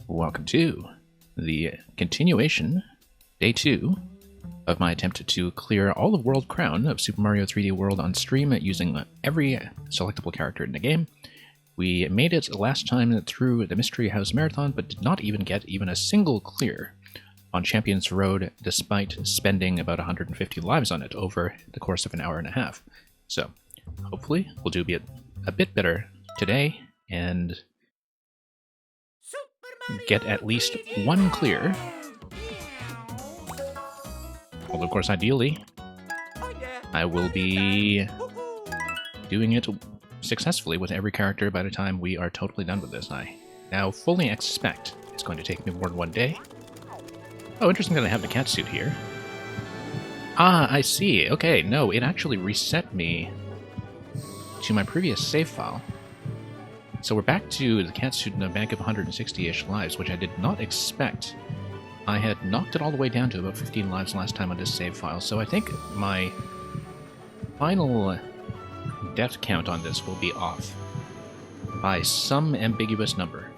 Welcome to the continuation, day 2, of my attempt to clear all of World Crown of Super Mario 3D World on stream using every selectable character in the game. We made it last time through the Mystery House Marathon, but did not even get even a single clear on Champions Road, despite spending about 150 lives on it over the course of an hour and a half. So, hopefully, we'll do a bit better today, and get at least one clear. Although, of course, ideally, I will be doing it successfully with every character by the time we are totally done with this. I now fully expect it's going to take me more than one day. Oh, interesting that I have the cat suit here. Ah, I see. Okay, no, it actually reset me to my previous save file. So we're back to the cat suit in a bank of 160-ish lives, which I did not expect. I had knocked it all the way down to about 15 lives last time on this save file, so I think my final death count on this will be off by some ambiguous number.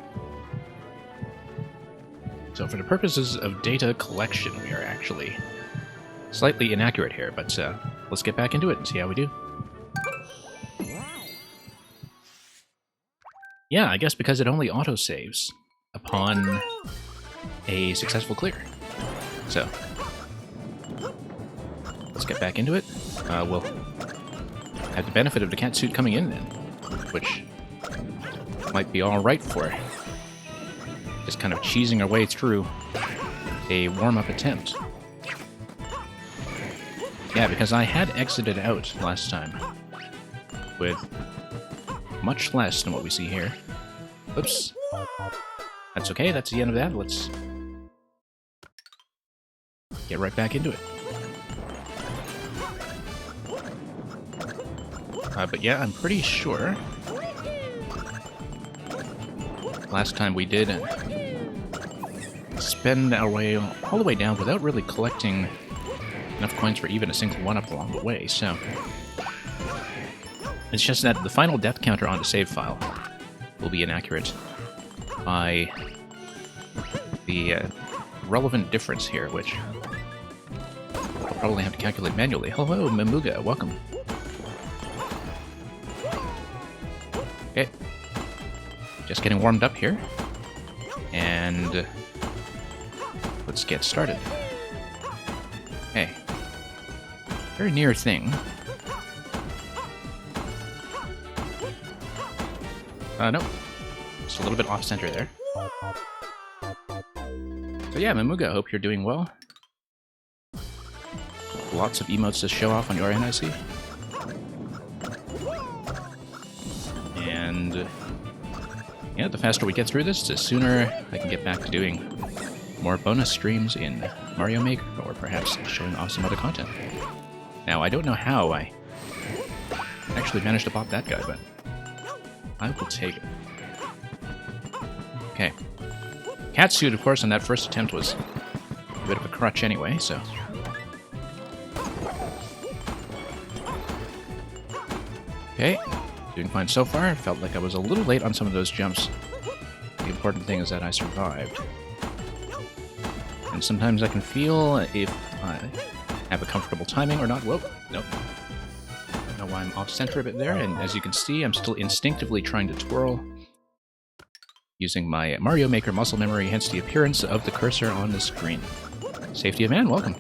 So for the purposes of data collection, we are actually slightly inaccurate here, but let's get back into it and see how we do. Yeah, I guess because it only autosaves upon a successful clear. So, let's get back into it. We'll have the benefit of the cat suit coming in then, which might be alright for just kind of cheesing our way through a warm-up attempt. Yeah, because I had exited out last time with much less than what we see here. Oops. That's okay, that's the end of that. Let's get right back into it. But yeah, I'm pretty sure last time we did spend our way all the way down without really collecting enough coins for even a single one-up along the way, so it's just that the final death counter on the save file will be inaccurate by the relevant difference here, which I'll probably have to calculate manually. Hello, Mamuga, welcome. Okay, just getting warmed up here, and let's get started. Okay, very near thing. Nope. Just a little bit off-center there. So yeah, Mamuga, I hope you're doing well. Lots of emotes to show off on your end, I see. And yeah, the faster we get through this, the sooner I can get back to doing more bonus streams in Mario Maker, or perhaps showing off some other content. Now, I don't know how I actually managed to pop that guy, but I will take it. Okay. Cat suit, of course, on that first attempt was a bit of a crutch anyway, so okay, doing fine so far. Felt like I was a little late on some of those jumps. The important thing is that I survived. And sometimes I can feel if I have a comfortable timing or not. Whoa, nope. I don't know why I'm off-center a bit there, and as you can see, I'm still instinctively trying to twirl using my Mario Maker muscle memory, hence the appearance of the cursor on the screen. Safety of man, welcome.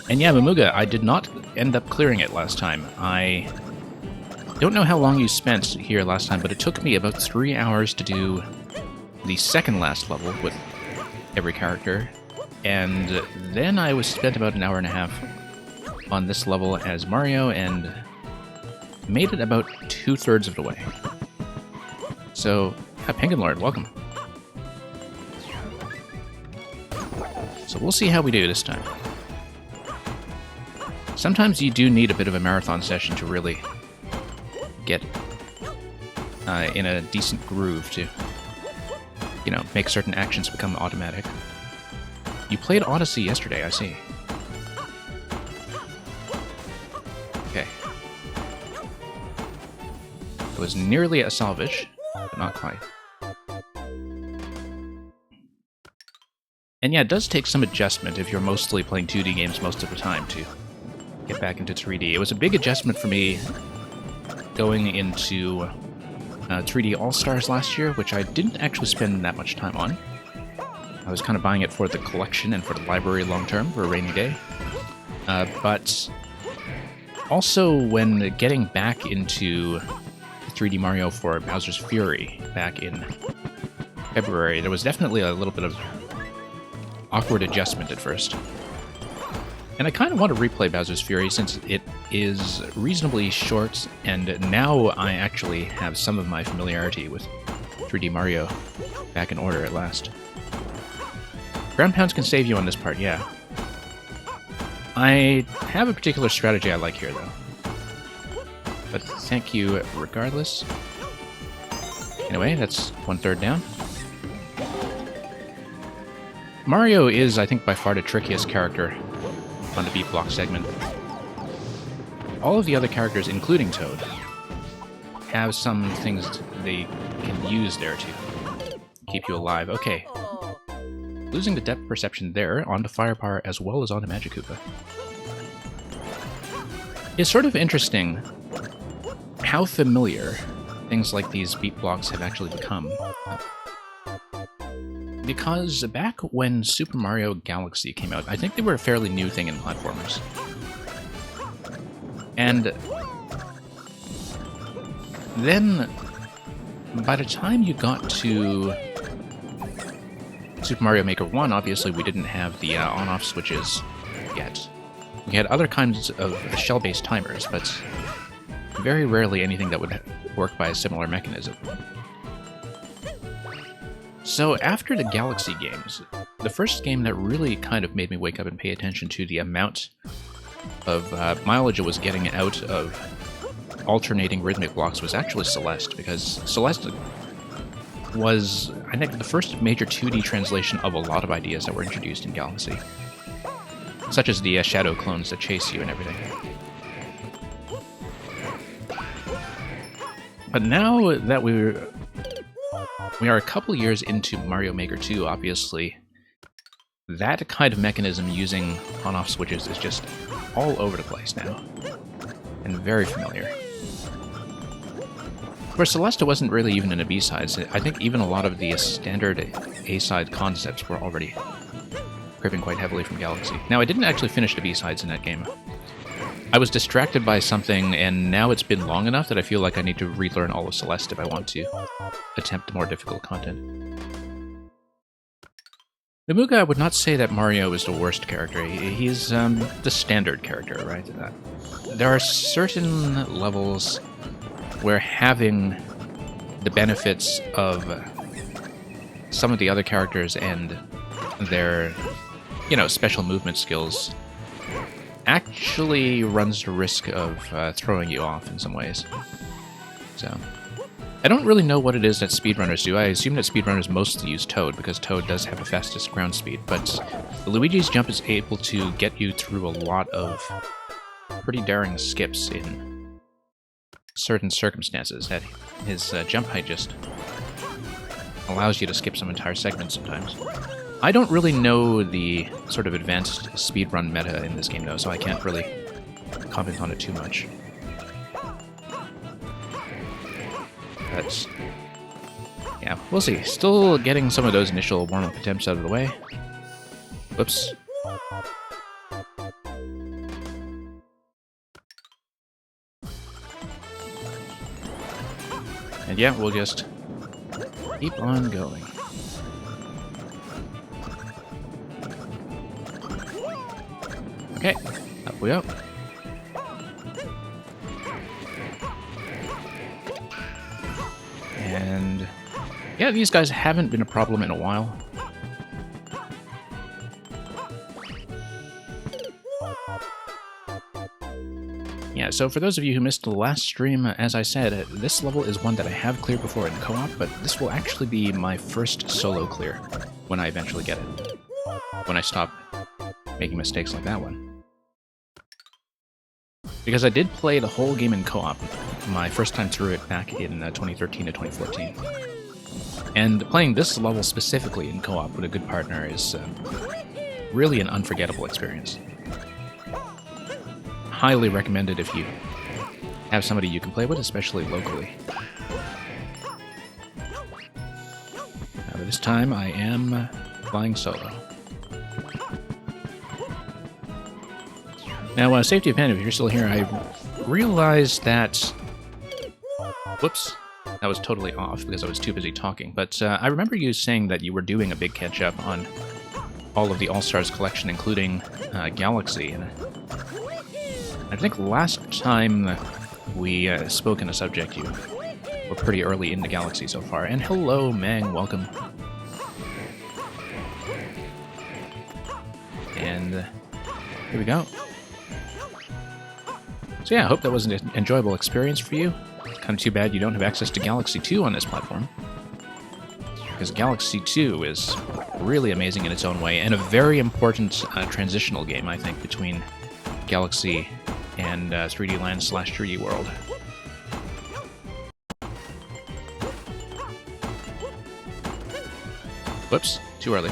And yeah, Mamuga, I did not end up clearing it last time. I don't know how long you spent here last time, but it took me about 3 hours to do the second last level with every character, and then I was spent about an hour and a half on this level as Mario, and made it about 2/3 of the way. So, Penguin Lord, welcome. So we'll see how we do this time. Sometimes you do need a bit of a marathon session to really get in a decent groove to, you know, make certain actions become automatic. You played Odyssey yesterday, I see. Okay. It was nearly a salvage, but not quite. And yeah, it does take some adjustment if you're mostly playing 2D games most of the time to get back into 3D. It was a big adjustment for me going into 3D All-Stars last year, which I didn't actually spend that much time on. I was kind of buying it for the collection and for the library long-term for a rainy day. But also when getting back into 3D Mario for Bowser's Fury back in February, there was definitely a little bit of awkward adjustment at first. And I kind of want to replay Bowser's Fury since it is reasonably short, and now I actually have some of my familiarity with 3D Mario back in order at last. Ground Pounds can save you on this part, yeah. I have a particular strategy I like here, though. But thank you regardless. Anyway, that's 1/3 down. Mario is, I think, by far the trickiest character on the beat block segment. All of the other characters, including Toad, have some things they can use there to keep you alive. Okay. Losing the depth perception there onto Firepower as well as onto Magic Koopa. It's sort of interesting how familiar things like these beat blocks have actually become. Because back when Super Mario Galaxy came out, I think they were a fairly new thing in platformers. And then, by the time you got to Super Mario Maker 1, obviously we didn't have the on-off switches yet. We had other kinds of shell-based timers, but very rarely anything that would work by a similar mechanism. So after the Galaxy games, the first game that really kind of made me wake up and pay attention to the amount of mileage it was getting out of alternating rhythmic blocks was actually Celeste, because Celeste was, I think, the first major 2D translation of a lot of ideas that were introduced in Galaxy, such as the shadow clones that chase you and everything. But now that we are a couple years into Mario Maker 2, obviously, that kind of mechanism using on-off switches is just all over the place now, and very familiar. For Celeste, it wasn't really even in the B-sides. I think even a lot of the standard A-side concepts were already cribbing quite heavily from Galaxy. Now, I didn't actually finish the B-sides in that game. I was distracted by something, and now it's been long enough that I feel like I need to relearn all of Celeste if I want to attempt more difficult content. Namuga, I would not say that Mario is the worst character. He's the standard character, right? There are certain levels where having the benefits of some of the other characters and their, special movement skills actually runs the risk of throwing you off in some ways. So, I don't really know what it is that speedrunners do. I assume that speedrunners mostly use Toad, because Toad does have the fastest ground speed, but Luigi's jump is able to get you through a lot of pretty daring skips in certain circumstances. That his jump height just allows you to skip some entire segments sometimes. I don't really know the sort of advanced speedrun meta in this game, though, so I can't really comment on it too much. But yeah, we'll see. Still getting some of those initial warm-up attempts out of the way. Whoops. And yeah, we'll just keep on going. Okay, up we go. And yeah, these guys haven't been a problem in a while. Yeah, so for those of you who missed the last stream, as I said, this level is one that I have cleared before in co-op, but this will actually be my first solo clear when I eventually get it. When I stop making mistakes like that one. Because I did play the whole game in co-op my first time through it back in 2013 to 2014. And playing this level specifically in co-op with a good partner is really an unforgettable experience. Highly recommended if you have somebody you can play with, especially locally. Now, this time I am flying solo. Now, safety of pen, if you're still here, I realized that... Whoops. That was totally off because I was too busy talking. But I remember you saying that you were doing a big catch-up on all of the All-Stars collection, including Galaxy. And I think last time we spoke on a subject, you were pretty early into Galaxy so far. And hello, Mang, welcome. And here we go. So yeah, I hope that was an enjoyable experience for you. Kind of too bad you don't have access to Galaxy 2 on this platform, because Galaxy 2 is really amazing in its own way, and a very important transitional game, I think, between Galaxy and 3D Land / 3D World. Whoops, too early.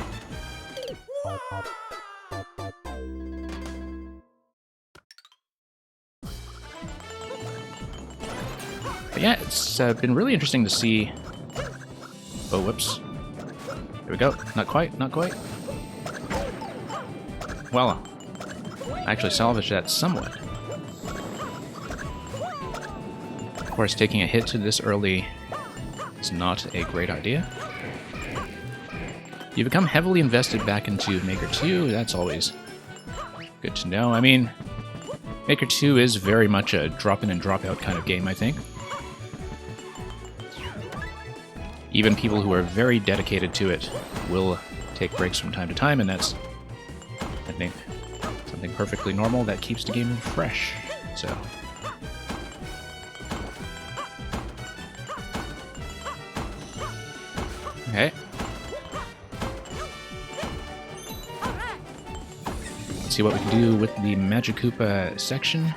But yeah, it's been really interesting to see... Oh, whoops. Here we go. Not quite, not quite. Well, I actually salvaged that somewhat. Of course, taking a hit to this early is not a great idea. You become heavily invested back into Maker 2, that's always good to know. I mean, Maker 2 is very much a drop-in and drop-out kind of game, I think. Even people who are very dedicated to it will take breaks from time to time, and that's, I think, something perfectly normal that keeps the game fresh. So, okay. Let's see what we can do with the Magikoopa section.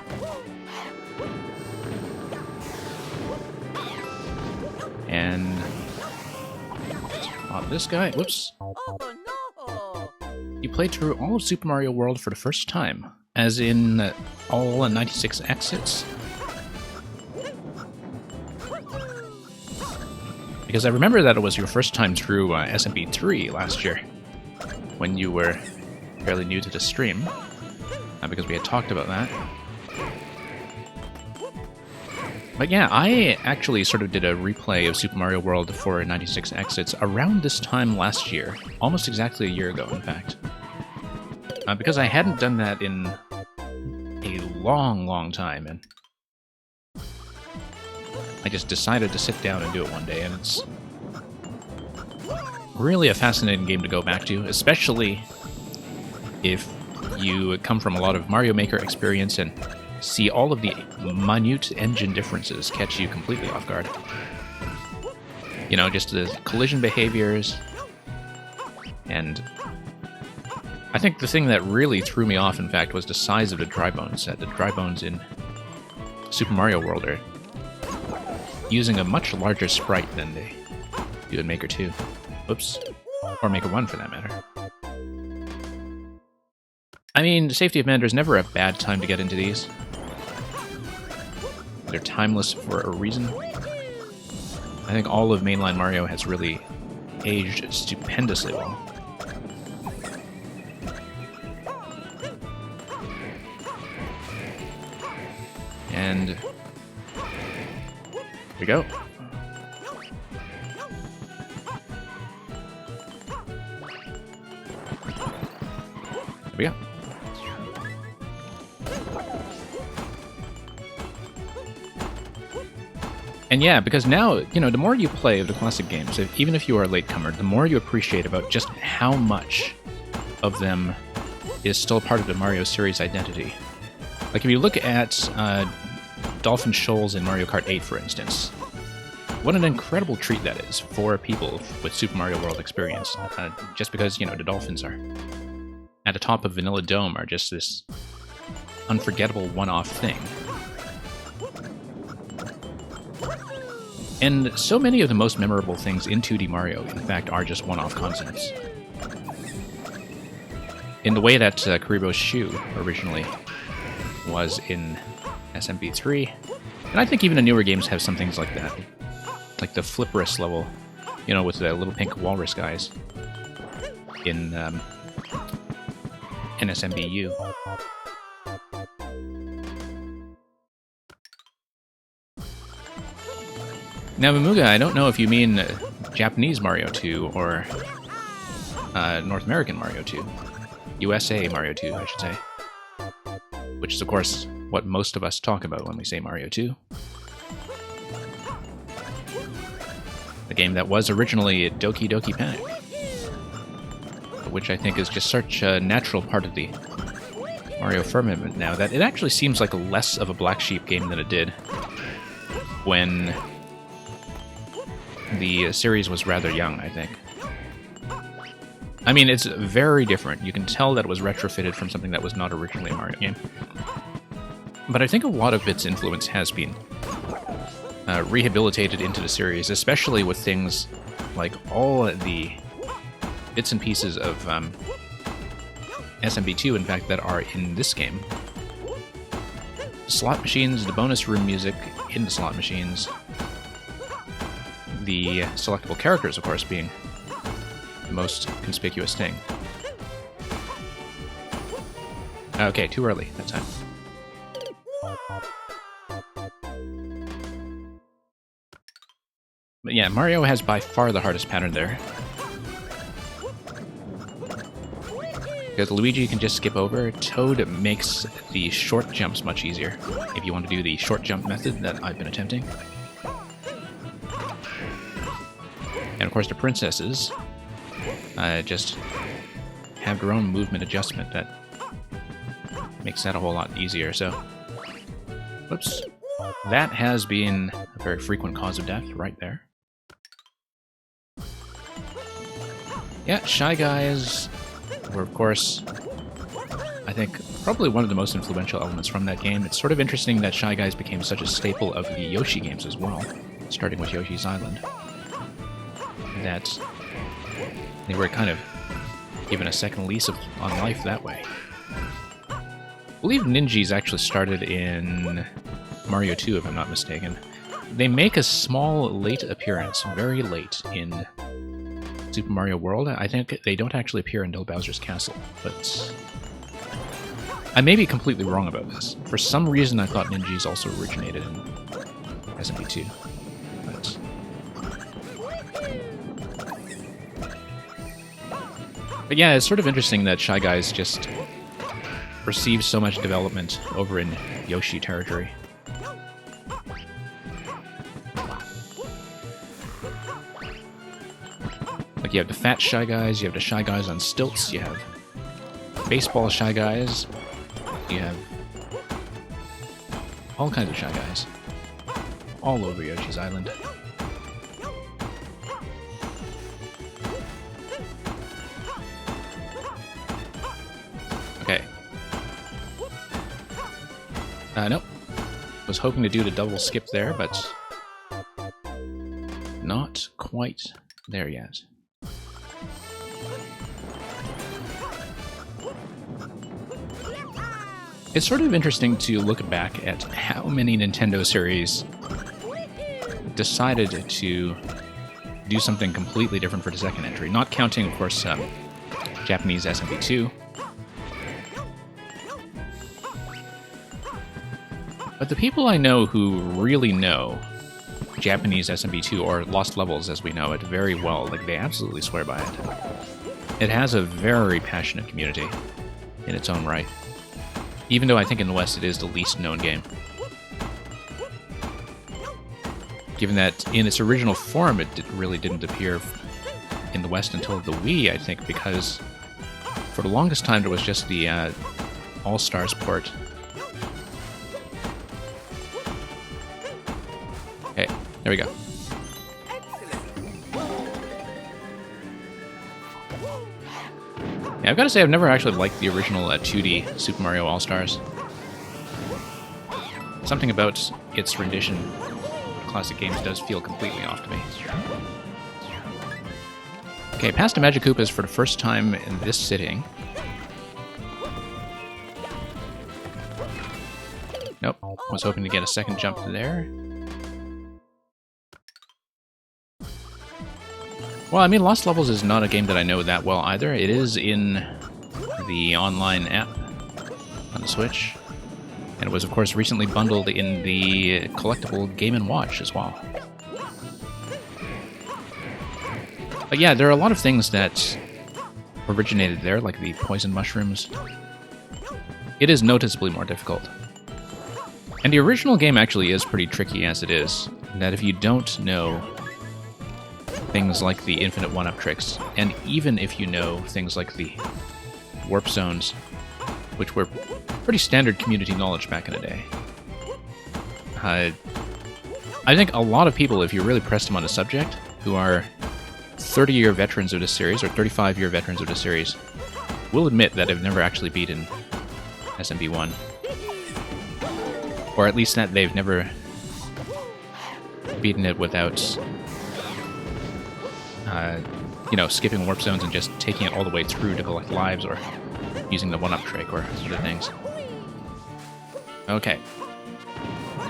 And this guy, whoops. You played through all of Super Mario World for the first time, as in all 96 exits. Because I remember that it was your first time through SMP 3 last year, when you were fairly new to the stream, because we had talked about that. But yeah, I actually sort of did a replay of Super Mario World for 96 Exits around this time last year. Almost exactly a year ago, in fact. Because I hadn't done that in a long, long time, and I just decided to sit down and do it one day, and it's really a fascinating game to go back to, especially if you come from a lot of Mario Maker experience and see all of the minute engine differences catch you completely off guard. You know, just the collision behaviors, and I think the thing that really threw me off, in fact, was the size of the dry bones set. The dry bones in Super Mario World are using a much larger sprite than they do in Maker 2. Oops. Or Maker 1, for that matter. I mean, Safety of Mander is never a bad time to get into these. They're timeless for a reason. I think all of mainline Mario has really aged stupendously well. And here we go. There we go. And yeah, because now, you know, the more you play of the classic games, even if you are a latecomer, the more you appreciate about just how much of them is still part of the Mario series identity. Like, if you look at Dolphin Shoals in Mario Kart 8, for instance, what an incredible treat that is for people with Super Mario World experience. Just because, you know, the Dolphins are at the top of Vanilla Dome are just this unforgettable one-off thing. And so many of the most memorable things in 2D Mario, in fact, are just one-off concepts. In the way that Kuribo's shoe originally was in SMB3, and I think even the newer games have some things like that. Like the Flipperus level, you know, with the little pink walrus guys in NSMBU. Now, Mamuga, I don't know if you mean Japanese Mario 2 or North American Mario 2. USA Mario 2, I should say. Which is, of course, what most of us talk about when we say Mario 2. The game that was originally Doki Doki Panic, which I think is just such a natural part of the Mario firmament now that it actually seems like less of a black sheep game than it did when the series was rather young, I think. I mean, it's very different. You can tell that it was retrofitted from something that was not originally a Mario game. But I think a lot of its influence has been rehabilitated into the series, especially with things like all the bits and pieces of SMB2, in fact, that are in this game. The slot machines, the bonus room music in the slot machines, the selectable characters, of course, being the most conspicuous thing. Okay, too early that time. But yeah, Mario has by far the hardest pattern there. Because Luigi can just skip over, Toad makes the short jumps much easier, if you want to do the short jump method that I've been attempting. And of course the princesses just have their own movement adjustment that makes that a whole lot easier, so... Whoops. That has been a very frequent cause of death right there. Yeah, Shy Guys were, of course, I think, probably one of the most influential elements from that game. It's sort of interesting that Shy Guys became such a staple of the Yoshi games as well, starting with Yoshi's Island. That they were kind of given a second lease on life that way. I believe Ninjas actually started in Mario 2, if I'm not mistaken. They make a small late appearance, very late, in Super Mario World. I think they don't actually appear until Bowser's Castle, but I may be completely wrong about this. For some reason, I thought Ninjas also originated in SMB2. But yeah, it's sort of interesting that Shy Guys just received so much development over in Yoshi territory. Like, you have the fat Shy Guys, you have the Shy Guys on stilts, you have baseball Shy Guys, you have all kinds of Shy Guys all over Yoshi's Island. Okay. Nope. Was hoping to do the double skip there, but not quite there yet. It's sort of interesting to look back at how many Nintendo series decided to do something completely different for the second entry. Not counting, of course, Japanese SMB2. But the people I know who really know Japanese SMB2, or Lost Levels as we know it, very well, like, they absolutely swear by it. It has a very passionate community in its own right. Even though I think in the West it is the least known game. Given that in its original form it really didn't appear in the West until the Wii, I think, because for the longest time there was just the All-Stars port. Okay, there we go. Yeah, I've got to say I've never actually liked the original 2D Super Mario All-Stars. Something about its rendition classic games does feel completely off to me. Okay, past the Magikoopas for the first time in this sitting. Nope, was hoping to get a second jump there. Well, I mean, Lost Levels is not a game that I know that well either. It is in the online app on the Switch. And it was, of course, recently bundled in the collectible Game & Watch as well. But yeah, there are a lot of things that originated there, like the poison mushrooms. It is noticeably more difficult. And the original game actually is pretty tricky as it is, that if you don't know things like the infinite one-up tricks, and even if you know things like the warp zones, which were pretty standard community knowledge back in the day, I think a lot of people, if you really press them on a subject, who are 30-year veterans of this series, or 35-year veterans of this series, will admit that they've never actually beaten SMB1. Or at least that they've never beaten it without, you know, skipping warp zones and just taking it all the way through to collect lives, or using the one-up trick, or other things. Okay.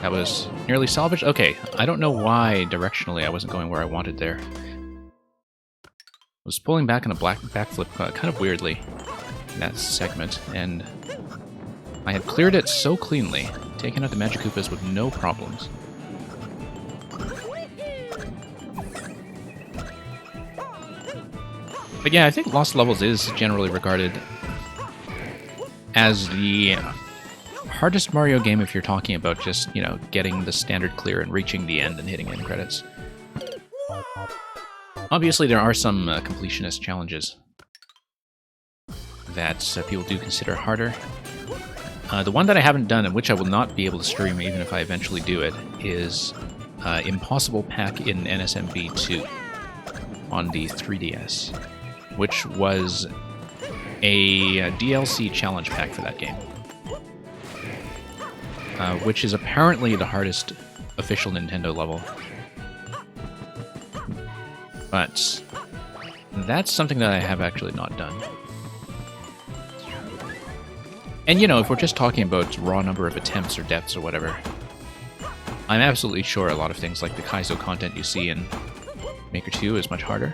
That was nearly salvaged. Okay, I don't know why directionally I wasn't going where I wanted there. I was pulling back on a backflip kind of weirdly in that segment, and I had cleared it so cleanly, taken out the Magikoopas with no problems. But yeah, I think Lost Levels is generally regarded as the hardest Mario game if you're talking about just, you know, getting the standard clear and reaching the end and hitting end credits. Obviously, there are some completionist challenges that people do consider harder. The one that I haven't done, and which I will not be able to stream even if I eventually do it, is Impossible Pack in NSMB 2 on the 3DS, which was a DLC challenge pack for that game, which is apparently the hardest official Nintendo level. But that's something that I have actually not done. And, you know, if we're just talking about raw number of attempts or deaths or whatever, I'm absolutely sure a lot of things like the Kaizo content you see in Maker 2 is much harder.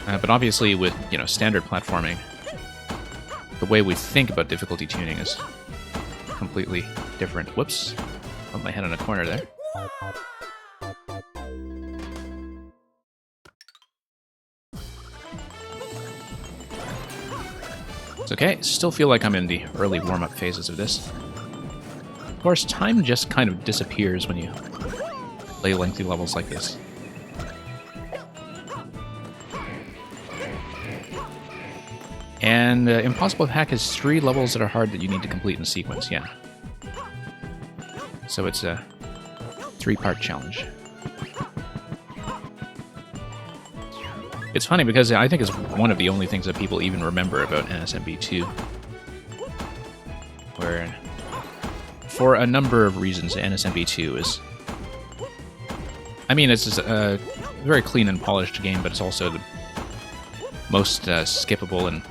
But obviously with, you know, standard platforming, the way we think about difficulty tuning is completely different. Whoops. Put my head on a corner there. It's okay, still feel like I'm in the early warm-up phases of this. Of course, time just kind of disappears when you play lengthy levels like this. And Impossible Pack has 3 levels that are hard that you need to complete in sequence, yeah. So it's a 3-part challenge. It's funny because I think it's one of the only things that people even remember about NSMB 2. Where, for a number of reasons, NSMB 2 is... I mean, it's a very clean and polished game, but it's also the most skippable and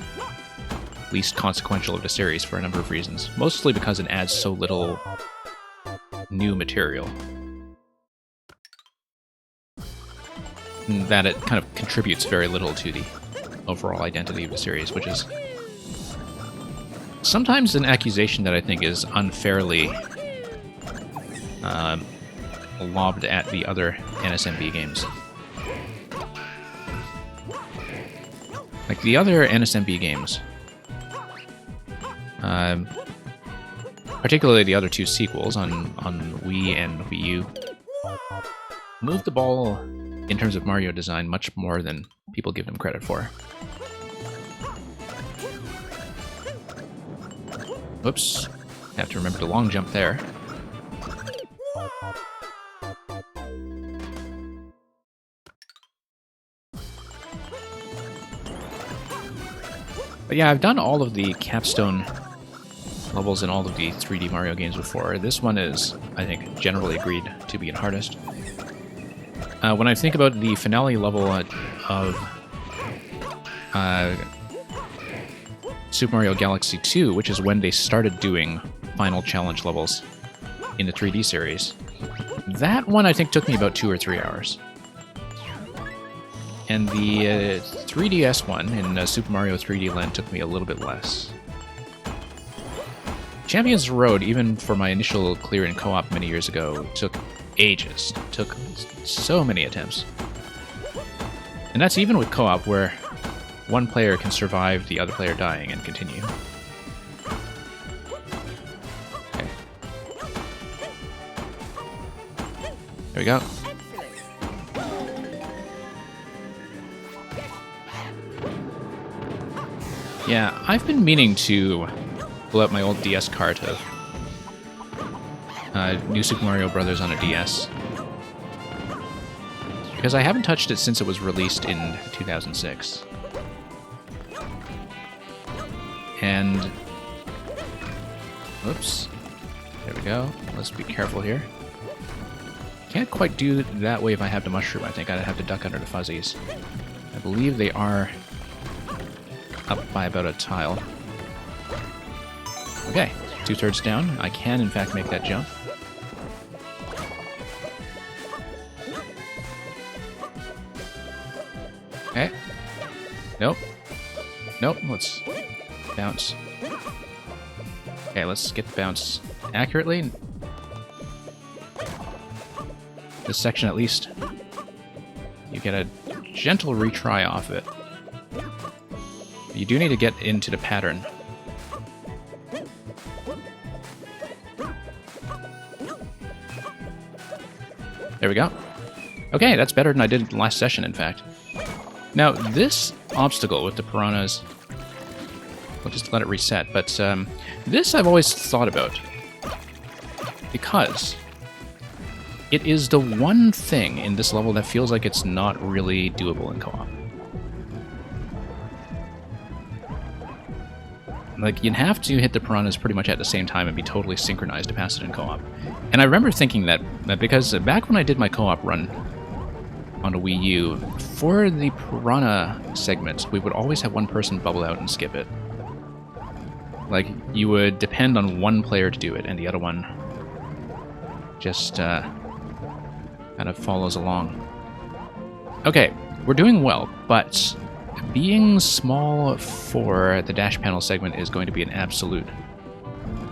least consequential of the series for a number of reasons. Mostly because it adds so little new material that it kind of contributes very little to the overall identity of the series, which is sometimes an accusation that I think is unfairly lobbed at the other NSMB games. Like, the other NSMB games, particularly the other 2 sequels on Wii and Wii U, moved the ball in terms of Mario design much more than people give them credit for. Oops. Have to remember to long jump there. But yeah, I've done all of the capstone levels in all of the 3D Mario games before. This one is, I think, generally agreed to be the hardest. When I think about the finale level of Super Mario Galaxy 2, which is when they started doing final challenge levels in the 3D series, that one I think took me about 2 or 3 hours. And the 3DS one in Super Mario 3D Land took me a little bit less. Champions Road, even for my initial clear in co-op many years ago, took ages. Took so many attempts. And that's even with co-op, where one player can survive the other player dying and continue. Okay. There we go. Yeah, I've been meaning to pull out my old DS cart of New Super Mario Bros. On a DS. Because I haven't touched it since it was released in 2006. And... Oops. There we go. Let's be careful here. Can't quite do that way if I have the mushroom, I think. I'd have to duck under the fuzzies. I believe they are up by about a tile. Okay, 2/3 down. I can, in fact, make that jump. Okay. Nope. Nope, let's bounce. Okay, let's get the bounce accurately. This section, at least, you get a gentle retry off it. You do need to get into the pattern. There we go. Okay, that's better than I did last session, in fact. Now, this obstacle with the piranhas, we'll just let it reset, but this I've always thought about. Because it is the one thing in this level that feels like it's not really doable in co-op. Like, you'd have to hit the piranhas pretty much at the same time and be totally synchronized to pass it in co-op. And I remember thinking that because back when I did my co-op run on the Wii U, for the piranha segments, we would always have one person bubble out and skip it. Like, you would depend on one player to do it, and the other one just kind of follows along. Okay, we're doing well, but being small for the dash panel segment is going to be an absolute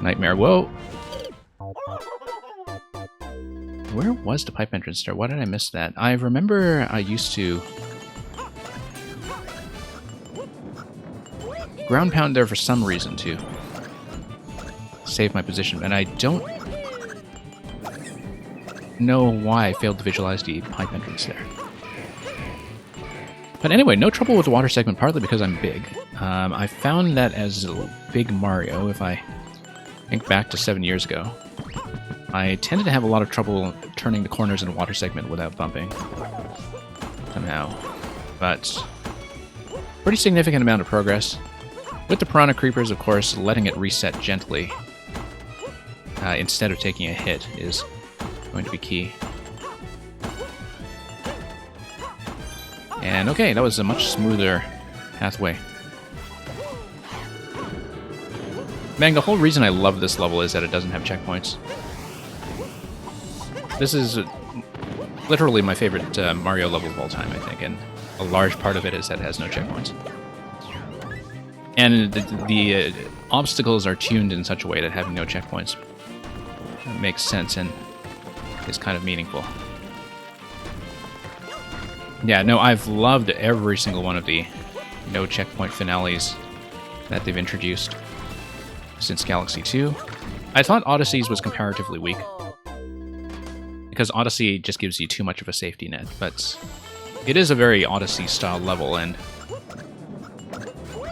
nightmare. Whoa! Where was the pipe entrance there? Why did I miss that? I remember I used to ground pound there for some reason to save my position, and I don't know why I failed to visualize the pipe entrance there. But anyway, no trouble with the water segment, partly because I'm big. I found that as Big Mario, if I think back to 7 years ago, I tended to have a lot of trouble turning the corners in the water segment without bumping. Somehow. But pretty significant amount of progress. With the Piranha Creepers, of course, letting it reset gently instead of taking a hit is going to be key. And okay, that was a much smoother pathway. Man, the whole reason I love this level is that it doesn't have checkpoints. This is literally my favorite Mario level of all time, I think, and a large part of it is that it has no checkpoints. And the obstacles are tuned in such a way that having no checkpoints makes sense and is kind of meaningful. Yeah, no, I've loved every single one of the no checkpoint finales that they've introduced since Galaxy 2. I thought Odyssey's was comparatively weak, because Odyssey just gives you too much of a safety net, but it is a very Odyssey-style level, and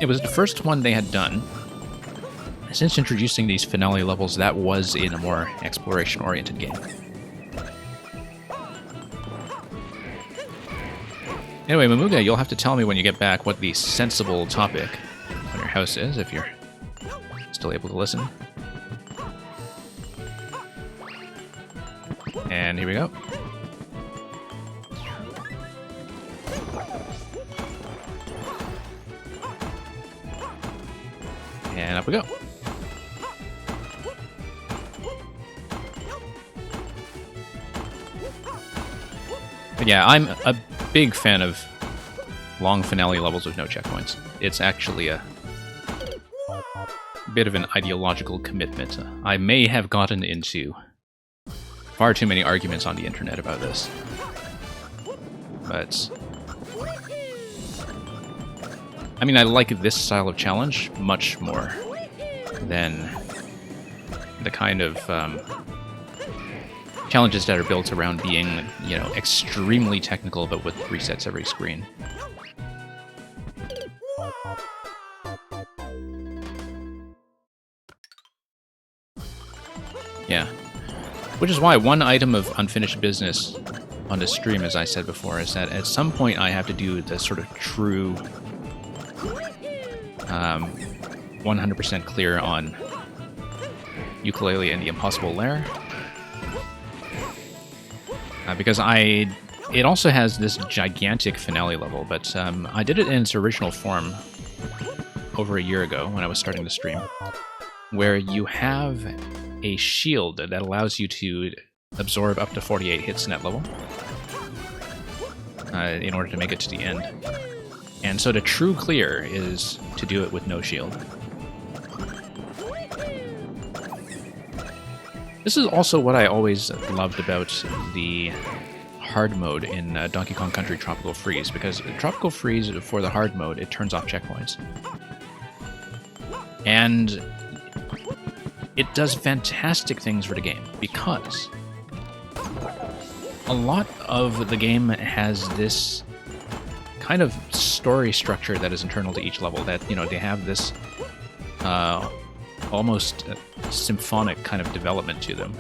it was the first one they had done since introducing these finale levels that was in a more exploration-oriented game. Anyway, Mamuga, you'll have to tell me when you get back what the sensible topic on your house is, if you're still able to listen. And here we go. And up we go. But yeah, I'm a big fan of long finale levels with no checkpoints. It's actually a bit of an ideological commitment. I may have gotten into far too many arguments on the internet about this. But I mean, I like this style of challenge much more than the kind of challenges that are built around being, you know, extremely technical but with resets every screen. Yeah. Which is why one item of unfinished business on this stream, as I said before, is that at some point I have to do the sort of true 100% clear on Yooka-Laylee and the Impossible Lair. Because it also has this gigantic finale level, but I did it in its original form over a year ago when I was starting the stream, where you have a shield that allows you to absorb up to 48 hits in that level in order to make it to the end. And so the true clear is to do it with no shield. This is also what I always loved about the hard mode in Donkey Kong Country Tropical Freeze, because Tropical Freeze, for the hard mode, it turns off checkpoints. And it does fantastic things for the game, because a lot of the game has this kind of story structure that is internal to each level, that, you know, they have this almost symphonic kind of development to them,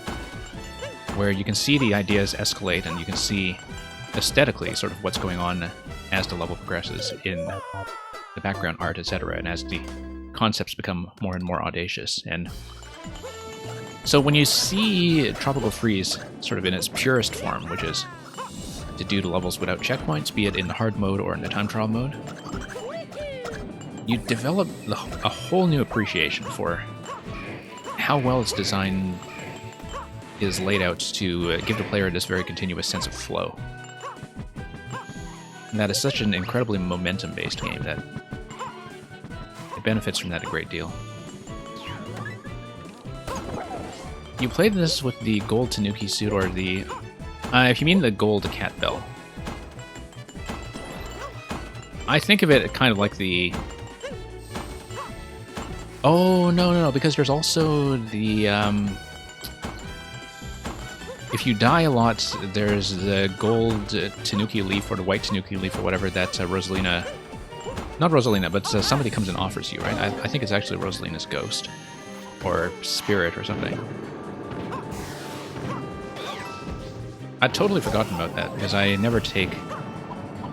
where you can see the ideas escalate and you can see aesthetically sort of what's going on as the level progresses in the background art, etc., and as the concepts become more and more audacious. And so when you see Tropical Freeze sort of in its purest form, which is to do the levels without checkpoints, be it in the hard mode or in the time trial mode, you develop a whole new appreciation for how well its design is laid out to give the player this very continuous sense of flow. And that is such an incredibly momentum-based game that it benefits from that a great deal. You played this with the gold Tanuki suit, or the... if you mean the gold cat bell. I think of it kind of like the... Oh, no, because there's also the... If you die a lot, there's the gold Tanuki leaf, or the white Tanuki leaf, or whatever that Rosalina... Not Rosalina, but somebody comes and offers you, right? I think it's actually Rosalina's ghost. Or spirit, or something. I'd totally forgotten about that, because I never take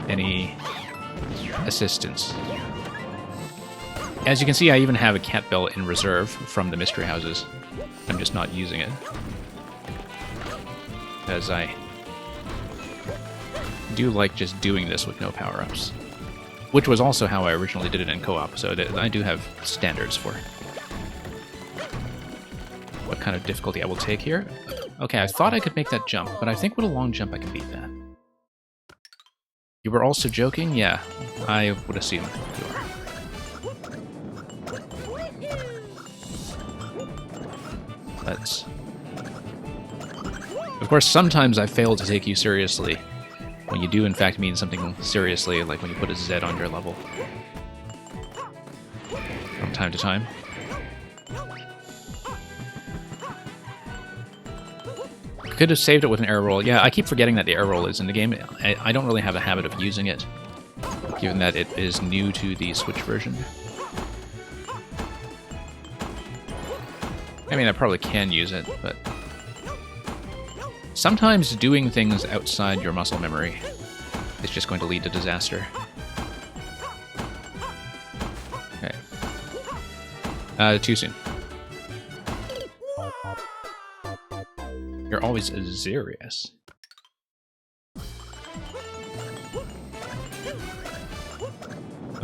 any assistance. As you can see, I even have a cat bell in reserve from the mystery houses. I'm just not using it, because I do like just doing this with no power-ups. Which was also how I originally did it in co-op, so I do have standards for what kind of difficulty I will take here. Okay, I thought I could make that jump, but I think with a long jump I can beat that. You were also joking? Yeah, I would assume you are. But of course, sometimes I fail to take you seriously, when you do in fact mean something seriously, like when you put a Z on your level. From time to time. Could have saved it with an air roll. Yeah, I keep forgetting that the air roll is in the game. I don't really have a habit of using it, given that it is new to the Switch version. I mean, I probably can use it, but sometimes doing things outside your muscle memory is just going to lead to disaster. Okay. Too soon. You're always serious.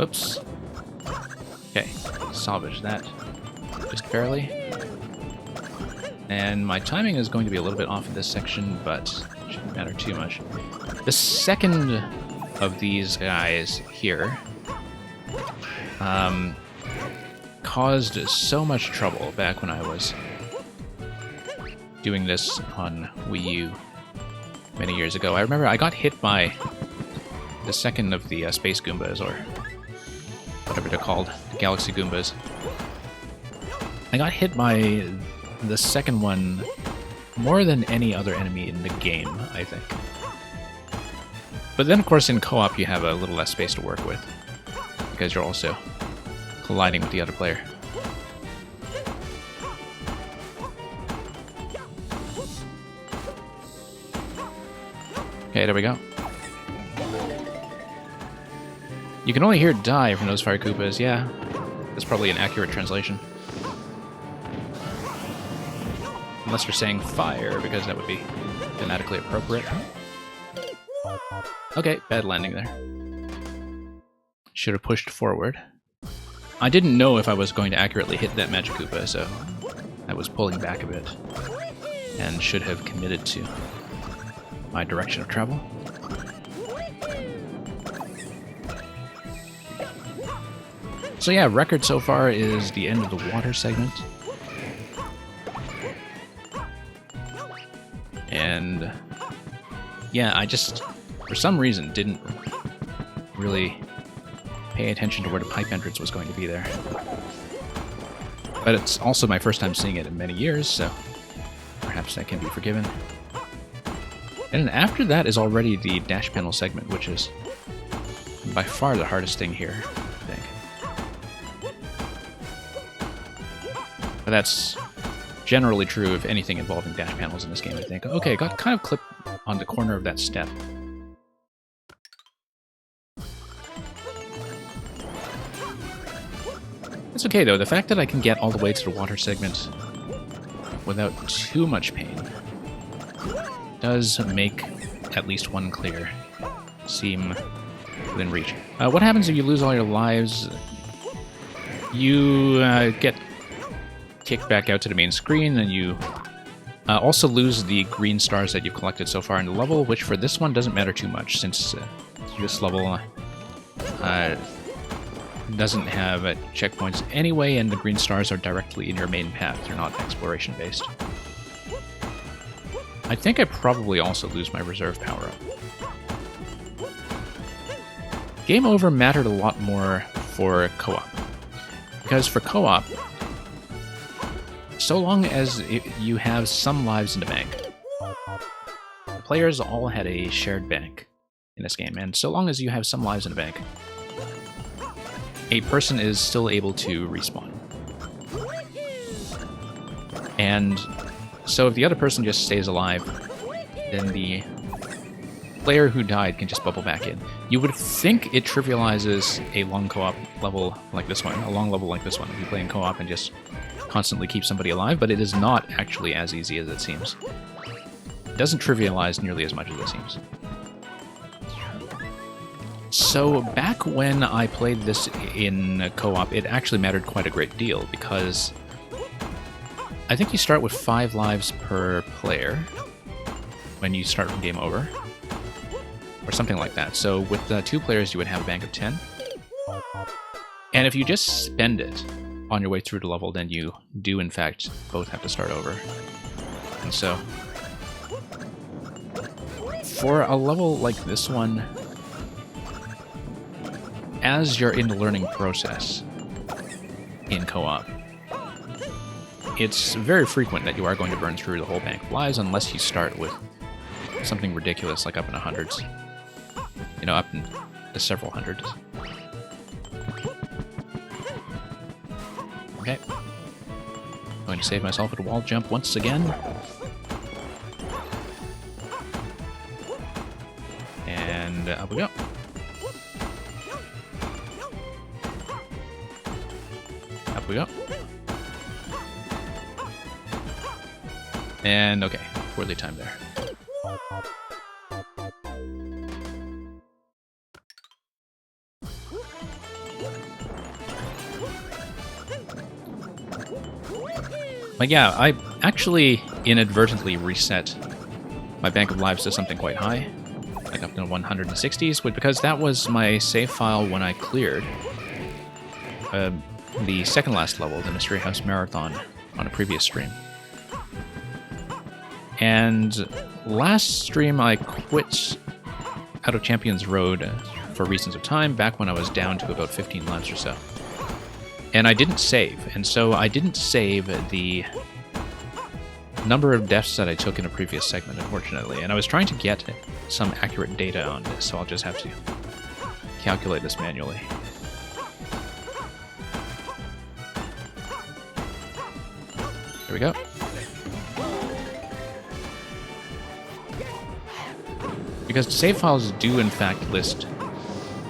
Oops. Okay, salvage that just barely. And my timing is going to be a little bit off in this section, but it shouldn't matter too much. The second of these guys here caused so much trouble back when I was doing this on Wii U many years ago. I remember I got hit by the second of the Space Goombas, or whatever they're called, the Galaxy Goombas. I got hit by the second one more than any other enemy in the game, I think. But then, of course, in co-op you have a little less space to work with, because you're also colliding with the other player. Okay, there we go. You can only hear die from those Fire Koopas, yeah. That's probably an accurate translation. Unless you're saying fire, because that would be thematically appropriate. Okay, bad landing there. Should have pushed forward. I didn't know if I was going to accurately hit that Magic Koopa, so I was pulling back a bit. And should have committed to my direction of travel. So yeah, record so far is the end of the water segment. And yeah, I just, for some reason, didn't really pay attention to where the pipe entrance was going to be there. But it's also my first time seeing it in many years, so perhaps that can be forgiven. And after that is already the dash panel segment, which is by far the hardest thing here, I think. But that's generally true of anything involving dash panels in this game, I think. Okay, I got kind of clipped on the corner of that step. It's okay, though. The fact that I can get all the way to the water segment without too much pain does make at least one clear seem within reach. What happens if you lose all your lives? You get kicked back out to the main screen, and you also lose the green stars that you've collected so far in the level, which for this one doesn't matter too much, since this level doesn't have checkpoints anyway, and the green stars are directly in your main path. They're not exploration-based. I think I probably also lose my reserve power-up. Game over mattered a lot more for co-op. Because for co-op, so long as you have some lives in the bank, the players all had a shared bank in this game, and so long as you have some lives in the bank, a person is still able to respawn. And so if the other person just stays alive, then the player who died can just bubble back in. You would think it trivializes a long co-op level like this one, a long level like this one, if you play in co-op and just constantly keep somebody alive, but it is not actually as easy as it seems. It doesn't trivialize nearly as much as it seems. So back when I played this in co-op, it actually mattered quite a great deal, because I think you start with 5 lives per player when you start from game over, or something like that. So with 2 players, you would have a bank of 10. And if you just spend it on your way through the level, then you do, in fact, both have to start over. And so, for a level like this one, as you're in the learning process in co-op, it's very frequent that you are going to burn through the whole bank of lives unless you start with something ridiculous, like up in the hundreds. You know, up in the several hundreds. Okay. I'm going to save myself at a wall jump once again. And up we go. Up we go. And okay. poorly timed there. But yeah, I actually inadvertently reset my bank of lives to something quite high, like up in the 160s, but because that was my save file when I cleared the second last level, the Mystery House Marathon, on a previous stream. And last stream I quit Out of Champions Road for reasons of time, back when I was down to about 15 lives or so. And I didn't save, and so I didn't save the number of deaths that I took in a previous segment, unfortunately. And I was trying to get some accurate data on this, so I'll just have to calculate this manually. There we go. Because save files do in fact list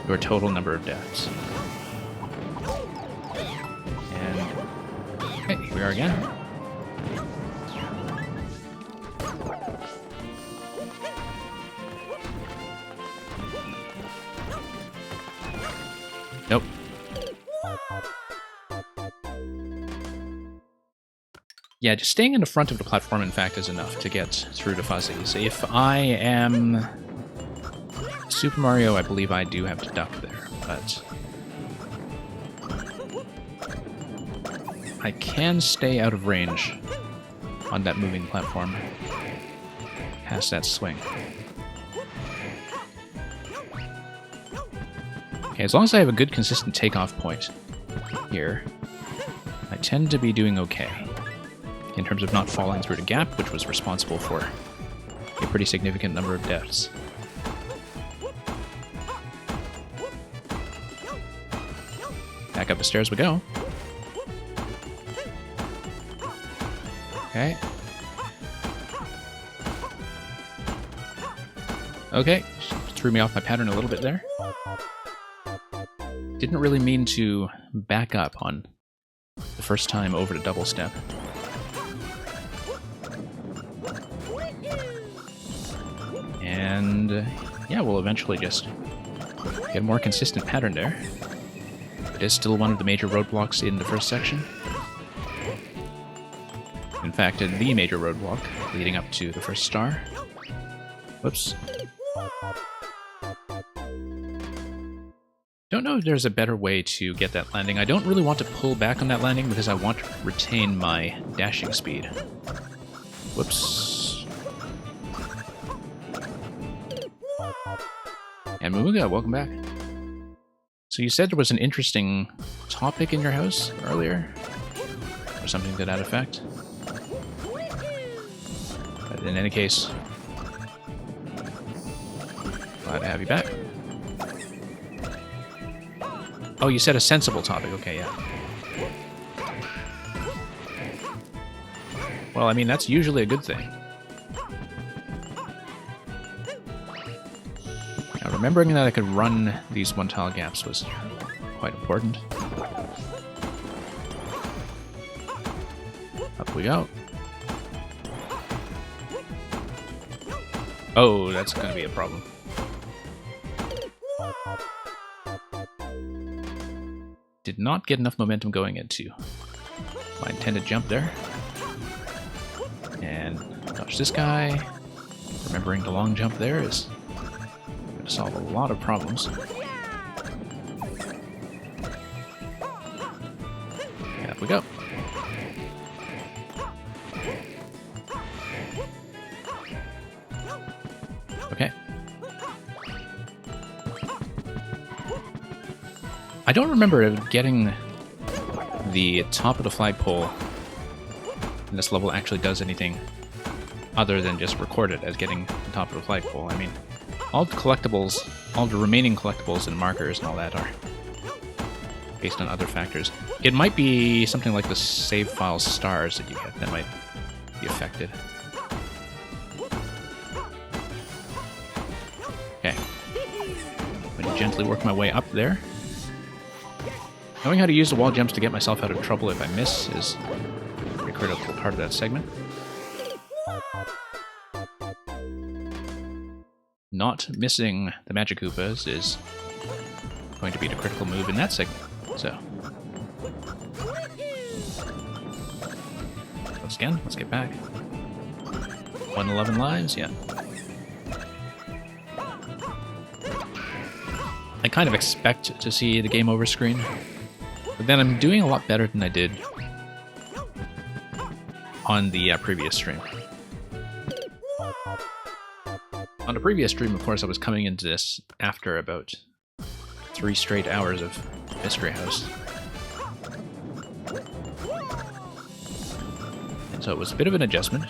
your total number of deaths. And okay, here we are again. Nope. Yeah, just staying in the front of the platform, in fact, is enough to get through the fuzzies. If I am Super Mario, I believe I do have to duck there, but I can stay out of range on that moving platform past that swing. Okay, as long as I have a good consistent takeoff point here, I tend to be doing okay in terms of not falling through the gap, which was responsible for a pretty significant number of deaths. Back up the stairs we go. Okay. Okay, threw me off my pattern a little bit there. Didn't really mean to back up on the first time over the double step. And yeah, we'll eventually just get a more consistent pattern there. It is still one of the major roadblocks in the first section. In fact, the major roadblock leading up to the first star. Whoops. Don't know if there's a better way to get that landing. I don't really want to pull back on that landing because I want to retain my dashing speed. Whoops. And Mooga, welcome back. So you said there was an interesting topic in your house earlier? Or something to that effect? But in any case, glad to have you back. Oh, you said a sensible topic. Okay, yeah. Well, I mean, that's usually a good thing. Now, remembering that I could run these one-tile gaps was quite important. Up we go. Oh, that's going to be a problem. Did not get enough momentum going into my intended jump there. And dodge this guy. Remembering the long jump there is going to solve a lot of problems. And up we go. Okay. I don't remember getting the top of the flagpole in this level actually does anything other than just record it as getting the top of the flagpole. I mean, all the collectibles, all the remaining collectibles and markers and all that are based on other factors. It might be something like the save file stars that you get that might be affected. Okay. I'm going to gently work my way up there. Knowing how to use the wall jumps to get myself out of trouble if I miss is a critical part of that segment. not missing the Magic Koopas is going to be the critical move in that segment. So, once again, let's get back. 111 lives, yeah. I kind of expect to see the game over screen, but then I'm doing a lot better than I did on the previous stream. On the previous stream, of course, I was coming into this after about 3 straight hours of Mystery House. And so it was a bit of an adjustment.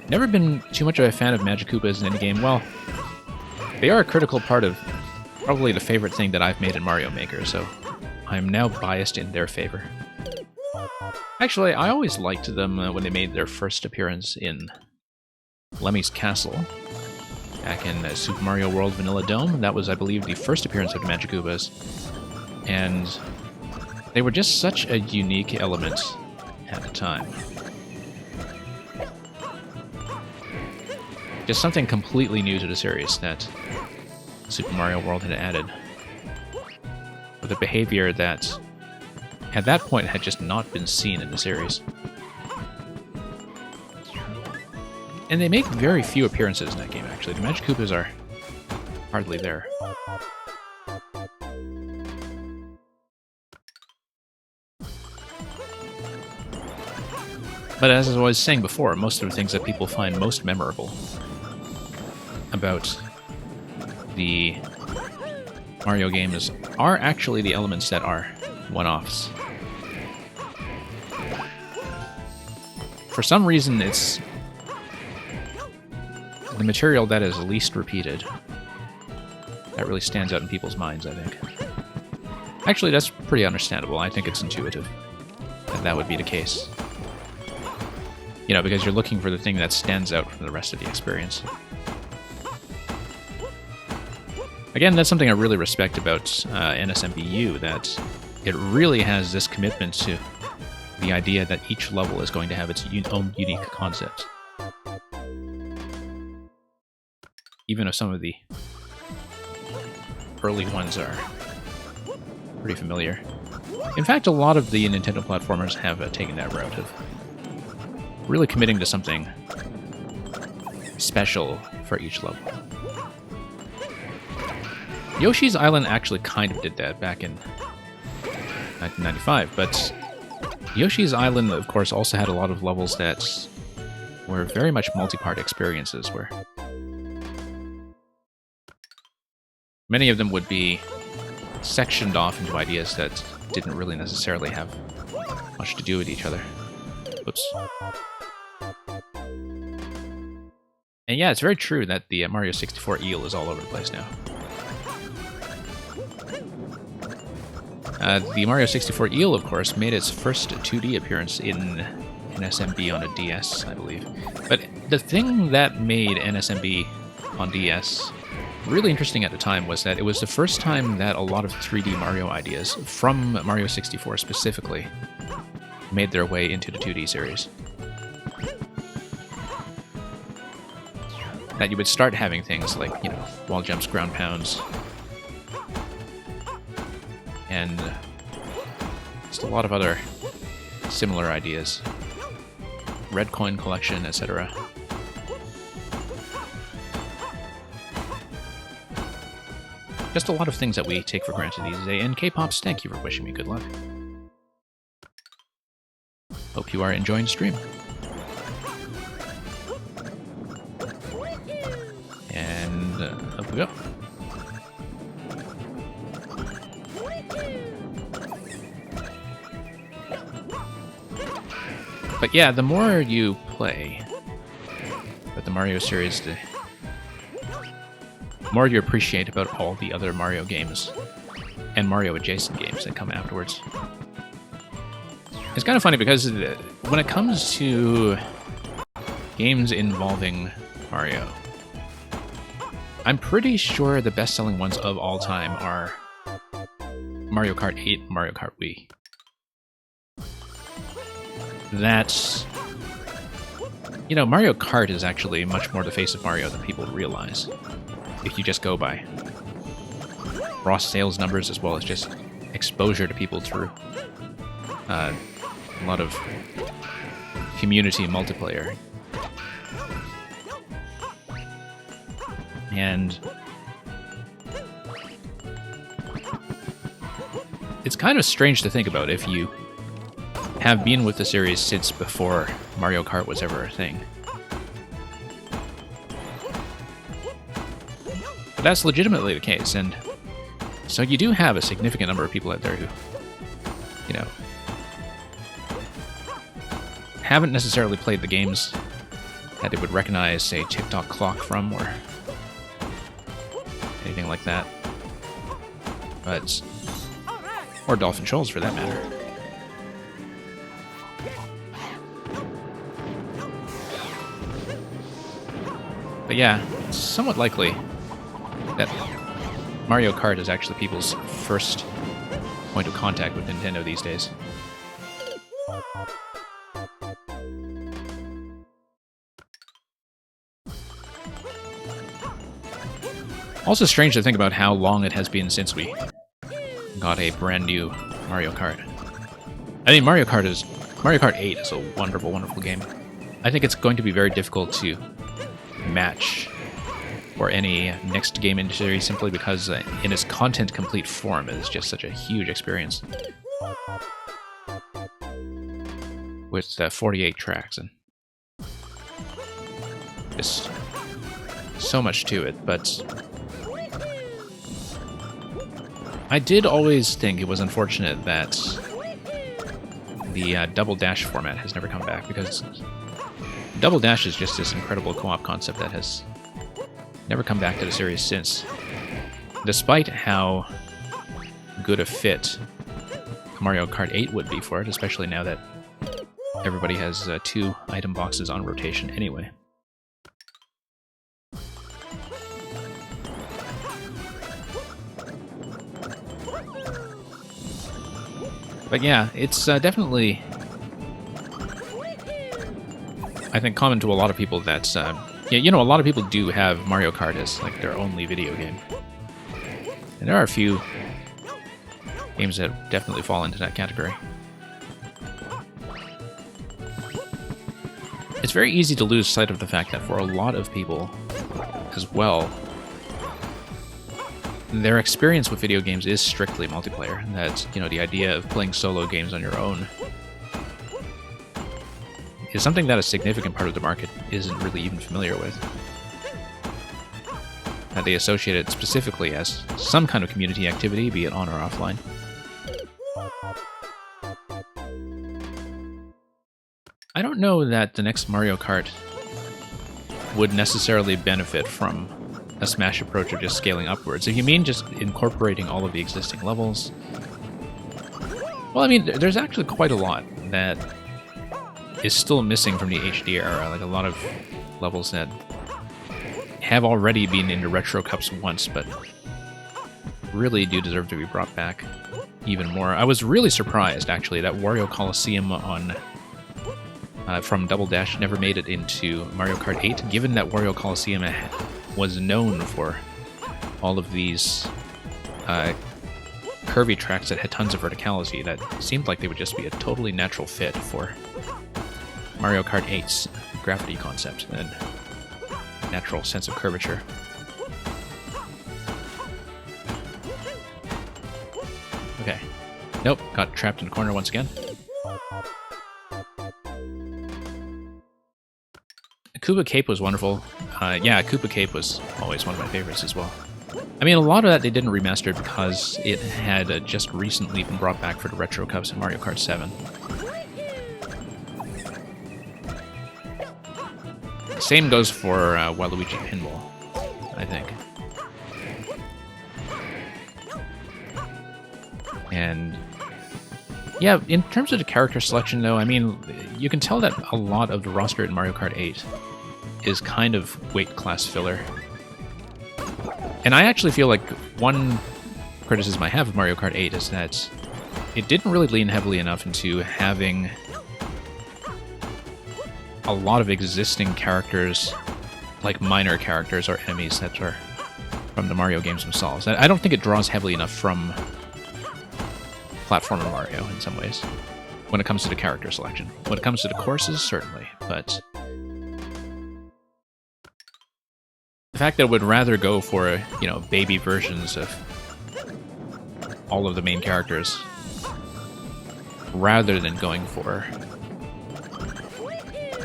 Never been too much of a fan of Magic Koopas in any game. Well, they are a critical part of probably the favorite thing that I've made in Mario Maker, so I'm now biased in their favor. Actually, I always liked them when they made their first appearance in Lemmy's Castle, back in Super Mario World Vanilla Dome. That was, I believe, the first appearance of the Magic Koopas, and they were just such a unique element at the time. Just something completely new to the series that Super Mario World had added, with a behavior that at that point had just not been seen in the series. And they make very few appearances in that game, actually. The Magic Koopas are hardly there. But as I was saying before, most of the things that people find most memorable about the Mario games are actually the elements that are one-offs. For some reason, it's the material that is least repeated that really stands out in people's minds, I think. Actually, that's pretty understandable. I think it's intuitive that that would be the case. You know, because you're looking for the thing that stands out from the rest of the experience. Again, that's something I really respect about NSMBU, that it really has this commitment to the idea that each level is going to have its own unique concept. Even if some of the early ones are pretty familiar. In fact, a lot of the Nintendo platformers have taken that route of really committing to something special for each level. Yoshi's Island actually kind of did that back in 1995, but Yoshi's Island, of course, also had a lot of levels that were very much multi-part experiences, where many of them would be sectioned off into ideas that didn't really necessarily have much to do with each other. Oops. And yeah, it's very true that the Mario 64 eel is all over the place now. The Mario 64 eel, of course, made its first 2D appearance in NSMB on a DS, I believe. But the thing that made NSMB on DS really interesting at the time was that it was the first time that a lot of 3D Mario ideas, from Mario 64 specifically, made their way into the 2D series. That you would start having things like, you know, wall jumps, ground pounds, and just a lot of other similar ideas. Red coin collection, etc. Just a lot of things that we take for granted these days. And K-Pops, thank you for wishing me good luck. Hope you are enjoying the stream. And up we go. But yeah, the more you play with the Mario series, the more you appreciate about all the other Mario games and Mario adjacent games that come afterwards. It's kind of funny because when it comes to games involving Mario, I'm pretty sure the best-selling ones of all time are Mario Kart 8 and Mario Kart Wii. You know, Mario Kart is actually much more the face of Mario than people realize. If you just go by raw sales numbers as well as just exposure to people through a lot of community multiplayer. And it's kind of strange to think about if you have been with the series since before Mario Kart was ever a thing. But that's legitimately the case, and so you do have a significant number of people out there who, you know, haven't necessarily played the games that they would recognize, say, TikTok Clock from, or anything like that. But, or Dolphin Shoals, for that matter. But yeah, it's somewhat likely that Mario Kart is actually people's first point of contact with Nintendo these days. Also strange to think about how long it has been since we got a brand new Mario Kart. I mean, Mario Kart 8 is a wonderful, wonderful game. I think it's going to be very difficult to match or any next game in the series simply because in its content-complete form, it is just such a huge experience. With 48 tracks and just so much to it, but I did always think it was unfortunate that the Double Dash format has never come back, because Double Dash is just this incredible co-op concept that has never come back to the series since. Despite how good a fit Mario Kart 8 would be for it, especially now that everybody has 2 item boxes on rotation anyway. But yeah, it's definitely, I think, common to a lot of people that, yeah, you know, a lot of people do have Mario Kart as like their only video game. And there are a few games that definitely fall into that category. It's very easy to lose sight of the fact that for a lot of people as well, their experience with video games is strictly multiplayer. And that, you know, the idea of playing solo games on your own is something that a significant part of the market isn't really even familiar with. That they associate it specifically as some kind of community activity, be it on or offline. I don't know that the next Mario Kart would necessarily benefit from a Smash approach of just scaling upwards. If you mean just incorporating all of the existing levels, well, I mean, there's actually quite a lot that is still missing from the HD era. Like a lot of levels that have already been into Retro Cups once, but really do deserve to be brought back even more. I was really surprised, actually, that Wario Coliseum on from Double Dash never made it into Mario Kart 8, given that Wario Coliseum was known for all of these curvy tracks that had tons of verticality that seemed like they would just be a totally natural fit for Mario Kart 8's gravity concept and natural sense of curvature. Okay. Nope, got trapped in a corner once again. Koopa Cape was wonderful. Yeah, Koopa Cape was always one of my favorites as well. I mean, a lot of that they didn't remaster because it had just recently been brought back for the Retro Cups in Mario Kart 7. Same goes for Waluigi Pinball, I think. And yeah, in terms of the character selection, though, I mean, you can tell that a lot of the roster in Mario Kart 8 is kind of weight class filler. And I actually feel like one criticism I have of Mario Kart 8 is that it didn't really lean heavily enough into having a lot of existing characters, like minor characters or enemies that are from the Mario games themselves. I don't think it draws heavily enough from platformer Mario in some ways, when it comes to the character selection. When it comes to the courses, certainly, but the fact that it would rather go for, you know, baby versions of all of the main characters rather than going for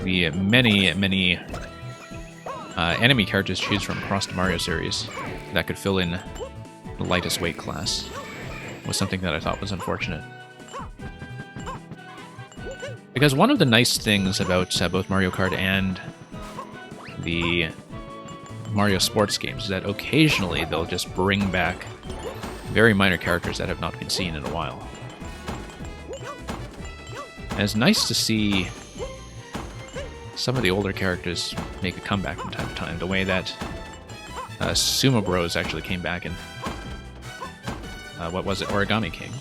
the many enemy characters to choose from across the Mario series that could fill in the lightest weight class was something that I thought was unfortunate. Because one of the nice things about both Mario Kart and the Mario sports games is that occasionally they'll just bring back very minor characters that have not been seen in a while. And it's nice to see some of the older characters make a comeback from time to time, the way that Sumo Bros actually came back in, what was it, Origami King.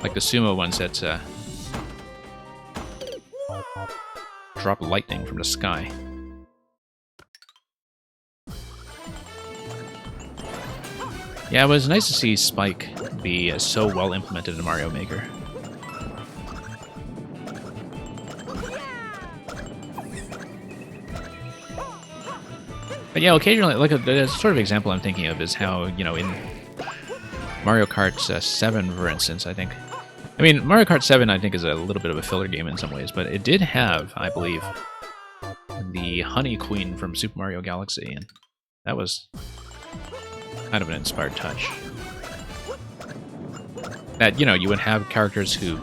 Like the sumo ones that drop lightning from the sky. Yeah, it was nice to see Spike be so well implemented in Mario Maker. But yeah, occasionally, like the sort of example I'm thinking of is how, you know, in Mario Kart 7, for instance, I think... I mean, Mario Kart 7, I think, is a little bit of a filler game in some ways, but it did have, I believe, the Honey Queen from Super Mario Galaxy, and that was kind of an inspired touch. That, you know, you would have characters who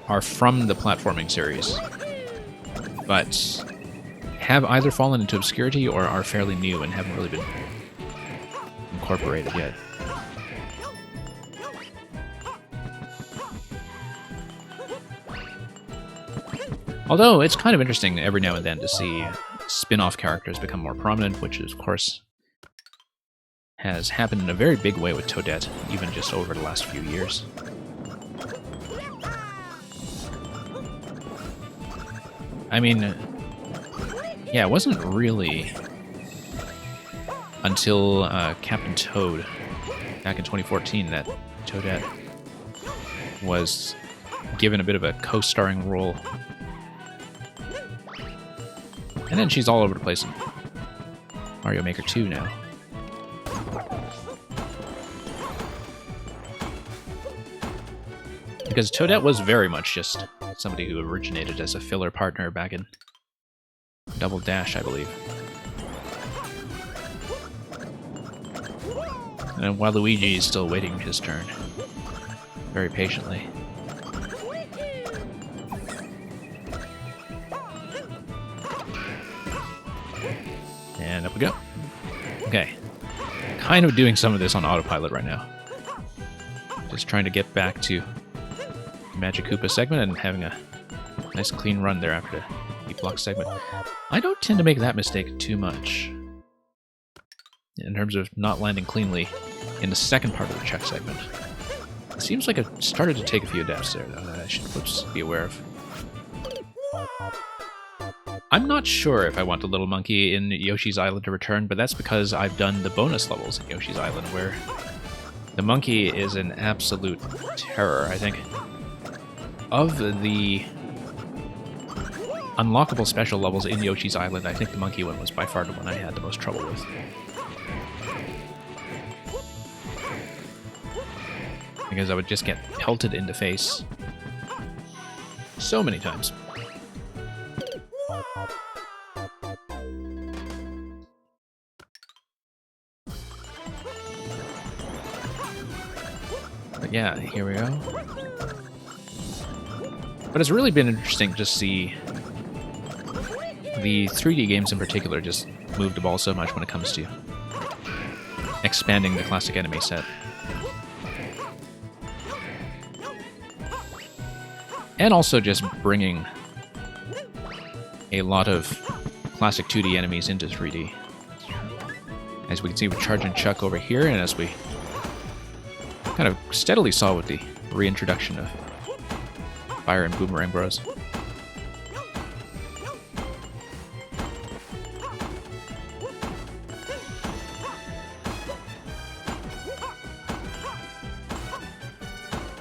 are from the platforming series, but have either fallen into obscurity or are fairly new and haven't really been incorporated yet. Although, it's kind of interesting every now and then to see spin-off characters become more prominent, which, of course, has happened in a very big way with Toadette, even just over the last few years. I mean, yeah, it wasn't really until Captain Toad, back in 2014, that Toadette was given a bit of a co-starring role. And then she's all over the place in Mario Maker 2 now. Because Toadette was very much just somebody who originated as a filler partner back in Double Dash, I believe. And Waluigi is still waiting his turn. Very patiently. And up we go. Okay. Kind of doing some of this on autopilot right now. Just trying to get back to Magic Koopa segment and having a nice clean run there after the Deep Block segment. I don't tend to make that mistake too much in terms of not landing cleanly in the second part of the check segment. It seems like I've started to take a few deaths there, though, that I should be aware of. I'm not sure if I want the little monkey in Yoshi's Island to return, but that's because I've done the bonus levels in Yoshi's Island, where the monkey is an absolute terror, I think. Of the unlockable special levels in Yoshi's Island, I think the monkey one was by far the one I had the most trouble with. Because I would just get pelted in the face so many times. But yeah, here we go. But it's really been interesting to see the 3D games in particular just move the ball so much when it comes to expanding the classic enemy set. And also just bringing a lot of classic 2D enemies into 3D. As we can see with Chargin' Chuck over here, and as we kind of steadily saw with the reintroduction of Fire and Boomerang Bros.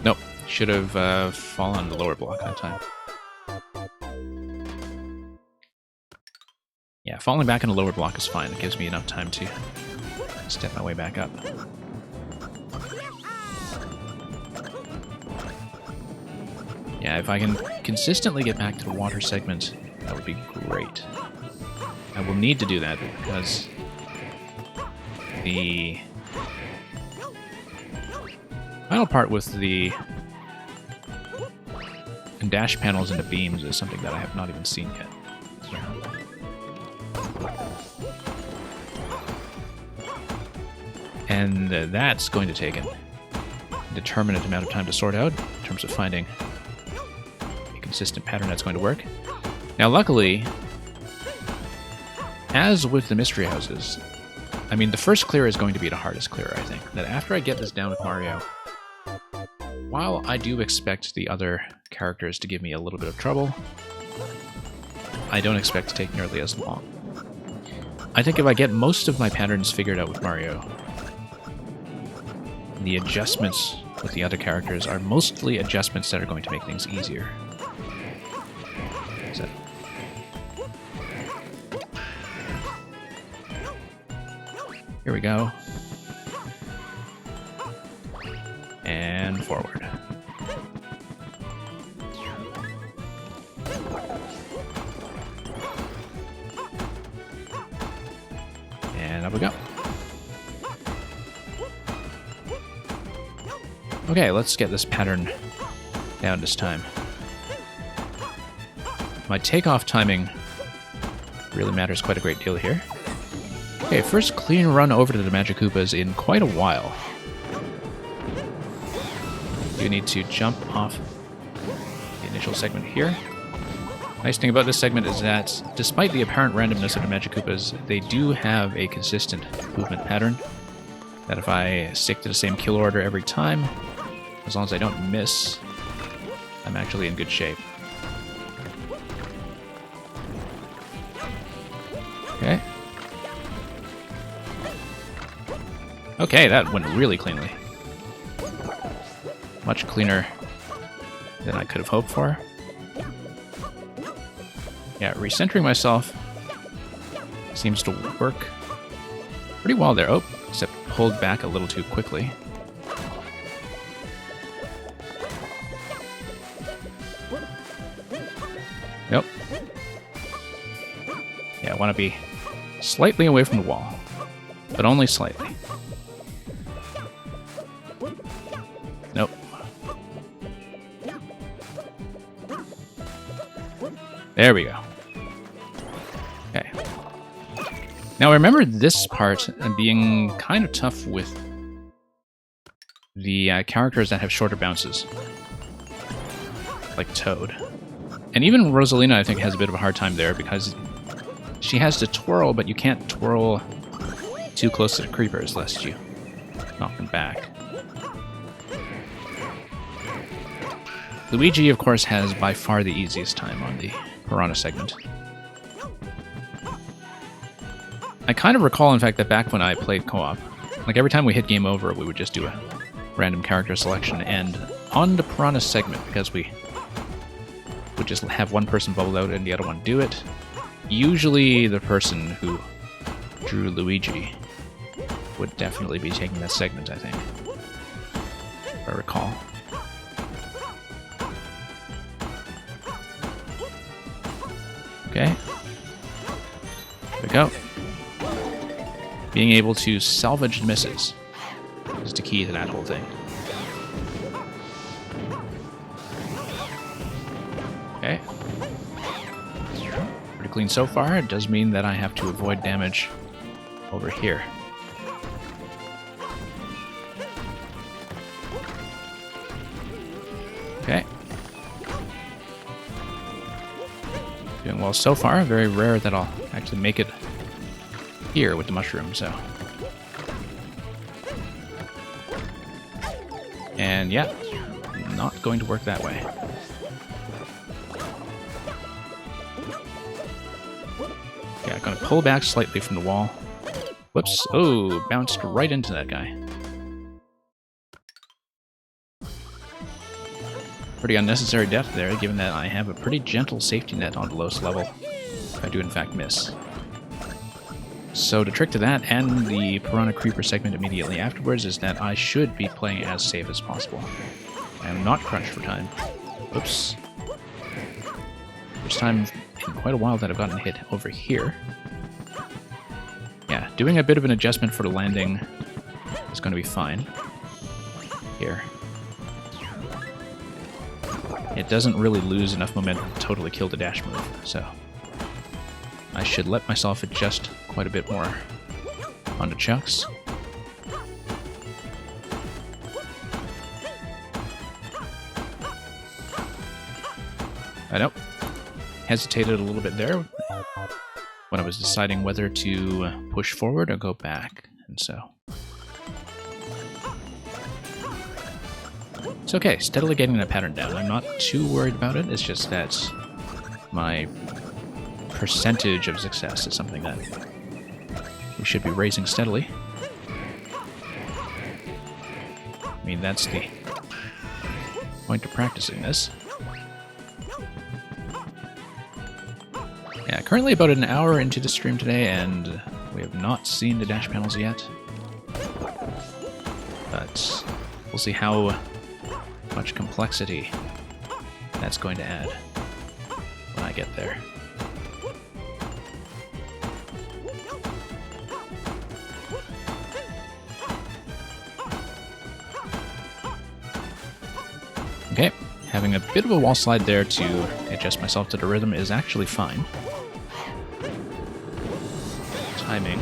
Nope, should have fallen on the lower block that time. Yeah, falling back on the lower block is fine. It gives me enough time to step my way back up. Yeah, if I can consistently get back to the water segment, that would be great. I will need to do that because the final part with the dash panels into beams is something that I have not even seen yet. And that's going to take an indeterminate amount of time to sort out in terms of finding a consistent pattern that's going to work. Now, luckily, as with the mystery houses, I mean, the first clear is going to be the hardest clear, I think. That after I get this down with Mario, while I do expect the other characters to give me a little bit of trouble, I don't expect to take nearly as long. I think if I get most of my patterns figured out with Mario, the adjustments with the other characters are mostly adjustments that are going to make things easier. So. Here we go. And forward. And up we go. Okay, let's get this pattern down this time. My takeoff timing really matters quite a great deal here. Okay, first clean run over to the Magic Koopas in quite a while. You need to jump off the initial segment here. Nice thing about this segment is that, despite the apparent randomness of the Magic Koopas, they do have a consistent movement pattern. That if I stick to the same kill order every time, as long as I don't miss, I'm actually in good shape. Okay. Okay, that went really cleanly. Much cleaner than I could have hoped for. Yeah, recentering myself seems to work pretty well there. Oh, except pulled back a little too quickly. Nope. Yeah, I want to be slightly away from the wall, but only slightly. Nope. There we go. Okay. Now I remember this part being kind of tough with the characters that have shorter bounces, like Toad. And even Rosalina, I think, has a bit of a hard time there because she has to twirl, but you can't twirl too close to the creepers lest you knock them back. Luigi, of course, has by far the easiest time on the Piranha segment. I kind of recall, in fact, that back when I played co-op, like every time we hit game over, we would just do a random character selection, and on the Piranha segment, because we would just have one person bubble out and the other one do it, usually the person who drew Luigi would definitely be taking that segment, I think, if I recall. Okay. There we go. Being able to salvage misses is the key to that whole thing. Okay. Pretty clean so far. It does mean that I have to avoid damage over here. Okay. Doing well so far. Very rare that I'll actually make it here with the mushroom, so. And yeah, not going to work that way. Okay, I'm going to pull back slightly from the wall. Whoops. Oh, bounced right into that guy. Pretty unnecessary death there, given that I have a pretty gentle safety net on the lowest level. If I do in fact miss. So the trick to that, and the Piranha Creeper segment immediately afterwards, is that I should be playing as safe as possible. I am not crunched for time. Oops. First time in quite a while that I've gotten hit over here. Yeah, doing a bit of an adjustment for the landing is going to be fine. Here. It doesn't really lose enough momentum to totally kill the dash move, so I should let myself adjust quite a bit more onto Chucks. I know. Hesitated a little bit there when I was deciding whether to push forward or go back, and so it's okay, steadily getting that pattern down. I'm not too worried about it, it's just that my percentage of success is something that we should be raising steadily. I mean, that's the point of practicing this. Yeah, currently about an hour into the stream today, and we have not seen the dash panels yet. But we'll see how much complexity that's going to add when I get there. Okay, having a bit of a wall slide there to adjust myself to the rhythm is actually fine. Timing,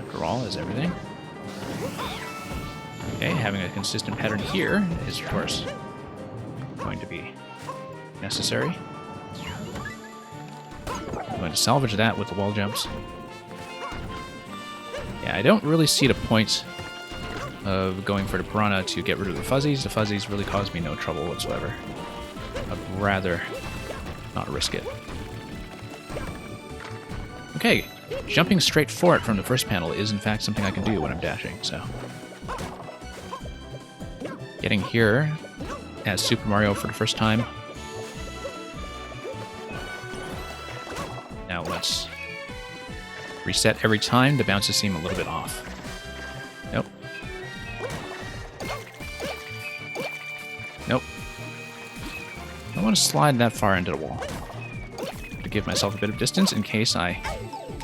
after all, is everything. Okay, having a consistent pattern here is, of course, going to be necessary. I'm going to salvage that with the wall jumps. Yeah, I don't really see the point of going for the Piranha to get rid of the fuzzies. The fuzzies really cause me no trouble whatsoever. I'd rather not risk it. Okay, jumping straight for it from the first panel is in fact something I can do when I'm dashing, so getting here as Super Mario for the first time. Now let's reset every time. The bounces seem a little bit off. Nope. Nope. I don't want to slide that far into the wall to give myself a bit of distance in case I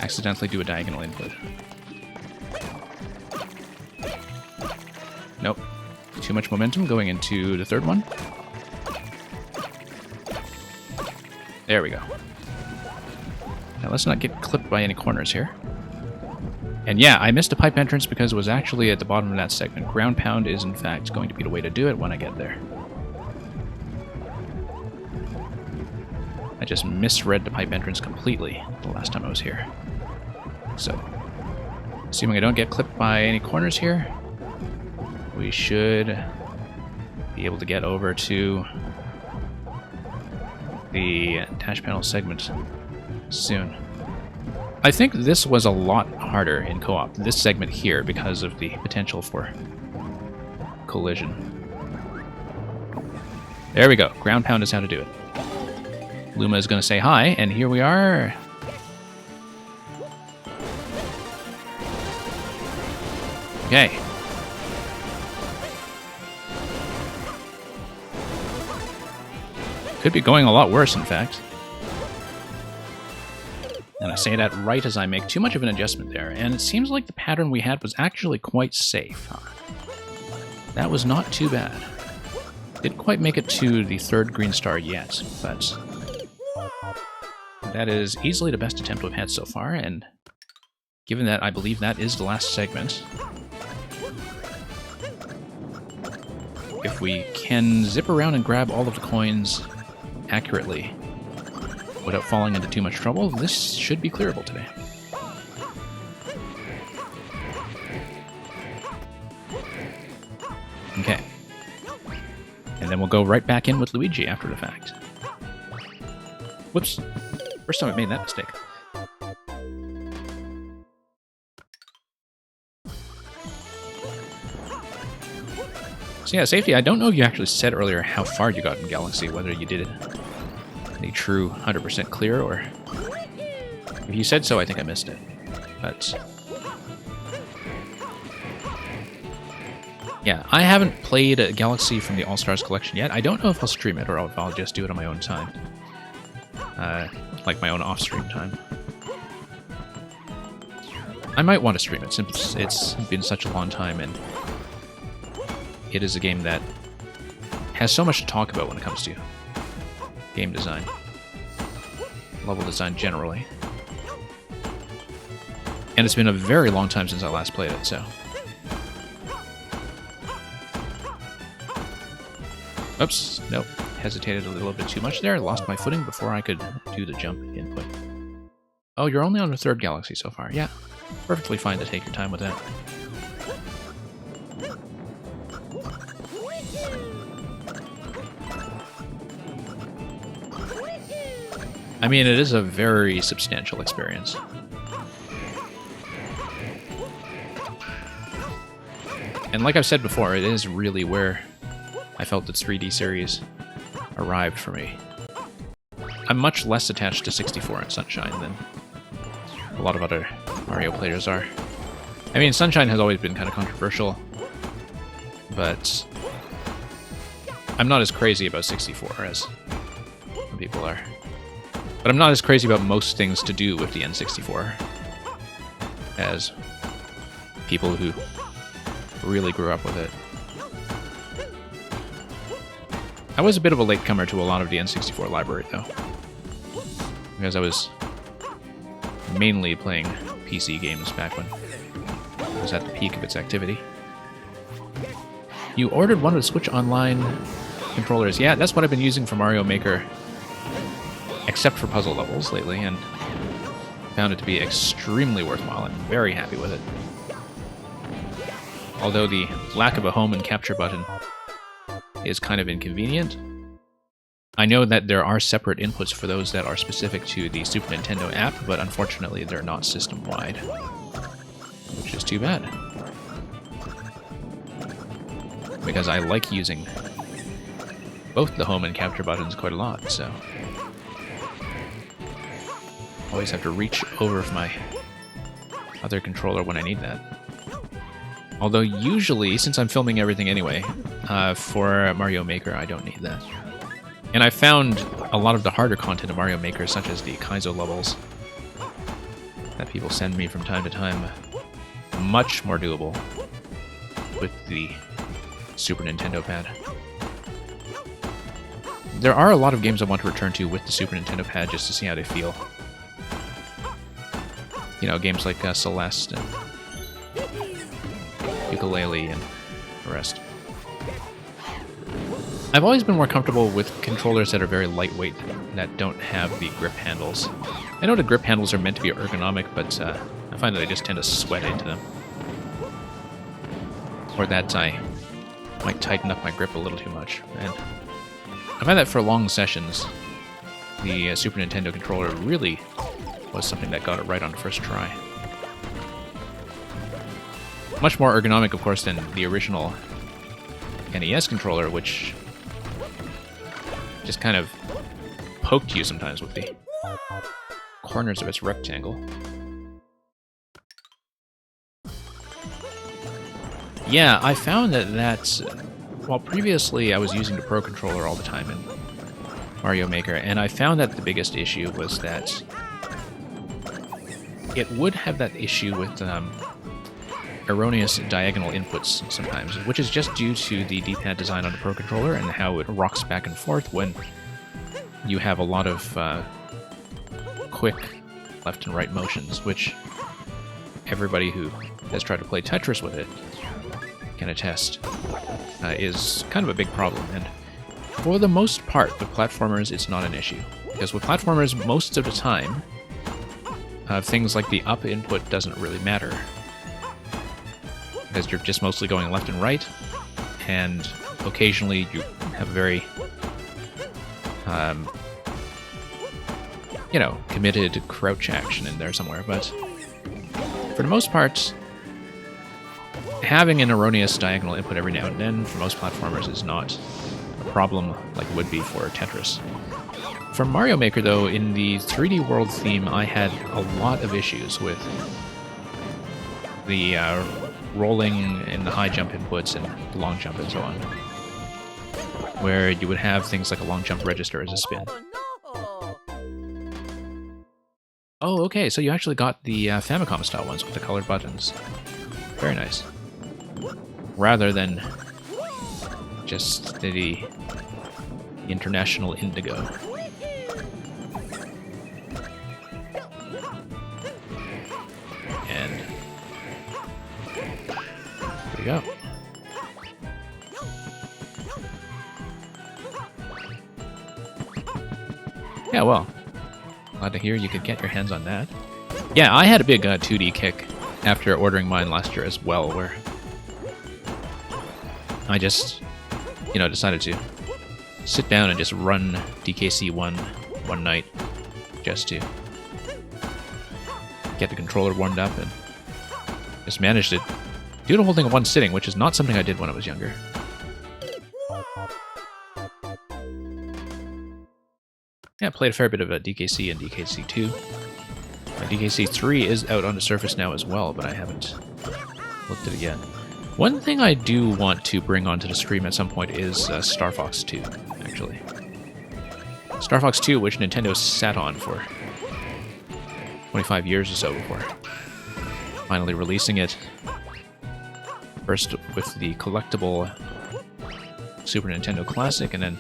accidentally do a diagonal input. Nope. Too much momentum going into the third one. There we go. Now let's not get clipped by any corners here. And yeah, I missed a pipe entrance because it was actually at the bottom of that segment. Ground pound is in fact going to be the way to do it when I get there. I just misread the pipe entrance completely the last time I was here. So, assuming I don't get clipped by any corners here, we should be able to get over to the dash panel segment soon. I think this was a lot harder in co-op, this segment here, because of the potential for collision. There we go. Ground pound is how to do it. Luma is going to say hi, and here we are. Okay. Could be going a lot worse, in fact. And I say that right as I make too much of an adjustment there, and it seems like the pattern we had was actually quite safe. That was not too bad. Didn't quite make it to the third green star yet, but that is easily the best attempt we've had so far, and given that I believe that is the last segment, if we can zip around and grab all of the coins accurately without falling into too much trouble, this should be clearable today. Okay. And then we'll go right back in with Luigi after the fact. Whoops. First time I've made that mistake. So yeah, safety, I don't know if you actually said earlier how far you got in Galaxy, whether you did it a true 100% clear, or... If you said so, I think I missed it. But... yeah, I haven't played a Galaxy from the All-Stars collection yet. I don't know if I'll stream it or if I'll just do it on my own time. Like my own off-stream time. I might want to stream it since it's been such a long time, and it is a game that has so much to talk about when it comes to game design. Level design generally. And it's been a very long time since I last played it, so... Oops, nope. Hesitated a little bit too much there. Lost my footing before I could do the jump input. Oh, you're only on the 3rd Galaxy so far. Yeah, perfectly fine to take your time with that. I mean, it is a very substantial experience. And like I've said before, it is really where I felt the 3D series arrived for me. I'm much less attached to 64 and Sunshine than a lot of other Mario players are. I mean, Sunshine has always been kind of controversial, but I'm not as crazy about 64 as some people are. But I'm not as crazy about most things to do with the N64 as people who really grew up with it. I was a bit of a latecomer to a lot of the N64 library, though, because I was mainly playing PC games back when it was at the peak of its activity. You ordered one of the Switch Online controllers. Yeah, that's what I've been using for Mario Maker, except for puzzle levels lately, and found it to be extremely worthwhile. I'm very happy with it. Although the lack of a home and capture button is kind of inconvenient. I know that there are separate inputs for those that are specific to the Super Nintendo app, but unfortunately they're not system-wide, which is too bad. Because I like using both the home and capture buttons quite a lot, so... always have to reach over for my other controller when I need that. Although usually, since I'm filming everything anyway, for Mario Maker I don't need that. And I found a lot of the harder content of Mario Maker, such as the Kaizo levels that people send me from time to time, much more doable with the Super Nintendo pad. There are a lot of games I want to return to with the Super Nintendo pad just to see how they feel. You know, games like Celeste and Ukulele and the rest. I've always been more comfortable with controllers that are very lightweight, that don't have the grip handles. I know the grip handles are meant to be ergonomic, but I find that I just tend to sweat into them. Or that I might tighten up my grip a little too much. And I find that for long sessions, the Super Nintendo controller really was something that got it right on the first try. Much more ergonomic, of course, than the original NES controller, which just kind of poked you sometimes with the corners of its rectangle. Yeah, I found that while previously I was using the Pro Controller all the time in Mario Maker, and I found that the biggest issue was that it would have that issue with erroneous diagonal inputs sometimes, which is just due to the D-pad design on the Pro Controller and how it rocks back and forth when you have a lot of quick left and right motions, which everybody who has tried to play Tetris with it can attest is kind of a big problem. And for the most part, with platformers, it's not an issue. Because with platformers, most of the time, things like the up input doesn't really matter. Because you're just mostly going left and right, and occasionally you have a very, you know, committed crouch action in there somewhere, but for the most part, having an erroneous diagonal input every now and then for most platformers is not a problem like it would be for Tetris. For Mario Maker, though, in the 3D world theme, I had a lot of issues with the rolling and the high jump inputs and the long jump and so on, where you would have things like a long jump register as a spin. Oh, okay, so you actually got the Famicom-style ones with the colored buttons. Very nice. Rather than just the International Indigo. And there we go. Yeah, well, glad to hear you could get your hands on that. Yeah, I had a big 2D kick after ordering mine last year as well, where I just, you know, decided to sit down and just run DKC 1 one night just to get the controller warmed up and just managed to do the whole thing in one sitting, which is not something I did when I was younger. Yeah, I played a fair bit of DKC and DKC 2. DKC 3 is out on the Surface now as well, but I haven't looked at it yet. One thing I do want to bring onto the stream at some point is Star Fox 2, actually. Star Fox 2, which Nintendo sat on for 25 years or so before finally releasing it. First with the collectible Super Nintendo Classic, and then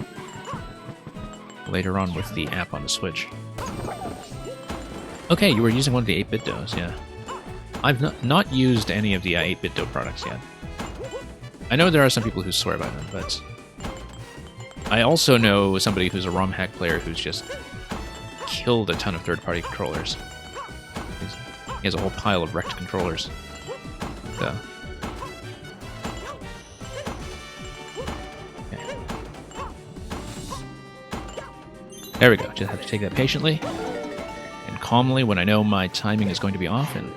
later on with the app on the Switch. Okay, you were using one of the 8BitDos, yeah. I've not used any of the 8BitDo products yet. I know there are some people who swear by them, but I also know somebody who's a ROM hack player who's just killed a ton of third-party controllers. He has a whole pile of wrecked controllers. So. Okay. There we go. Just have to take that patiently and calmly when I know my timing is going to be off, and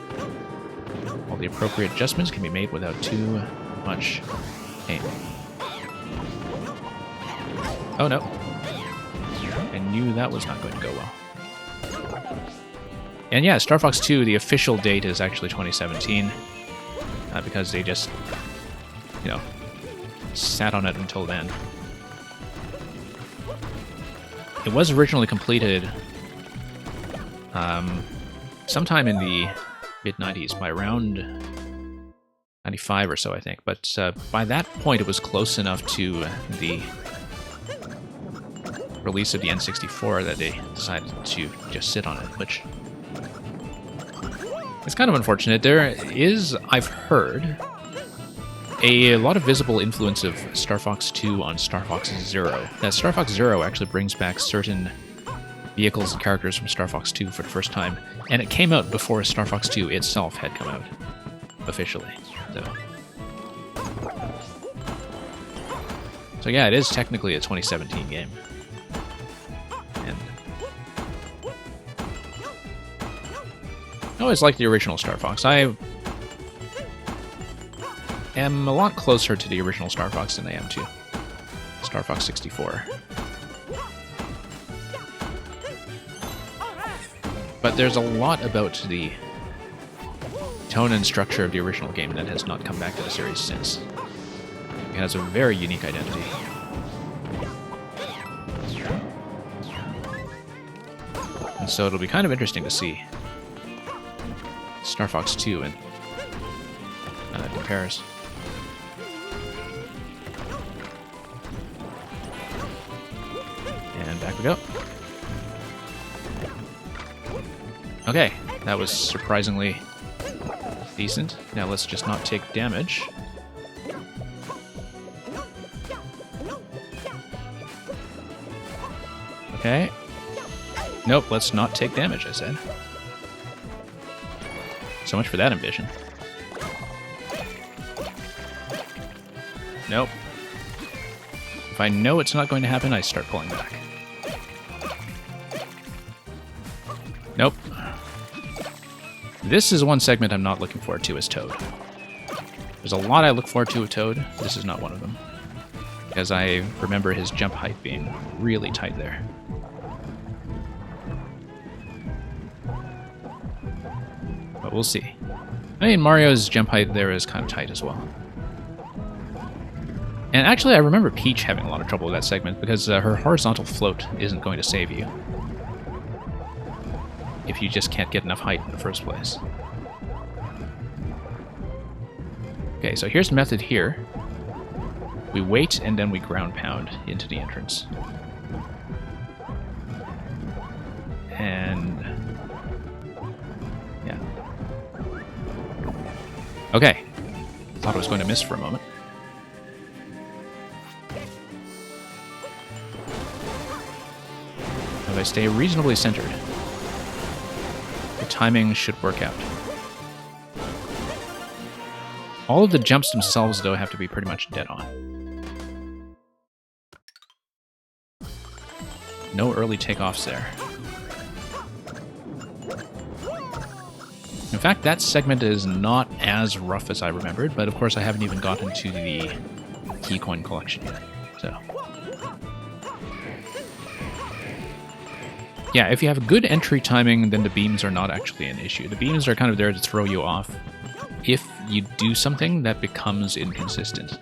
all the appropriate adjustments can be made without too much pain. Oh no. I knew that was not going to go well. And yeah, Star Fox 2, the official date is actually 2017, because they just, you know, sat on it until then. It was originally completed sometime in the mid-90s, by around 95 or so, I think. But by that point, it was close enough to the release of the N64 that they decided to just sit on it, which is kind of unfortunate. There is, I've heard, a lot of visible influence of Star Fox 2 on Star Fox Zero. That Star Fox Zero actually brings back certain vehicles and characters from Star Fox 2 for the first time, and it came out before Star Fox 2 itself had come out, officially. So yeah, it is technically a 2017 game. And I always liked the original Star Fox. I am a lot closer to the original Star Fox than I am to Star Fox 64. But there's a lot about the tone and structure of the original game that has not come back to the series since. It has a very unique identity. And so it'll be kind of interesting to see Star Fox 2 and how that compares. And back we go. Okay, that was surprisingly decent. Now let's just not take damage. Okay. Nope, let's not take damage, I said. So much for that ambition. Nope. If I know it's not going to happen, I start pulling back. Nope. This is one segment I'm not looking forward to as Toad. There's a lot I look forward to with Toad. This is not one of them. Because I remember his jump height being really tight there. But we'll see. I mean, Mario's jump height there is kind of tight as well. And actually, I remember Peach having a lot of trouble with that segment because her horizontal float isn't going to save you if you just can't get enough height in the first place. Okay, so here's the method here. We wait and then we ground pound into the entrance. And... yeah. Okay. Thought I was going to miss for a moment. If I stay reasonably centered, the timing should work out. All of the jumps themselves, though, have to be pretty much dead on. No early takeoffs there. In fact, that segment is not as rough as I remembered, but of course I haven't even gotten to the key coin collection yet, so... yeah, if you have good entry timing, then the beams are not actually an issue. The beams are kind of there to throw you off if you do something that becomes inconsistent.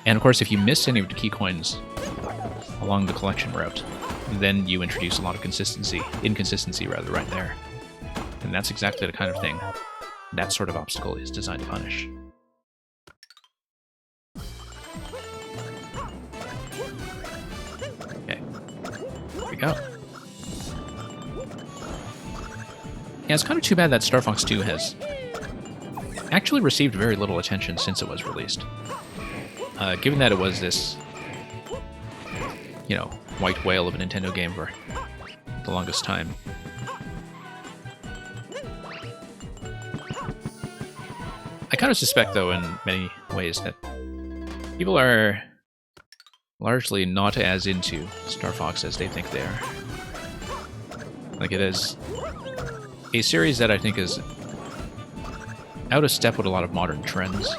And of course, if you miss any of the key coins along the collection route, then you introduce a lot of inconsistency rather, right there. And that's exactly the kind of thing that sort of obstacle is designed to punish. Okay, here we go. Yeah, it's kind of too bad that Star Fox 2 has actually received very little attention since it was released. Given that it was this, you know, white whale of a Nintendo game for the longest time. I kind of suspect, though, in many ways, that people are largely not as into Star Fox as they think they are. Like, it is a series that I think is out of step with a lot of modern trends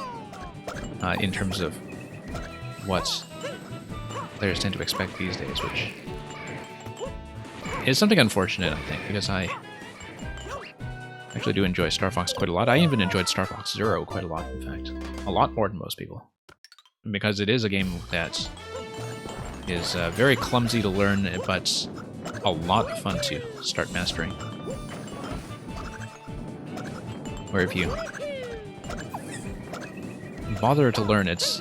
in terms of what players tend to expect these days, which is something unfortunate, I think, because I actually do enjoy Star Fox quite a lot. I even enjoyed Star Fox Zero quite a lot, in fact. A lot more than most people. Because it is a game that is very clumsy to learn, but a lot of fun to start mastering. Where if you bother to learn its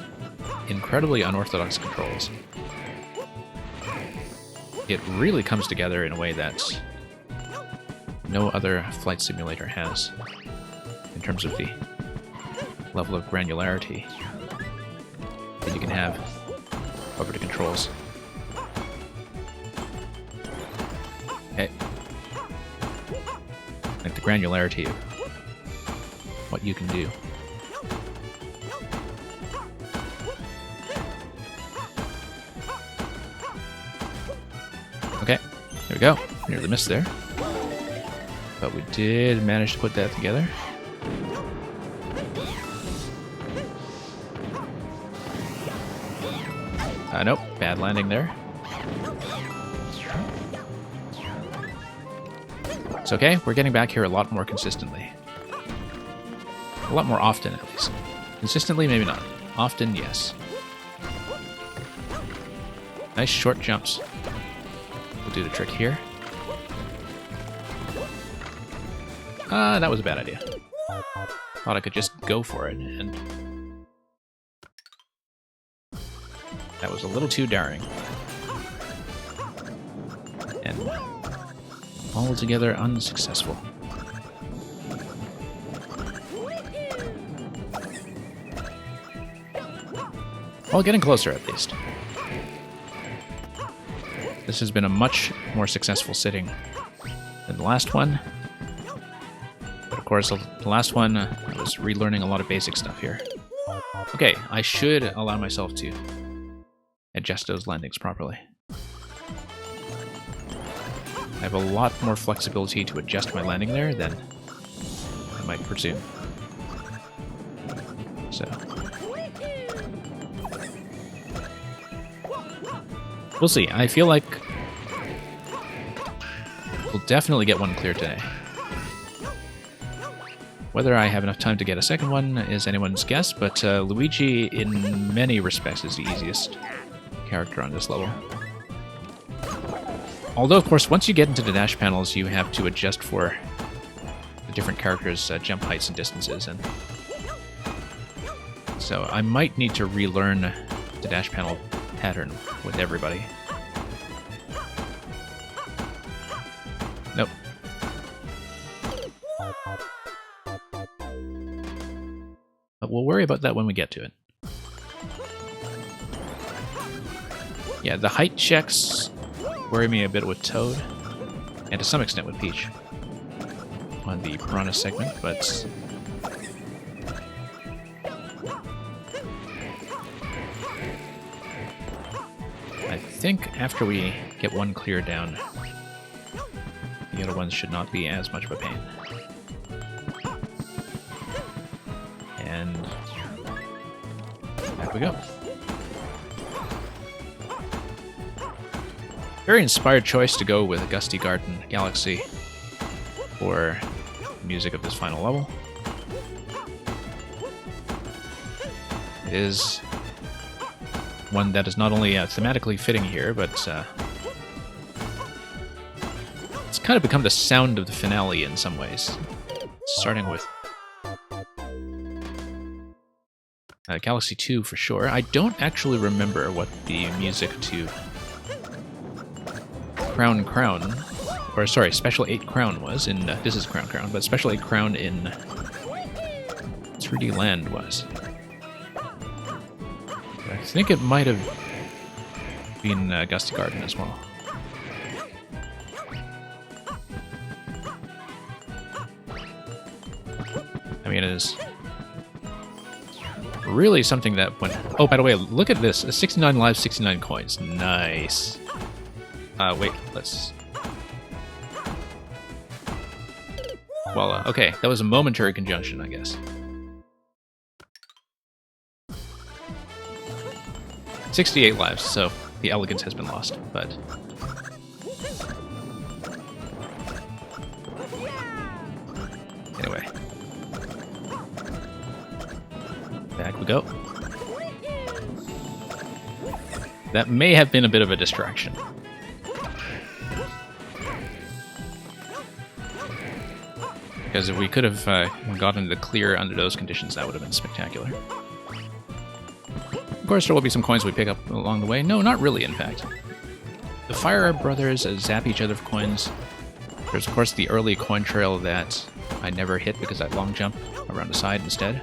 incredibly unorthodox controls, it really comes together in a way that no other flight simulator has in terms of the level of granularity that you can have over the controls. Okay. Like the granularity of what you can do. Okay, there we go. Nearly missed there. But we did manage to put that together. Nope, bad landing there. It's okay, we're getting back here a lot more consistently. A lot more often, at least. Consistently, maybe not. Often, yes. Nice short jumps. We'll do the trick here. That was a bad idea. Thought I could just go for it, and that was a little too daring. And altogether unsuccessful. Well, getting closer at least. This has been a much more successful sitting than the last one. But of course, the last one, I was relearning a lot of basic stuff here. Okay, I should allow myself to adjust those landings properly. I have a lot more flexibility to adjust my landing there than I might presume. So we'll see. I feel like we'll definitely get one clear today. Whether I have enough time to get a second one is anyone's guess, but Luigi, in many respects, is the easiest character on this level. Although, of course, once you get into the dash panels, you have to adjust for the different characters' jump heights and distances, and so I might need to relearn the dash panel pattern with everybody. Nope. But we'll worry about that when we get to it. Yeah, the height checks worry me a bit with Toad, and to some extent with Peach on the Piranha segment, but I think after we get one clear down, the other ones should not be as much of a pain. And back we go. Very inspired choice to go with Gusty Garden Galaxy for music of this final level. It is one that is not only thematically fitting here, but it's kind of become the sound of the finale in some ways. Starting with Galaxy 2 for sure. I don't actually remember what the music to Crown, or sorry, Special 8 Crown was in, this is Crown, but Special 8 Crown in 3D Land was. I think it might have been Gusty Garden as well. I mean, it is really something that when... Oh, by the way, look at this. 69 lives, 69 coins. Nice. Wait, let's... Voila. Okay, that was a momentary conjunction, I guess. 68 lives, so the elegance has been lost, but... Anyway. Back we go. That may have been a bit of a distraction. Because if we could have gotten the clear under those conditions, that would have been spectacular. Of course, there will be some coins we pick up along the way. No, not really, in fact. The Fire Brothers zap each other for coins. There's, of course, the early coin trail that I never hit because I long jump around the side instead.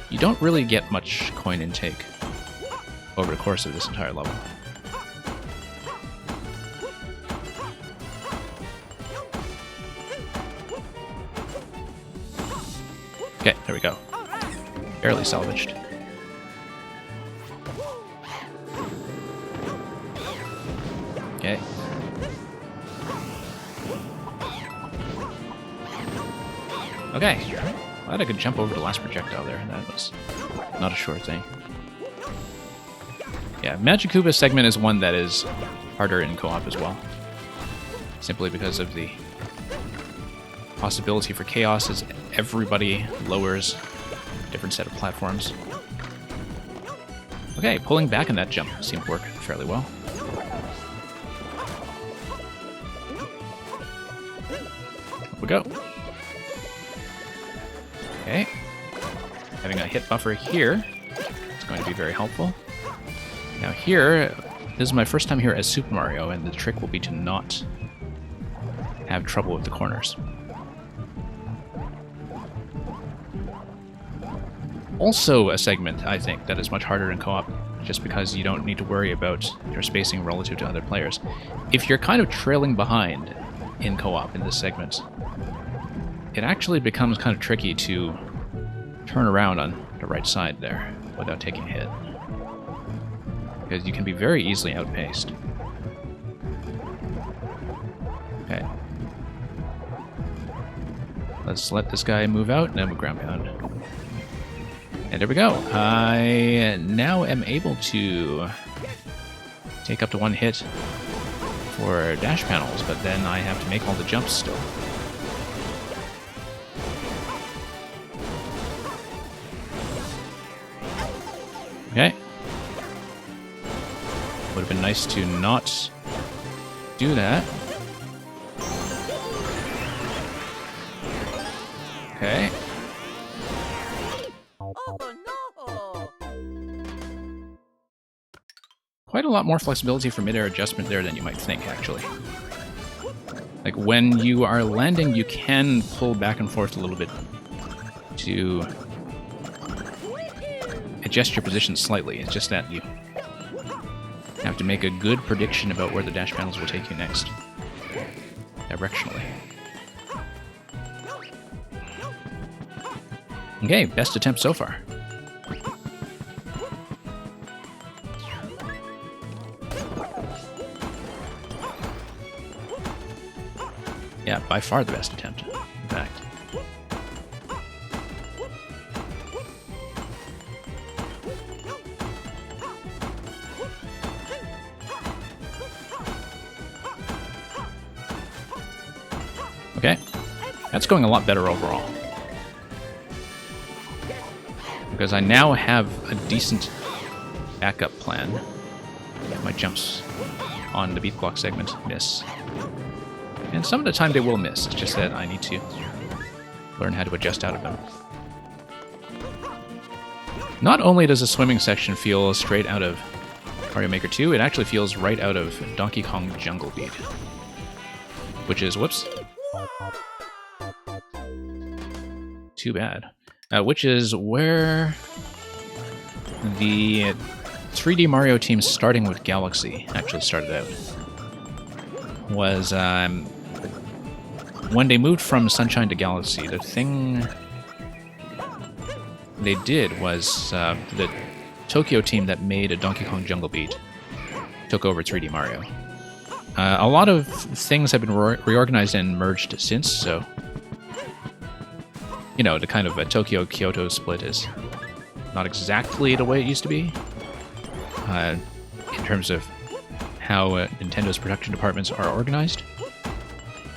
You don't really get much coin intake over the course of this entire level. Okay, there we go. Barely salvaged. Okay. Okay. Glad I could jump over the last projectile there. That was not a sure thing. Yeah, Magikuba segment is one that is harder in co-op as well. Simply because of the possibility for chaos as everybody lowers a different set of platforms. Okay, pulling back in that jump seemed to work fairly well. Here we go. Okay. Having a hit buffer here is going to be very helpful. Now here, this is my first time here as Super Mario, and the trick will be to not have trouble with the corners. Also a segment, I think, that is much harder in co-op, just because you don't need to worry about your spacing relative to other players. If you're kind of trailing behind in co-op in this segment, it actually becomes kind of tricky to turn around on the right side there without taking a hit. because you can be very easily outpaced. Okay. Let's let this guy move out, and then we'll ground pound. And there we go. I now am able to take up to 1 hit for dash panels, but then I have to make all the jumps still. Okay. Would have been nice to not do that. Okay. Quite a lot more flexibility for mid-air adjustment there than you might think, actually. Like, when you are landing, you can pull back and forth a little bit to adjust your position slightly. It's just that you have to make a good prediction about where the dash panels will take you next, directionally. Okay, best attempt so far. Yeah, by far the best attempt, in fact. Okay, that's going a lot better overall. Because I now have a decent backup plan. My jumps on the beat block segment miss. And some of the time they will miss, it's just that I need to learn how to adjust out of them. Not only does the swimming section feel straight out of Mario Maker 2, it actually feels right out of Donkey Kong Jungle Beat. Which is, whoops. Too bad. Which is where the 3D Mario team, starting with Galaxy, actually started out. Was when they moved from Sunshine to Galaxy, the thing they did was the Tokyo team that made a Donkey Kong Jungle Beat took over 3D Mario. A lot of things have been reorganized and merged since, so you know, the kind of a Tokyo-Kyoto split is not exactly the way it used to be in terms of how Nintendo's production departments are organized.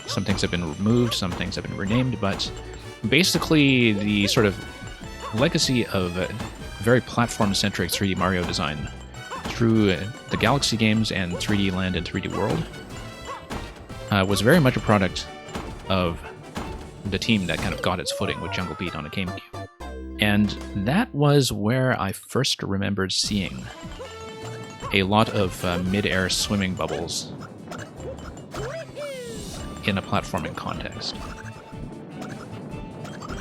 Some things have been removed, some things have been renamed, but basically the sort of legacy of very platform-centric 3D Mario design through the Galaxy games and 3D Land and 3D World was very much a product of the team that kind of got its footing with Jungle Beat on a GameCube. And that was where I first remembered seeing a lot of mid-air swimming bubbles in a platforming context.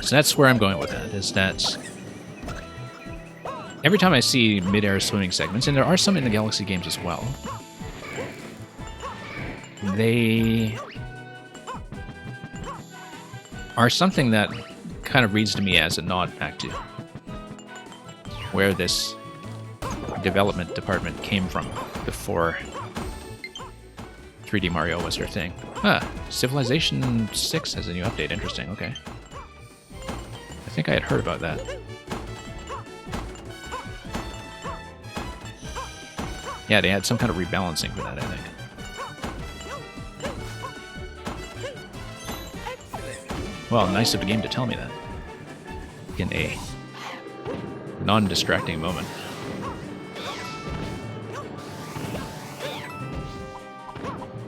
So that's where I'm going with that, is that every time I see mid-air swimming segments, and there are some in the Galaxy games as well, they are something that kind of reads to me as a nod back to where this development department came from before 3D Mario was their thing. Civilization 6 has a new update. Interesting, okay. I think I had heard about that. Yeah, they had some kind of rebalancing for that, I think. Well, nice of the game to tell me that. In a non-distracting moment.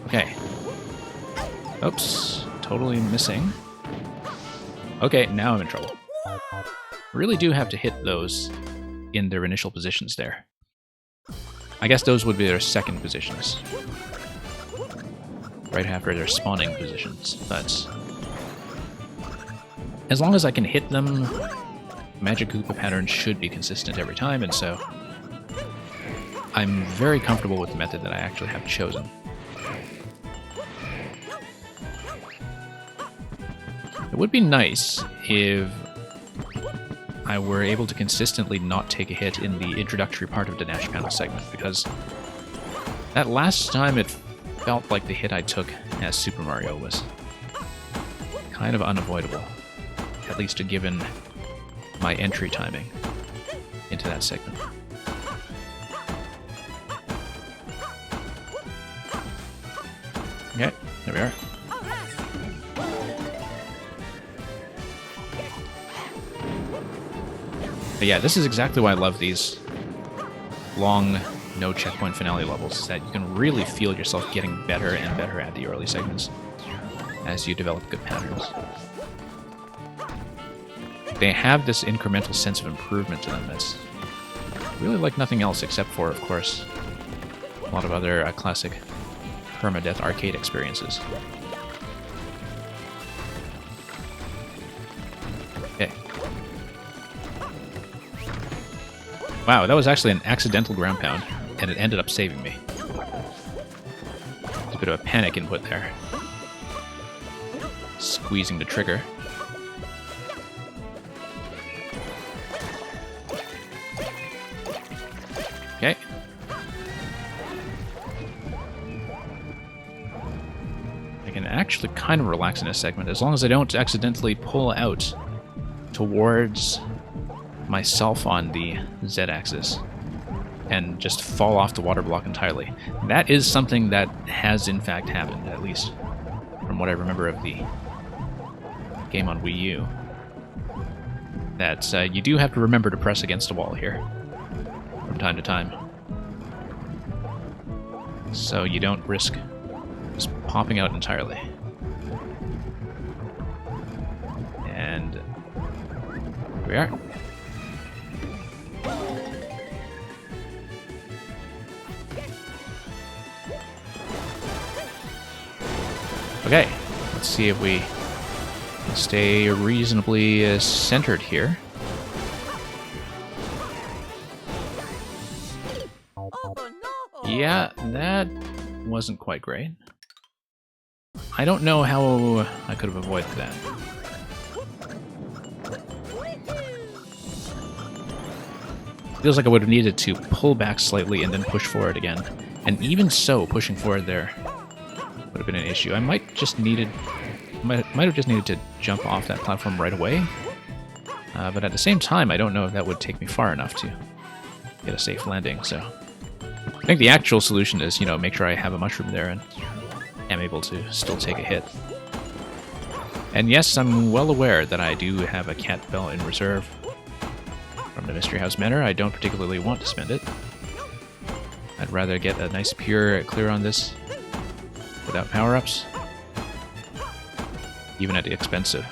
Okay. Oops. Totally missing. Okay, now I'm in trouble. Really do have to hit those in their initial positions there. I guess those would be their second positions. Right after their spawning positions, but as long as I can hit them, Magic Koopa patterns should be consistent every time, and so I'm very comfortable with the method that I actually have chosen. It would be nice if I were able to consistently not take a hit in the introductory part of the dash panel segment, because that last time it felt like the hit I took as Super Mario was kind of unavoidable, at least given my entry timing into that segment. Okay, there we are. But yeah, this is exactly why I love these long, no checkpoint finale levels, is that you can really feel yourself getting better and better at the early segments as you develop good patterns. They have this incremental sense of improvement to them that's really like nothing else, except for, of course, a lot of other classic permadeath arcade experiences. Okay. Wow, that was actually an accidental ground pound, and it ended up saving me. It's a bit of a panic input there. Squeezing the trigger. Okay. I can actually kind of relax in this segment, as long as I don't accidentally pull out towards myself on the Z-axis and just fall off the water block entirely. That is something that has in fact happened, at least from what I remember of the game on Wii U. That you do have to remember to press against a wall here from time to time, so you don't risk just popping out entirely. And here we are. Okay, let's see if we can stay reasonably centered here. Yeah, that wasn't quite great. I don't know how I could have avoided that. Feels like I would have needed to pull back slightly and then push forward again. And even so, pushing forward there would have been an issue. I might have just needed to jump off that platform right away. But at the same time, I don't know if that would take me far enough to get a safe landing, so I think the actual solution is, make sure I have a mushroom there and am able to still take a hit. And yes, I'm well aware that I do have a cat bell in reserve from the Mystery House Manor. I don't particularly want to spend it. I'd rather get a nice pure clear on this without power-ups, even at the expense of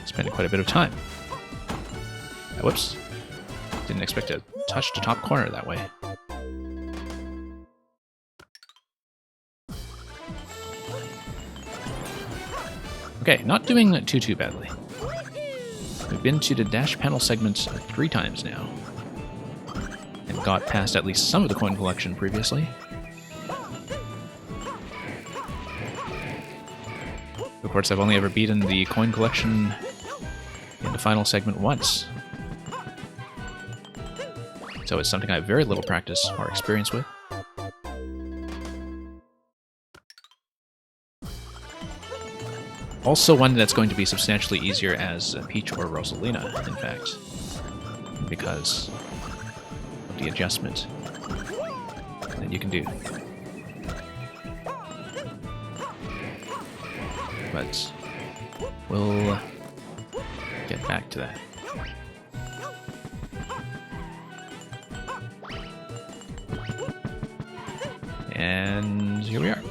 spending quite a bit of time. Whoops. Didn't expect to touch the top corner that way. Okay, not doing too badly. We've been to the dash panel segments 3 times now, and got past at least some of the coin collection previously. Of course, I've only ever beaten the coin collection in the final segment once, so it's something I have very little practice or experience with. Also one that's going to be substantially easier as Peach or Rosalina, in fact, because of the adjustment that you can do. But we'll get back to that. And here we are.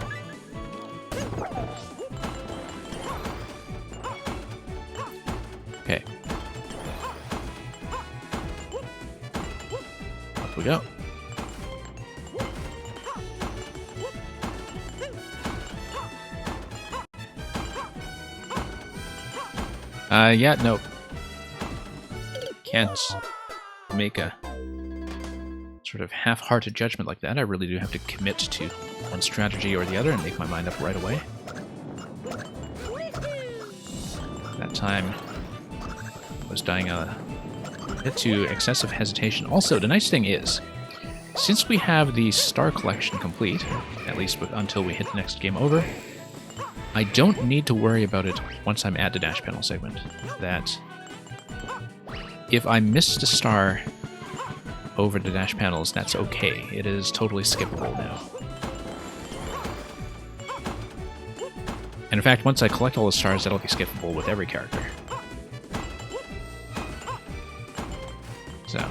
Okay. Off we go. Yeah, nope. Can't make a sort of half-hearted judgment like that. I really do have to commit to one strategy or the other and make my mind up right away. That time I was dying a bit to excessive hesitation. Also, the nice thing is, since we have the star collection complete, at least until we hit the next game over, I don't need to worry about it once I'm at the dash panel segment. That if I missed a star over the dash panels, that's okay. It is totally skippable now. And in fact, once I collect all the stars, that'll be skippable with every character. So,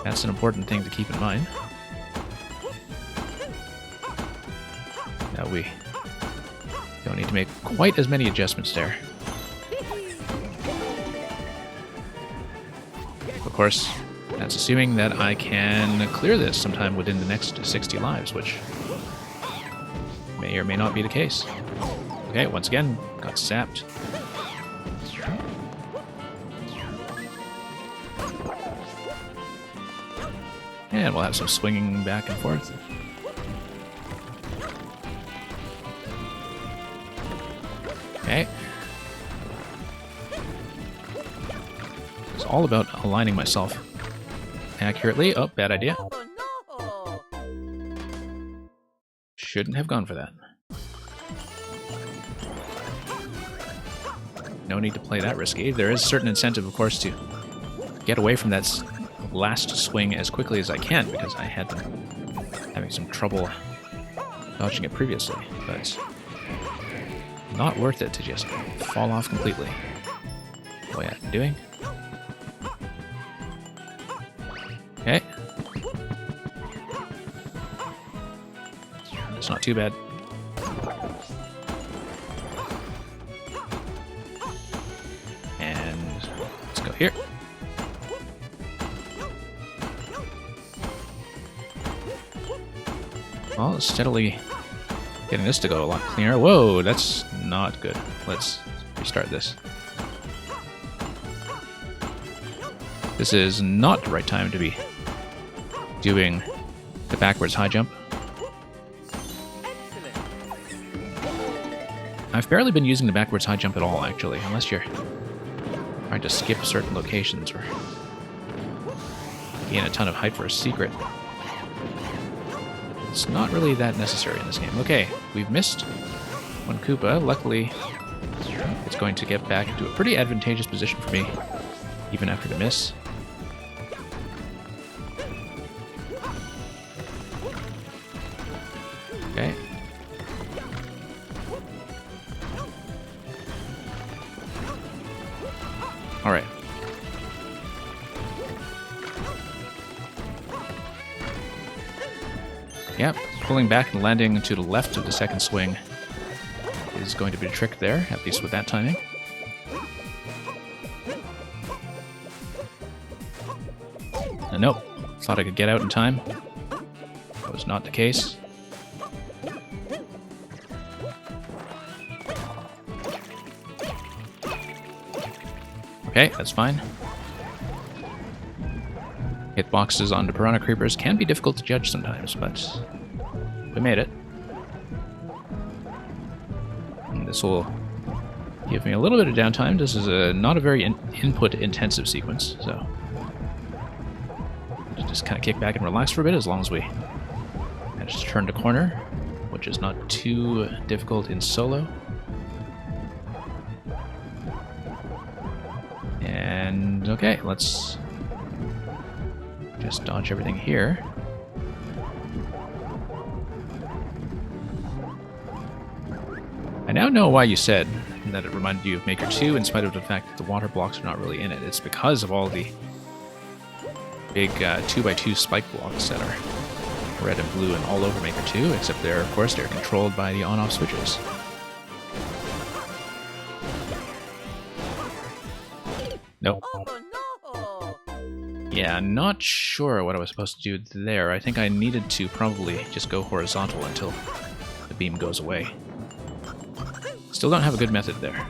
that's an important thing to keep in mind. Now we don't need to make quite as many adjustments there. Of course, that's assuming that I can clear this sometime within the next 60 lives, which may or may not be the case. Okay, once again, got sapped. And we'll have some swinging back and forth. Okay. It's all about aligning myself accurately. Oh, bad idea. Shouldn't have gone for that. No need to play that risky. There is certain incentive, of course, to get away from that last swing as quickly as I can, because I had been having some trouble dodging it previously, but not worth it to just fall off completely. What am I doing? Okay. It's not too bad. And let's go here. Well, it's steadily getting this to go a lot cleaner. Whoa, that's not good. Let's restart this. This is not the right time to be doing the backwards high jump. I've barely been using the backwards high jump at all, actually, unless you're trying to skip certain locations or gain a ton of height for a secret. It's not really that necessary in this game. Okay, we've missed one Koopa. Luckily, it's going to get back into a pretty advantageous position for me, even after the miss. Okay. Alright. Yep, pulling back and landing to the left of the second swing is going to be a trick there, at least with that timing. Nope, thought I could get out in time. That was not the case. Okay, that's fine. Hitboxes onto Piranha Creepers can be difficult to judge sometimes, but we made it. And this will give me a little bit of downtime. This is not a very input-intensive sequence, so just kind of kick back and relax for a bit as long as we manage to turn the corner, which is not too difficult in solo. And okay, let's just dodge everything here. I now know why you said that it reminded you of Maker 2, in spite of the fact that the water blocks are not really in it. It's because of all the big 2x2 spike blocks that are red and blue and all over Maker 2, except they're, of course, they're controlled by the on-off switches. Nope. Yeah, not sure what I was supposed to do there. I think I needed to probably just go horizontal until the beam goes away. Still don't have a good method there.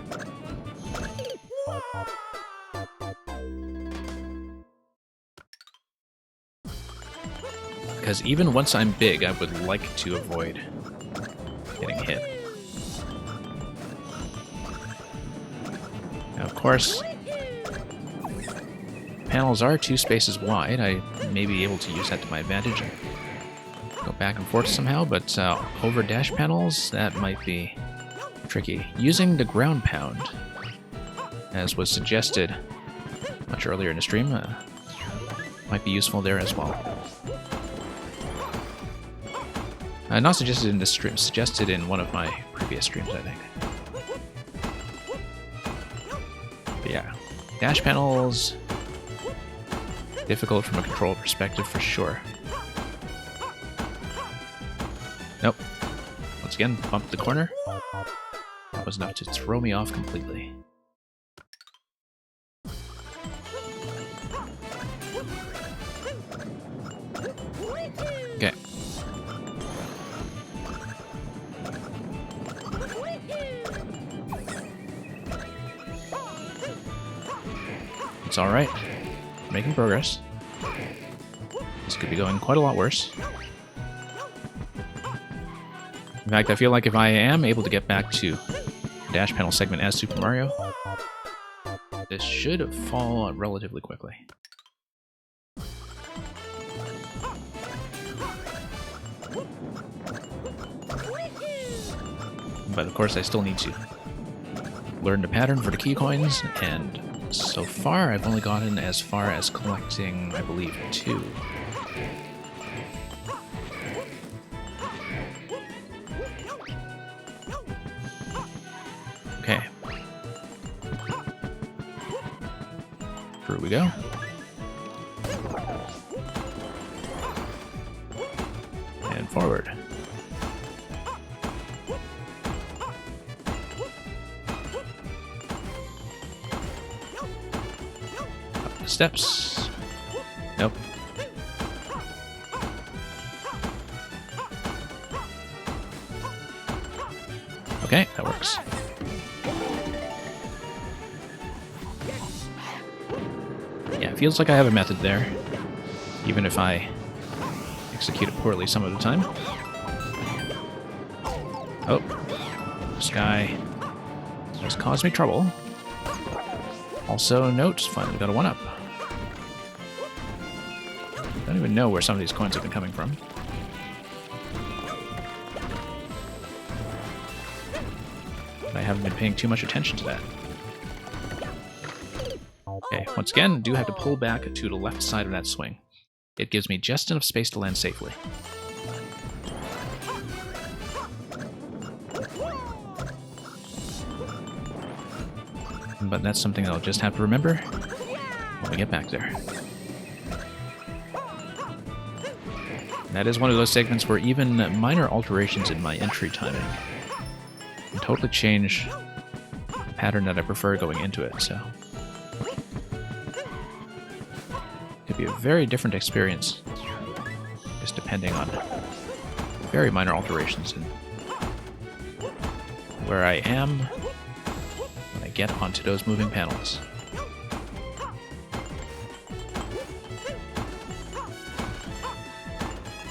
Because even once I'm big, I would like to avoid getting hit. Now, of course, panels are 2 spaces wide. I may be able to use that to my advantage and go back and forth somehow, but over dash panels, that might be tricky. Using the ground pound, as was suggested much earlier in the stream, might be useful there as well. Not suggested in this stream, suggested in one of my previous streams, I think. But yeah, dash panels, difficult from a control perspective for sure. Nope. Once again, bumped the corner. That was enough to throw me off completely. Okay. It's alright. Making progress. This could be going quite a lot worse. In fact, I feel like if I am able to get back to the dash panel segment as Super Mario, this should fall relatively quickly. But of course I still need to learn the pattern for the key coins, and so far I've only gotten as far as collecting, I believe, 2. Okay. Through we go. And forward. Up the steps. Nope. Okay, that works. Yeah, it feels like I have a method there, even if I execute it poorly some of the time. Oh, this guy has caused me trouble. Also, note, finally got a 1-up. Don't even know where some of these coins have been coming from. But I haven't been paying too much attention to that. Okay, once again, do have to pull back to the left side of that swing. It gives me just enough space to land safely. But that's something I'll just have to remember when we get back there. That is one of those segments where even minor alterations in my entry timing can totally change the pattern that I prefer going into it, so... Could be a very different experience, just depending on very minor alterations in where I am when I get onto those moving panels.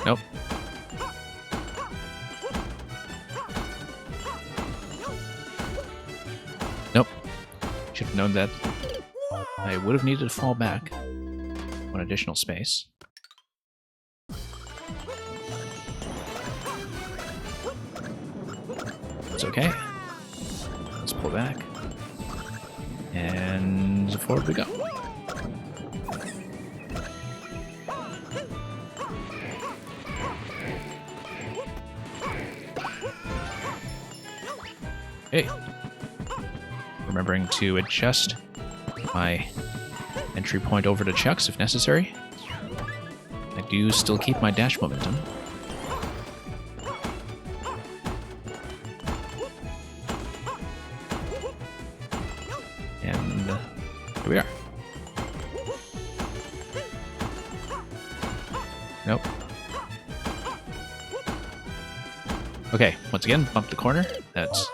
Nope. Nope. Should have known that I would have needed to fall back one additional space. It's okay. Let's pull back. And forward we go. Hey. Remembering to adjust my entry point over to Chucks if necessary. I do still keep my dash momentum. And here we are. Nope. Okay, once again, bump the corner. That's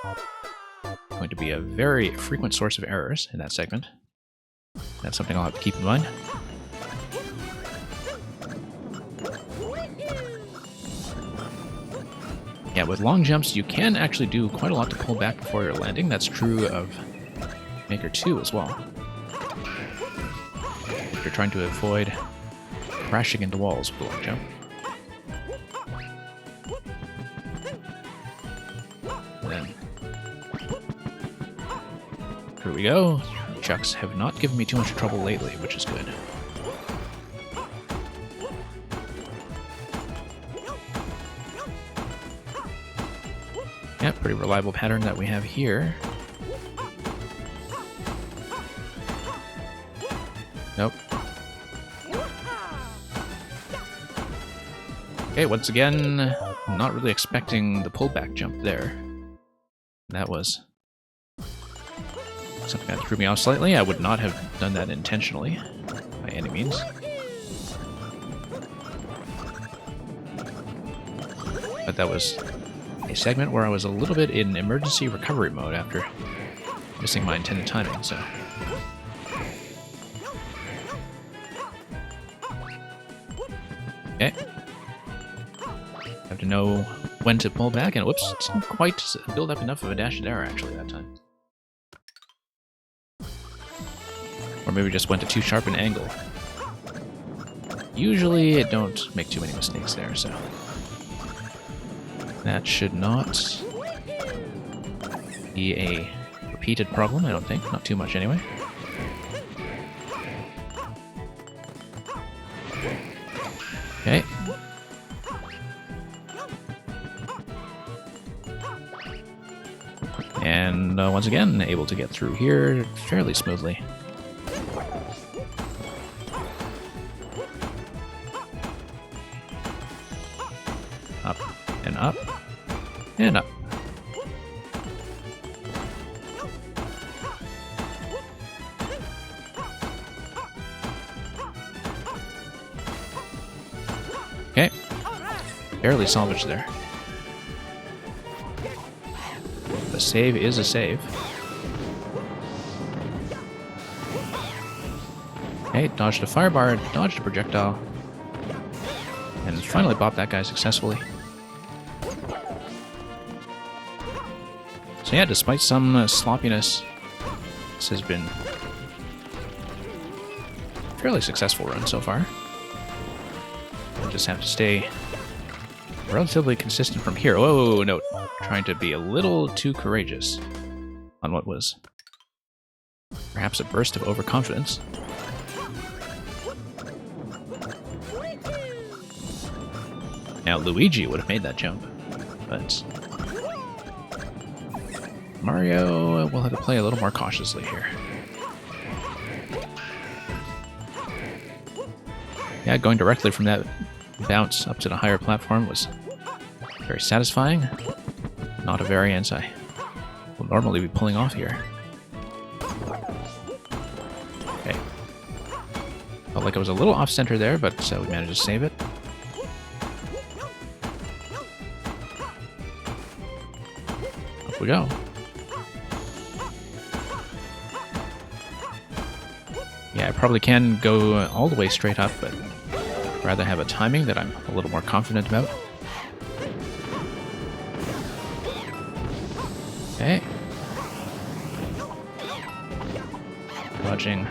going to be a very frequent source of errors in that segment. That's something I'll have to keep in mind. Yeah, with long jumps, you can actually do quite a lot to pull back before you're landing. That's true of Maker 2 as well. after trying to avoid crashing into walls with the long jump. Then here we go. Chucks have not given me too much trouble lately, which is good. Yeah, pretty reliable pattern that we have here. Nope. Okay, once again, not really expecting the pullback jump there. That was something that threw me off slightly. I would not have done that intentionally, by any means. But that was a segment where I was a little bit in emergency recovery mode after missing my intended timing, so... Okay. Have to know when to pull back, and whoops, didn't quite build up enough of a dash and error actually that time. Or maybe just went to too sharp an angle. Usually I don't make too many mistakes there, so... That should not be a repeated problem, I don't think. Not too much anyway. Okay. And once again, able to get through here fairly smoothly. Up and up and up. Okay. Barely salvaged there. A save is a save. Okay, dodged a firebar, dodged a projectile, and finally bopped that guy successfully. So yeah, despite some sloppiness, this has been a fairly successful run so far. I just have to stay relatively consistent from here. Whoa, no, trying to be a little too courageous on what was perhaps a burst of overconfidence. Now Luigi would have made that jump, but Mario will have to play a little more cautiously here. Yeah, going directly from that bounce up to the higher platform was very satisfying. Not a variance I will normally be pulling off here. Okay. Felt like I was a little off-center there, but we managed to save it. Up we go. Yeah, I probably can go all the way straight up, but I'd rather have a timing that I'm a little more confident about. Okay. Dodging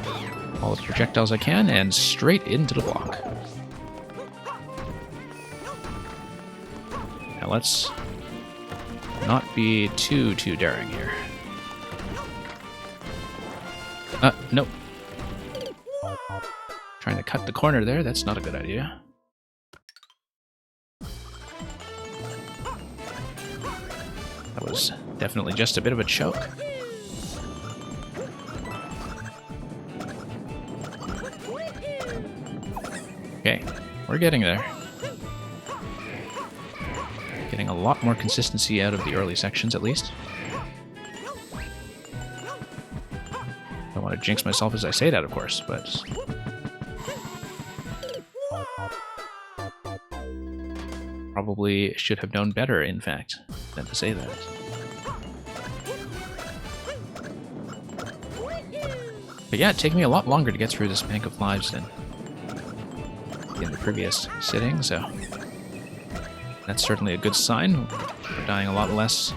all the projectiles I can, and straight into the block. Now let's not be too daring here. Nope. Trying to cut the corner there, that's not a good idea. That was definitely just a bit of a choke. Okay, we're getting there. Getting a lot more consistency out of the early sections, at least. Don't want to jinx myself as I say that, of course, but... Probably should have known better, in fact, than to say that. But yeah, it took me a lot longer to get through this bank of lives than in the previous sitting, so that's certainly a good sign. We're dying a lot less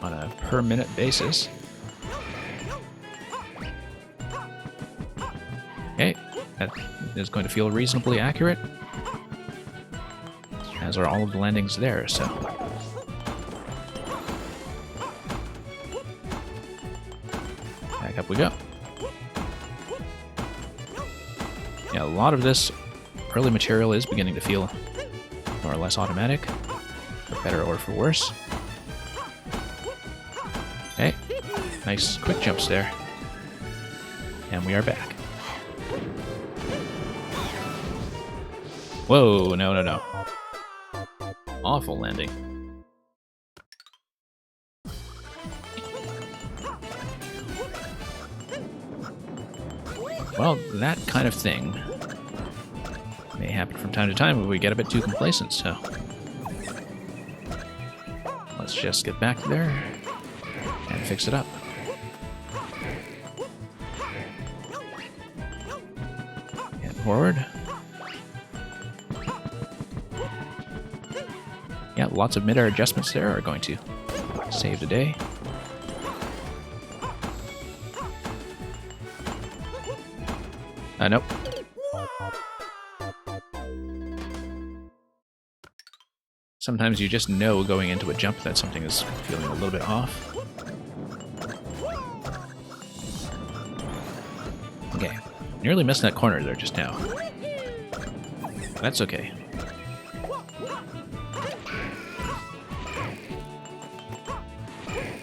on a per-minute basis. Okay, That is going to feel reasonably accurate, as are all of the landings there, so... Back up we go. Yeah, a lot of this early material is beginning to feel more or less automatic, for better or for worse. Okay, nice quick jumps there. And we are back. Whoa, no, no, no. Awful landing. Well, that kind of thing may happen from time to time if we get a bit too complacent, so... Let's just get back there and fix it up. And forward. Yeah, lots of mid-air adjustments there are going to save the day. Nope. Sometimes you just know going into a jump that something is feeling a little bit off. Okay, nearly missed that corner there just now. That's okay.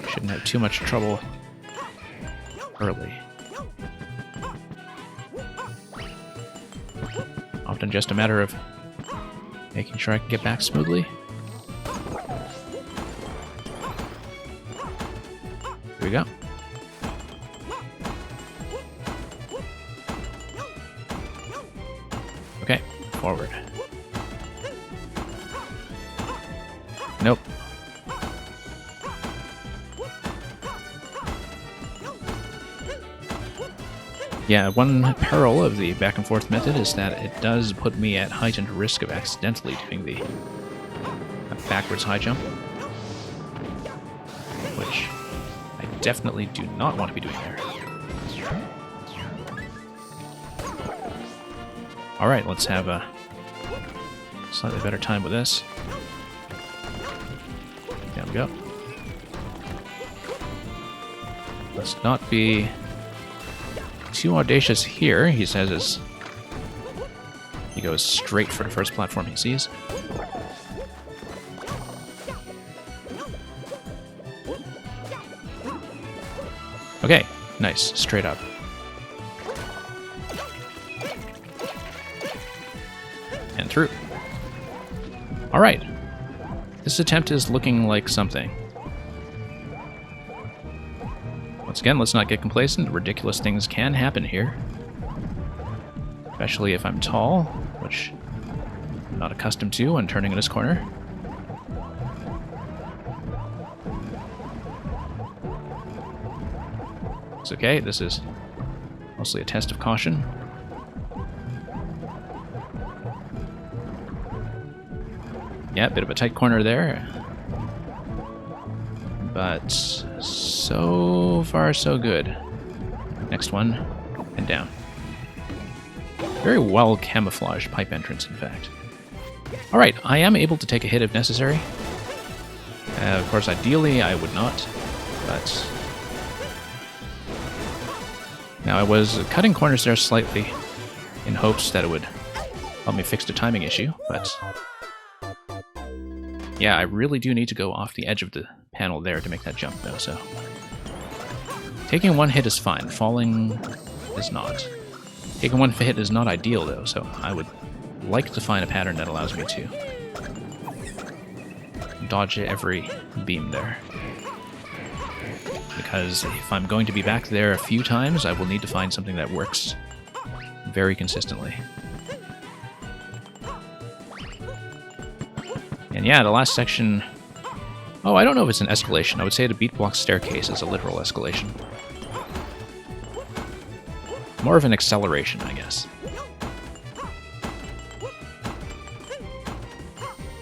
Shouldn't have too much trouble early. Often just a matter of making sure I can get back smoothly. Here we go. Okay, forward. Nope. Yeah, one peril of the back and forth method is that it does put me at heightened risk of accidentally doing the backwards high jump, which I definitely do not want to be doing there. Alright, let's have a slightly better time with this. There we go. Let's not be too audacious here, he says, as he goes straight for the first platform he sees. Okay, nice, straight up. And through. Alright, this attempt is looking like something. Once again, let's not get complacent. Ridiculous things can happen here. Especially if I'm tall, which I'm not accustomed to when turning in this corner. It's okay, this is mostly a test of caution. Yeah, bit of a tight corner there. But so far, so good. Next one, and down. Very well camouflaged pipe entrance, in fact. Alright, I am able to take a hit if necessary. Of course, ideally, I would not, but... Now, I was cutting corners there slightly in hopes that it would help me fix the timing issue, but... Yeah, I really do need to go off the edge of the panel there to make that jump, though, so... Taking one hit is fine. Falling is not. Taking one hit is not ideal, though, so I would like to find a pattern that allows me to dodge every beam there. Because if I'm going to be back there a few times, I will need to find something that works very consistently. And yeah, the last section... Oh, I don't know if it's an escalation. I would say the beat block staircase is a literal escalation. More of an acceleration, I guess.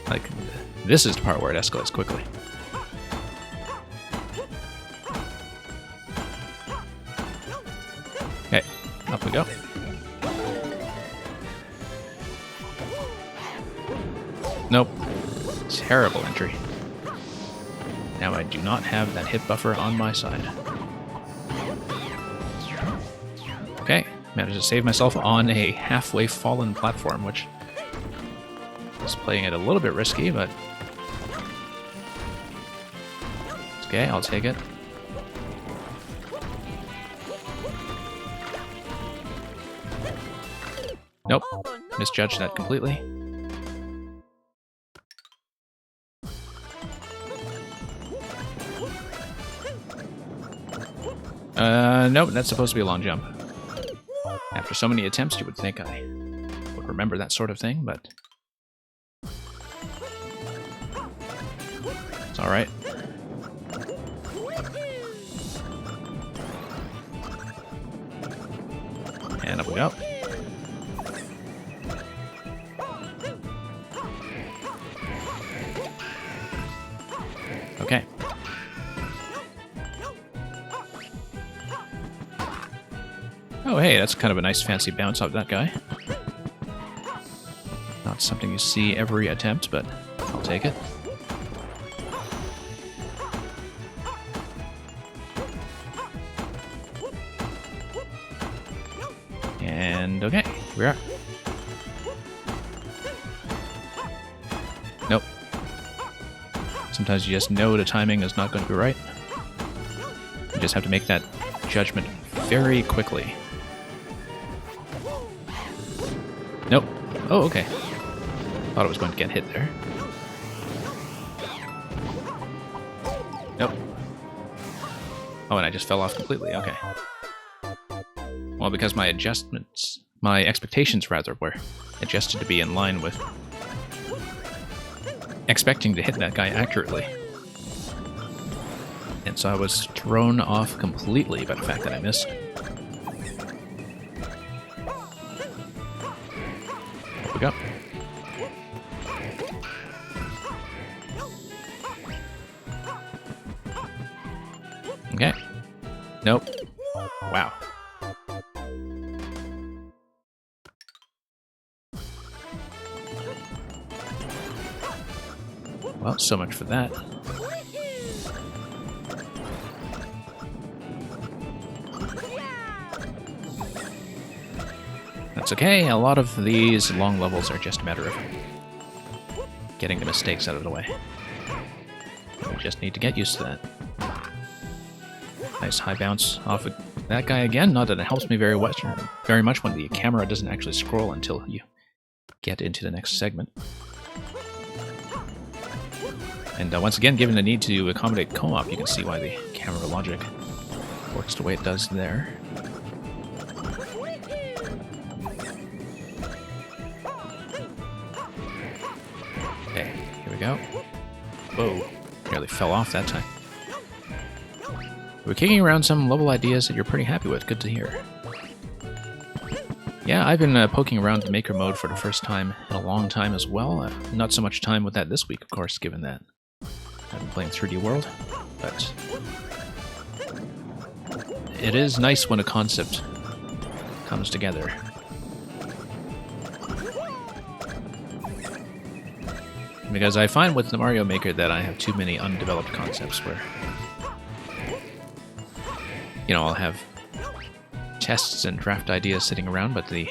Like, this is the part where it escalates quickly. Okay, up we go. Nope. Terrible entry. Now I do not have that hit buffer on my side. Okay, managed to save myself on a halfway fallen platform, which is playing it a little bit risky, but it's okay, I'll take it. Nope, misjudged that completely. Nope, that's supposed to be a long jump. After so many attempts, you would think I would remember that sort of thing, but it's alright. And up we go. Okay. Oh, hey, that's kind of a nice fancy bounce off that guy. Not something you see every attempt, but I'll take it. And okay, here we are. Nope. Sometimes you just know the timing is not going to be right. You just have to make that judgment very quickly. Nope. Oh, okay. Thought it was going to get hit there. Nope. Oh, and I just fell off completely. Okay. Well, because my expectations rather, were adjusted to be in line with expecting to hit that guy accurately. And so I was thrown off completely by the fact that I missed. Here we go. Okay. Nope. Wow. Well, so much for that. That's okay, a lot of these long levels are just a matter of getting the mistakes out of the way. We just need to get used to that. Nice high bounce off of that guy again. Not that it helps me very much when the camera doesn't actually scroll until you get into the next segment. And once again, given the need to accommodate co-op, you can see why the camera logic works the way it does there. Okay, here we go. Whoa, nearly fell off that time. We're kicking around some level ideas that you're pretty happy with. Good to hear. Yeah, I've been poking around the Maker mode for the first time in a long time as well. Not so much time with that this week, of course, given that I've been playing 3D World, but it is nice when a concept comes together. Because I find with the Mario Maker that I have too many undeveloped concepts where, you know, I'll have tests and draft ideas sitting around, but the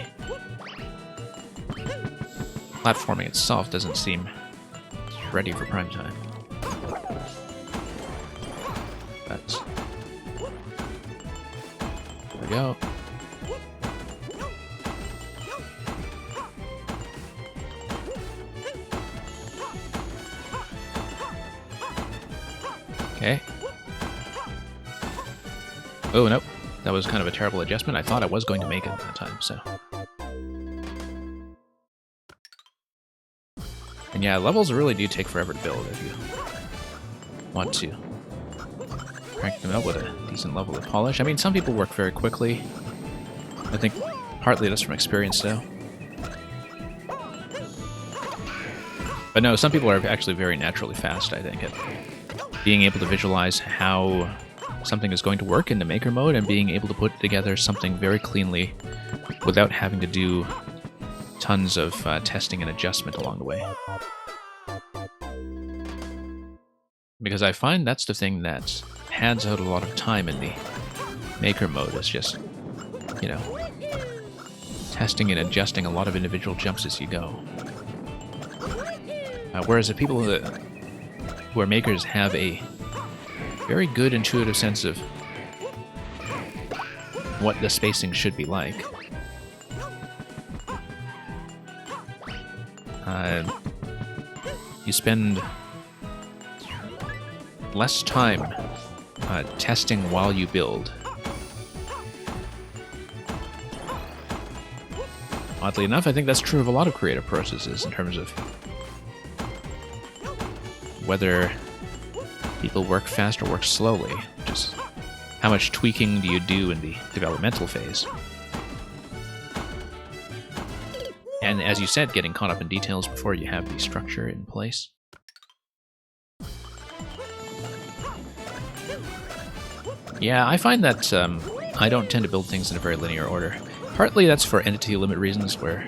platforming itself doesn't seem ready for prime time. But there we go. Okay. Oh, nope. That was kind of a terrible adjustment. I thought I was going to make it that time, so. And yeah, levels really do take forever to build if you want to crank them out with a decent level of polish. I mean, some people work very quickly. I think partly that's from experience, though. But no, some people are actually very naturally fast, I think, at being able to visualize how something is going to work in the Maker mode and being able to put together something very cleanly without having to do tons of testing and adjustment along the way. because I find that's the thing that pads out a lot of time in the Maker mode. It's just, you know, testing and adjusting a lot of individual jumps as you go. Whereas the people who are makers have a very good intuitive sense of what the spacing should be like. You spend less time testing while you build. Oddly enough, I think that's true of a lot of creative processes in terms of whether people work fast or work slowly. Just how much tweaking do you do in the developmental phase? And as you said, getting caught up in details before you have the structure in place. Yeah, I find that I don't tend to build things in a very linear order. Partly that's for entity limit reasons where,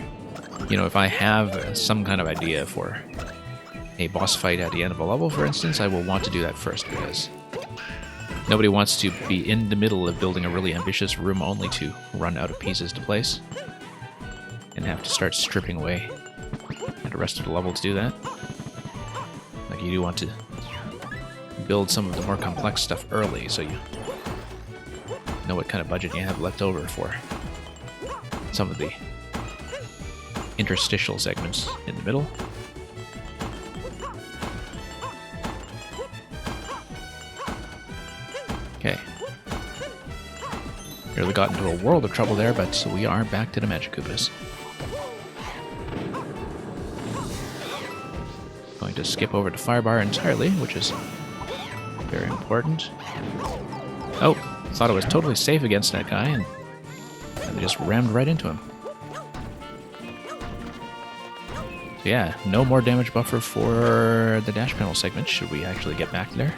you know, if I have some kind of idea for a boss fight at the end of a level, for instance, I will want to do that first because nobody wants to be in the middle of building a really ambitious room only to run out of pieces to place and have to start stripping away at the rest of the level to do that. Like, you do want to build some of the more complex stuff early so you know what kind of budget you have left over for some of the interstitial segments in the middle. Okay. Nearly got into a world of trouble there, but we are back to the Magic Koopas. Going to skip over to Firebar entirely, which is very important. Oh, thought I was totally safe against that guy, and I just rammed right into him. So yeah, no more damage buffer for the dash panel segment, should we actually get back there.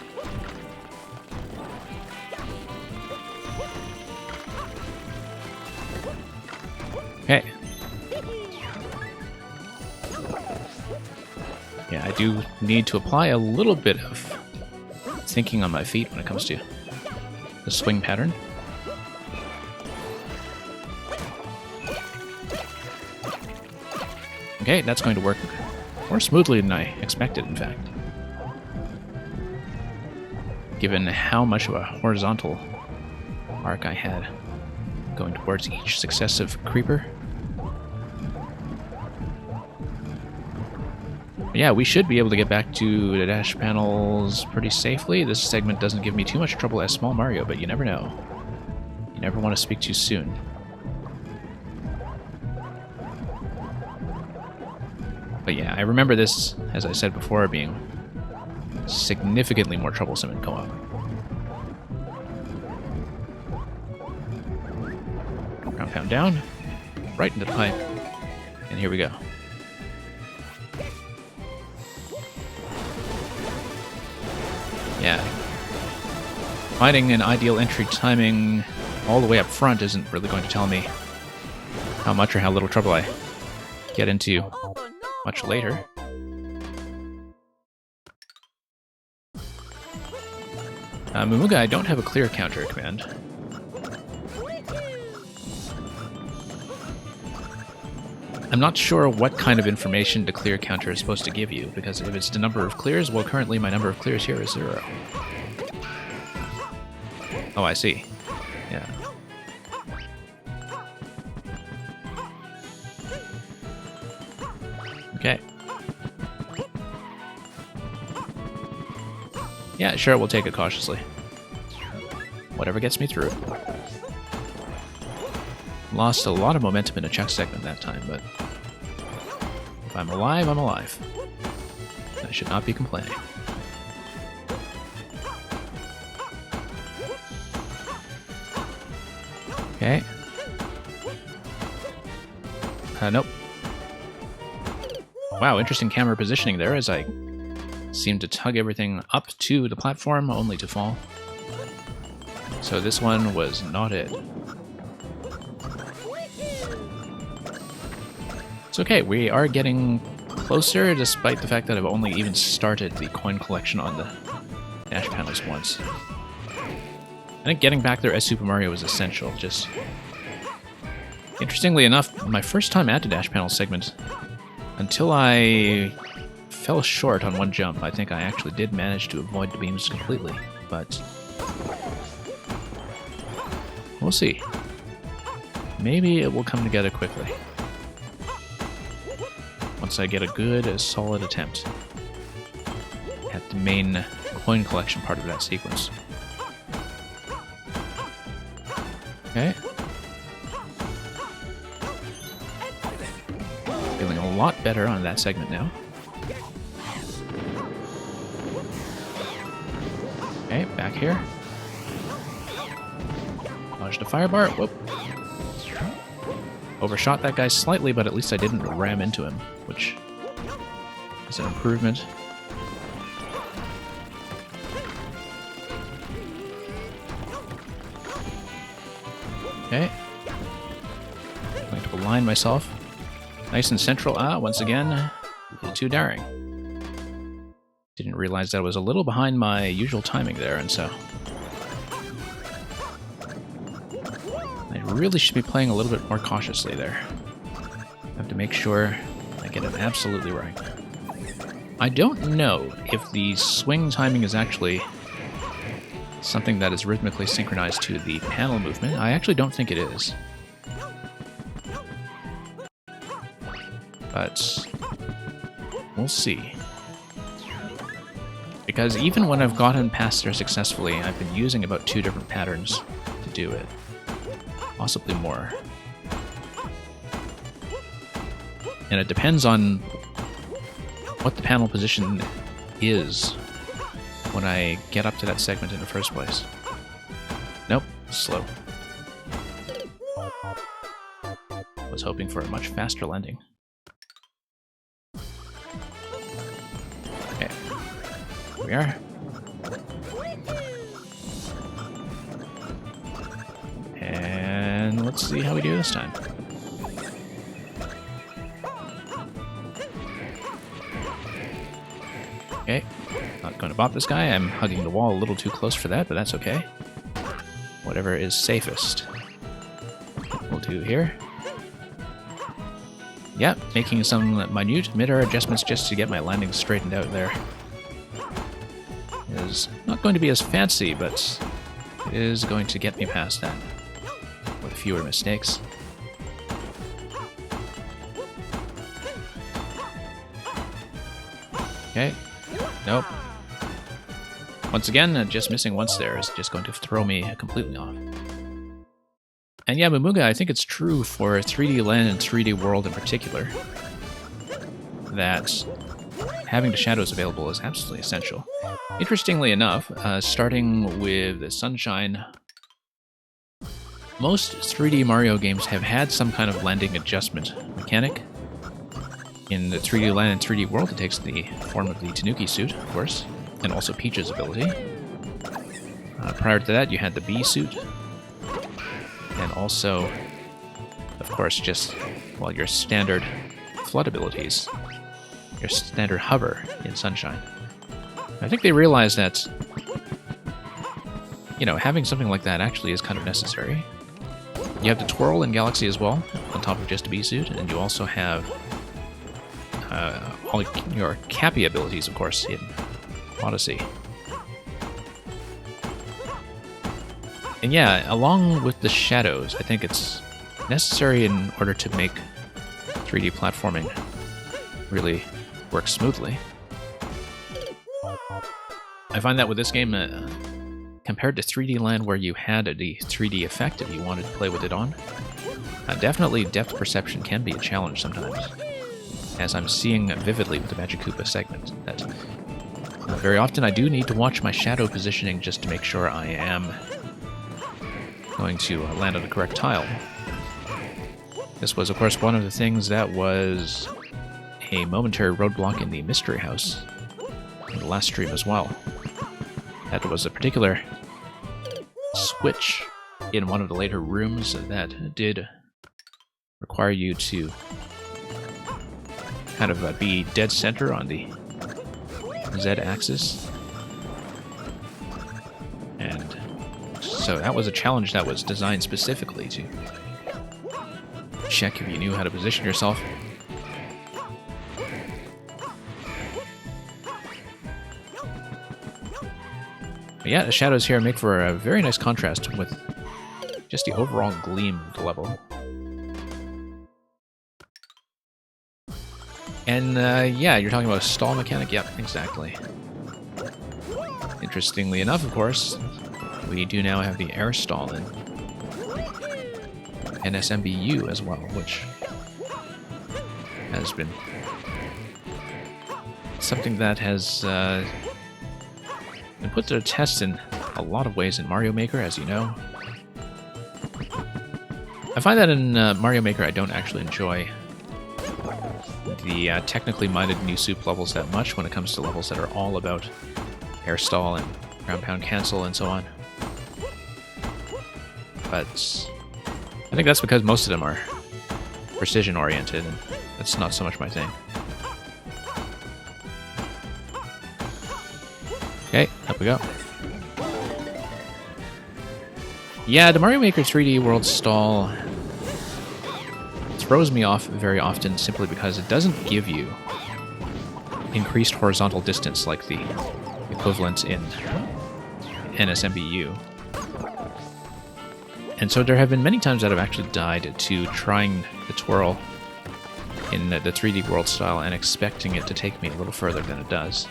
Okay. Yeah, I do need to apply a little bit of thinking on my feet when it comes to the swing pattern. Okay, that's going to work more smoothly than I expected, in fact. Given how much of a horizontal arc I had going towards each successive creeper. Yeah, we should be able to get back to the dash panels pretty safely. This segment doesn't give me too much trouble as Small Mario, but you never know. You never want to speak too soon. But yeah, I remember this, as I said before, being significantly more troublesome in co-op. Ground pound down, right into the pipe, and here we go. Yeah. Finding an ideal entry timing all the way up front isn't really going to tell me how much or how little trouble I get into much later. Momuga, I don't have a clear counter command. I'm not sure what kind of information the clear counter is supposed to give you, because if it's the number of clears, well, currently my number of clears here is 0. Oh, I see. Yeah. Okay. Yeah, sure, we'll take it cautiously. Whatever gets me through. Lost a lot of momentum in a check segment that time, but if I'm alive, I'm alive. I should not be complaining. Okay. Nope. Wow, interesting camera positioning there as I seem to tug everything up to the platform only to fall. So this one was not it. It's okay, we are getting closer despite the fact that I've only even started the coin collection on the dash panels once. I think getting back there as Super Mario was essential. Just interestingly enough, my first time at the dash panel segment, until I fell short on one jump, I think I actually did manage to avoid the beams completely, but we'll see. Maybe it will come together quickly once I get a good, solid attempt at the main coin collection part of that sequence. Okay. Feeling a lot better on that segment now. Okay, back here. Dodged a fire bar. Whoop. Overshot that guy slightly, but at least I didn't ram into him, which is an improvement. Okay. I'm going to align myself nice and central. Once again, a little too daring. Didn't realize that I was a little behind my usual timing there, and so I really should be playing a little bit more cautiously there. I have to make sure I get it absolutely right. I don't know if the swing timing is actually something that is rhythmically synchronized to the panel movement. I actually don't think it is. But we'll see. Because even when I've gotten past there successfully, I've been using about 2 different patterns to do it. Possibly more. And it depends on what the panel position is when I get up to that segment in the first place. Nope, slow. Was hoping for a much faster landing. Okay, here we are. And let's see how we do this time. Okay, not going to bop this guy. I'm hugging the wall a little too close for that, but that's okay. Whatever is safest. We'll do here. Yep, making some minute mid-air adjustments just to get my landing straightened out there. It is not going to be as fancy, but it is going to get me past that with fewer mistakes. Okay. Nope. Once again, just missing once there is just going to throw me completely off. And yeah, Moonga, I think it's true for 3D Land and 3D World in particular that having the shadows available is absolutely essential. Interestingly enough, starting with Sunshine, most 3D Mario games have had some kind of landing adjustment mechanic. In the 3D Land and 3D World, it takes the form of the Tanuki suit, of course, and also Peach's ability. Prior to that, you had the Bee suit, and also, of course, just, well, your standard flood abilities, your standard hover in Sunshine. I think they realized that, you know, having something like that actually is kind of necessary. You have the twirl in Galaxy as well, on top of just a Bee suit, and you also have all your Cappy abilities, of course, in Odyssey. And yeah, along with the shadows, I think it's necessary in order to make 3D platforming really work smoothly. I find that with this game, compared to 3D Land where you had the 3D effect if you wanted to play with it on, definitely depth perception can be a challenge sometimes, as I'm seeing vividly with the Magic Koopa segment, that very often I do need to watch my shadow positioning just to make sure I am going to land on the correct tile. This was, of course, one of the things that was a momentary roadblock in the Mystery House in the last stream as well. That was a particular switch in one of the later rooms that did require you to kind of be dead center on the Z-axis. And so that was a challenge that was designed specifically to check if you knew how to position yourself. But yeah, the shadows here make for a very nice contrast with just the overall gleam of the level. And yeah, you're talking about a stall mechanic? Yep, exactly. Interestingly enough, of course, we do now have the air stall in NSMBU as well, which has been something that has been put to the test in a lot of ways in Mario Maker, as you know. I find that in Mario Maker I don't actually enjoy the technically minded new soup levels that much when it comes to levels that are all about air stall and ground pound cancel and so on. But I think that's because most of them are precision oriented, and that's not so much my thing. Okay, up we go. Yeah, the Mario Maker 3D World stall throws me off very often simply because it doesn't give you increased horizontal distance like the equivalent in NSMBU. And so there have been many times that I've actually died to trying the twirl in the 3D World style and expecting it to take me a little further than it does.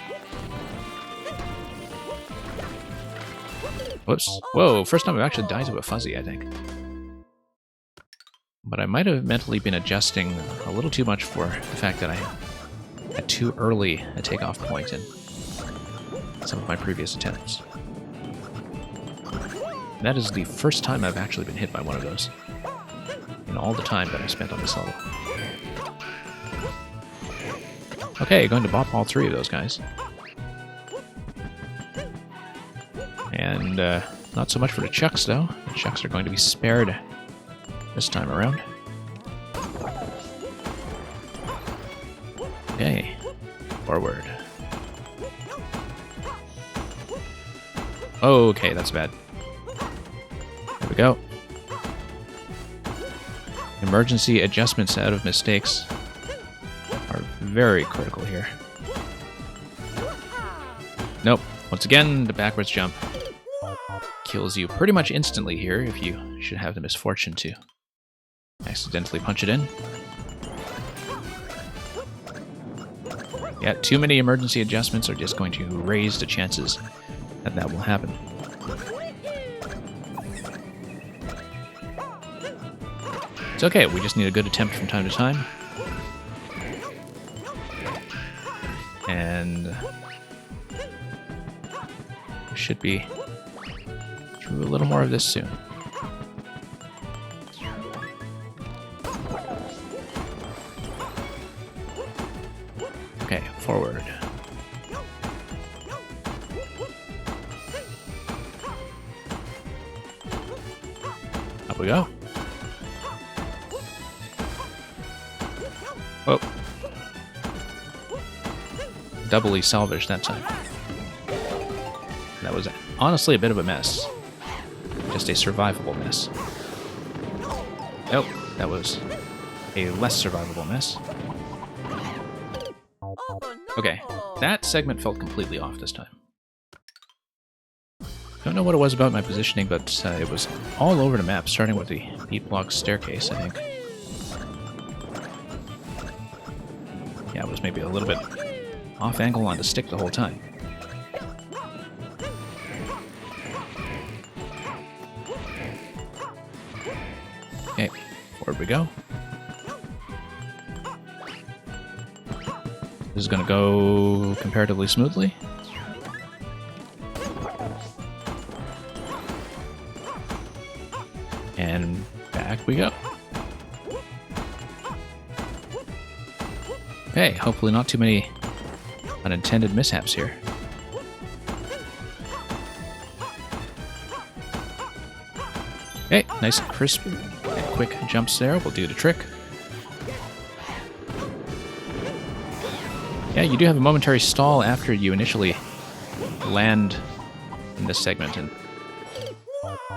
Whoops. Whoa, first time I've actually died to a fuzzy, I think. But I might have mentally been adjusting a little too much for the fact that I had too early a takeoff point in some of my previous attempts. That is the first time I've actually been hit by one of those in all the time that I spent on this level. Okay, going to bop all three of those guys. And not so much for the chucks, though. The chucks are going to be spared this time around. Okay, forward. Okay, that's bad. There we go. Emergency adjustments out of mistakes are very critical here. Nope. Once again, the backwards jump kills you pretty much instantly here if you should have the misfortune to accidentally punch it in. Yeah, too many emergency adjustments are just going to raise the chances that that will happen. It's okay, we just need a good attempt from time to time. And we should be through a little more of this soon. Okay, forward. Up we go. Whoa. Doubly salvaged that time. That was honestly a bit of a mess. Just a survivable mess. Nope, that was a less survivable mess. Okay, that segment felt completely off this time. Don't know what it was about my positioning, but it was all over the map, starting with the Beat Block staircase, I think. Yeah, it was maybe a little bit off angle on the stick the whole time. Okay, forward we go. This is going to go comparatively smoothly. And back we go. Okay, hopefully not too many unintended mishaps here. Okay, nice crisp and quick jumps there will do the trick. Yeah, you do have a momentary stall after you initially land in this segment, and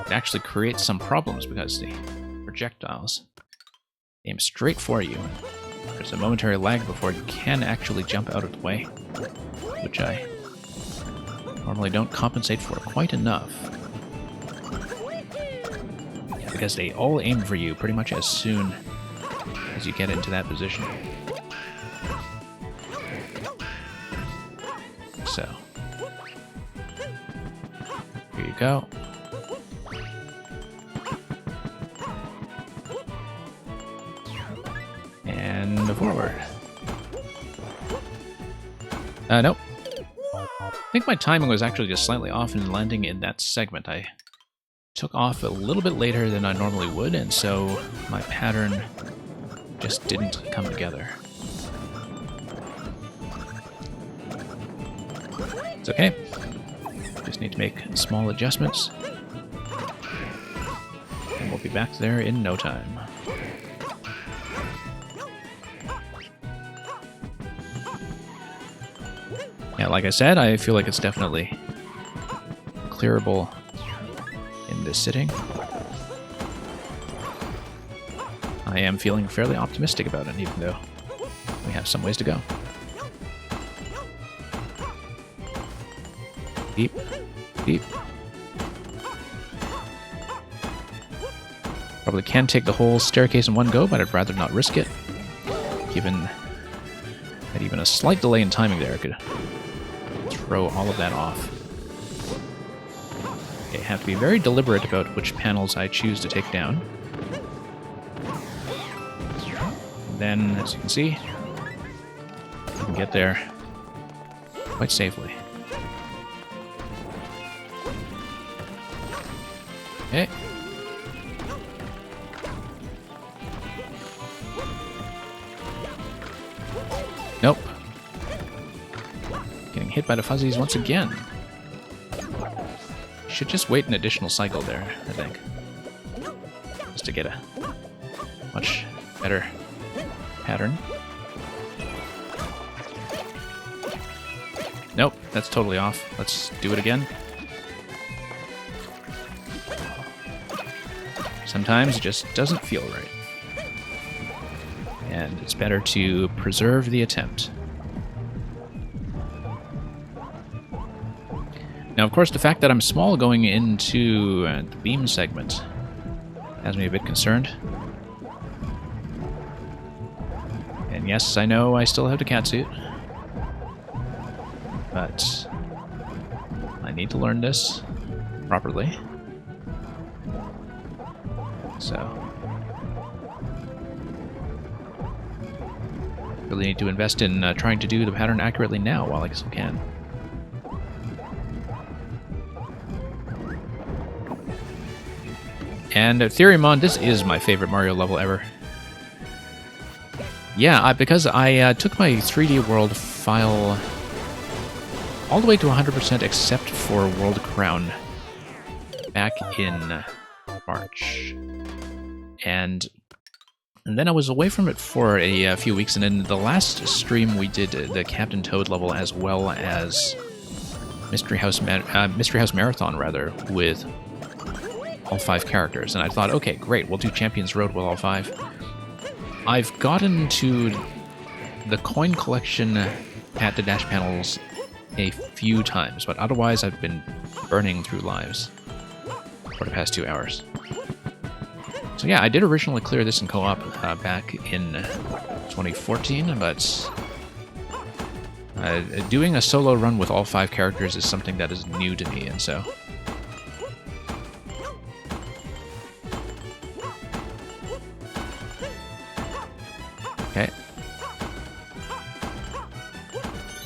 it actually creates some problems because the projectiles aim straight for you. There's a momentary lag before you can actually jump out of the way, which I normally don't compensate for quite enough. Because they all aim for you pretty much as soon as you get into that position. So, here you go. And forward. Nope. I think my timing was actually just slightly off in landing in that segment. I took off a little bit later than I normally would, and so my pattern just didn't come together. It's okay. Just need to make small adjustments. And we'll be back there in no time. Yeah, like I said, I feel like it's definitely clearable in this sitting. I am feeling fairly optimistic about it, even though we have some ways to go. Deep, deep. Probably can take the whole staircase in one go, but I'd rather not risk it, given that even a slight delay in timing there could throw all of that off. Okay, have to be very deliberate about which panels I choose to take down. And then, as you can see, you can get there quite safely. Okay. Nope. Getting hit by the fuzzies once again. Should just wait an additional cycle there, I think. Just to get a much better pattern. Nope, that's totally off. Let's do it again. Sometimes it just doesn't feel right. And it's better to preserve the attempt. Now, of course, the fact that I'm small going into the beam segment has me a bit concerned. And yes, I know I still have the catsuit. But I need to learn this properly. So, really need to invest in trying to do the pattern accurately now while I still can. And Theoremon, this is my favorite Mario level ever. Yeah, because I took my 3D World file all the way to 100% except for World Crown back in March. And then I was away from it for a few weeks, and in the last stream we did the Captain Toad level as well as Mystery House Marathon, rather, with all 5 characters. And I thought, okay, great, we'll do Champions Road with all 5. I've gotten to the coin collection at the dash panels a few times, but otherwise I've been burning through lives for the past 2 hours. So yeah, I did originally clear this in co-op back in 2014, but doing a solo run with all 5 characters is something that is new to me, and so... Okay.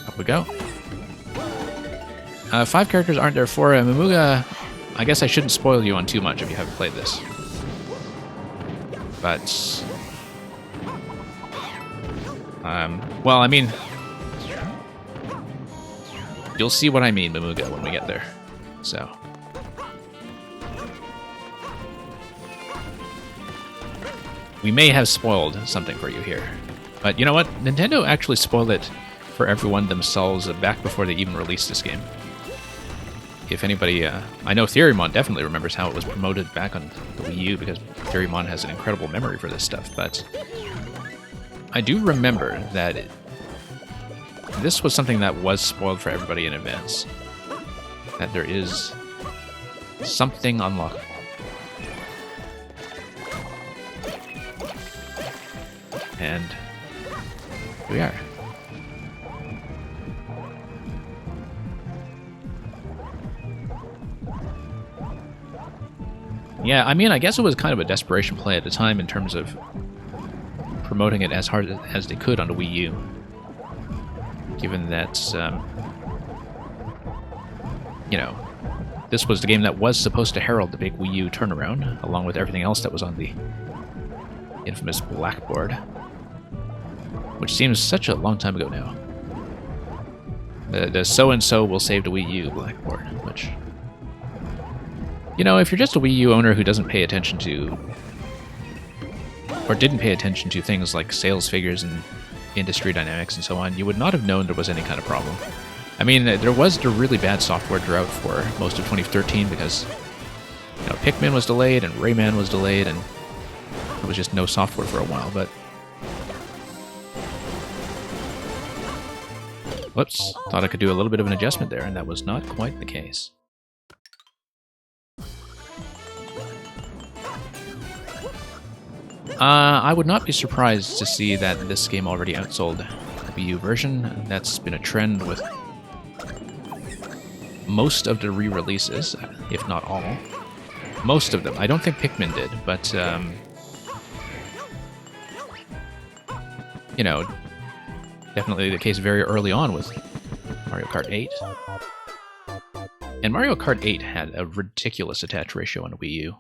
Up we go. 5 characters aren't there for Mamuga. I guess I shouldn't spoil you on too much if you haven't played this. But... well, I mean... You'll see what I mean, Mamuga, when we get there. So... we may have spoiled something for you here. But you know what? Nintendo actually spoiled it for everyone themselves back before they even released this game. if anybody, I know Theorymon definitely remembers how it was promoted back on the Wii U, because Theorymon has an incredible memory for this stuff, but I do remember that this was something that was spoiled for everybody in advance. That there is something unlockable. And here we are. Yeah, I mean, I guess it was kind of a desperation play at the time in terms of promoting it as hard as they could on the Wii U. Given that, you know, this was the game that was supposed to herald the big Wii U turnaround, along with everything else that was on the infamous Blackboard, which seems such a long time ago now. The so-and-so will save the Wii U Blackboard, which, you know, if you're just a Wii U owner who doesn't pay attention to, or didn't pay attention to things like sales figures and industry dynamics and so on, you would not have known there was any kind of problem. I mean, there was the really bad software drought for most of 2013 because, you know, Pikmin was delayed and Rayman was delayed and there was just no software for a while, but... Whoops, thought I could do a little bit of an adjustment there, and that was not quite the case. I would not be surprised to see that this game already outsold the Wii U version. That's been a trend with most of the re-releases, if not all. Most of them. I don't think Pikmin did, but, you know, definitely the case very early on with Mario Kart 8. And Mario Kart 8 had a ridiculous attach ratio on Wii U.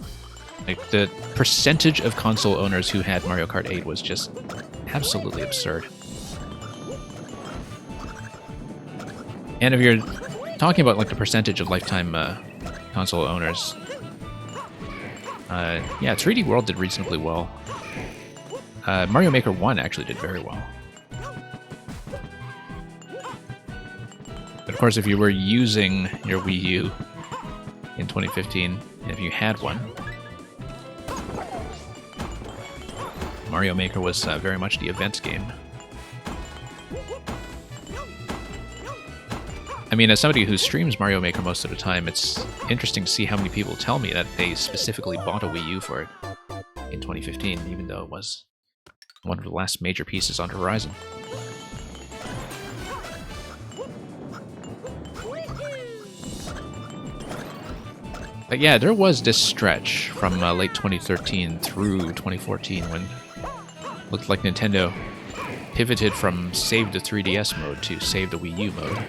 Like, the percentage of console owners who had Mario Kart 8 was just absolutely absurd. And if you're talking about, like, the percentage of lifetime console owners, yeah, 3D World did reasonably well. Mario Maker 1 actually did very well. But of course, if you were using your Wii U in 2015, and if you had one, Mario Maker was very much the event game. I mean, as somebody who streams Mario Maker most of the time, it's interesting to see how many people tell me that they specifically bought a Wii U for it in 2015, even though it was one of the last major pieces on the horizon. But yeah, there was this stretch from late 2013 through 2014 when it looked like Nintendo pivoted from Save the 3DS mode to Save the Wii U mode.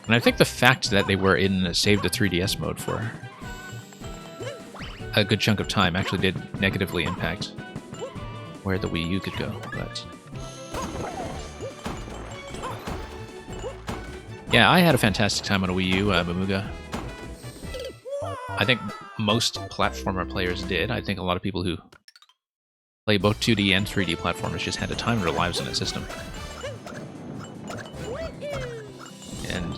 And I think the fact that they were in Save the 3DS mode for a good chunk of time actually did negatively impact where the Wii U could go. But yeah, I had a fantastic time on a Wii U, Mamuga. I think most platformer players did. I think a lot of people who play both 2D and 3D platformers just had a time of their lives in that system. And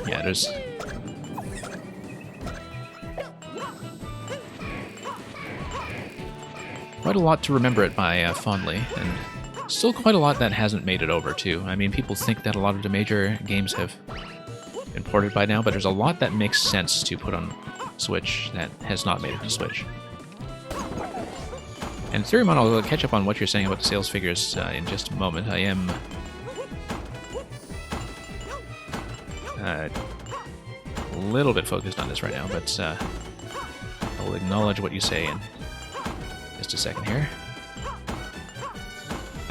yeah, there's quite a lot to remember it by fondly, and still quite a lot that hasn't made it over too. I mean, people think that a lot of the major games have been ported by now, but there's a lot that makes sense to put on Switch that has not made it to Switch. And Theorymon, I'll catch up on what you're saying about the sales figures in just a moment. I am a little bit focused on this right now, but I'll acknowledge what you say in just a second here.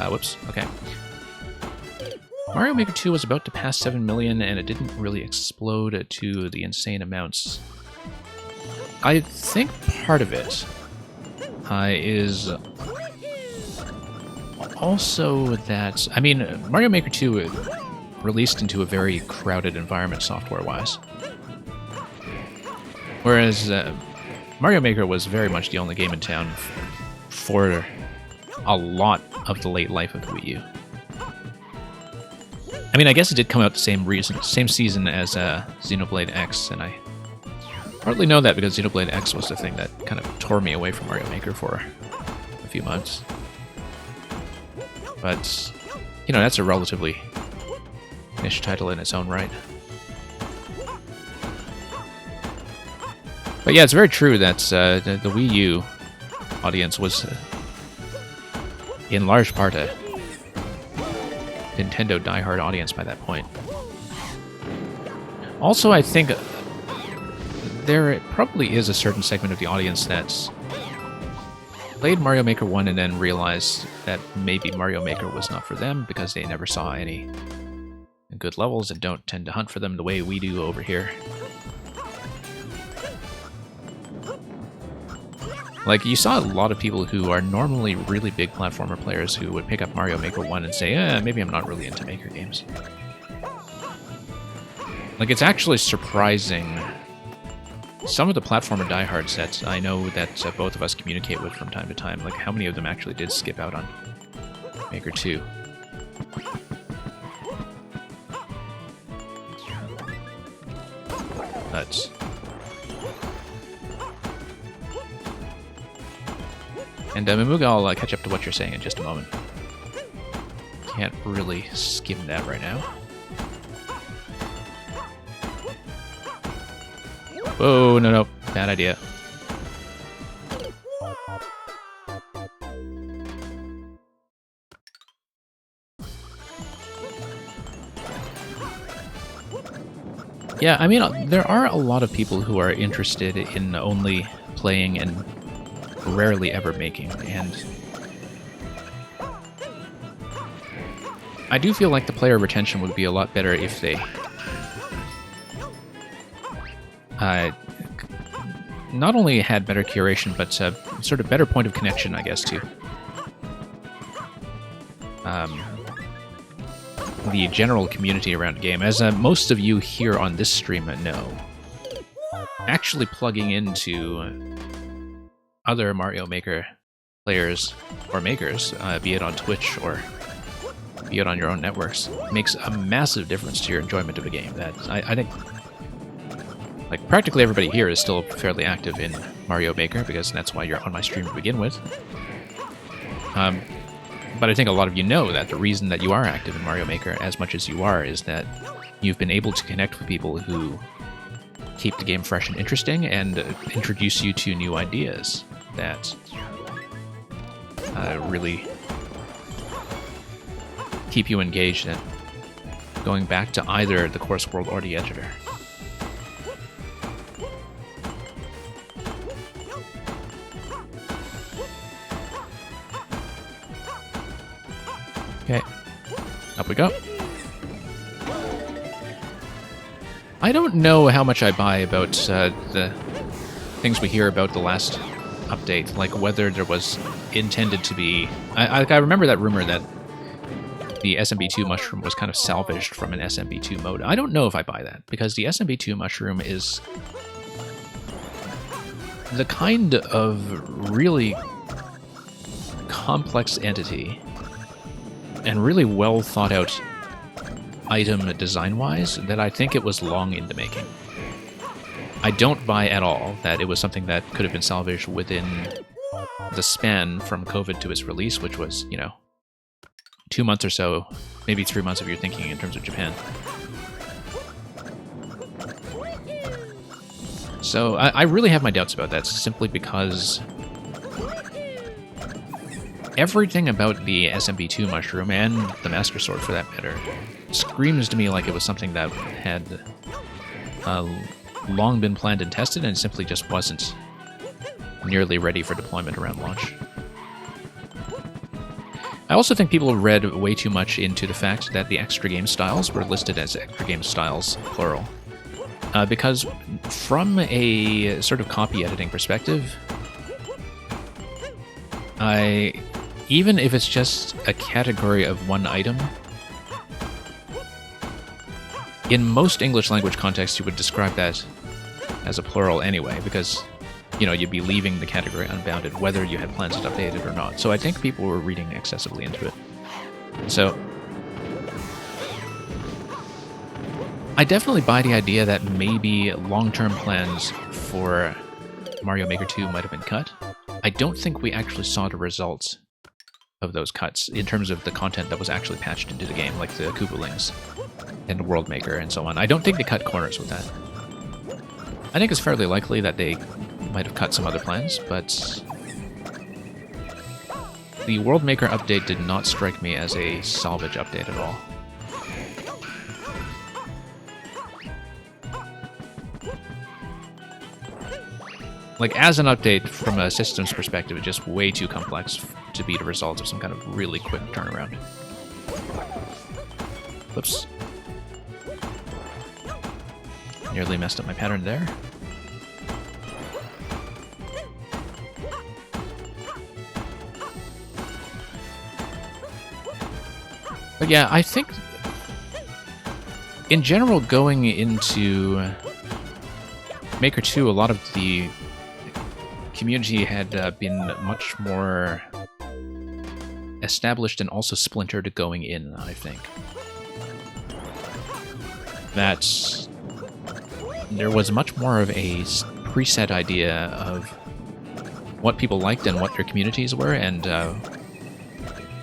Whoops, okay. Mario Maker 2 was about to pass 7 million, and it didn't really explode to the insane amounts. I think part of it is also that... I mean, Mario Maker 2 released into a very crowded environment software-wise. Whereas Mario Maker was very much the only game in town for a lot of the late life of the Wii U. I mean, I guess it did come out the same season as Xenoblade X, and I partly know that because Xenoblade X was the thing that kind of tore me away from Mario Maker for a few months. But, you know, that's a relatively niche title in its own right. But yeah, it's very true that the Wii U audience was, in large part, a Nintendo diehard audience by that point. Also, I think there probably is a certain segment of the audience that's played Mario Maker 1 and then realized that maybe Mario Maker was not for them because they never saw any good levels and don't tend to hunt for them the way we do over here. Like, you saw a lot of people who are normally really big platformer players who would pick up Mario Maker 1 and say, maybe I'm not really into Maker games. Like, it's actually surprising. Some of the platformer diehards that I know that both of us communicate with from time to time, like how many of them actually did skip out on Maker 2. But and Mamuga, I'll catch up to what you're saying in just a moment. Can't really skim that right now. Oh, no, bad idea. Yeah, I mean, there are a lot of people who are interested in only playing and rarely ever making, and I do feel like the player retention would be a lot better if they not only had better curation, but sort of better point of connection, I guess, to the general community around the game. As most of you here on this stream know, actually plugging into other Mario Maker players or makers, be it on Twitch or be it on your own networks, makes a massive difference to your enjoyment of a game. That I think, like, practically everybody here is still fairly active in Mario Maker because that's why you're on my stream to begin with. But I think a lot of you know that the reason that you are active in Mario Maker as much as you are is that you've been able to connect with people who keep the game fresh and interesting and introduce you to new ideas that really keep you engaged in going back to either the course world or the editor. Okay, up we go. I don't know how much I buy about the things we hear about the last update, like whether there was intended to be... I remember that rumor that the SMB2 mushroom was kind of salvaged from an SMB2 mode. I don't know if I buy that, because the SMB2 mushroom is the kind of really complex entity and really well thought out item design-wise that I think it was long in the making. I don't buy at all that it was something that could have been salvaged within the span from COVID to its release, which was, 2 months or so, maybe 3 months if you're thinking in terms of Japan. So I really have my doubts about that, simply because everything about the SMB2 mushroom, and the Master Sword for that matter, screams to me like it was something that had long been planned and tested and simply just wasn't nearly ready for deployment around launch. I also think people read way too much into the fact that the extra game styles were listed as extra game styles, plural. Because from a sort of copy editing perspective, even if it's just a category of one item, in most English language contexts you would describe that as a plural anyway, because, you'd be leaving the category unbounded whether you had plans to update it or not. So I think people were reading excessively into it. So I definitely buy the idea that maybe long-term plans for Mario Maker 2 might have been cut. I don't think we actually saw the results of those cuts in terms of the content that was actually patched into the game, like the Koopalings and the World Maker and so on. I don't think they cut corners with that. I think it's fairly likely that they might have cut some other plans, but the World Maker update did not strike me as a salvage update at all. Like, as an update from a systems perspective, it's just way too complex to be the result of some kind of really quick turnaround. Whoops. Nearly messed up my pattern there. But yeah, I think in general, going into Maker 2, a lot of the community had been much more established and also splintered going in, I think. That there was much more of a preset idea of what people liked and what their communities were, and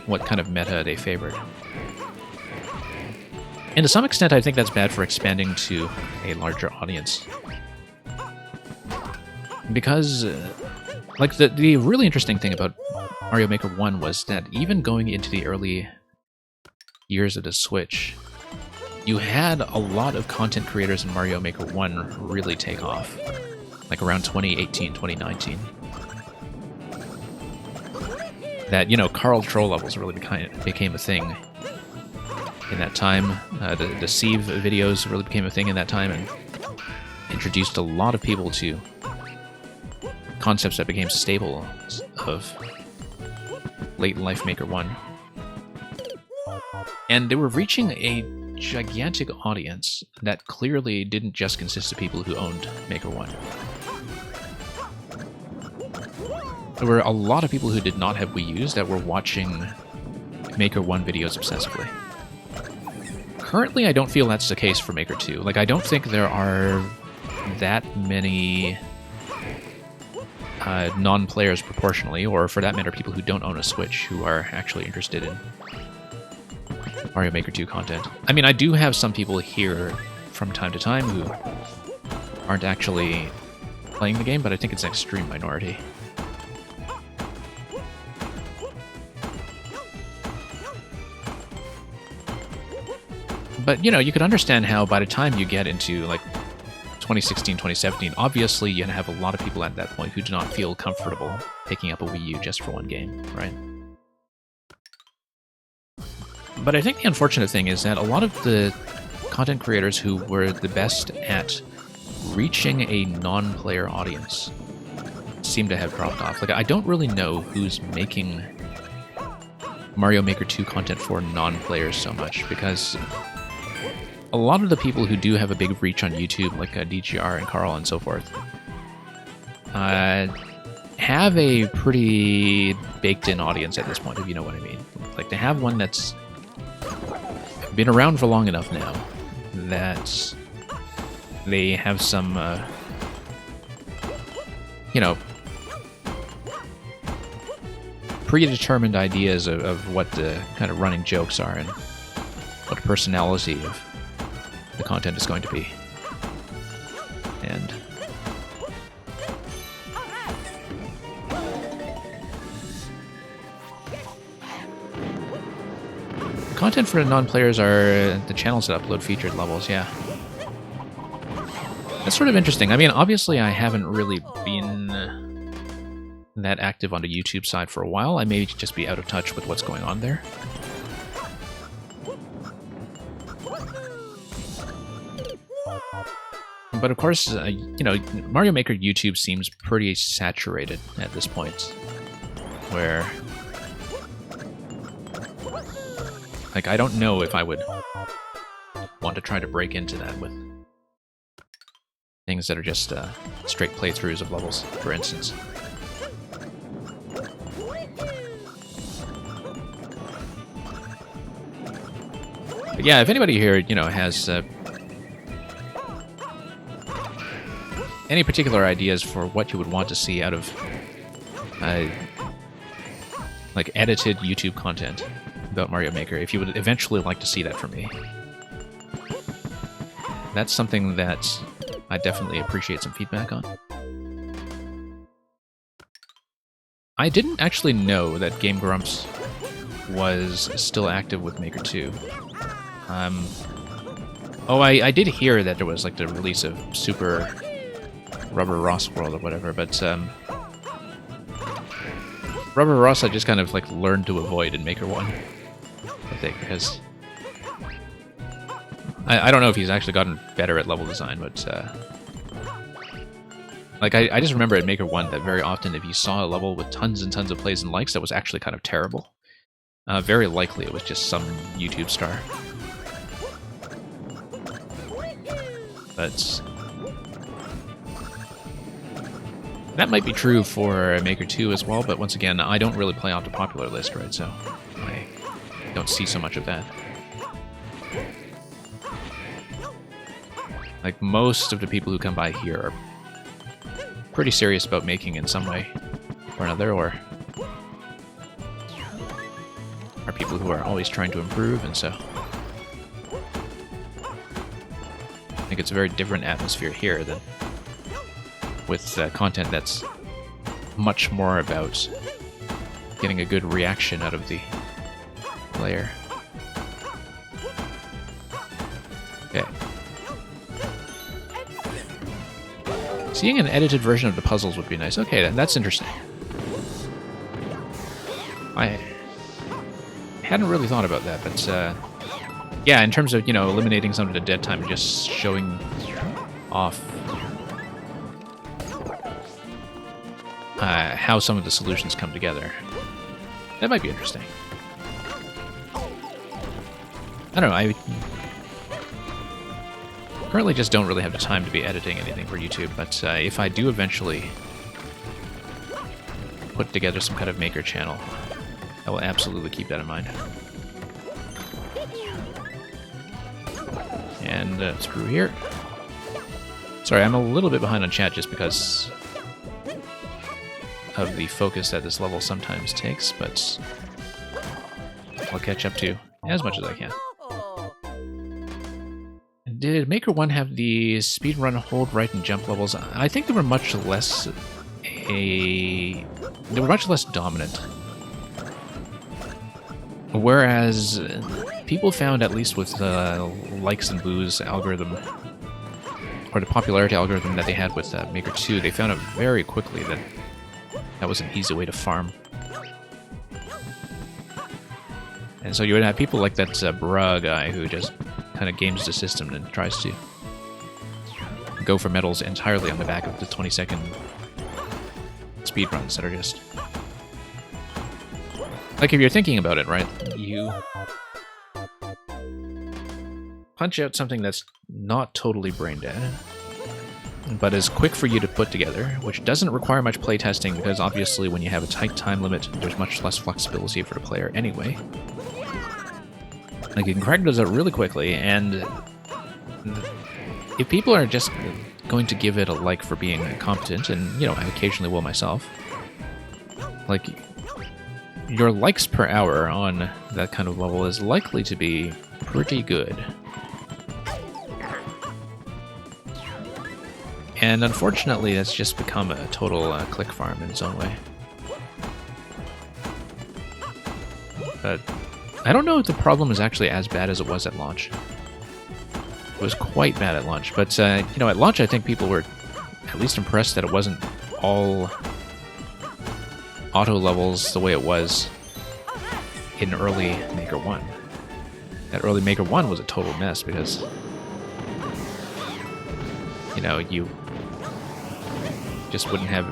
what kind of meta they favored. And to some extent, I think that's bad for expanding to a larger audience. Because, like, the really interesting thing about Mario Maker 1 was that even going into the early years of the Switch, you had a lot of content creators in Mario Maker 1 really take off. Like around 2018, 2019. That, you know, Carl Troll levels really became a thing in that time. The Sieve videos really became a thing in that time and introduced a lot of people to concepts that became staples of late Life Maker 1. And they were reaching a gigantic audience that clearly didn't just consist of people who owned Maker 1. There were a lot of people who did not have Wii U's that were watching Maker 1 videos obsessively. Currently, I don't feel that's the case for Maker 2. Like, I don't think there are that many non-players proportionally, or for that matter, people who don't own a Switch who are actually interested in Mario Maker 2 content. I mean, I do have some people here from time to time who aren't actually playing the game, but I think it's an extreme minority. But, you know, you could understand how by the time you get into, like, 2016, 2017, obviously you have a lot of people at that point who do not feel comfortable picking up a Wii U just for one game, right? But I think the unfortunate thing is that a lot of the content creators who were the best at reaching a non-player audience seem to have dropped off. Like, I don't really know who's making Mario Maker 2 content for non-players so much, because a lot of the people who do have a big reach on YouTube, like DGR and Carl and so forth, have a pretty baked-in audience at this point, if you know what I mean. Like, they have one that's been around for long enough now that they have some, you know, predetermined ideas of what the kind of running jokes are and what the personality of the content is going to be. And content for the non-players are the channels that upload featured levels, yeah. That's sort of interesting. I mean, obviously I haven't really been that active on the YouTube side for a while. I may just be out of touch with what's going on there. But of course, you know, Mario Maker YouTube seems pretty saturated at this point, where, like, I don't know if I would want to try to break into that with things that are just straight playthroughs of levels, for instance. But yeah, if anybody here, you know, has any particular ideas for what you would want to see out of like edited YouTube content about Mario Maker, if you would eventually like to see that from me. That's something that I definitely appreciate some feedback on. I didn't actually know that Game Grumps was still active with Maker 2. Oh, I did hear that there was like the release of Super Rubber Ross World or whatever, but Rubber Ross I just kind of like learned to avoid in Maker 1, I think, because I don't know if he's actually gotten better at level design, but like I just remember at Maker 1 that very often if you saw a level with tons and tons of plays and likes that was actually kind of terrible, very likely it was just some YouTube star. But that might be true for Maker 2 as well, but once again, I don't really play off the popular list, right, so I don't see so much of that. Like, most of the people who come by here are pretty serious about making in some way or another, or are people who are always trying to improve, and so I think it's a very different atmosphere here than with content that's much more about getting a good reaction out of the player. Okay. Seeing an edited version of the puzzles would be nice. Okay, then that's interesting. I hadn't really thought about that, but yeah, in terms of, you know, eliminating some of the dead time and just showing off how some of the solutions come together, that might be interesting. I don't know, I currently just don't really have the time to be editing anything for YouTube, but if I do eventually put together some kind of Maker channel, I will absolutely keep that in mind. And through here. Sorry, I'm a little bit behind on chat just because of the focus that this level sometimes takes, but I'll catch up to as much as I can. Did Maker 1 have the speedrun hold, right, and jump levels? I think they were much less dominant. Whereas people found, at least with the likes and boos algorithm, or the popularity algorithm that they had with Maker 2, they found out very quickly that that was an easy way to farm. And so you would have people like that Bra guy who just kind of games the system and tries to go for medals entirely on the back of the 20-second speedruns that are just... Like, if you're thinking about it, right, you punch out something that's not totally brain dead, but is quick for you to put together, which doesn't require much playtesting, because obviously when you have a tight time limit, there's much less flexibility for the player anyway. Like, you can crack those out really quickly, and if people are just going to give it a like for being competent, and, you know, I occasionally will myself, like, your likes per hour on that kind of level is likely to be pretty good. And unfortunately, that's just become a total click farm in its own way. But I don't know if the problem is actually as bad as it was at launch. It was quite bad at launch, but you know, at launch I think people were at least impressed that it wasn't all auto levels the way it was in early Maker 1. That early Maker 1 was a total mess because, you know, you just wouldn't have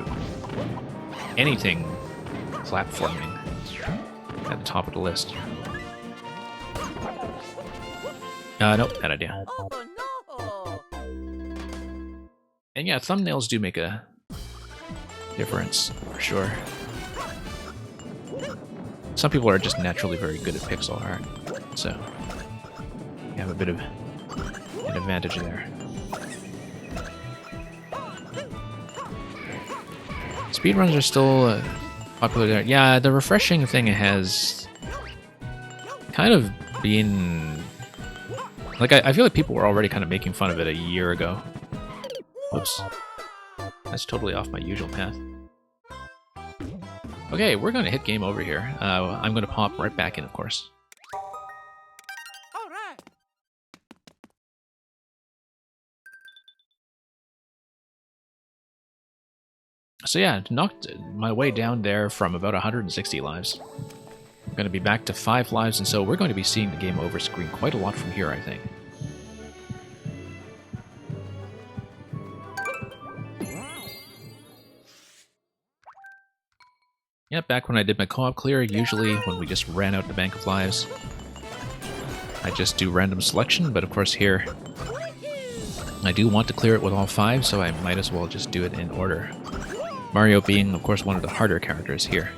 anything platforming at the top of the list. Nope, bad idea. And yeah, thumbnails do make a difference, for sure. Some people are just naturally very good at pixel art, so you have a bit of an advantage there. Speedruns are still popular there. Yeah, the refreshing thing has kind of been... Like, I feel like people were already kind of making fun of it a year ago. Whoops. That's totally off my usual path. Okay, we're going to hit game over here. I'm going to pop right back in, of course. So yeah, knocked my way down there from about 160 lives. I'm going to be back to 5 lives, and so we're going to be seeing the game over screen quite a lot from here, I think. Yeah, back when I did my co-op clear, usually when we just ran out the bank of lives, I just do random selection, but of course here, I do want to clear it with all 5, so I might as well just do it in order. Mario being, of course, one of the harder characters here.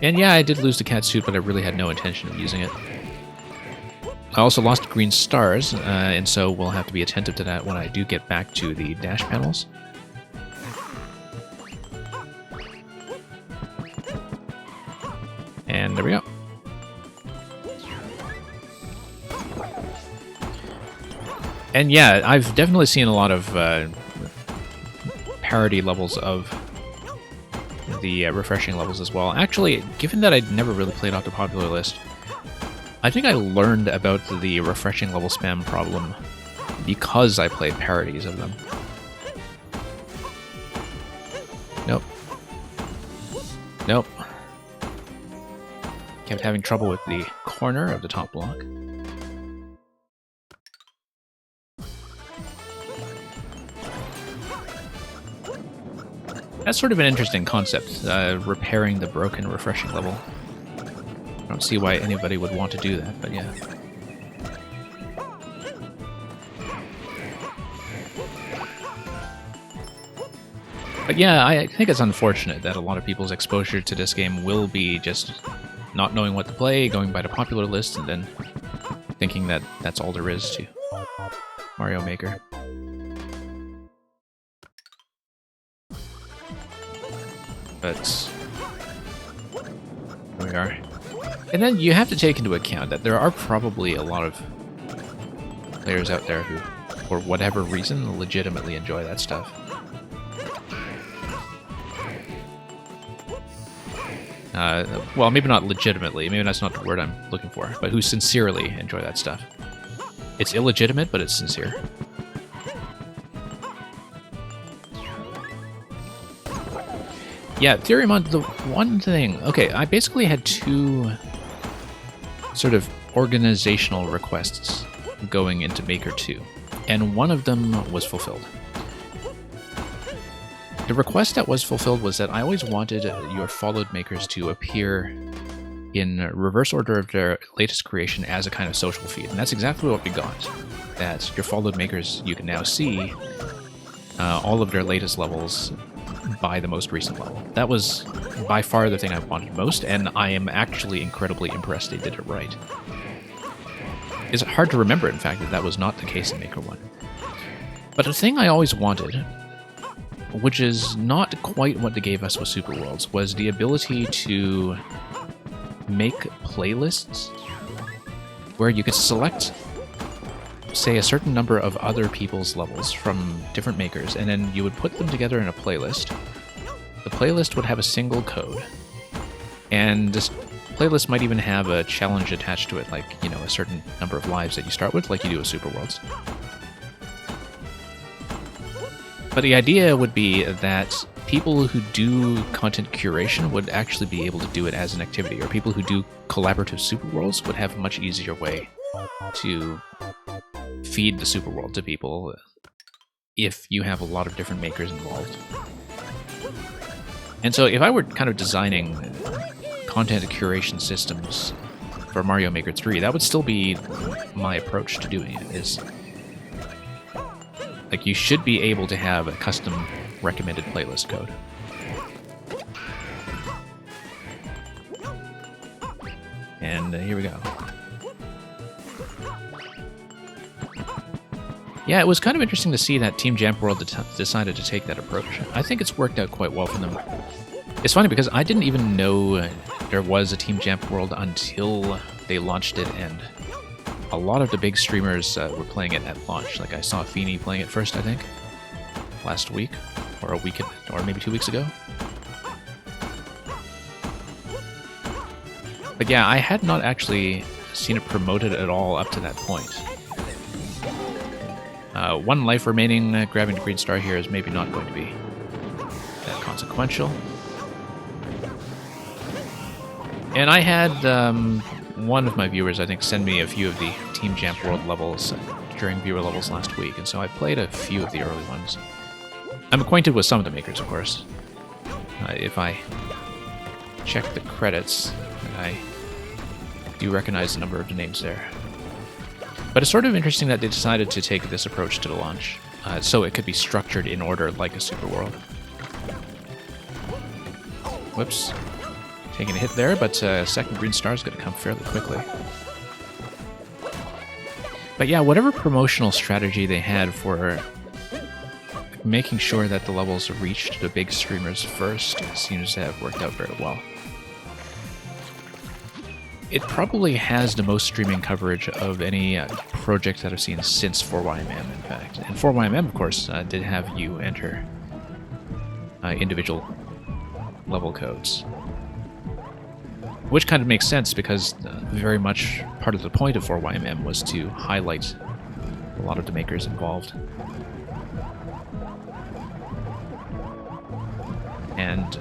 And yeah, I did lose the cat suit, but I really had no intention of using it. I also lost green stars, and so we'll have to be attentive to that when I do get back to the dash panels. And there we go. And yeah, I've definitely seen a lot of parody levels of the refreshing levels as well. Actually, given that I'd never really played off the popular list, I think I learned about the refreshing level spam problem because I played parodies of them. Nope. Nope. Kept having trouble with the corner of the top block. That's sort of an interesting concept, repairing the broken refreshing level. I don't see why anybody would want to do that, but yeah. But yeah, I think it's unfortunate that a lot of people's exposure to this game will be just not knowing what to play, going by the popular list, and then thinking that that's all there is to Mario Maker. But here we are. And then you have to take into account that there are probably a lot of players out there who, for whatever reason, legitimately enjoy that stuff. Well, maybe not legitimately, maybe that's not the word I'm looking for, but who sincerely enjoy that stuff. It's illegitimate, but it's sincere. Yeah, Theoremon, the one thing... Okay, I basically had 2 sort of organizational requests going into Maker 2, and one of them was fulfilled. The request that was fulfilled was that I always wanted your followed makers to appear in reverse order of their latest creation as a kind of social feed, and that's exactly what we got. That your followed makers, you can now see all of their latest levels by the most recent level. That was by far the thing I wanted most, and I am actually incredibly impressed they did it right. It's hard to remember, in fact, that that was not the case in Maker 1. But the thing I always wanted, which is not quite what they gave us with Super Worlds, was the ability to make playlists where you could select, say, a certain number of other people's levels from different makers, and then you would put them together in a playlist. The playlist would have a single code, and this playlist might even have a challenge attached to it, like, you know, a certain number of lives that you start with, like you do with Super Worlds. But the idea would be that people who do content curation would actually be able to do it as an activity, or people who do collaborative Super Worlds would have a much easier way to feed the Super World to people if you have a lot of different makers involved. And so if I were kind of designing content curation systems for Mario Maker 3, that would still be my approach to doing it, is like you should be able to have a custom recommended playlist code. And here we go. Yeah, it was kind of interesting to see that Team Jamp World decided to take that approach. I think it's worked out quite well for them. It's funny because I didn't even know there was a Team Jump World until they launched it, and a lot of the big streamers were playing it at launch. Like I saw Feeny playing it first, I think, last week, or a week, or maybe 2 weeks ago. But yeah, I had not actually seen it promoted at all up to that point. 1 life remaining, grabbing the green star here is maybe not going to be that consequential. And I had one of my viewers, I think, send me a few of the Team Jump World levels during viewer levels last week, and so I played a few of the early ones. I'm acquainted with some of the makers, of course. If I check the credits, I do recognize the number of the names there. But it's sort of interesting that they decided to take this approach to the launch, so it could be structured in order like a Super World. Whoops. Taking a hit there, but second green star is going to come fairly quickly. But yeah, whatever promotional strategy they had for making sure that the levels reached the big streamers first seems to have worked out very well. It probably has the most streaming coverage of any project that I've seen since 4YMM, in fact. And 4YMM, of course, did have you enter individual level codes. Which kind of makes sense, because very much part of the point of 4YMM was to highlight a lot of the makers involved. And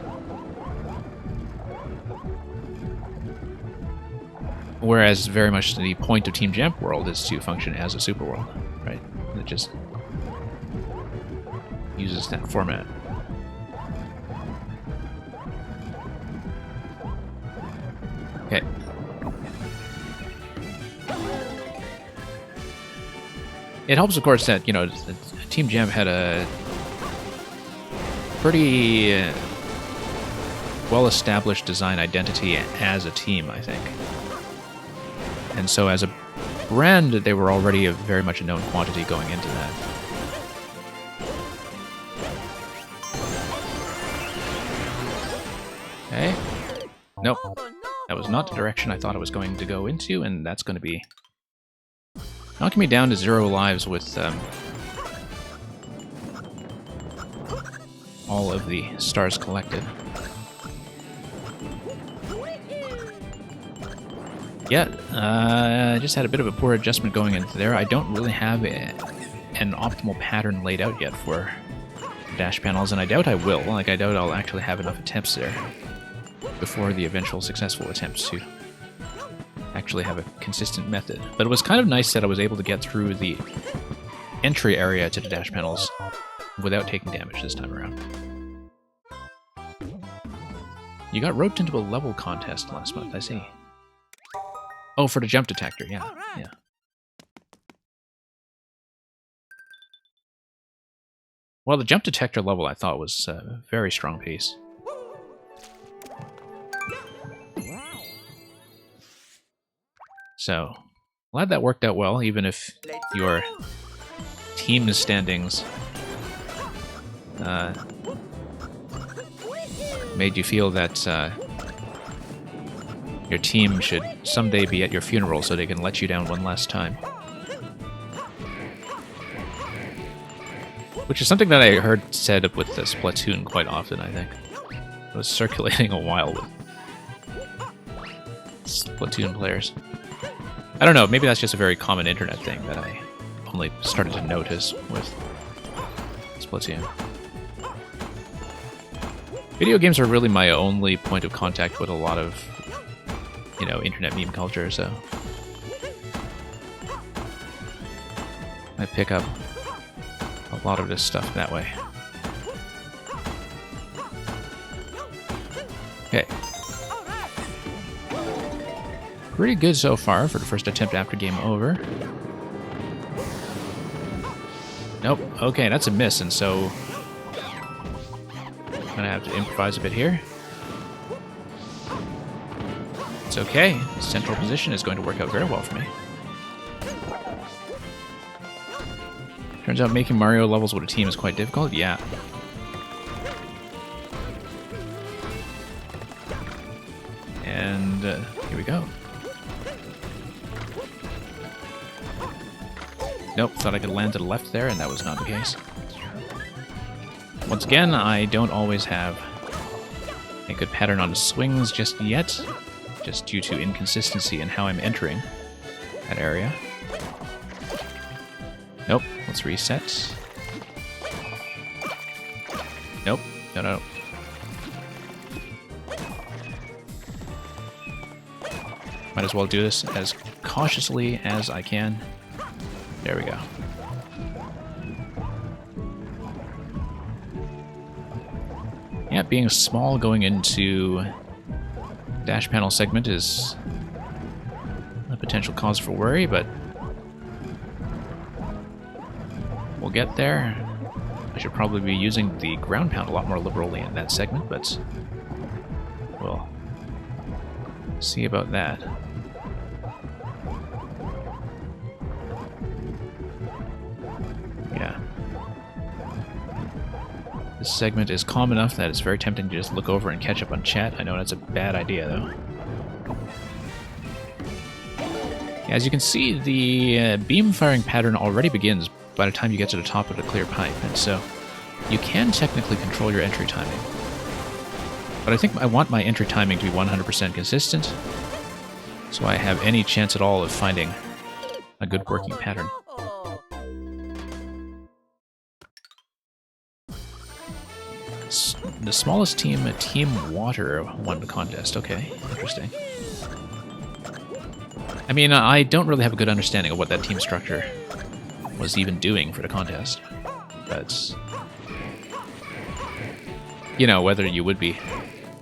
whereas very much the point of Team Jump World is to function as a Super World, right? It just uses that format. Okay. It helps, of course, that, you know, Team Jump had a pretty well-established design identity as a team, I think. And so as a brand, they were already very much a known quantity going into that. Okay. Nope. That was not the direction I thought I was going to go into, and that's going to be knocking me down to 0 lives with all of the stars collected. Yeah, I just had a bit of a poor adjustment going into there. I don't really have an optimal pattern laid out yet for dash panels, and I doubt I will. Like, I doubt I'll actually have enough attempts there before the eventual successful attempts to actually have a consistent method. But it was kind of nice that I was able to get through the entry area to the dash panels without taking damage this time around. You got roped into a level contest last month, I see. Oh, for the jump detector, yeah, yeah. Well, the jump detector level I thought was a very strong piece. So, glad that worked out well, even if your team standings made you feel that your team should someday be at your funeral so they can let you down one last time. Which is something that I heard said with the Splatoon quite often, I think. It was circulating a while with Splatoon players. I don't know, maybe that's just a very common internet thing that I only started to notice with Splatoon. Video games are really my only point of contact with a lot of, you know, internet meme culture, so I pick up a lot of this stuff that way. Okay. Pretty good so far for the first attempt after game over. Nope. Okay, that's a miss, and so I'm gonna have to improvise a bit here. It's okay. Central position is going to work out very well for me. Turns out making Mario levels with a team is quite difficult. Yeah. And here we go. Nope, thought I could land to the left there, and that was not the case. Once again, I don't always have a good pattern on the swings just yet, just due to inconsistency in how I'm entering that area. Nope, let's reset. Nope, no. Might as well do this as cautiously as I can. There we go. Yeah, being small going into dash panel segment is a potential cause for worry, but we'll get there. I should probably be using the ground pound a lot more liberally in that segment, but we'll see about that. Yeah. This segment is calm enough that it's very tempting to just look over and catch up on chat. I know that's a bad idea, though. As you can see, the beam firing pattern already begins by the time you get to the top of the clear pipe, and so you can technically control your entry timing. But I think I want my entry timing to be 100% consistent, so I have any chance at all of finding a good working pattern. The smallest team, Team Water, won the contest. Okay, interesting. I mean, I don't really have a good understanding of what that team structure was even doing for the contest. But, you know, whether you would be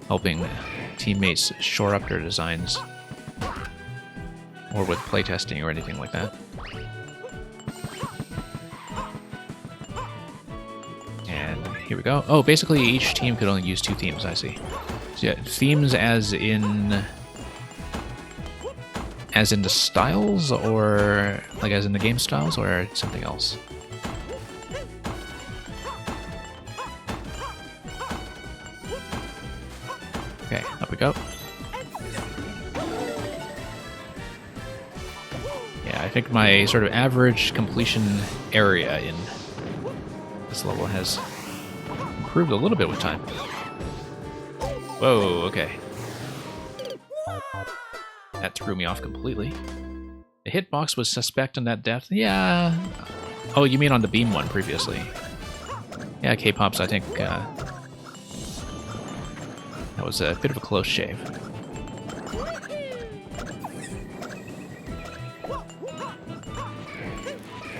helping teammates shore up their designs, or with playtesting or anything like that. And here we go. Oh, basically each team could only use 2 themes, I see. So yeah, themes as in the styles, or like as in the game styles, or something else? Okay, up we go. Yeah, I think my sort of average completion area in this level has improved a little bit with time. Whoa, okay. That threw me off completely. The hitbox was suspect on that depth. Yeah. Oh, you mean on the beam one previously? Yeah, K-Pops, I think that was a bit of a close shave.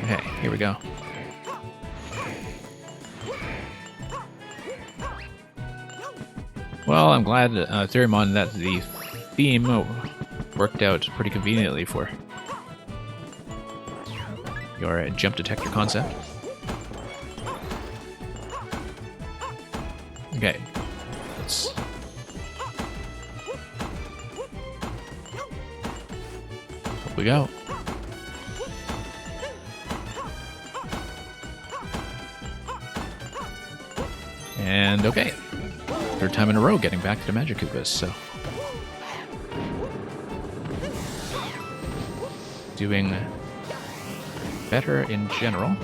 Okay, here we go. Well, I'm glad, Theramon, that the theme worked out pretty conveniently for your jump detector concept. Okay, let's... Up we go. And okay, 3rd time in a row getting back to the Magikoopas, so... Doing better in general.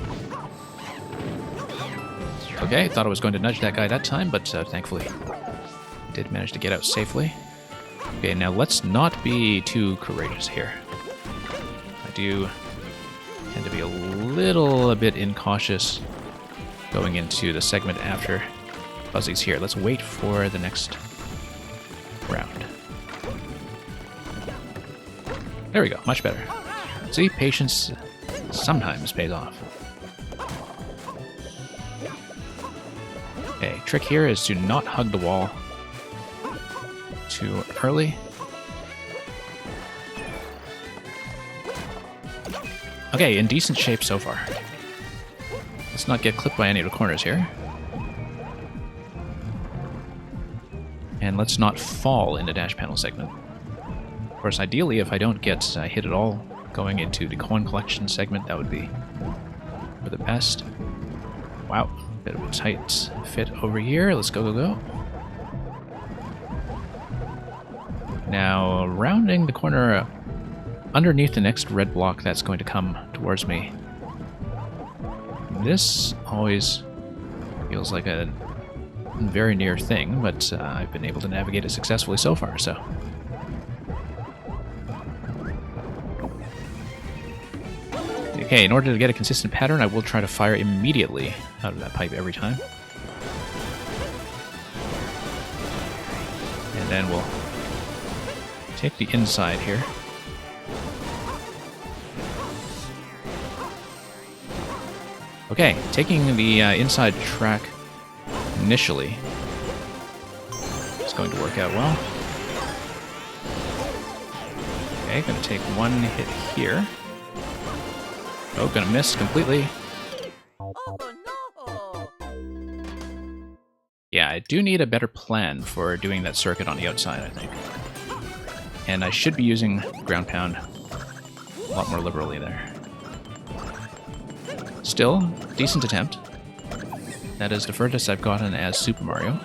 Okay, thought I was going to nudge that guy that time, but thankfully did manage to get out safely. Okay, now let's not be too courageous here. I do tend to be a little bit incautious going into the segment after Fuzzy's here. Let's wait for the next round. There we go, much better. See, patience sometimes pays off. Okay, trick here is to not hug the wall too early. Okay, in decent shape so far. Let's not get clipped by any of the corners here. And let's not fall in the dash panel segment. Of course, ideally, if I don't get hit at all going into the coin collection segment, that would be for the best. Wow, bit of a tight fit over here. Let's go, go, go. Now, rounding the corner underneath the next red block that's going to come towards me. This always feels like a very near thing, but I've been able to navigate it successfully so far, so... Okay, in order to get a consistent pattern, I will try to fire immediately out of that pipe every time. And then we'll take the inside here. Okay, taking the inside track initially is going to work out well. Okay, gonna take one hit here. Oh, gonna miss completely. Yeah, I do need a better plan for doing that circuit on the outside, I think. And I should be using ground pound a lot more liberally there. Still, decent attempt. That is the furthest I've gotten as Super Mario.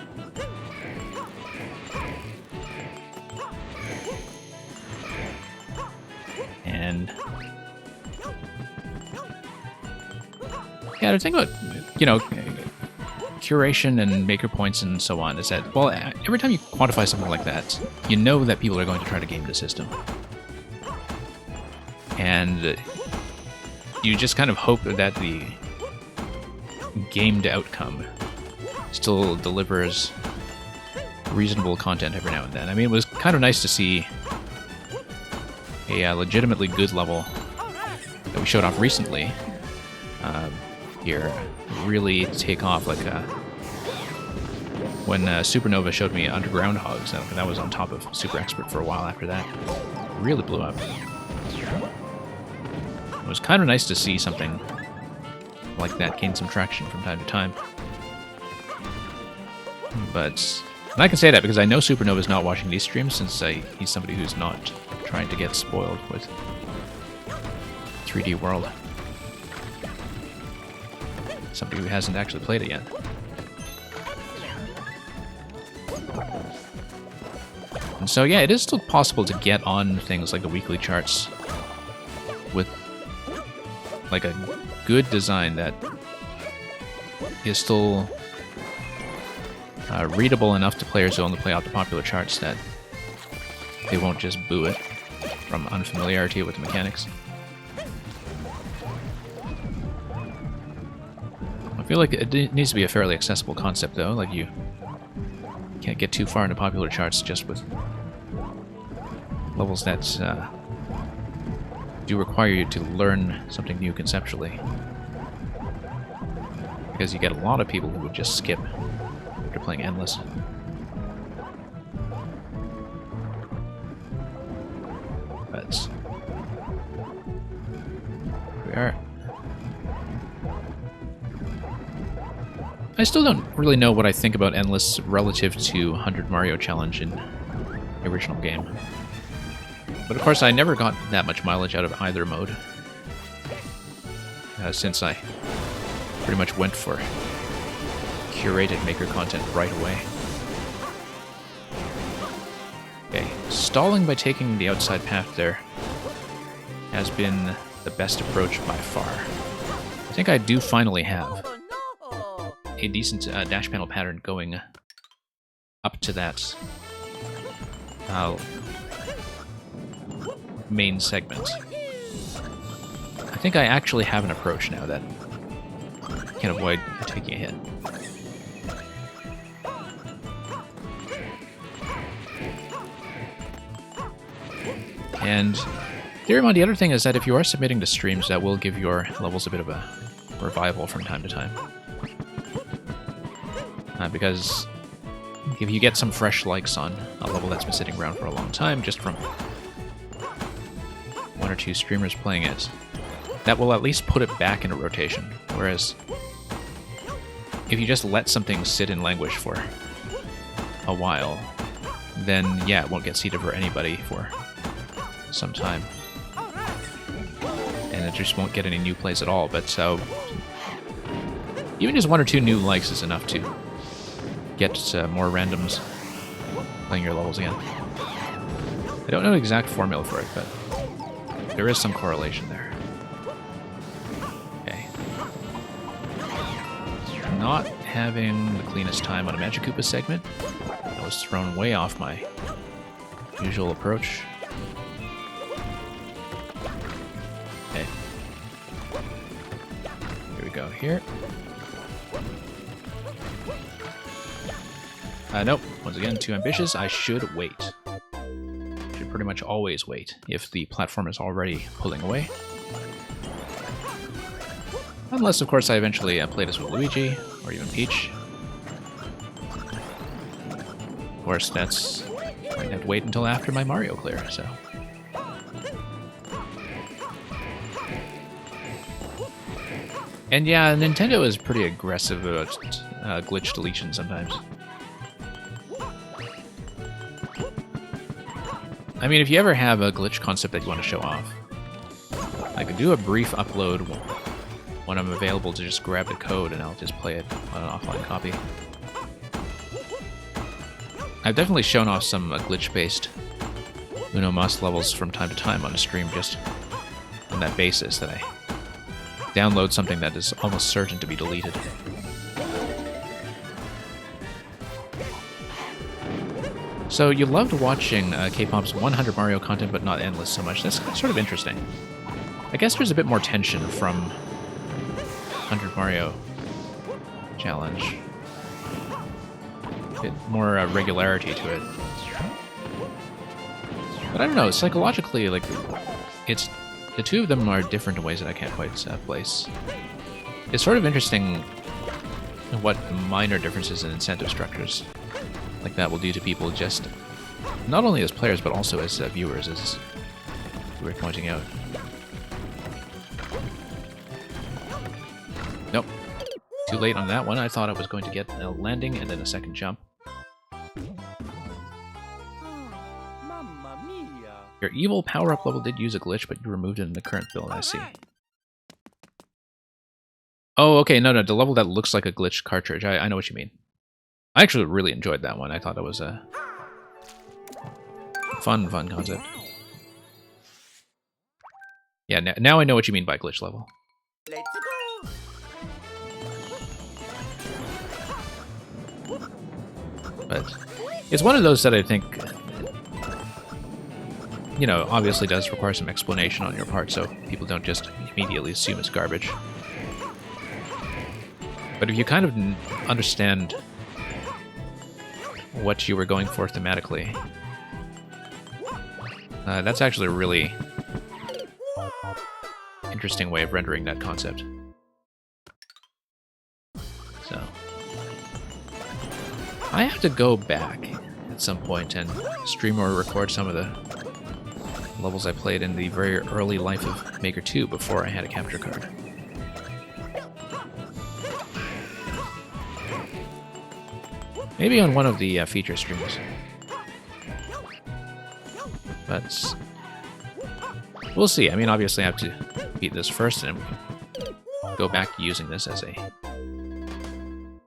And... yeah, the thing about, you know, curation and maker points and so on is that, well, every time you quantify something like that, you know that people are going to try to game the system. And you just kind of hope that the gamed outcome still delivers reasonable content every now and then. I mean, it was kind of nice to see a legitimately good level that we showed off recently here really take off. Like when Supernova showed me Underground Hogs, that was on top of Super Expert for a while after that. It really blew up. It was kind of nice to see something like that gain some traction from time to time. But and I can say that because I know Supernova's not watching these streams, since he's somebody who's not trying to get spoiled with 3D World. Somebody who hasn't actually played it yet. And so yeah, it is still possible to get on things like the weekly charts with like a good design that is still readable enough to players who only play out the popular charts that they won't just boo it from unfamiliarity with the mechanics. I feel like it needs to be a fairly accessible concept, though. Like, you can't get too far into popular charts just with levels that do require you to learn something new conceptually. Because you get a lot of people who would just skip after playing Endless. But here we are. I still don't really know what I think about Endless relative to 100 Mario Challenge in the original game. But of course, I never got that much mileage out of either mode, since I pretty much went for curated maker content right away. Okay, stalling by taking the outside path there has been the best approach by far. I think I do finally have a decent dash panel pattern going up to that main segment. I think I actually have an approach now that can avoid taking a hit. And Theorem, the other thing is that if you are submitting to streams, that will give your levels a bit of a revival from time to time. Because if you get some fresh likes on a level that's been sitting around for a long time, just from one or two streamers playing it, that will at least put it back into rotation. Whereas, if you just let something sit and languish for a while, then yeah, it won't get seated for anybody for some time. And it just won't get any new plays at all, but so even just one or two new likes is enough to get more randoms playing your levels again. I don't know the exact formula for it, but there is some correlation there. Okay. Not having the cleanest time on a Magic Koopa segment. I was thrown way off my usual approach. Okay. Here we go here. Nope. Once again, too ambitious. I should wait. Should pretty much always wait if the platform is already pulling away. Unless, of course, I eventually play this with Luigi, or even Peach. Of course, that's going to have to wait until after my Mario clear, so... And yeah, Nintendo is pretty aggressive about glitch deletion sometimes. I mean, if you ever have a glitch concept that you want to show off, I could do a brief upload when I'm available to just grab the code and I'll just play it on an offline copy. I've definitely shown off some glitch-based Uno Mas levels from time to time on a stream just on that basis, that I download something that is almost certain to be deleted. So you loved watching K-Pop's 100 Mario content, but not Endless so much. That's sort of interesting. I guess there's a bit more tension from 100 Mario challenge. A bit more regularity to it. But I don't know, psychologically, like, it's... The two of them are different in ways that I can't quite place. It's sort of interesting what minor differences in incentive structures like that will do to people, just not only as players but also as viewers, as we were pointing out. Nope. Too late on that one. I thought I was going to get a landing and then a second jump. Your evil power-up level did use a glitch, but you removed it in the current build, I see. Oh, okay, no, the level that looks like a glitched cartridge. I know what you mean. I actually really enjoyed that one. I thought it was a fun concept. Yeah, now I know what you mean by glitch level. Let's go. But it's one of those that I think, you know, obviously does require some explanation on your part, so people don't just immediately assume it's garbage. But if you kind of understand what you were going for thematically, that's actually a really interesting way of rendering that concept. So, I have to go back at some point and stream or record some of the levels I played in the very early life of Maker 2 before I had a capture card. Maybe on one of the feature streams. But we'll see. I mean, obviously I have to beat this first and go back to using this as a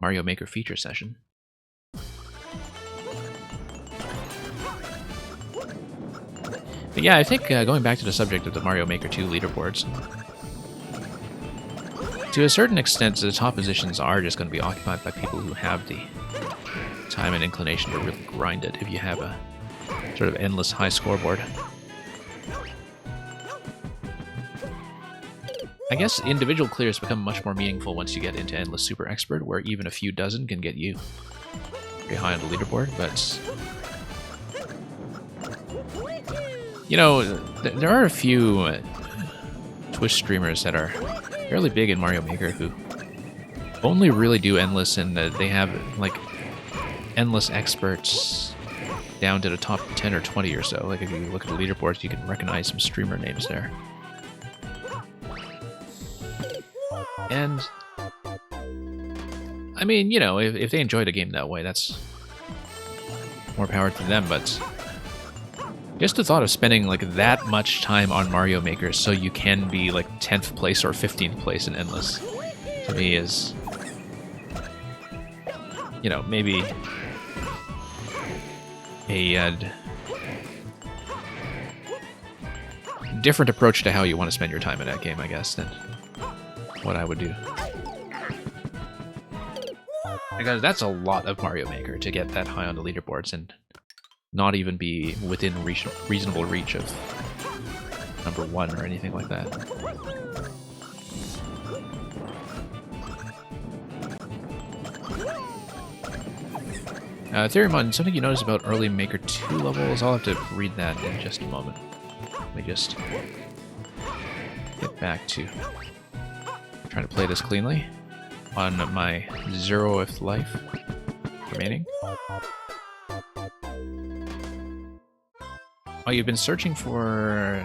Mario Maker feature session. But yeah, I think going back to the subject of the Mario Maker 2 leaderboards, to a certain extent, the top positions are just going to be occupied by people who have the time and inclination to really grind it if you have a sort of endless high scoreboard. I guess individual clears become much more meaningful once you get into Endless Super Expert, where even a few dozen can get you pretty high on the leaderboard, but... You know, there are a few Twitch streamers that are fairly big in Mario Maker who only really do Endless, and they have, like, Endless experts down to the top 10 or 20 or so. Like, if you look at the leaderboards, you can recognize some streamer names there. And, I mean, you know, if they enjoy the game that way, that's more power to them, but just the thought of spending, like, that much time on Mario Maker so you can be, like, 10th place or 15th place in Endless, to me is, you know, maybe a different approach to how you want to spend your time in that game, I guess, than what I would do. Because that's a lot of Mario Maker to get that high on the leaderboards and not even be within reasonable reach of #1 or anything like that. Theoremon, something you notice about early Maker 2 levels, I'll have to read that in just a moment. Let me just get back to trying to play this cleanly on my 0th life remaining. Oh, you've been searching for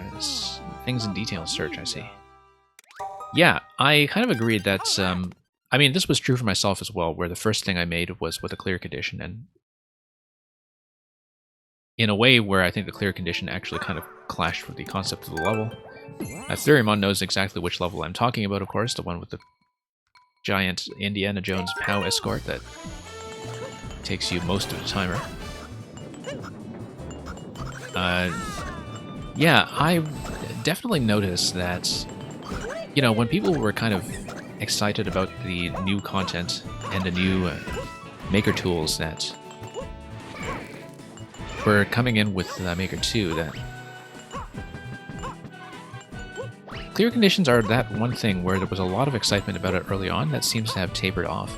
things in detail search, I see. Yeah, I kind of agreed that, I mean, this was true for myself as well, where the first thing I made was with a clear condition, and in a way where I think the clear condition actually kind of clashed with the concept of the level. Theoremon knows exactly which level I'm talking about, of course, the one with the giant Indiana Jones POW escort that takes you most of the timer. Yeah, I definitely noticed that, you know, when people were kind of excited about the new content and the new Maker tools that were coming in with Maker 2, that clear conditions are that one thing where there was a lot of excitement about it early on that seems to have tapered off.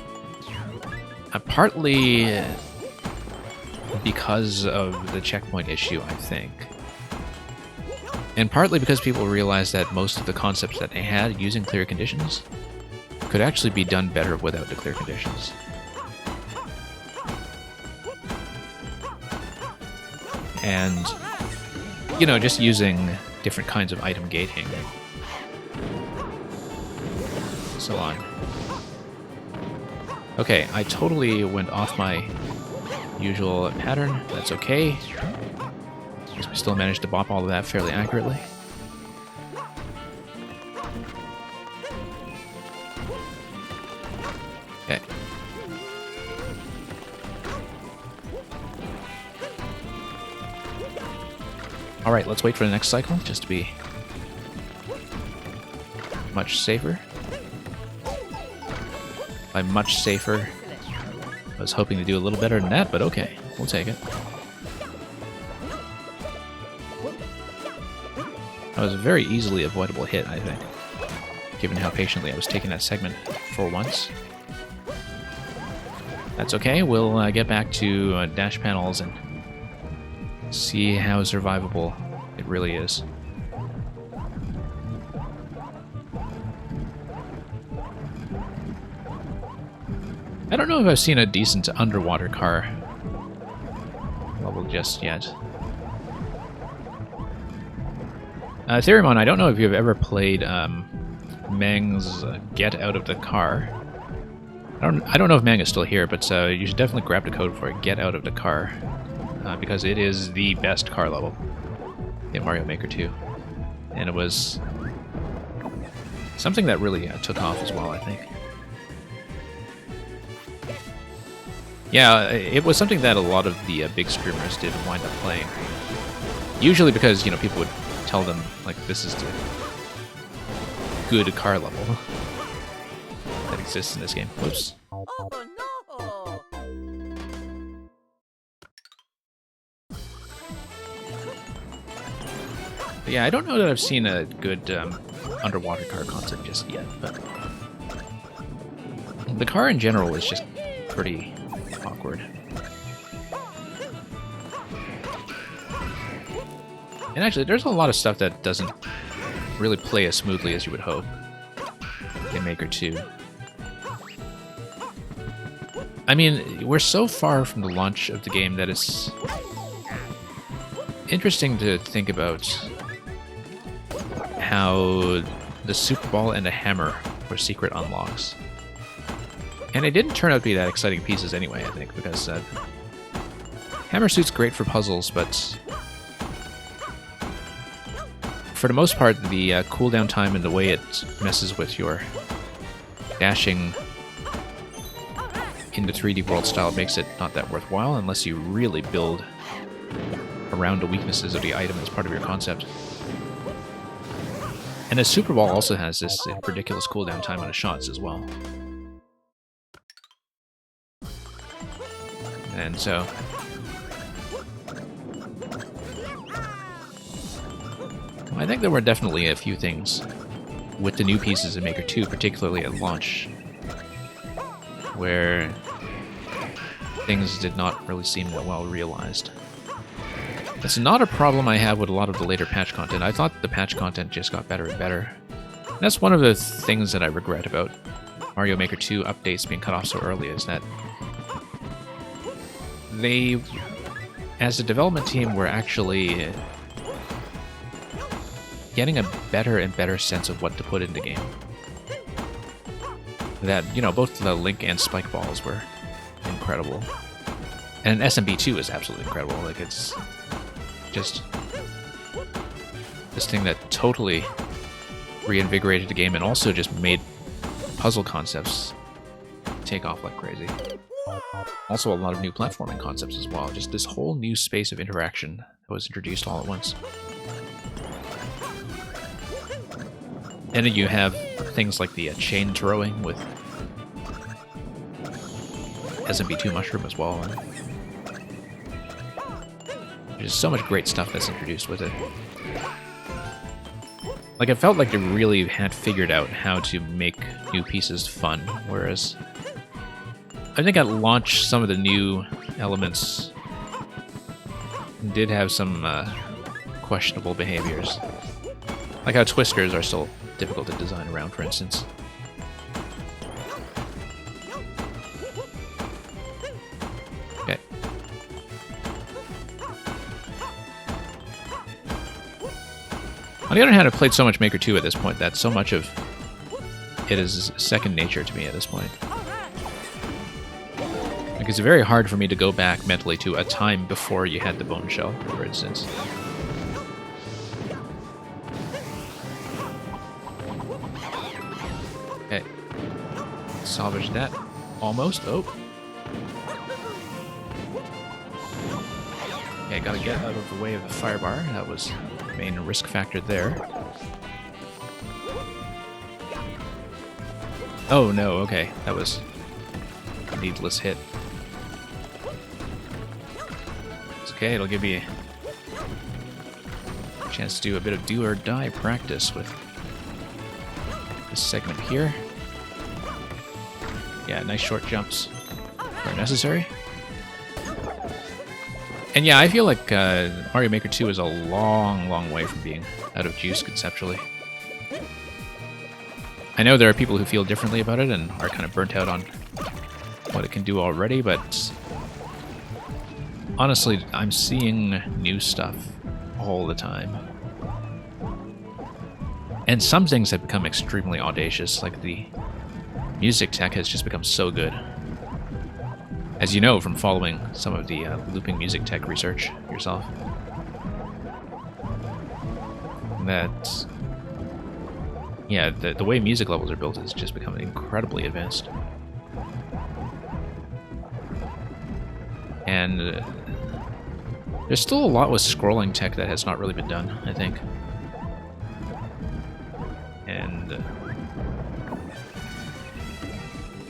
Partly because of the checkpoint issue, I think. And partly because people realized that most of the concepts that they had using clear conditions could actually be done better without the clear conditions. And, you know, just using different kinds of item gating, so on. Okay, I totally went off my usual pattern. That's okay. We still managed to bop all of that fairly accurately. Okay. Alright, let's wait for the next cycle, just to be much safer. By much safer, I was hoping to do a little better than that, but okay, we'll take it. That was a very easily avoidable hit, I think, given how patiently I was taking that segment for once. That's okay, we'll get back to dash panels and see how survivable it really is. I don't know if I've seen a decent underwater car level just yet. Theoremon, I don't know if you've ever played Meng's Get Out of the Car. I don't know if Meng is still here, but you should definitely grab the code for it, Get Out of the Car, because it is the best car level in Mario Maker 2. And it was something that really took off as well, I think. Yeah, it was something that a lot of the big streamers did wind up playing. Usually because, you know, people would tell them, like, this is the good car level that exists in this game. Whoops. Oh no! But yeah, I don't know that I've seen a good underwater car concept just yet, but the car in general is just pretty awkward. And actually, there's a lot of stuff that doesn't really play as smoothly as you would hope in Maker 2. I mean, we're so far from the launch of the game that it's interesting to think about how the Super Ball and the Hammer were secret unlocks. And it didn't turn out to be that exciting pieces anyway, I think, because Hammer Suit's great for puzzles, but for the most part, the cooldown time and the way it messes with your dashing into 3D World style makes it not that worthwhile unless you really build around the weaknesses of the item as part of your concept. And the Super Ball also has this ridiculous cooldown time on the shots as well. And so... I think there were definitely a few things with the new pieces in Maker 2, particularly at launch, where things did not really seem that well realized. It's not a problem I have with a lot of the later patch content. I thought the patch content just got better and better. And that's one of the things that I regret about Mario Maker 2 updates being cut off so early, is that they, as a development team, were actually getting a better and better sense of what to put in the game. That, you know, both the Link and Spike Balls were incredible. And SMB 2 is absolutely incredible. Like, it's just this thing that totally reinvigorated the game and also just made puzzle concepts take off like crazy. Also a lot of new platforming concepts as well. Just this whole new space of interaction that was introduced all at once. And then you have things like the chain throwing with SMB2 Mushroom as well. And there's so much great stuff that's introduced with it. Like, it felt like they really had figured out how to make new pieces fun, whereas I think at launch some of the new elements did have some questionable behaviors. Like how twisters are still difficult to design around, for instance. Okay. On the other hand, I've played so much Maker 2 at this point that so much of it is second nature to me at this point. Like, it's very hard for me to go back mentally to a time before you had the bone shell, for instance. Okay. Salvage that. Almost. Oh. Okay, gotta get out of the way of the firebar. That was the main risk factor there. Oh no, okay. That was a needless hit. It's okay, it'll give me a chance to do a bit of do or die practice with this segment here. Yeah, nice short jumps are necessary. And yeah, I feel like Mario Maker 2 is a long, long way from being out of juice conceptually. I know there are people who feel differently about it and are kind of burnt out on what it can do already, but honestly, I'm seeing new stuff all the time. And some things have become extremely audacious, like the music tech has just become so good. As you know from following some of the looping music tech research yourself. That, yeah, the way music levels are built has just become incredibly advanced. And there's still a lot with scrolling tech that has not really been done, I think. And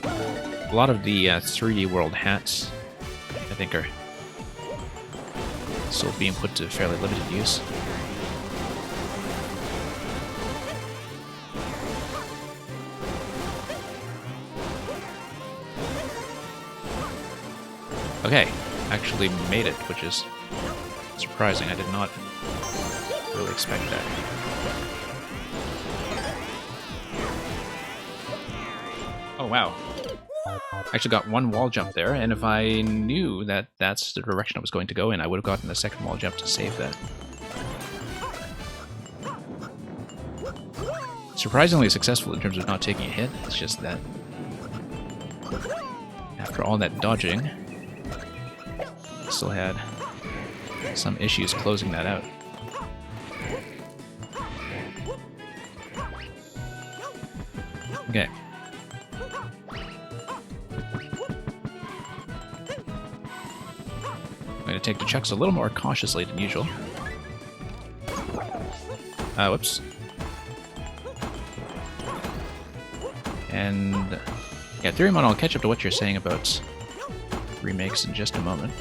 a lot of the 3D World hats, I think, are still being put to fairly limited use. Okay, actually made it, which is surprising. I did not really expect that. Oh, wow. Actually got one wall jump there, and if I knew that that's the direction I was going to go in, I would have gotten a second wall jump to save that. Surprisingly successful in terms of not taking a hit. It's just that after all that dodging, still had some issues closing that out. Okay. I'm going to take the chucks a little more cautiously than usual. Whoops. And yeah, Theoremon, I'll catch up to what you're saying about remakes in just a moment.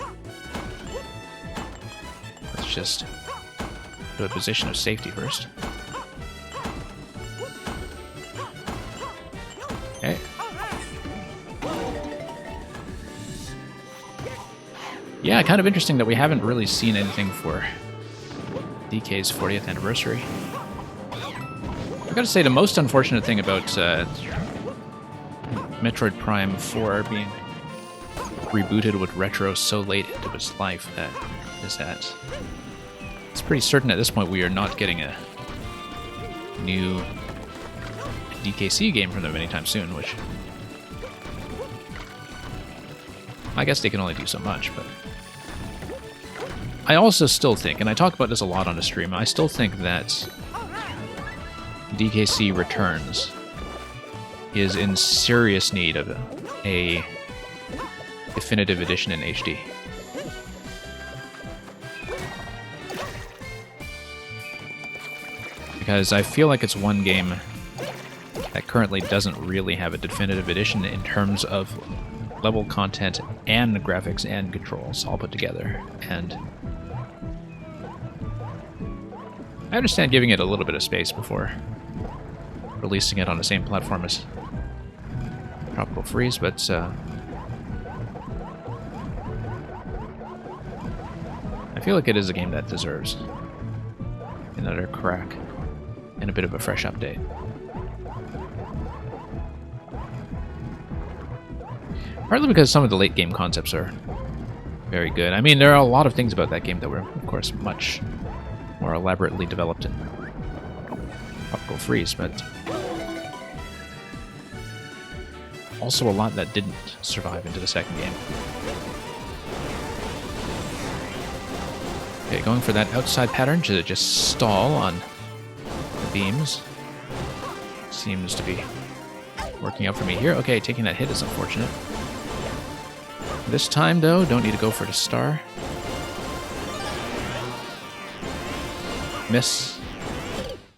Let's just do a position of safety first. Okay. Yeah, kind of interesting that we haven't really seen anything for DK's 40th anniversary. I've got to say, the most unfortunate thing about Metroid Prime 4 being rebooted with Retro so late into its life is that it's pretty certain at this point we are not getting a new DKC game from them anytime soon, which I guess they can only do so much, but I also still think, and I talk about this a lot on the stream, I still think that DKC Returns is in serious need of a definitive edition in HD. Because I feel like it's one game that currently doesn't really have a definitive edition in terms of level content and graphics and controls all put together. And I understand giving it a little bit of space before releasing it on the same platform as Tropical Freeze, but I feel like it is a game that deserves another crack and a bit of a fresh update. Partly because some of the late game concepts are very good. I mean, there are a lot of things about that game that were, of course, much more elaborately developed in Tropical Freeze, but also a lot that didn't survive into the second game. Okay, going for that outside pattern to just stall on the beams. Seems to be working out for me here. Okay, taking that hit is unfortunate. This time, though, don't need to go for the star. Miss.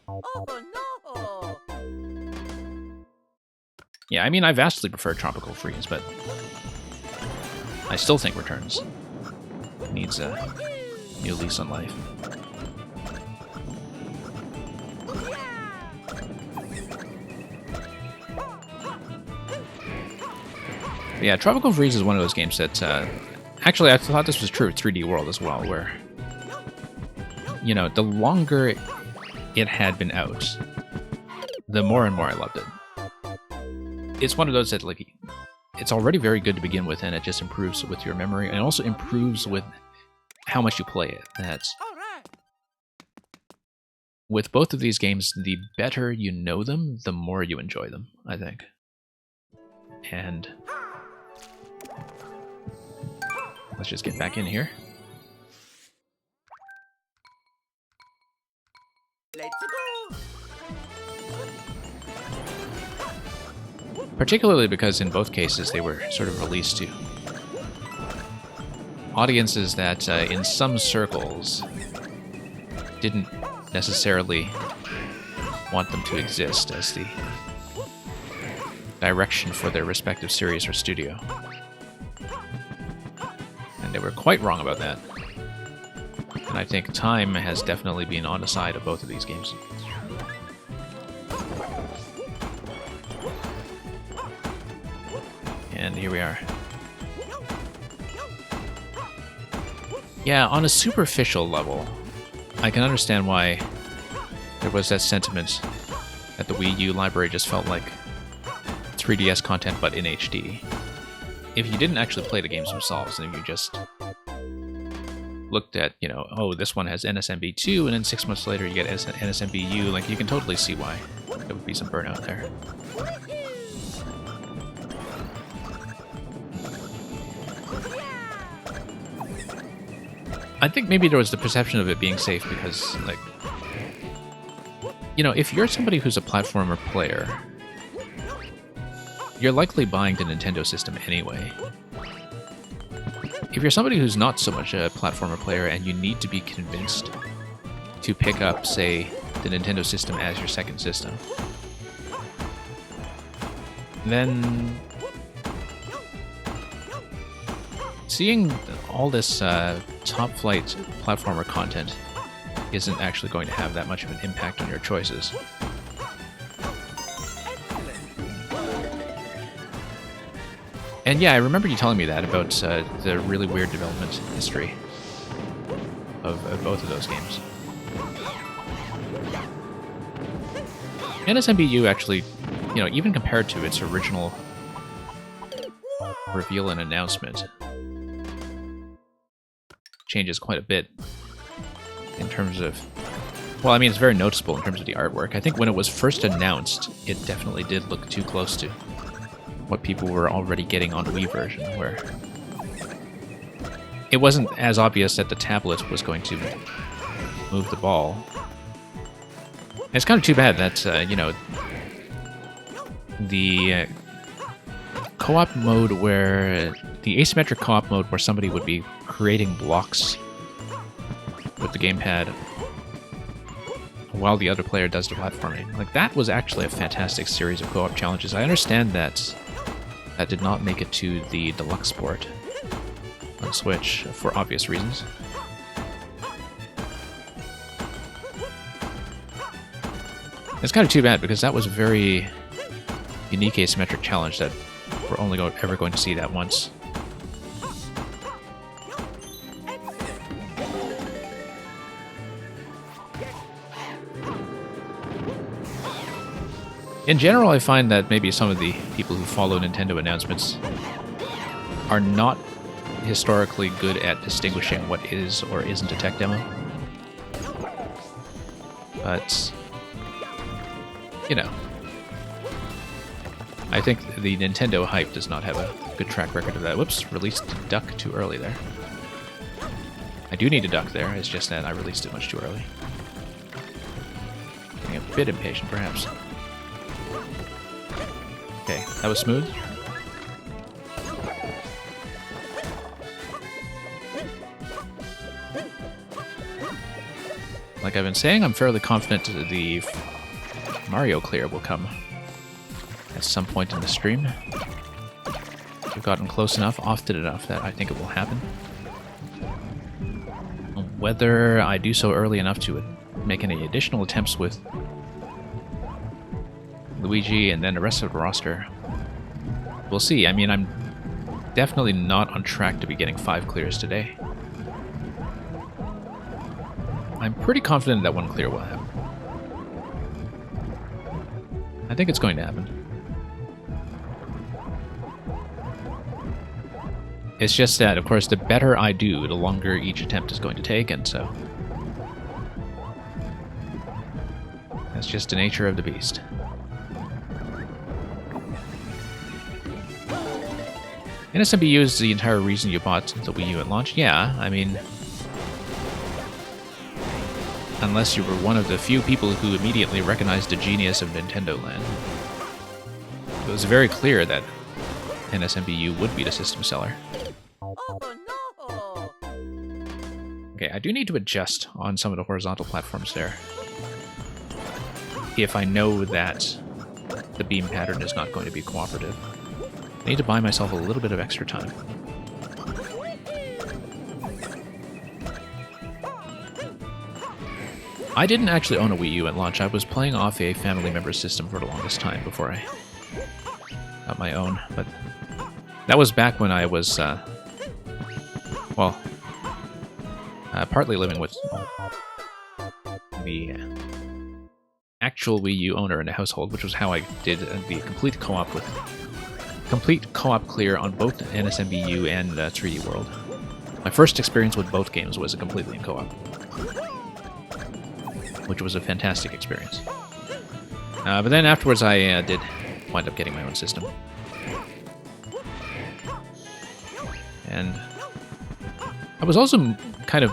Oh no! Yeah, I mean, I vastly prefer Tropical Freeze, but I still think Returns needs a new lease on life. But yeah, Tropical Freeze is one of those games that, actually, I thought this was true of 3D World as well, where, you know, the longer it had been out, the more and more I loved it. It's one of those that, like, it's already very good to begin with, and it just improves with your memory, and also improves with how much you play it. That's with both of these games, the better you know them, the more you enjoy them, I think. And let's just get back in here. Let's go! Particularly because in both cases they were sort of released to audiences that in some circles didn't necessarily want them to exist as the direction for their respective series or studio. And they were quite wrong about that. And I think time has definitely been on the side of both of these games. And here we are. Yeah, on a superficial level, I can understand why there was that sentiment that the Wii U library just felt like 3DS content but in HD. If you didn't actually play the games themselves, and if you just looked at, you know, oh, this one has NSMB2, and then 6 months later you get NSMBU, like, you can totally see why there would be some burnout there. I think maybe there was the perception of it being safe because, like, you know, if you're somebody who's a platformer player, you're likely buying the Nintendo system anyway. If you're somebody who's not so much a platformer player and you need to be convinced to pick up, say, the Nintendo system as your second system, Then seeing all this top flight platformer content isn't actually going to have that much of an impact on your choices. And yeah, I remember you telling me that about the really weird development history of both of those games. NSMBU actually, you know, even compared to its original reveal and announcement, changes quite a bit in terms of... Well, I mean, it's very noticeable in terms of the artwork. I think when it was first announced, it definitely did look too close to what people were already getting on the Wii version, where it wasn't as obvious that the tablet was going to move the ball. And it's kind of too bad that, you know, the co-op mode where... the asymmetric co-op mode where somebody would be creating blocks with the gamepad while the other player does the platforming. Like, that was actually a fantastic series of co-op challenges. I understand that that did not make it to the Deluxe port on Switch for obvious reasons. It's kind of too bad because that was a very unique asymmetric challenge that we're only ever going to see that once. In general, I find that maybe some of the people who follow Nintendo announcements are not historically good at distinguishing what is or isn't a tech demo. But, you know, I think the Nintendo hype does not have a good track record of that. Whoops, released duck too early there. I do need a duck there, it's just that I released it much too early. Getting a bit impatient, perhaps. Okay, that was smooth. Like I've been saying, I'm fairly confident that the Mario clear will come at some point in the stream. We've gotten close enough, often enough, that I think it will happen. Whether I do so early enough to make any additional attempts with Luigi and then the rest of the roster, we'll see. I mean, I'm definitely not on track to be getting 5 clears today. I'm pretty confident that 1 clear will happen. I think it's going to happen. It's just that, of course, the better I do, the longer each attempt is going to take, and so that's just the nature of the beast. NSMBU is the entire reason you bought the Wii U at launch? Yeah, I mean, unless you were one of the few people who immediately recognized the genius of Nintendo Land. It was very clear that NSMBU would be the system seller. Oh no! Okay, I do need to adjust on some of the horizontal platforms there, if I know that the beam pattern is not going to be cooperative. I need to buy myself a little bit of extra time. I didn't actually own a Wii U at launch. I was playing off a family member's system for the longest time before I got my own, but that was back when I was, partly living with the actual Wii U owner in the household, which was how I did the complete co-op clear on both NSMBU and 3D World. My first experience with both games was completely in co-op, which was a fantastic experience. But then afterwards I did wind up getting my own system. And I was also kind of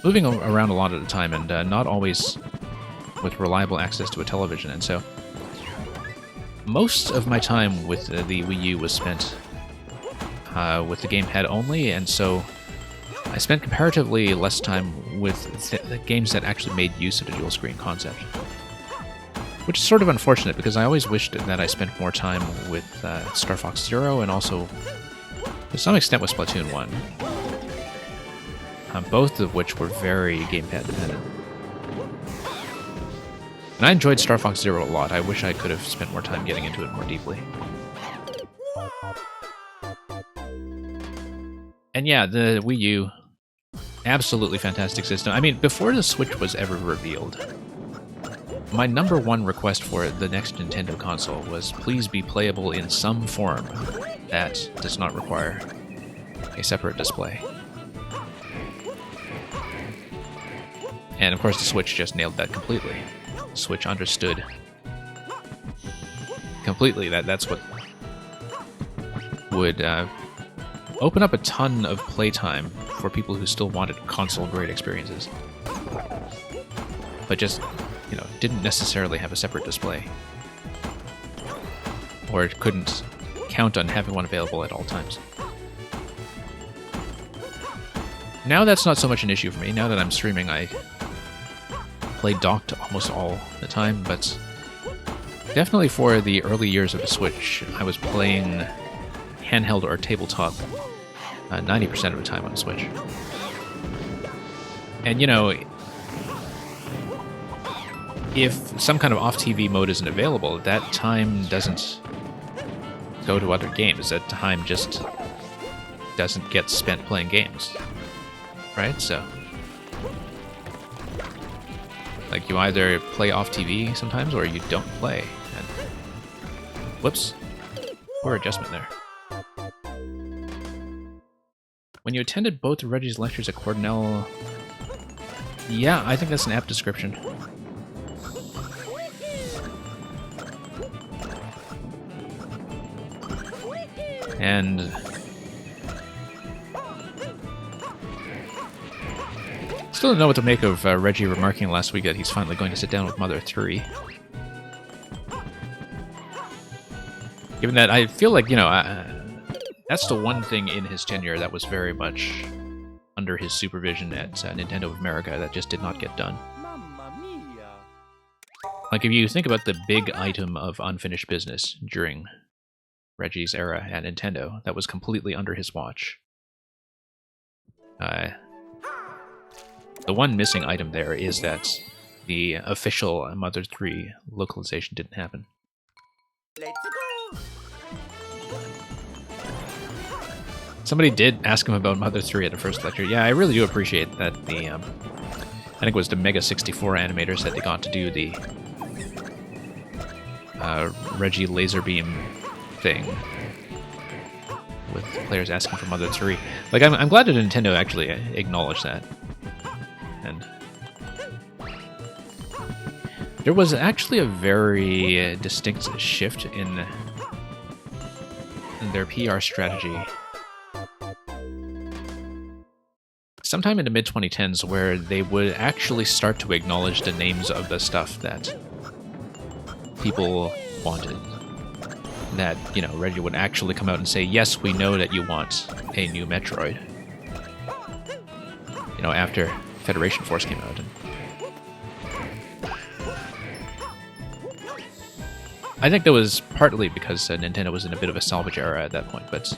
moving around a lot at the time, and not always with reliable access to a television, and so most of my time with the Wii U was spent with the gamepad only, and so I spent comparatively less time with games that actually made use of the dual screen concept. Which is sort of unfortunate because I always wished that I spent more time with Star Fox Zero and also to some extent with Splatoon 1. Both of which were very gamepad dependent. And I enjoyed Star Fox Zero a lot. I wish I could have spent more time getting into it more deeply. And yeah, the Wii U, absolutely fantastic system. I mean, before the Switch was ever revealed, my #1 request for the next Nintendo console was please be playable in some form that does not require a separate display. And of course the Switch just nailed that completely. The Switch understood completely that that's what would open up a ton of playtime for people who still wanted console-grade experiences. But just, you know, didn't necessarily have a separate display. Or couldn't count on having one available at all times. Now that's not so much an issue for me. Now that I'm streaming, I play docked almost all the time, but definitely for the early years of the Switch, I was playing handheld or tabletop 90% of the time on the Switch. And, you know, if some kind of off-TV mode isn't available, that time doesn't go to other games. That time just doesn't get spent playing games. Right? So, like, you either play off TV sometimes, or you don't play. And, whoops. Poor adjustment there. When you attended both of Reggie's lectures at Cornell... Yeah, I think that's an apt description. And... still don't know what to make of Reggie remarking last week that he's finally going to sit down with Mother 3. Given that I feel like, you know, that's the one thing in his tenure that was very much under his supervision at Nintendo of America that just did not get done. Mamma mia. Like, if you think about the big item of unfinished business during Reggie's era at Nintendo, that was completely under his watch. The one missing item there is that the official Mother 3 localization didn't happen. Let's go. Somebody did ask him about Mother 3 at the first lecture. Yeah, I really do appreciate that the, I think it was the Mega 64 animators that they got to do the Reggie laser beam thing with players asking for Mother 3. Like, I'm glad that Nintendo actually acknowledged that. And there was actually a very distinct shift in their PR strategy sometime in the mid-2010s, where they would actually start to acknowledge the names of the stuff that people wanted. That, you know, Reggie would actually come out and say, yes, we know that you want a new Metroid. You know, after Federation Force came out. And I think that was partly because Nintendo was in a bit of a salvage era at that point, but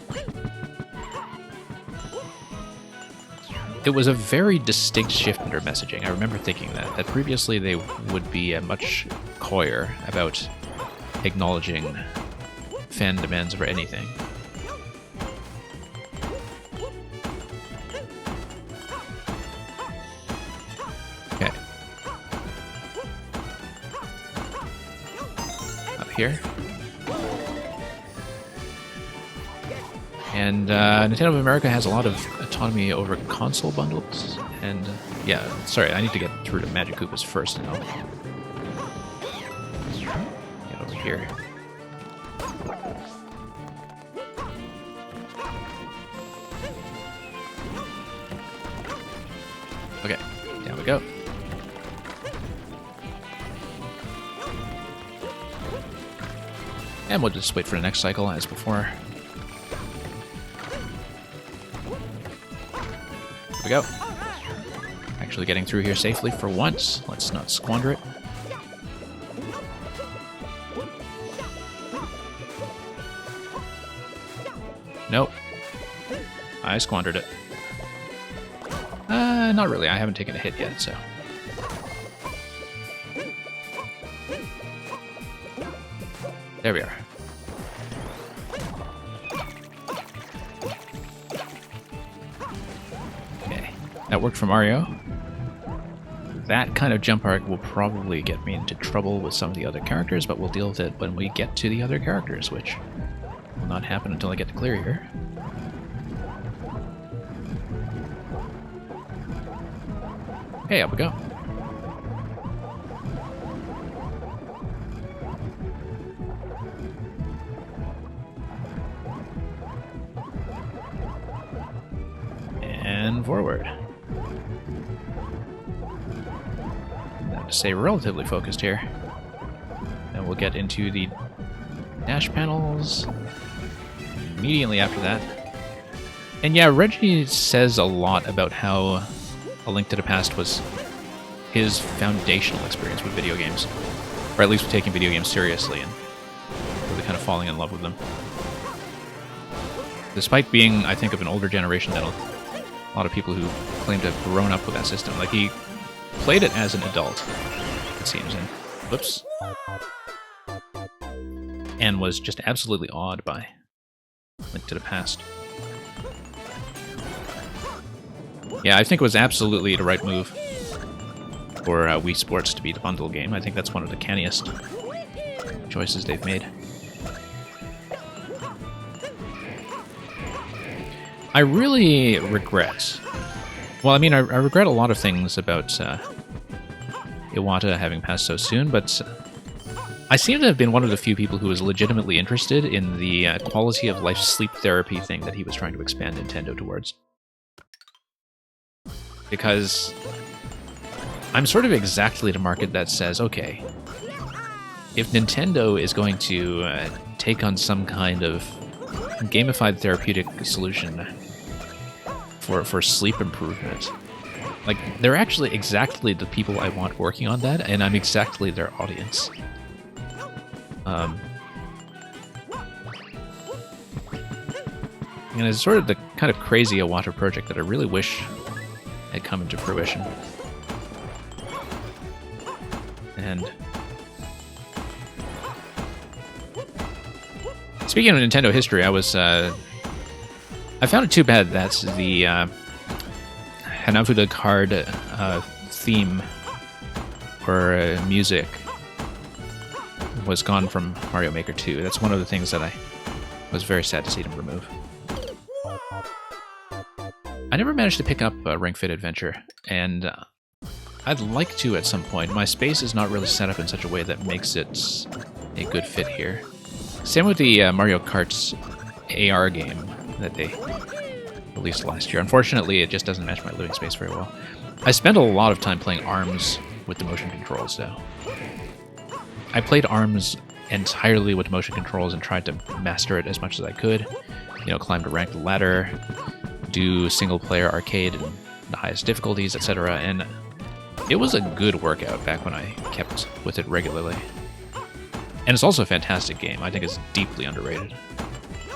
it was a very distinct shift in their messaging. I remember thinking that previously they would be much coyer about acknowledging fan demands for anything. Okay. Up here. And Nintendo of America has a lot of autonomy over console bundles. And yeah, sorry, I need to get through to Magic Koopas first now. Get over here. Okay, down we go. And we'll just wait for the next cycle as before. Here we go. Actually getting through here safely for once. Let's not squander it. Nope. I squandered it. Not really. I haven't taken a hit yet, so... There we are. Okay, that worked for Mario. That kind of jump arc will probably get me into trouble with some of the other characters, but we'll deal with it when we get to the other characters, which will not happen until I get to clear here. Okay, up we go. And forward. Now to stay relatively focused here. Then we'll get into the dash panels immediately after that. And yeah, Reggie says a lot about how A Link to the Past was his foundational experience with video games. Or at least with taking video games seriously and really kind of falling in love with them. Despite being, I think, of an older generation than a lot of people who claim to have grown up with that system. Like, he played it as an adult, it seems, and whoops. And was just absolutely awed by Link to the Past. Yeah, I think it was absolutely the right move for Wii Sports to be the bundle game. I think that's one of the canniest choices they've made. I really regret... Well, I mean, I regret a lot of things about Iwata having passed so soon, but I seem to have been one of the few people who was legitimately interested in the quality of life sleep therapy thing that he was trying to expand Nintendo towards. Because I'm sort of exactly the market that says, okay, if Nintendo is going to take on some kind of gamified therapeutic solution for sleep improvement, like, they're actually exactly the people I want working on that, and I'm exactly their audience. And it's sort of the kind of crazy Iwata project that I really wish had come into fruition. And speaking of Nintendo history, I found it too bad that the Hanafuda card theme or music was gone from Mario Maker 2. That's one of the things that I was very sad to see them remove. I never managed to pick up Ring Fit Adventure, and I'd like to at some point. My space is not really set up in such a way that makes it a good fit here. Same with the Mario Kart's AR game that they released last year. Unfortunately, it just doesn't match my living space very well. I spent a lot of time playing ARMS with the motion controls, though. I played ARMS entirely with motion controls and tried to master it as much as I could. You know, climb to rank the ladder, do single-player arcade in the highest difficulties, etc. And it was a good workout back when I kept with it regularly. And it's also a fantastic game. I think it's deeply underrated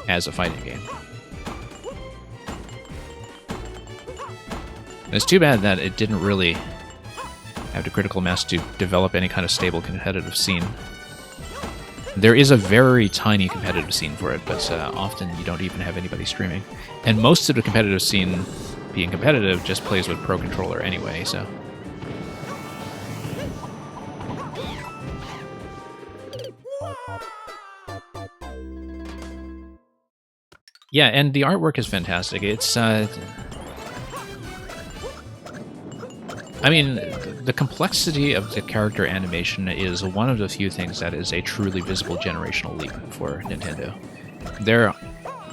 as a fighting game. And it's too bad that it didn't really have the critical mass to develop any kind of stable competitive scene. There is a very tiny competitive scene for it, but often you don't even have anybody streaming. And most of the competitive scene, being competitive, just plays with Pro Controller anyway, so... Yeah, and the artwork is fantastic. It's, I mean, the complexity of the character animation is one of the few things that is a truly visible generational leap for Nintendo. There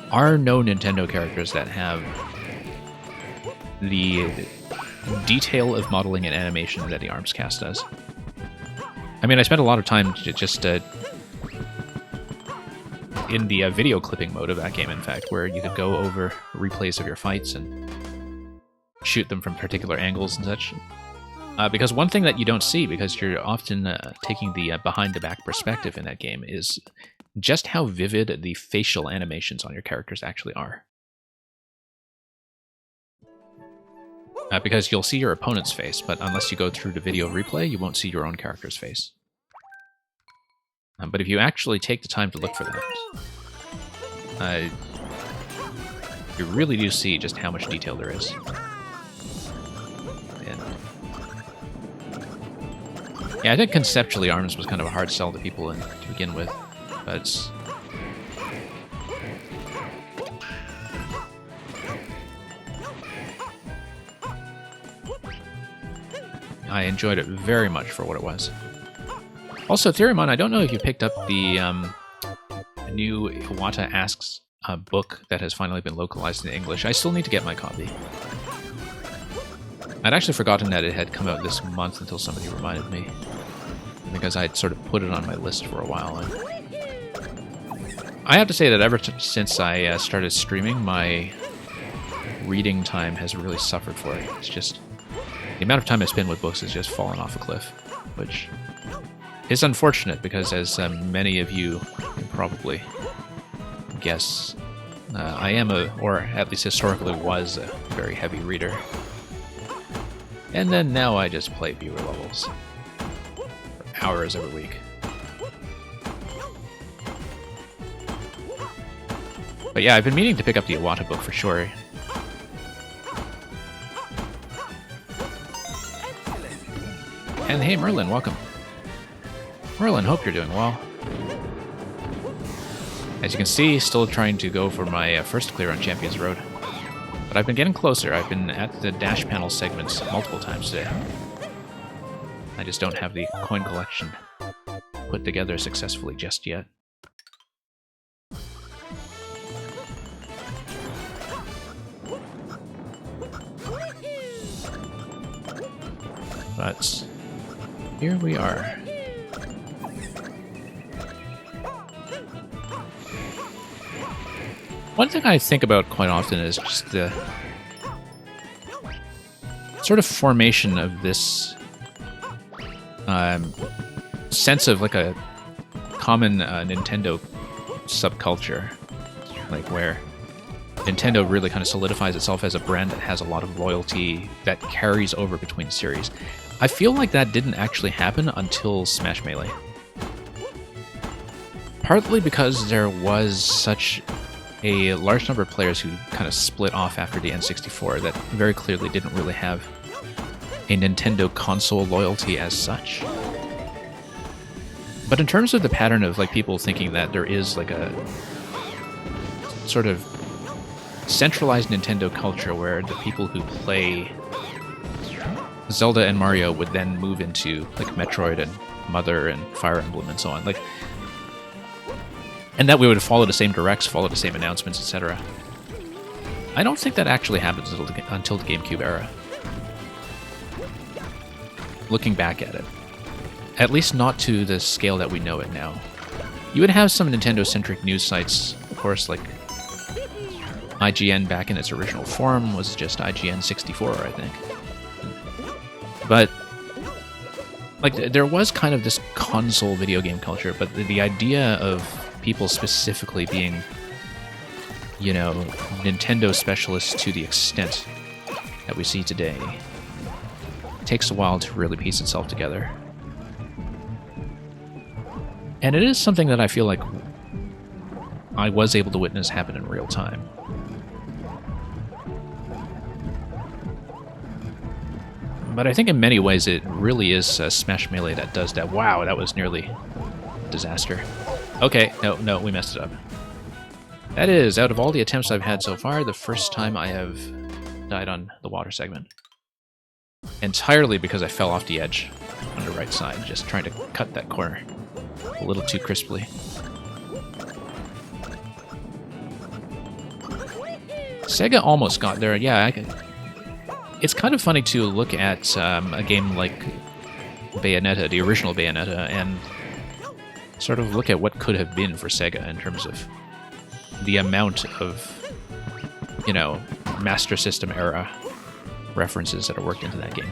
are no Nintendo characters that have the detail of modeling and animation that the ARMS cast does. I mean, I spent a lot of time just in the video clipping mode of that game, in fact, where you could go over replays of your fights and shoot them from particular angles and such. Because one thing that you don't see, because you're often taking the behind-the-back perspective in that game, is just how vivid the facial animations on your characters actually are. Because you'll see your opponent's face, but unless you go through the video replay, you won't see your own character's face. But if you actually take the time to look for that, you really do see just how much detail there is. And yeah, I think conceptually ARMS was kind of a hard sell to people to begin with, but I enjoyed it very much for what it was. Also, Theoremon, I don't know if you picked up the new Iwata Asks book that has finally been localized in English. I still need to get my copy. I'd actually forgotten that it had come out this month until somebody reminded me, because I'd sort of put it on my list for a while. And I have to say that ever since I started streaming, my reading time has really suffered for it. It's just the amount of time I spend with books has just fallen off a cliff, which is unfortunate because, as many of you can probably guess, I am or at least historically was, a very heavy reader. And then now I just play viewer levels for hours every week. But yeah, I've been meaning to pick up the Iwata book for sure. And hey, Merlin, welcome. Merlin, hope you're doing well. As you can see, still trying to go for my first clear on Champions Road. But I've been getting closer. I've been at the dash panel segments multiple times today. I just don't have the coin collection put together successfully just yet. But here we are. One thing I think about quite often is just the sort of formation of this sense of like a common Nintendo subculture, like where Nintendo really kind of solidifies itself as a brand that has a lot of loyalty that carries over between series. I feel like that didn't actually happen until Smash Melee. Partly because there was such a large number of players who kind of split off after the N64 that very clearly didn't really have a Nintendo console loyalty as such. But in terms of the pattern of like people thinking that there is like a sort of centralized Nintendo culture where the people who play Zelda and Mario would then move into like Metroid and Mother and Fire Emblem and so on, like, and that we would follow the same directs, follow the same announcements, etc. I don't think that actually happens until the GameCube era. Looking back at it. At least not to the scale that we know it now. You would have some Nintendo-centric news sites, of course, like IGN back in its original form was just IGN 64, I think. But like there was kind of this console video game culture, but the idea of people specifically being, you know, Nintendo specialists to the extent that we see today takes a while to really piece itself together. And it is something that I feel like I was able to witness happen in real time. But I think in many ways it really is Smash Melee that does that. Wow, that was nearly a disaster. Okay, no, we messed it up. That is, out of all the attempts I've had so far, the first time I have died on the water segment. Entirely because I fell off the edge on the right side, just trying to cut that corner a little too crisply. Sega almost got there, yeah. It's kind of funny to look at a game like Bayonetta, the original Bayonetta, and sort of look at what could have been for Sega in terms of the amount of, you know, Master System era references that are worked into that game.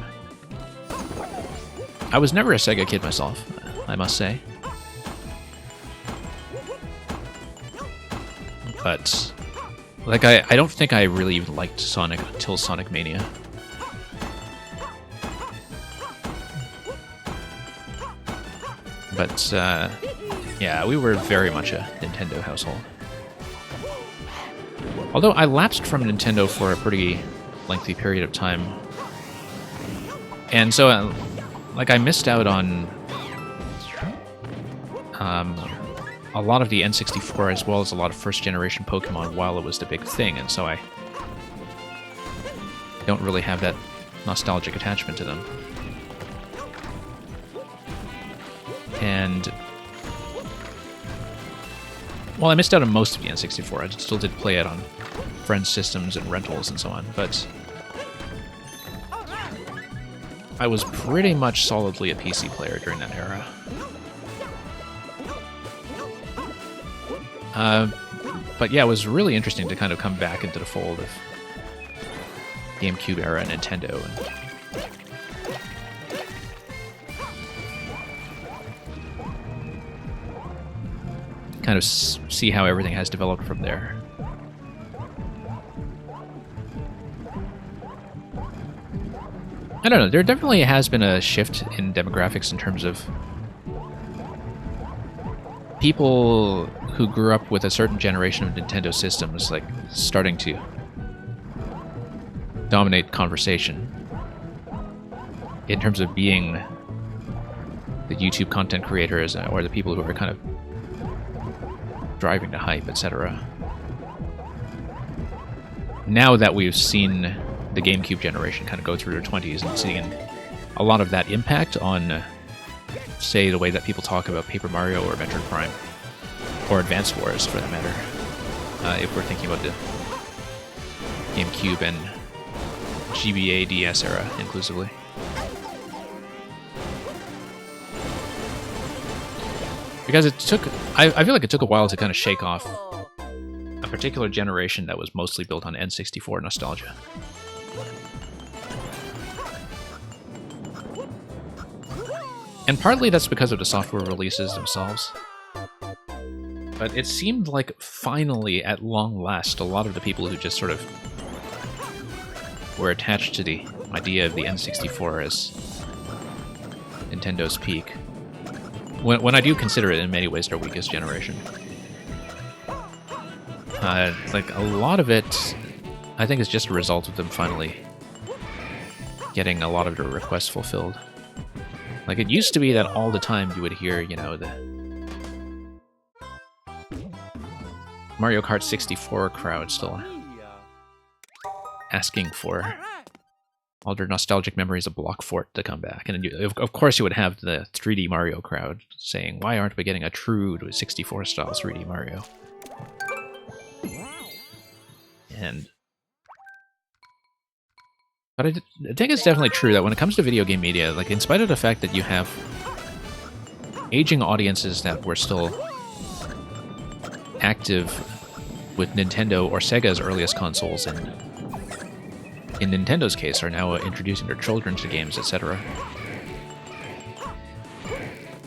I was never a Sega kid myself, I must say. But like I don't think I really even liked Sonic until Sonic Mania. But yeah, we were very much a Nintendo household. Although I lapsed from Nintendo for a pretty lengthy period of time. And so, like, I missed out on a lot of the N64 as well as a lot of first-generation Pokemon while it was the big thing, and so I don't really have that nostalgic attachment to them. And well, I missed out on most of the N64. I still did play it on friends' systems and rentals and so on, but I was pretty much solidly a PC player during that era. But yeah, it was really interesting to kind of come back into the fold of GameCube era Nintendo and kind of see how everything has developed from there. I don't know, there definitely has been a shift in demographics in terms of people who grew up with a certain generation of Nintendo systems, like, starting to dominate conversation in terms of being the YouTube content creators or the people who are kind of driving the hype, etc. Now that we've seen the GameCube generation kind of go through their 20s and seeing a lot of that impact on, say, the way that people talk about Paper Mario or Metroid Prime, or Advance Wars for that matter, if we're thinking about the GameCube and GBA DS era inclusively. Because it took, I feel like it took a while to kind of shake off a particular generation that was mostly built on N64 nostalgia. And partly that's because of the software releases themselves. But it seemed like finally, at long last, a lot of the people who just sort of were attached to the idea of the N64 as Nintendo's peak, when I do consider it in many ways their weakest generation, like a lot of it, I think is just a result of them finally getting a lot of their requests fulfilled. Like, it used to be that all the time you would hear, you know, the Mario Kart 64 crowd still asking for all their nostalgic memories of Block Fort to come back. And of course you would have the 3D Mario crowd saying, why aren't we getting a true 64-style 3D Mario? And but I think it's definitely true that when it comes to video game media, like, in spite of the fact that you have aging audiences that were still active with Nintendo or Sega's earliest consoles, and in Nintendo's case are now introducing their children to games, etc.,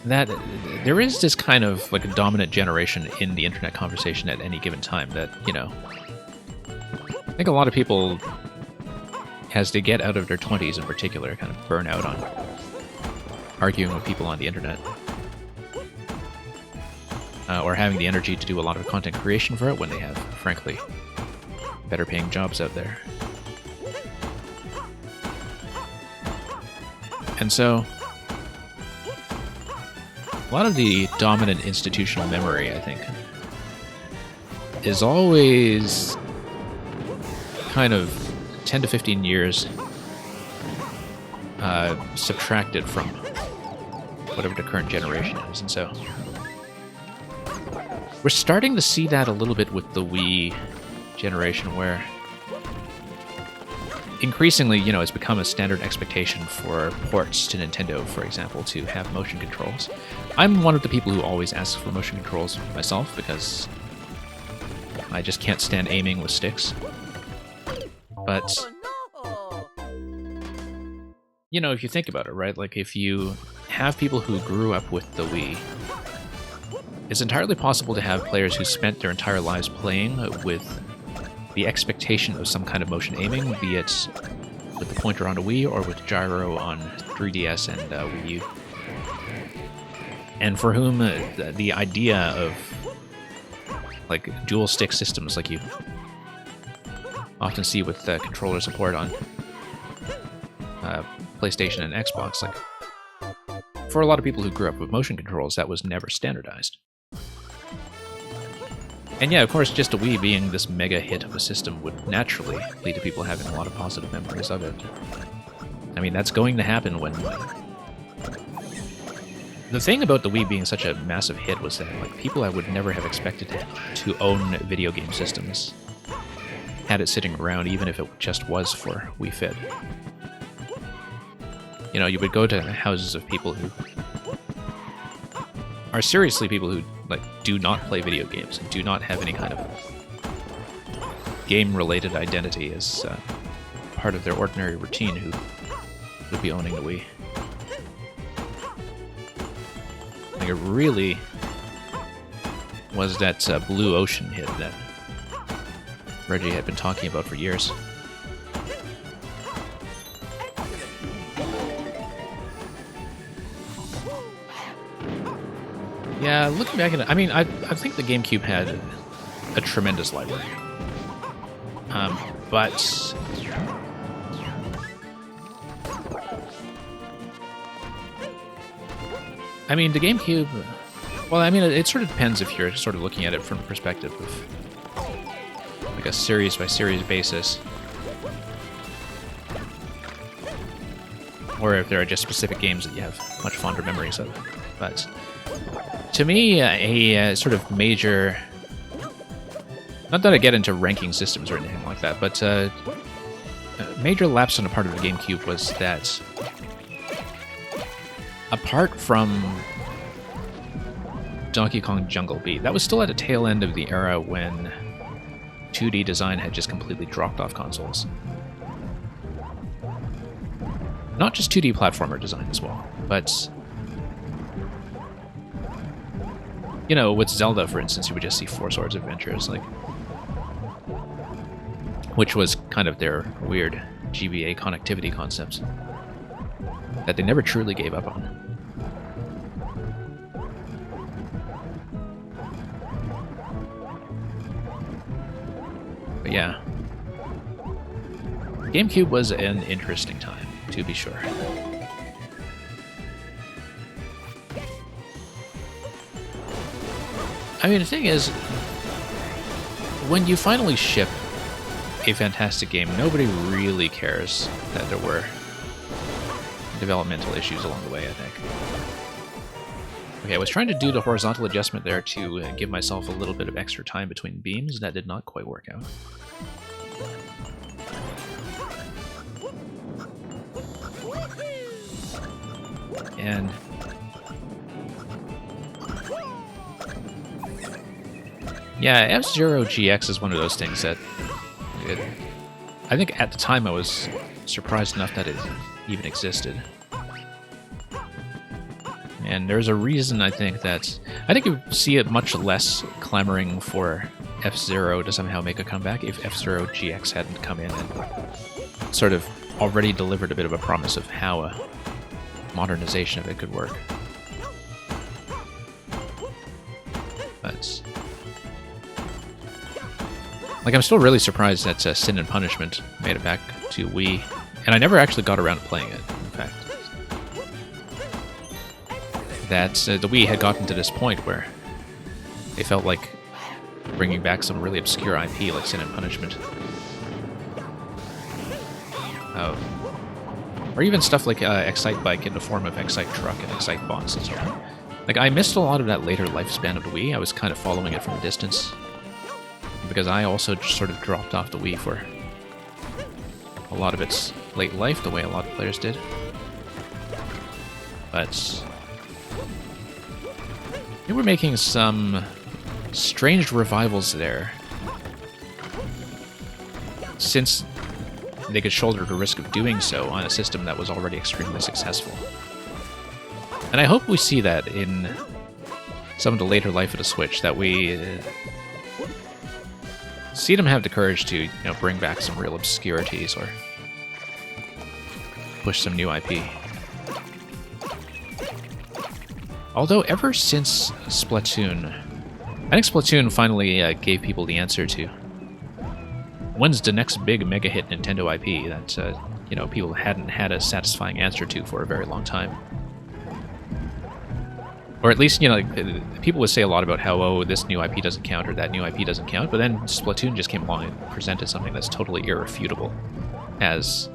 that there is this kind of like a dominant generation in the internet conversation at any given time that, you know, I think a lot of people, as they get out of their 20s in particular, kind of burn out on arguing with people on the internet. Or having the energy to do a lot of content creation for it when they have, frankly, better paying jobs out there. And so, a lot of the dominant institutional memory, I think, is always kind of 10 to 15 years subtracted from whatever the current generation is. And so we're starting to see that a little bit with the Wii generation, where increasingly, you know, it's become a standard expectation for ports to Nintendo, for example, to have motion controls. I'm one of the people who always asks for motion controls myself, because I just can't stand aiming with sticks. But, you know, if you think about it, right? Like, if you have people who grew up with the Wii, it's entirely possible to have players who spent their entire lives playing with the expectation of some kind of motion aiming, be it with the pointer on a Wii or with gyro on 3DS and Wii U. And for whom the idea of like dual stick systems like you often see with controller support on PlayStation and Xbox, like for a lot of people who grew up with motion controls, that was never standardized. And yeah, of course, just a Wii being this mega hit of a system would naturally lead to people having a lot of positive memories of it. I mean, that's going to happen when... The thing about the Wii being such a massive hit was that like people I would never have expected to own video game systems had it sitting around, even if it just was for Wii Fit. You know, you would go to houses of people who are seriously people who like do not play video games and do not have any kind of game-related identity as part of their ordinary routine, who would be owning the Wii. Like it really was that blue ocean hit that Reggie had been talking about for years. Yeah, looking back at it, I mean, I think the GameCube had a tremendous library. But... I mean, the GameCube... Well, I mean, it sort of depends if you're sort of looking at it from the perspective of like a series-by-series basis. Or if there are just specific games that you have much fonder memories of. But... to me, a sort of major... Not that I get into ranking systems or anything like that, but a major lapse on the part of the GameCube was that apart from Donkey Kong Jungle Beat, that was still at the tail end of the era when 2D design had just completely dropped off consoles. Not just 2D platformer design as well, but... You know, with Zelda, for instance, you would just see Four Swords Adventures, like, which was kind of their weird GBA connectivity concepts that they never truly gave up on. But yeah, GameCube was an interesting time, to be sure. I mean, the thing is, when you finally ship a fantastic game, nobody really cares that there were developmental issues along the way, I think. Okay, I was trying to do the horizontal adjustment there to give myself a little bit of extra time between beams. That did not quite work out. And... yeah, F-Zero GX is one of those things that... I think at the time I was surprised enough that it even existed. And there's a reason, I think, that... I think you would see it much less clamoring for F-Zero to somehow make a comeback if F-Zero GX hadn't come in and sort of already delivered a bit of a promise of how a modernization of it could work. But... like, I'm still really surprised that Sin and Punishment made it back to Wii, and I never actually got around to playing it, in fact. That the Wii had gotten to this point where they felt like bringing back some really obscure IP like Sin and Punishment. Or even stuff like Excite Bike in the form of Excite Truck and Excite Bots and so on. Like, I missed a lot of that later lifespan of the Wii. I was kind of following it from a distance, because I also just sort of dropped off the Wii for a lot of its late life, the way a lot of players did. But they were making some strange revivals there, since they could shoulder the risk of doing so on a system that was already extremely successful. And I hope we see that in some of the later life of the Switch that we see them have the courage to, bring back some real obscurities or push some new IP. Although ever since Splatoon, I think Splatoon finally gave people the answer to when's the next big mega hit Nintendo IP that people hadn't had a satisfying answer to for a very long time. Or at least, people would say a lot about how, oh, this new IP doesn't count or that new IP doesn't count, but then Splatoon just came along and presented something that's totally irrefutable as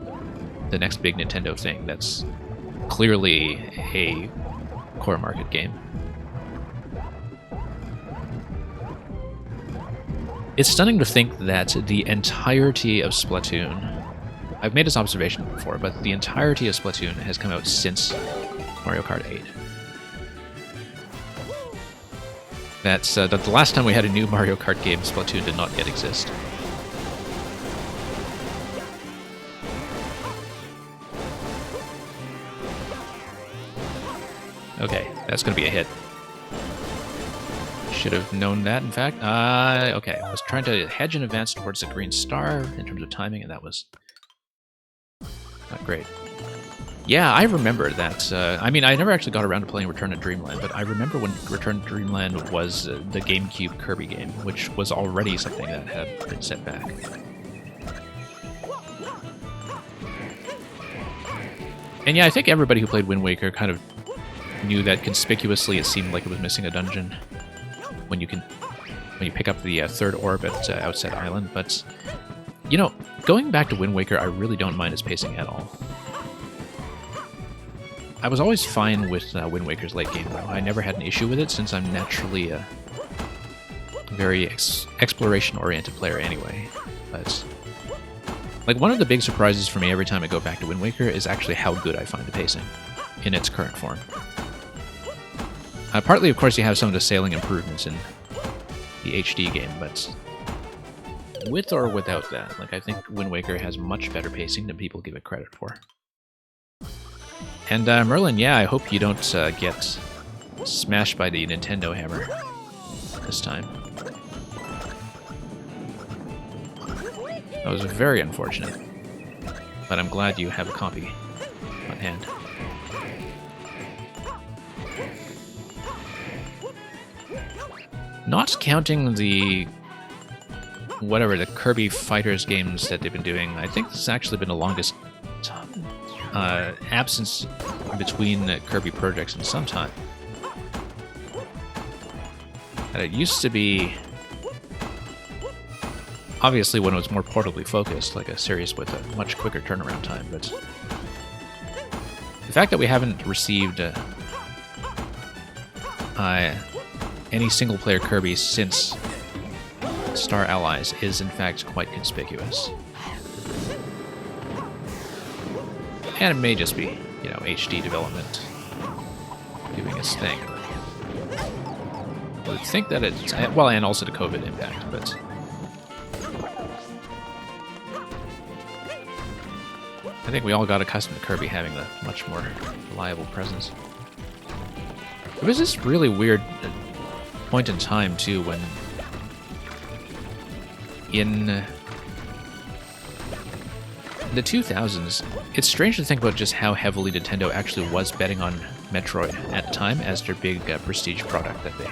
the next big Nintendo thing that's clearly a core market game. It's stunning to think that the entirety of Splatoon, I've made this observation before, but the entirety of Splatoon has come out since Mario Kart 8. That's that the last time we had a new Mario Kart game, Splatoon did not yet exist. Okay, that's going to be a hit. Should have known that, in fact. Okay, I was trying to hedge and advance towards the green star in terms of timing, and that was not great. Yeah, I remember that. I mean, I never actually got around to playing Return to Dreamland, but I remember when Return to Dreamland was the GameCube Kirby game, which was already something that had been set back. And yeah, I think everybody who played Wind Waker kind of knew that conspicuously it seemed like it was missing a dungeon when you pick up the third orb at Outset Island. But going back to Wind Waker, I really don't mind its pacing at all. I was always fine with Wind Waker's late game, though. I never had an issue with it, since I'm naturally a very exploration-oriented player anyway. But like, one of the big surprises for me every time I go back to Wind Waker is actually how good I find the pacing in its current form. Partly, of course, you have some of the sailing improvements in the HD game, but with or without that, like, I think Wind Waker has much better pacing than people give it credit for. And Merlin, yeah, I hope you don't get smashed by the Nintendo hammer this time. That was very unfortunate, but I'm glad you have a copy on hand. Not counting the Kirby Fighters games that they've been doing, I think this has actually been the longest absence between Kirby projects in some time. And it used to be, obviously, when it was more portably focused, like a series with a much quicker turnaround time, but the fact that we haven't received any single-player Kirby since Star Allies is, in fact, quite conspicuous. And it may just be, HD development doing its thing. I would think that it's, well, and also the COVID impact, but I think we all got accustomed to Kirby having a much more reliable presence. There was this really weird point in time, too, when in the 2000s, it's strange to think about just how heavily Nintendo actually was betting on Metroid at the time as their big prestige product that they,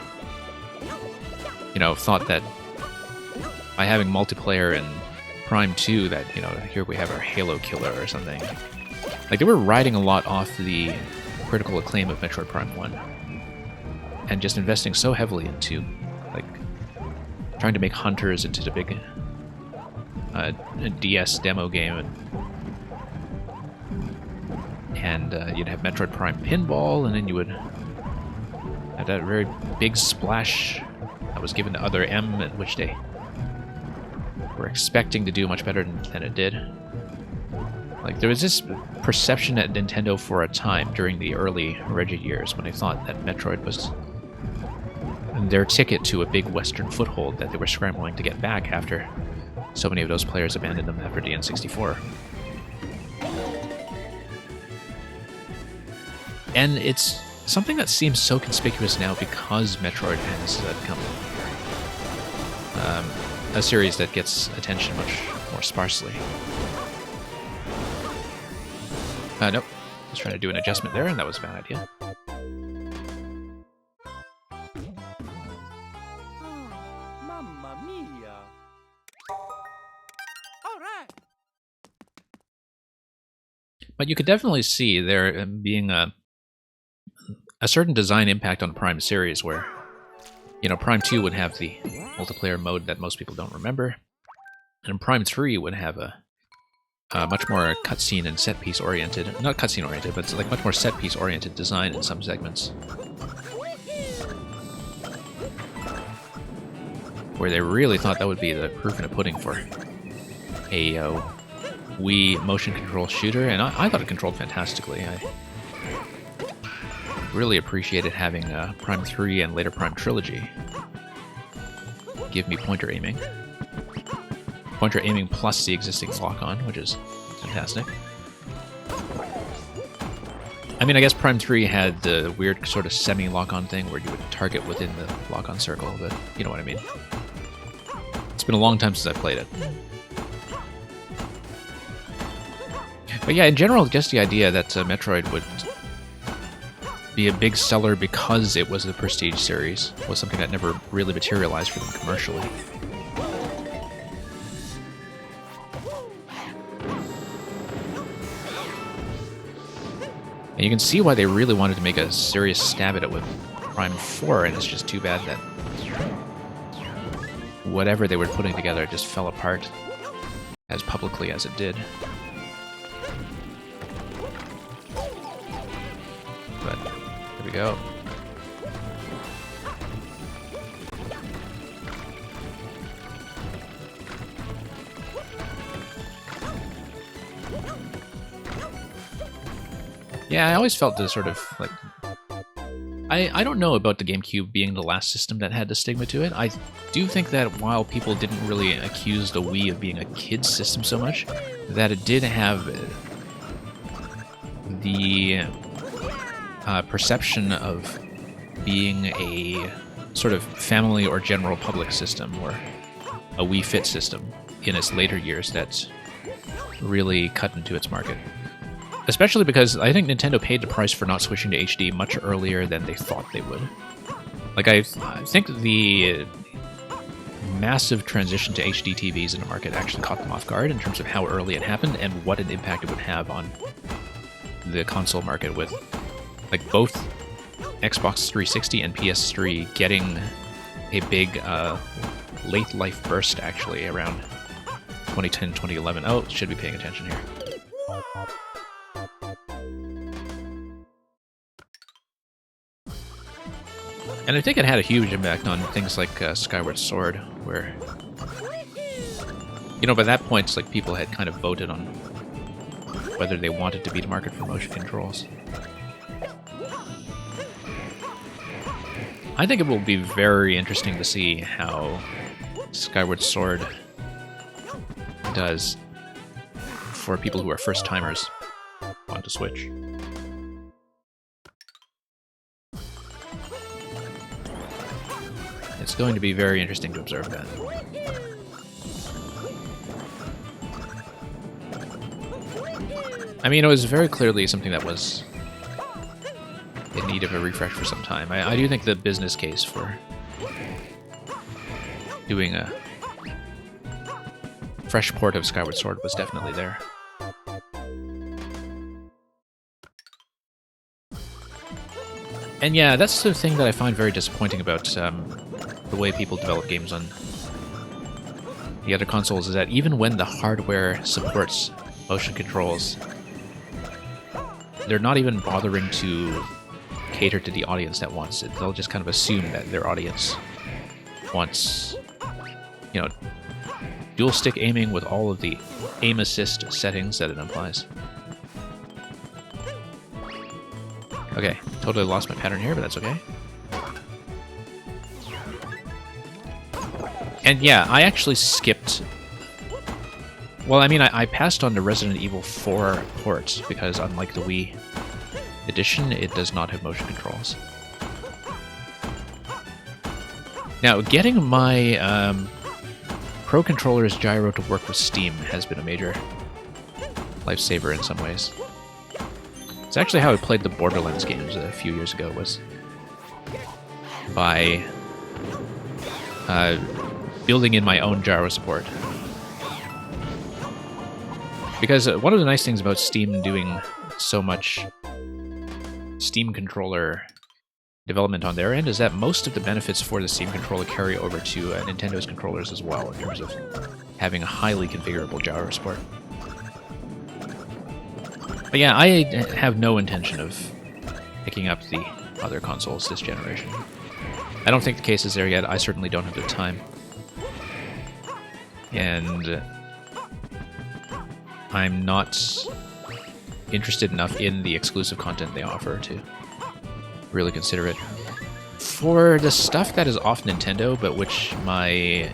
thought that by having multiplayer in Prime 2 that, here we have our Halo killer or something. Like, they were riding a lot off the critical acclaim of Metroid Prime 1 and just investing so heavily into, like, trying to make Hunters into the big DS demo game, and you'd have Metroid Prime Pinball, and then you would have that very big splash that was given to Other M, at which they were expecting to do much better than it did. Like, there was this perception at Nintendo for a time during the early Reggie years when they thought that Metroid was their ticket to a big Western foothold that they were scrambling to get back after so many of those players abandoned them after the N64. And it's something that seems so conspicuous now because Metroid has become a series that gets attention much more sparsely. Nope. I was trying to do an adjustment there, and that was a bad idea. Mamma mia. All right. But you could definitely see there being a certain design impact on the Prime series where, you know, Prime 2 would have the multiplayer mode that most people don't remember, and Prime 3 would have a much more cutscene and set-piece oriented, not cutscene oriented, but it's like much more set-piece oriented design in some segments. Where they really thought that would be the proof in a pudding for a Wii motion control shooter, and I thought it controlled fantastically. I really appreciated having Prime 3 and later Prime Trilogy give me pointer aiming. Pointer aiming plus the existing lock-on, which is fantastic. I mean, I guess Prime 3 had the weird sort of semi-lock-on thing where you would target within the lock-on circle, but you know what I mean. It's been a long time since I played it. But yeah, in general, just the idea that Metroid would be a big seller because it was a prestige series was something that never really materialized for them commercially. And you can see why they really wanted to make a serious stab at it with Prime 4, and it's just too bad that whatever they were putting together just fell apart as publicly as it did. But there we go. Yeah, I always felt this sort of, like... I don't know about the GameCube being the last system that had the stigma to it. I do think that while people didn't really accuse the Wii of being a kid's system so much, that it did have the perception of being a sort of family or general public system, or a Wii Fit system in its later years that really cut into its market. Especially because I think Nintendo paid the price for not switching to HD much earlier than they thought they would. Like, I think the massive transition to HD TVs in the market actually caught them off guard in terms of how early it happened and what an impact it would have on the console market, with like both Xbox 360 and PS3 getting a big late life burst actually around 2010, 2011. Oh, should be paying attention here. And I think it had a huge impact on things like Skyward Sword, where, you know, by that point, it's like people had kind of voted on whether they wanted to be the market for motion controls. I think it will be very interesting to see how Skyward Sword does for people who are first-timers on the Switch. It's going to be very interesting to observe that. I mean, it was very clearly something that was in need of a refresh for some time. I do think the business case for doing a fresh port of Skyward Sword was definitely there. And yeah, that's the thing that I find very disappointing about the way people develop games on the other consoles, is that even when the hardware supports motion controls, they're not even bothering to cater to the audience that wants it. They'll just kind of assume that their audience wants, you know, dual stick aiming with all of the aim assist settings that it implies. Okay, totally lost my pattern here, but that's okay. And yeah, I actually skipped... Well, I mean, I passed on the Resident Evil 4 port, because unlike the Wii, edition, it does not have motion controls. Now, getting my Pro Controller's gyro to work with Steam has been a major lifesaver in some ways. It's actually how I played the Borderlands games a few years ago, was by building in my own gyro support. Because one of the nice things about Steam doing so much Steam controller development on their end is that most of the benefits for the Steam controller carry over to Nintendo's controllers as well, in terms of having a highly configurable gyro support. But yeah, I have no intention of picking up the other consoles this generation. I don't think the case is there yet. I certainly don't have the time. And I'm not interested enough in the exclusive content they offer to really consider it. For the stuff that is off Nintendo, but which my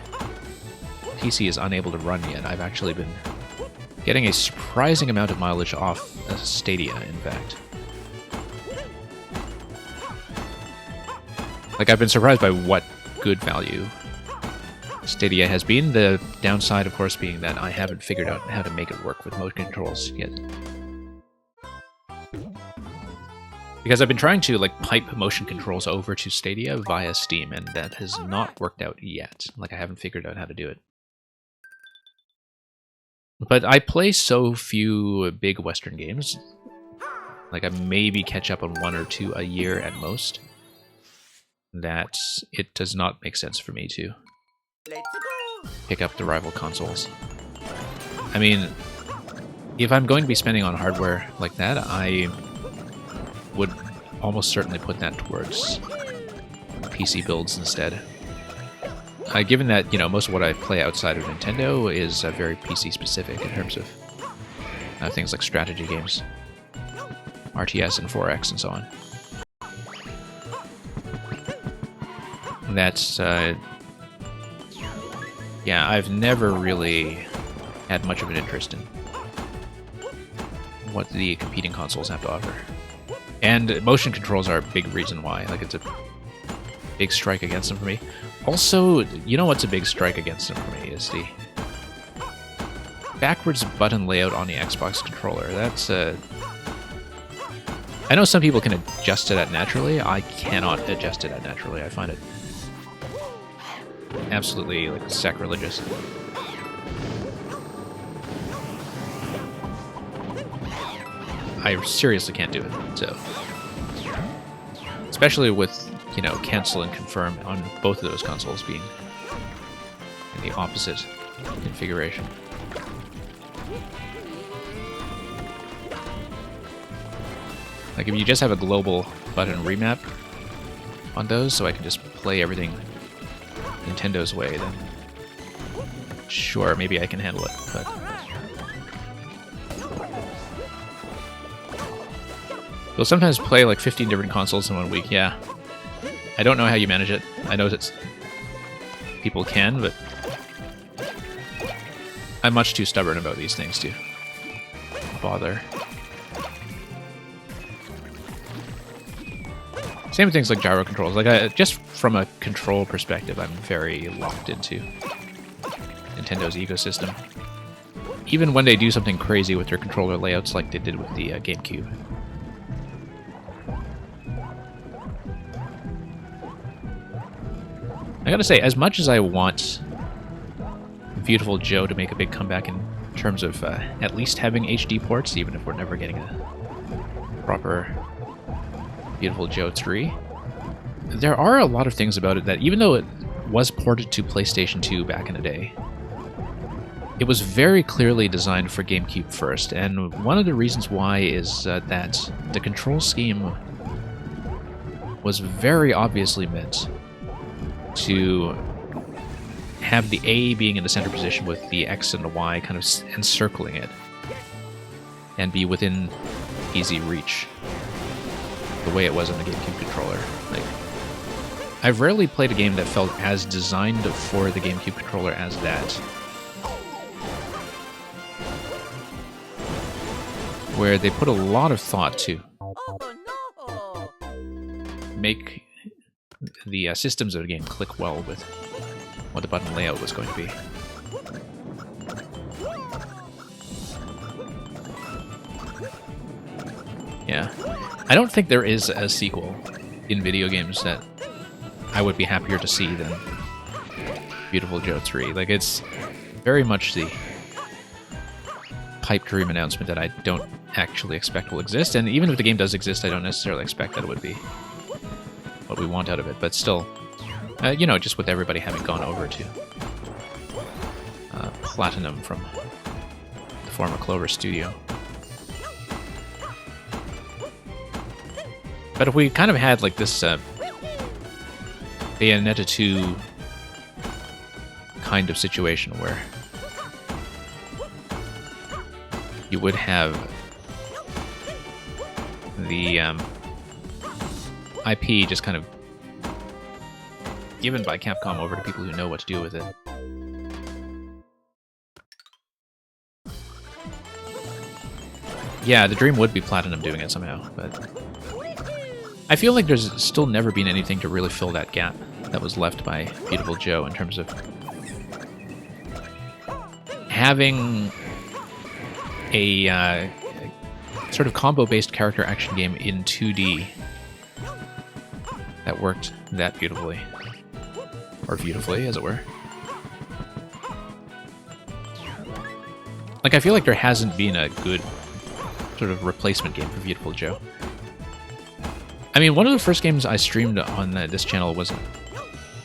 PC is unable to run yet, I've actually been getting a surprising amount of mileage off Stadia, in fact. Like, I've been surprised by what good value Stadia has been. The downside, of course, being that I haven't figured out how to make it work with motion controls yet. Because I've been trying to, like, pipe motion controls over to Stadia via Steam, and that has not worked out yet. Like, I haven't figured out how to do it. But I play so few big Western games. Like, I maybe catch up on 1 or 2 a year at most, that it does not make sense for me to pick up the rival consoles. I mean, if I'm going to be spending on hardware like that, I would almost certainly put that towards PC builds instead. Given that, you know, most of what I play outside of Nintendo is very PC specific in terms of things like strategy games, RTS and 4X and so on. That's, yeah, I've never really had much of an interest in what the competing consoles have to offer. And motion controls are a big reason why. Like, it's a big strike against them for me. Also, you know what's a big strike against them for me is the backwards button layout on the Xbox controller. That's, I know some people can adjust to that naturally. I cannot adjust to that naturally. I find it absolutely, like, sacrilegious. I seriously can't do it, so... Especially with, you know, cancel and confirm on both of those consoles being in the opposite configuration. Like, if you just have a global button remap on those, so I can just play everything Nintendo's way, then sure, maybe I can handle it, but... We'll sometimes play like 15 different consoles in 1 week, yeah. I don't know how you manage it. I know that people can, but I'm much too stubborn about these things to bother. Same with things like gyro controls. Like, just from a control perspective, I'm very locked into Nintendo's ecosystem. Even when they do something crazy with their controller layouts like they did with the GameCube. I gotta say, as much as I want Beautiful Joe to make a big comeback in terms of at least having HD ports, even if we're never getting a proper Beautiful Joe 3, there are a lot of things about it that, even though it was ported to PlayStation 2 back in the day, it was very clearly designed for GameCube first, and one of the reasons why is that the control scheme was very obviously meant to have the A being in the center position with the X and the Y kind of encircling it and be within easy reach, the way it was on the GameCube controller. Like, I've rarely played a game that felt as designed for the GameCube controller as that, where they put a lot of thought to make the systems of the game click well with what the button layout was going to be. Yeah. I don't think there is a sequel in video games that I would be happier to see than Beautiful Joe 3. Like, it's very much the pipe dream announcement that I don't actually expect will exist, and even if the game does exist, I don't necessarily expect that it would be what we want out of it, but still, you know, just with everybody having gone over to Platinum from the former Clover Studio. But if we kind of had like this Bayonetta 2 kind of situation where you would have the IP just kind of given by Capcom over to people who know what to do with it. Yeah, the dream would be Platinum doing it somehow, but I feel like there's still never been anything to really fill that gap that was left by Beautiful Joe in terms of having a sort of combo-based character action game in 2D that worked that beautifully. Or beautifully, as it were. Like, I feel like there hasn't been a good sort of replacement game for Beautiful Joe. I mean, one of the first games I streamed on this channel was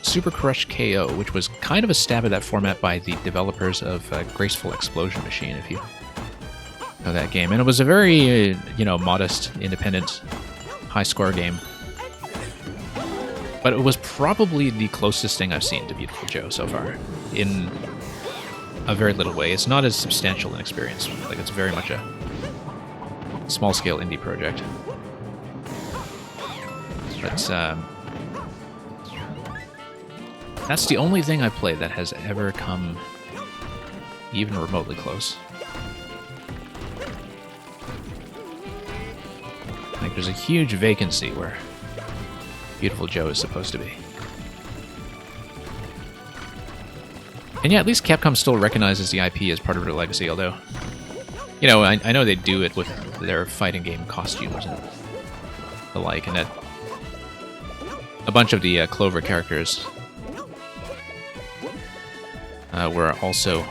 Super Crush KO, which was kind of a stab at that format by the developers of Graceful Explosion Machine, if you know that game. And it was a very, you know, modest, independent, high-score game. But it was probably the closest thing I've seen to Beautiful Joe so far, in a very little way. It's not as substantial an experience. Like, it's very much a small-scale indie project. But that's the only thing I've played that has ever come even remotely close. Like, there's a huge vacancy where Beautiful Joe is supposed to be. And yeah, at least Capcom still recognizes the IP as part of their legacy, although, you know, I know they do it with their fighting game costumes and the like, and that a bunch of the Clover characters were also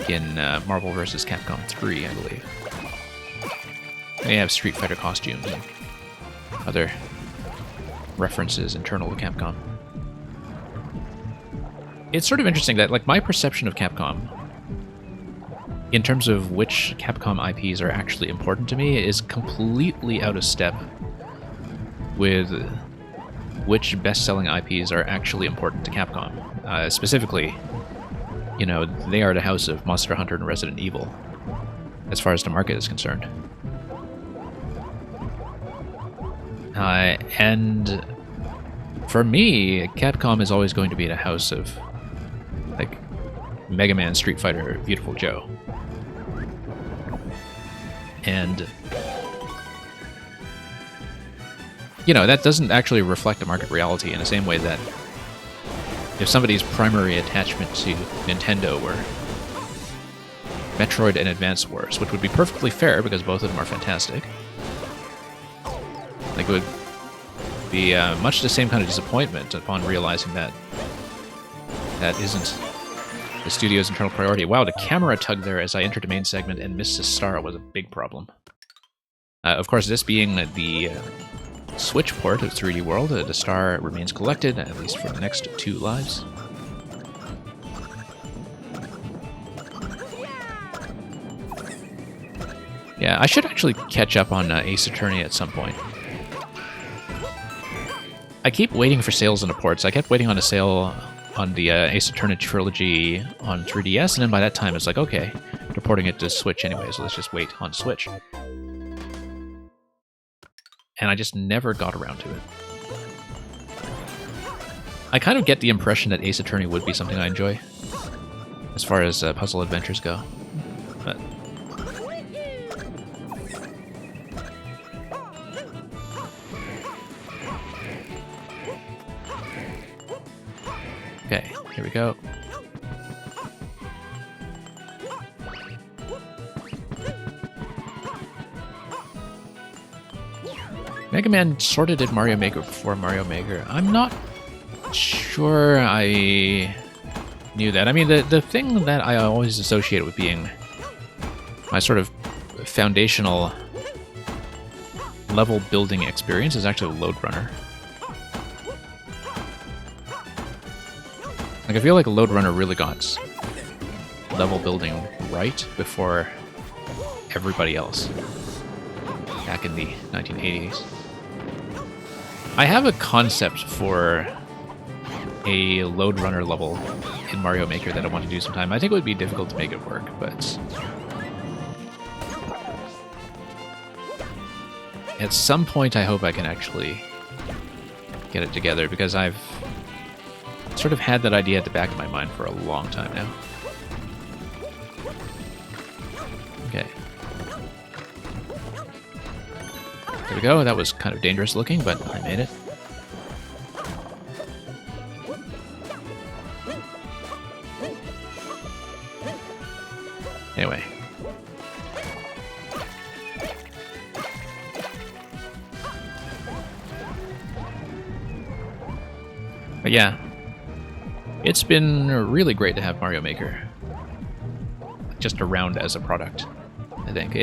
in Marvel vs. Capcom 3, I believe. They have Street Fighter costumes and other references internal to Capcom. It's sort of interesting that, like, my perception of Capcom, in terms of which Capcom IPs are actually important to me, is completely out of step with which best-selling IPs are actually important to Capcom. Specifically, you know, they are the house of Monster Hunter and Resident Evil, as far as the market is concerned. And for me, Capcom is always going to be the house of, like, Mega Man, Street Fighter, Beautiful Joe. And, you know, that doesn't actually reflect the market reality in the same way that if somebody's primary attachment to Nintendo were Metroid and Advance Wars, which would be perfectly fair because both of them are fantastic, like, it would be much the same kind of disappointment upon realizing that that isn't the studio's internal priority. Wow, the camera tug there as I entered the main segment and missed a star was a big problem. Of course, this being the Switch port of 3D World, the star remains collected, at least for the next 2 lives. Yeah, I should actually catch up on Ace Attorney at some point. I keep waiting for sales on the ports. I kept waiting on a sale on the Ace Attorney trilogy on 3DS, and then by that time it's like, okay, they're porting it to Switch anyway, so let's just wait on Switch. And I just never got around to it. I kind of get the impression that Ace Attorney would be something I enjoy, as far as puzzle adventures go. But Okay, here we go. Mega Man sort of did Mario Maker before Mario Maker. I'm not sure I knew that. I mean, the thing that I always associate with being my sort of foundational level building experience is actually Lode Runner. Like, I feel like Lode Runner really got level building right before everybody else back in the 1980s. I have a concept for a Lode Runner level in Mario Maker that I want to do sometime. I think it would be difficult to make it work, but at some point I hope I can actually get it together, because I've sort of had that idea at the back of my mind for a long time now. Okay. There we go. That was kind of dangerous looking, but I made it. Anyway. But yeah. It's been really great to have Mario Maker just around as a product, I think.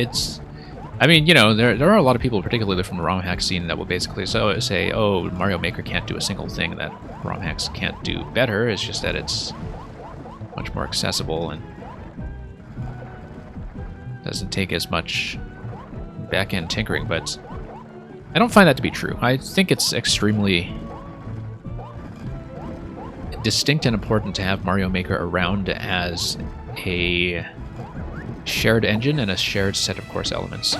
I mean, you know, there are a lot of people, particularly from the ROM hack scene, that will basically say, oh, Mario Maker can't do a single thing that ROM hacks can't do better. It's just that it's much more accessible and doesn't take as much back-end tinkering, but I don't find that to be true. I think it's extremely distinct and important to have Mario Maker around as a shared engine and a shared set of course elements.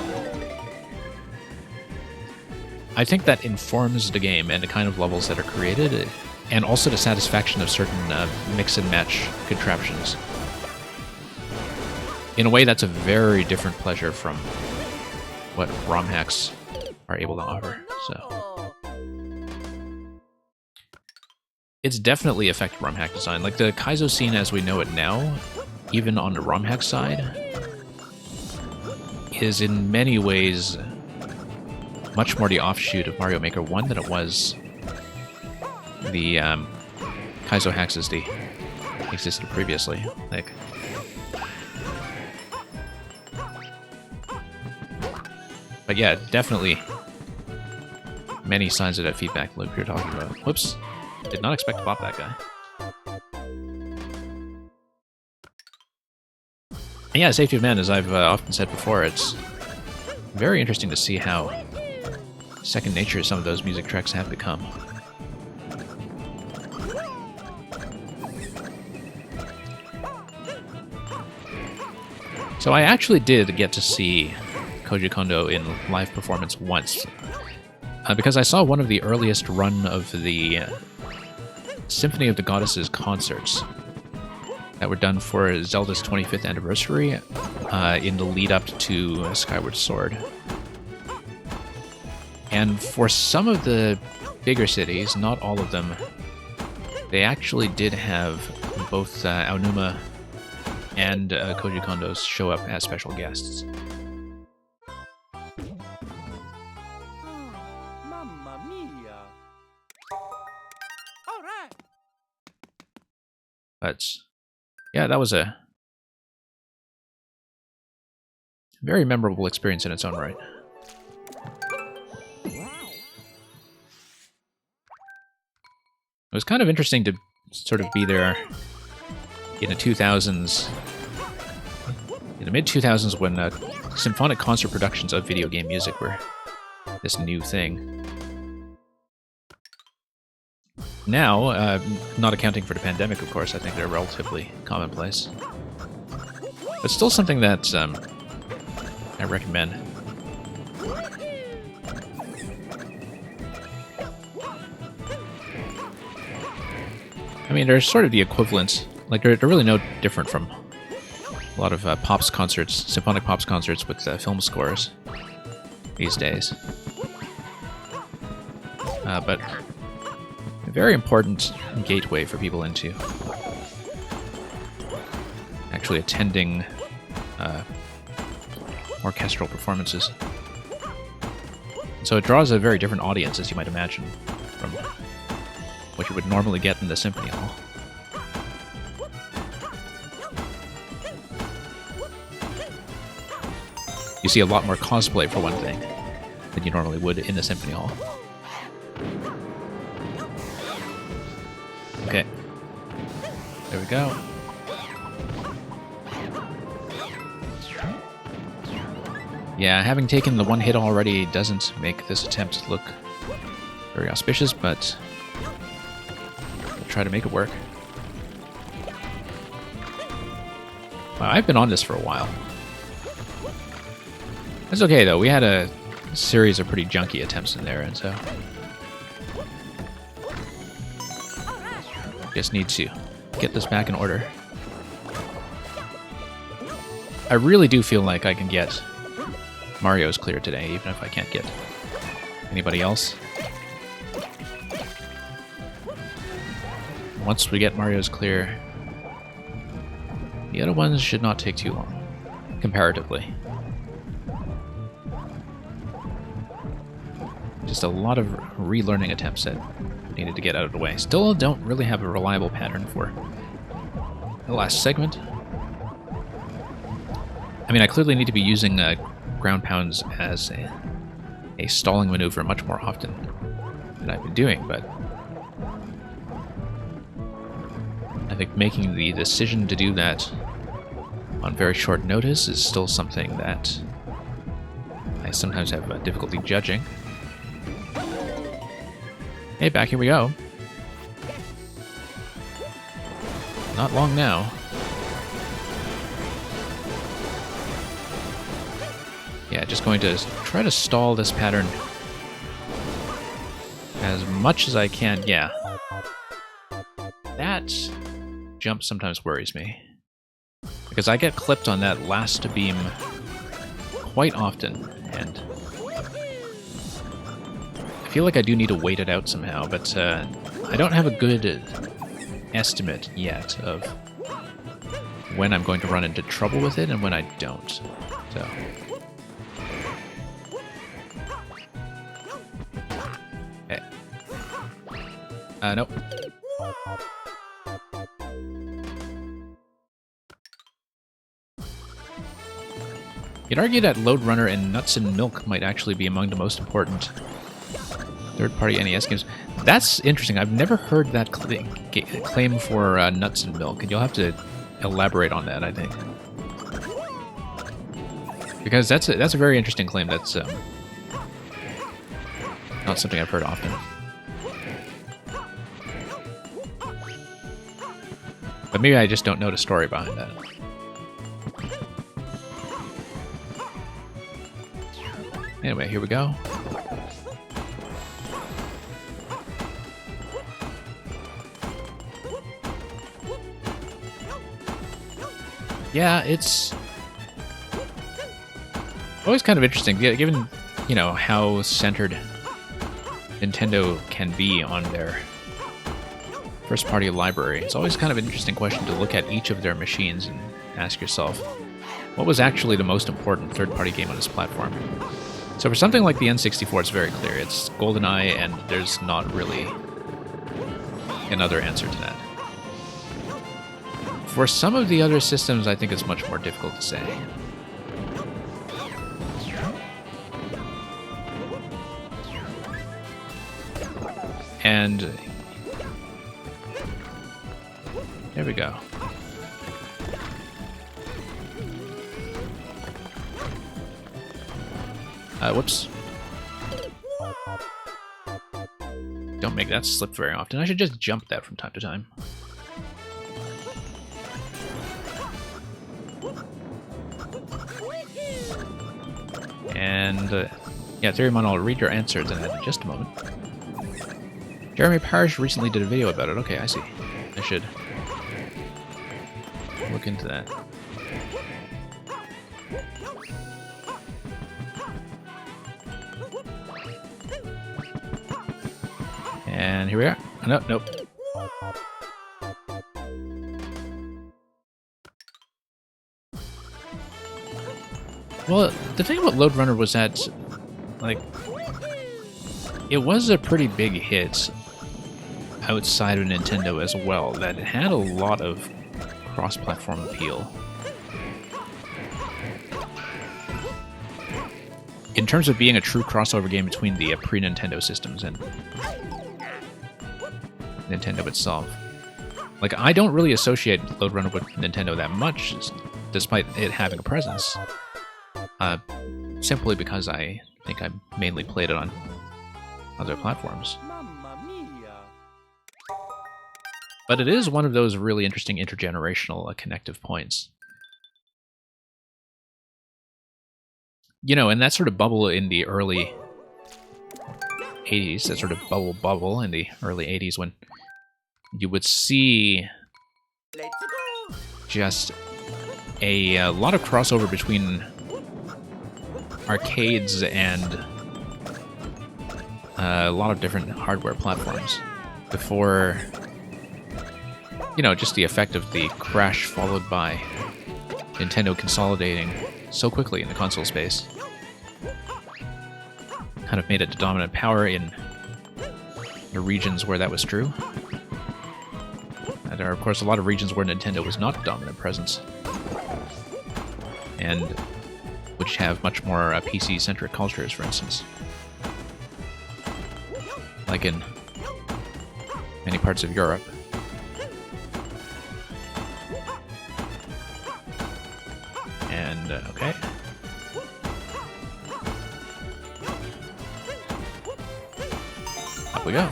I think that informs the game and the kind of levels that are created, and also the satisfaction of certain mix and match contraptions. In a way, that's a very different pleasure from what ROM hacks are able to offer. So it's definitely affected ROM hack design. Like, the Kaizo scene as we know it now, even on the ROM hack side, is in many ways much more the offshoot of Mario Maker 1 than it was the Kaizo hacks as they existed previously. Like, but yeah, definitely many signs of that feedback loop you're talking about. Whoops. Did not expect to pop that guy. And yeah, Safety of Man, as I've often said before, it's very interesting to see how second nature some of those music tracks have become. So I actually did get to see Koji Kondo in live performance once, because I saw one of the earliest run of the Symphony of the Goddesses concerts that were done for Zelda's 25th anniversary in the lead up to Skyward Sword. And for some of the bigger cities, not all of them, they actually did have both Aonuma and Koji Kondo show up as special guests. Mamma mia! All right. But yeah, that was a very memorable experience in its own right. It was kind of interesting to sort of be there in the 2000s, in the mid-2000s, when symphonic concert productions of video game music were this new thing. Now, not accounting for the pandemic, of course, I think they're relatively commonplace. But still something that I recommend. I mean, they're sort of the equivalent. Like, they're really no different from a lot of Pops concerts, symphonic Pops concerts with film scores these days. But very important gateway for people into actually attending orchestral performances. So it draws a very different audience, as you might imagine, from what you would normally get in the symphony hall. You see a lot more cosplay, for one thing, than you normally would in the symphony hall. Okay. There we go. Yeah, having taken the one hit already doesn't make this attempt look very auspicious, but we'll try to make it work. Wow, I've been on this for a while. It's okay, though. We had a series of pretty junky attempts in there, and so just need to get this back in order. I really do feel like I can get Mario's clear today, even if I can't get anybody else. Once we get Mario's clear, the other ones should not take too long, comparatively. Just a lot of relearning attempts that needed to get out of the way. Still don't really have a reliable pattern for the last segment. I mean, I clearly need to be using ground pounds as a stalling maneuver much more often than I've been doing, but I think making the decision to do that on very short notice is still something that I sometimes have difficulty judging. Hey, back here we go. Not long now. Yeah, just going to try to stall this pattern as much as I can. Yeah. That jump sometimes worries me, because I get clipped on that last beam quite often, and I feel like I do need to wait it out somehow, but I don't have a good estimate yet of when I'm going to run into trouble with it and when I don't. So okay. Nope. You'd argue that Lode Runner and Nuts and Milk might actually be among the most important third-party NES games. That's interesting. I've never heard that claim for Nuts and Milk, and you'll have to elaborate on that, I think, because that's a very interesting claim. That's not something I've heard often. But maybe I just don't know the story behind that. Anyway, here we go. Yeah, it's always kind of interesting, given, you know, how centered Nintendo can be on their first-party library. It's always kind of an interesting question to look at each of their machines and ask yourself, what was actually the most important third-party game on this platform? So for something like the N64, it's very clear. It's GoldenEye, and there's not really another answer to that. For some of the other systems, I think it's much more difficult to say. And there we go. Whoops. Don't make that slip very often. I should just jump that from time to time. And, yeah, Theoremon, I'll read your answer to that in just a moment. Jeremy Parish recently did a video about it. Okay, I see. I should look into that. And here we are. No, nope. Well, the thing about Lode Runner was that, like, it was a pretty big hit outside of Nintendo as well, that it had a lot of cross-platform appeal. In terms of being a true crossover game between the pre-Nintendo systems and Nintendo itself. Like, I don't really associate Lode Runner with Nintendo that much, despite it having a presence. Simply because I think I mainly played it on other platforms. Mamma mia. But it is one of those really interesting intergenerational connective points. You know, and that sort of bubble in the early 80s, that sort of bubble in the early 80s when you would see Let's go. just a lot of crossover between arcades and a lot of different hardware platforms before, you know, just the effect of the crash followed by Nintendo consolidating so quickly in the console space kind of made it the dominant power in the regions where that was true. And there are, of course, a lot of regions where Nintendo was not a dominant presence, and which have much more PC-centric cultures, for instance. Like in many parts of Europe. And, okay. Up we go.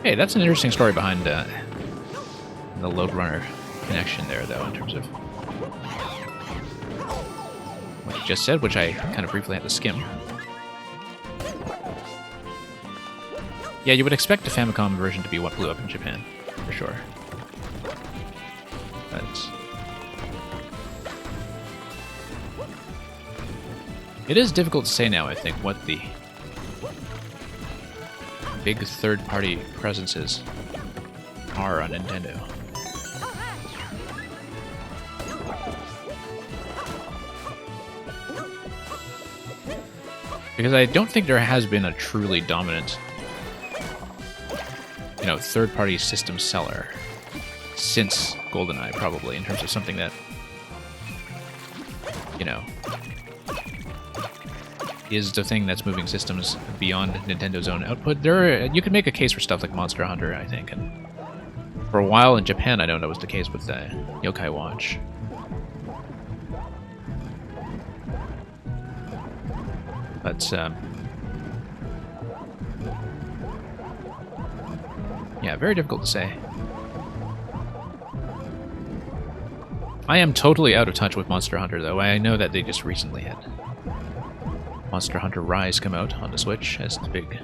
Hey, that's an interesting story behind the Lode Runner connection there, though, in terms of what you just said, which I kind of briefly had to skim. Yeah, you would expect the Famicom version to be what blew up in Japan, for sure. But it is difficult to say now, I think, what the big third-party presences are on Nintendo. Because I don't think there has been a truly dominant, you know, third-party system seller since GoldenEye, probably, in terms of something that, you know, is the thing that's moving systems beyond Nintendo's own output. You could make a case for stuff like Monster Hunter, I think, and for a while in Japan, I know that was the case with the Yokai Watch. But, yeah, very difficult to say. I am totally out of touch with Monster Hunter, though. I know that they just recently had Monster Hunter Rise come out on the Switch as the big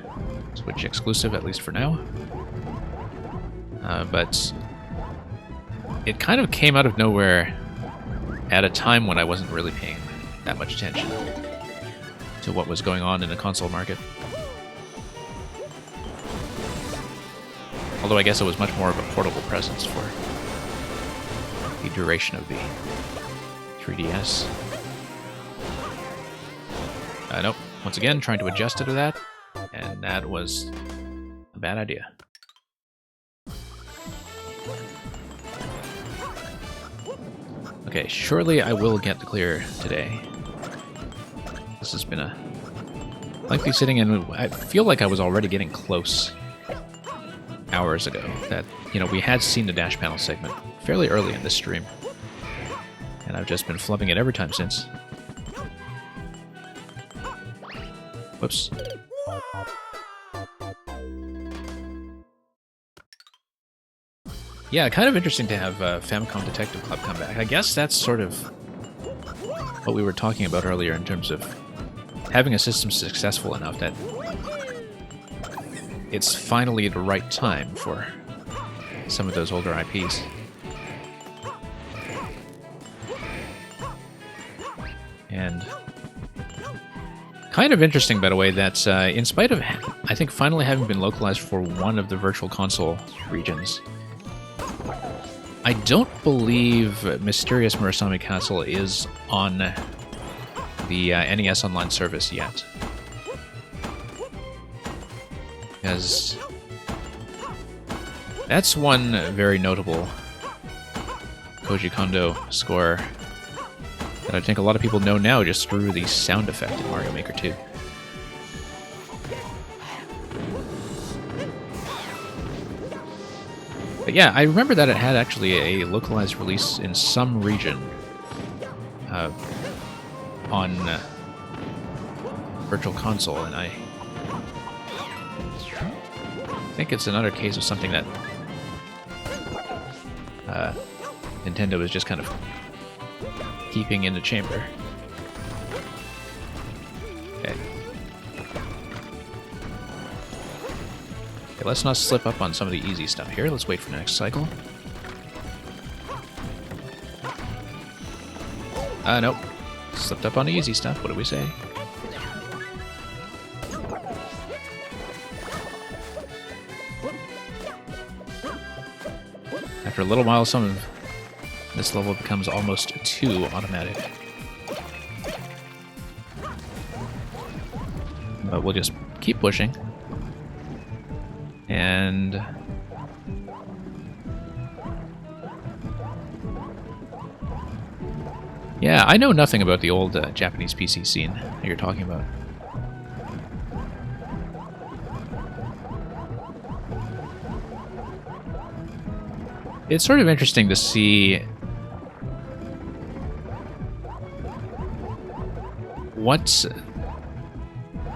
Switch exclusive, at least for now. But it kind of came out of nowhere at a time when I wasn't really paying that much attention to what was going on in the console market. Although I guess it was much more of a portable presence for the duration of the 3DS. Nope. Once again, trying to adjust to that, and that was a bad idea. Okay, surely I will get the clear today. This has been a lengthy sitting, and I feel like I was already getting close hours ago. That, you know, we had seen the dash panel segment fairly early in this stream, and I've just been flubbing it every time since. Whoops. Yeah, kind of interesting to have Famicom Detective Club come back. I guess that's sort of what we were talking about earlier in terms of having a system successful enough that it's finally the right time for some of those older IPs. And Kind of interesting, by the way, that in spite of, I think, finally having been localized for one of the Virtual Console regions, I don't believe Mysterious Murasame Castle is on the NES Online service yet. Because that's one very notable Koji Kondo score that I think a lot of people know now just through the sound effect in Mario Maker 2. But yeah, I remember that it had actually a localized release in some region on Virtual Console, and I think it's another case of something that Nintendo is just kind of keeping in the chamber. Okay. Okay, let's not slip up on some of the easy stuff here. Let's wait for the next cycle. Nope. Slipped up on the easy stuff. What do we say? After a little while, some of this level becomes almost too automatic. But we'll just keep pushing. And yeah, I know nothing about the old Japanese PC scene that you're talking about. It's sort of interesting to see what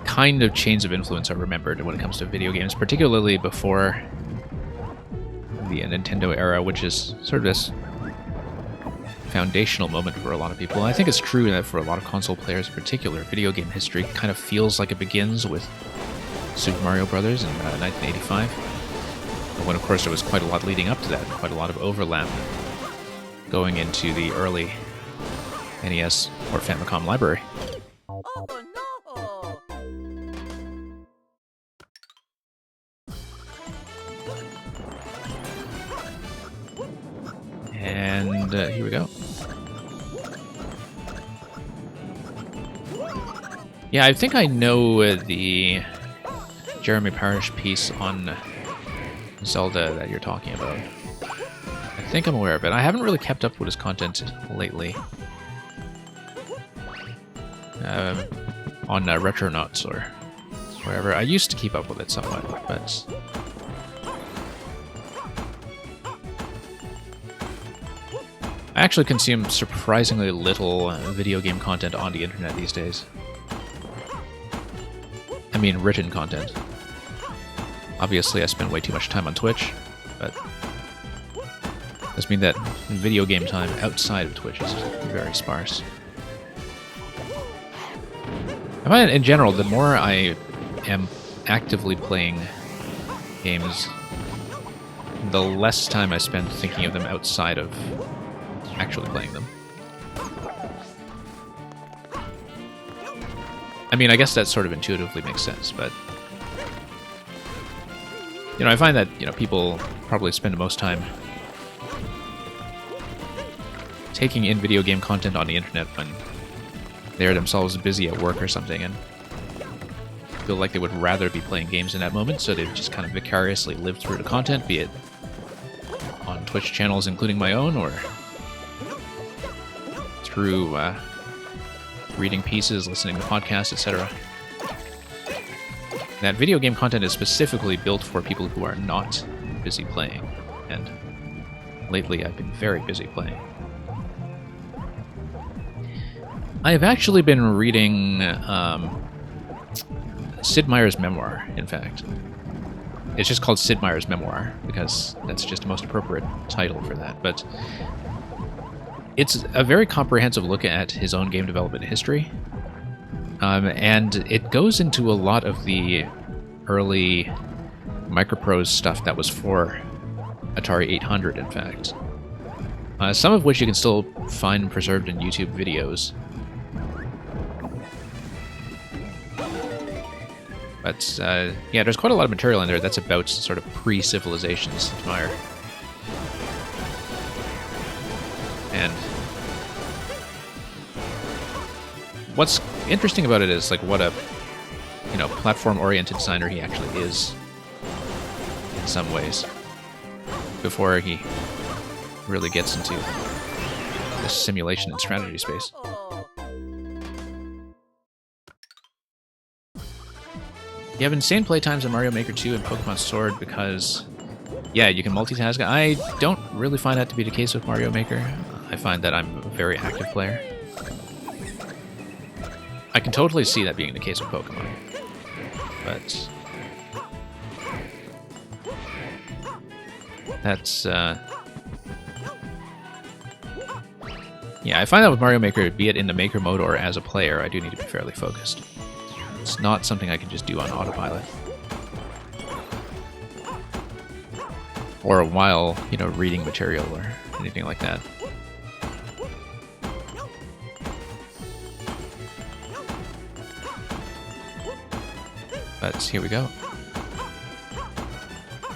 kind of chains of influence are remembered when it comes to video games, particularly before the Nintendo era, which is sort of this foundational moment for a lot of people. I think it's true that for a lot of console players in particular, video game history kind of feels like it begins with Super Mario Bros. In 1985. When, of course, there was quite a lot leading up to that, quite a lot of overlap going into the early NES or Famicom library. Oh no! And here we go. Yeah, I think I know the Jeremy Parish piece on Zelda that you're talking about. I think I'm aware of it. I haven't really kept up with his content lately. On Retronauts or wherever. I used to keep up with it somewhat, but I actually consume surprisingly little video game content on the internet these days. I mean, written content. Obviously, I spend way too much time on Twitch, but does mean that video game time outside of Twitch is very sparse. I find in general, the more I am actively playing games, the less time I spend thinking of them outside of actually playing them. I mean, I guess that sort of intuitively makes sense, but you know, I find that, you know, people probably spend the most time taking in video game content on the internet when they're themselves busy at work or something and feel like they would rather be playing games in that moment, so they just kind of vicariously live through the content, be it on Twitch channels including my own or through reading pieces, listening to podcasts, etc. That video game content is specifically built for people who are not busy playing, and lately I've been very busy playing. I have actually been reading Sid Meier's memoir, in fact. It's just called Sid Meier's Memoir, because that's just the most appropriate title for that, but it's a very comprehensive look at his own game development history. And it goes into a lot of the early Microprose stuff that was for Atari 800, in fact. Some of which you can still find preserved in YouTube videos. But yeah, there's quite a lot of material in there that's about sort of pre-civilization Sid Meier. And what's interesting about it is like what a platform-oriented designer he actually is in some ways before he really gets into this simulation and strategy space. You have insane playtimes in Mario Maker 2 and Pokemon Sword because, yeah, you can multitask. I don't really find that to be the case with Mario Maker. I find that I'm a very active player. I can totally see that being the case with Pokemon. But that's, yeah, I find that with Mario Maker, be it in the Maker mode or as a player, I do need to be fairly focused. It's not something I can just do on autopilot. Or while, reading material or anything like that. But here we go.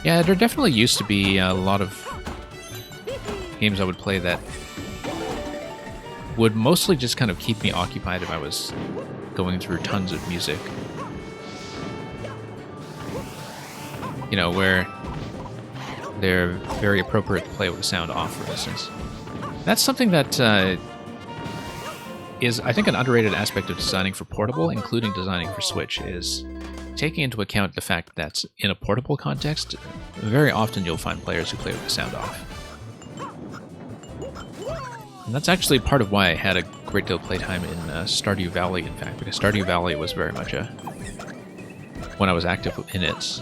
Yeah, there definitely used to be a lot of games I would play that would mostly just kind of keep me occupied if I was going through tons of music. Where they're very appropriate to play with the sound off, for instance. That's something that is, I think, an underrated aspect of designing for portable, including designing for Switch, is taking into account the fact that in a portable context, very often you'll find players who play with the sound off. And that's actually part of why I had a great deal of playtime in Stardew Valley, in fact, because Stardew Valley was very much when I was active in it,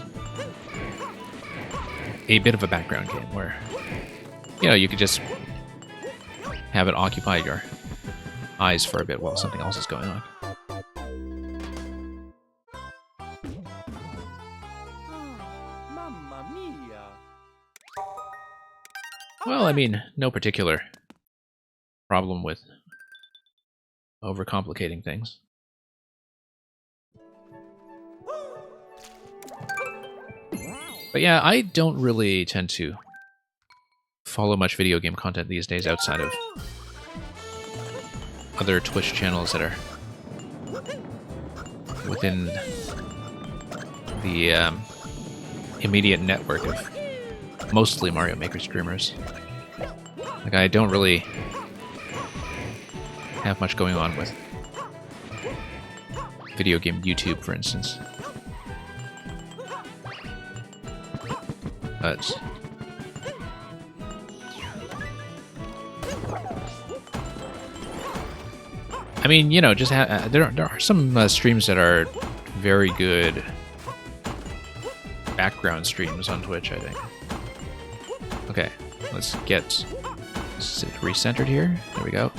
a bit of a background game where, you could just have it occupy your eyes for a bit while something else is going on. Mamma mia! Well, I mean, no particular problem with overcomplicating things. But yeah, I don't really tend to follow much video game content these days outside of other Twitch channels that are within the immediate network of mostly Mario Maker streamers. Like, I don't really have much going on with video game YouTube, for instance. But I mean, just there are some streams that are very good background streams on Twitch, I think. Okay, let's get recentered here. There we go.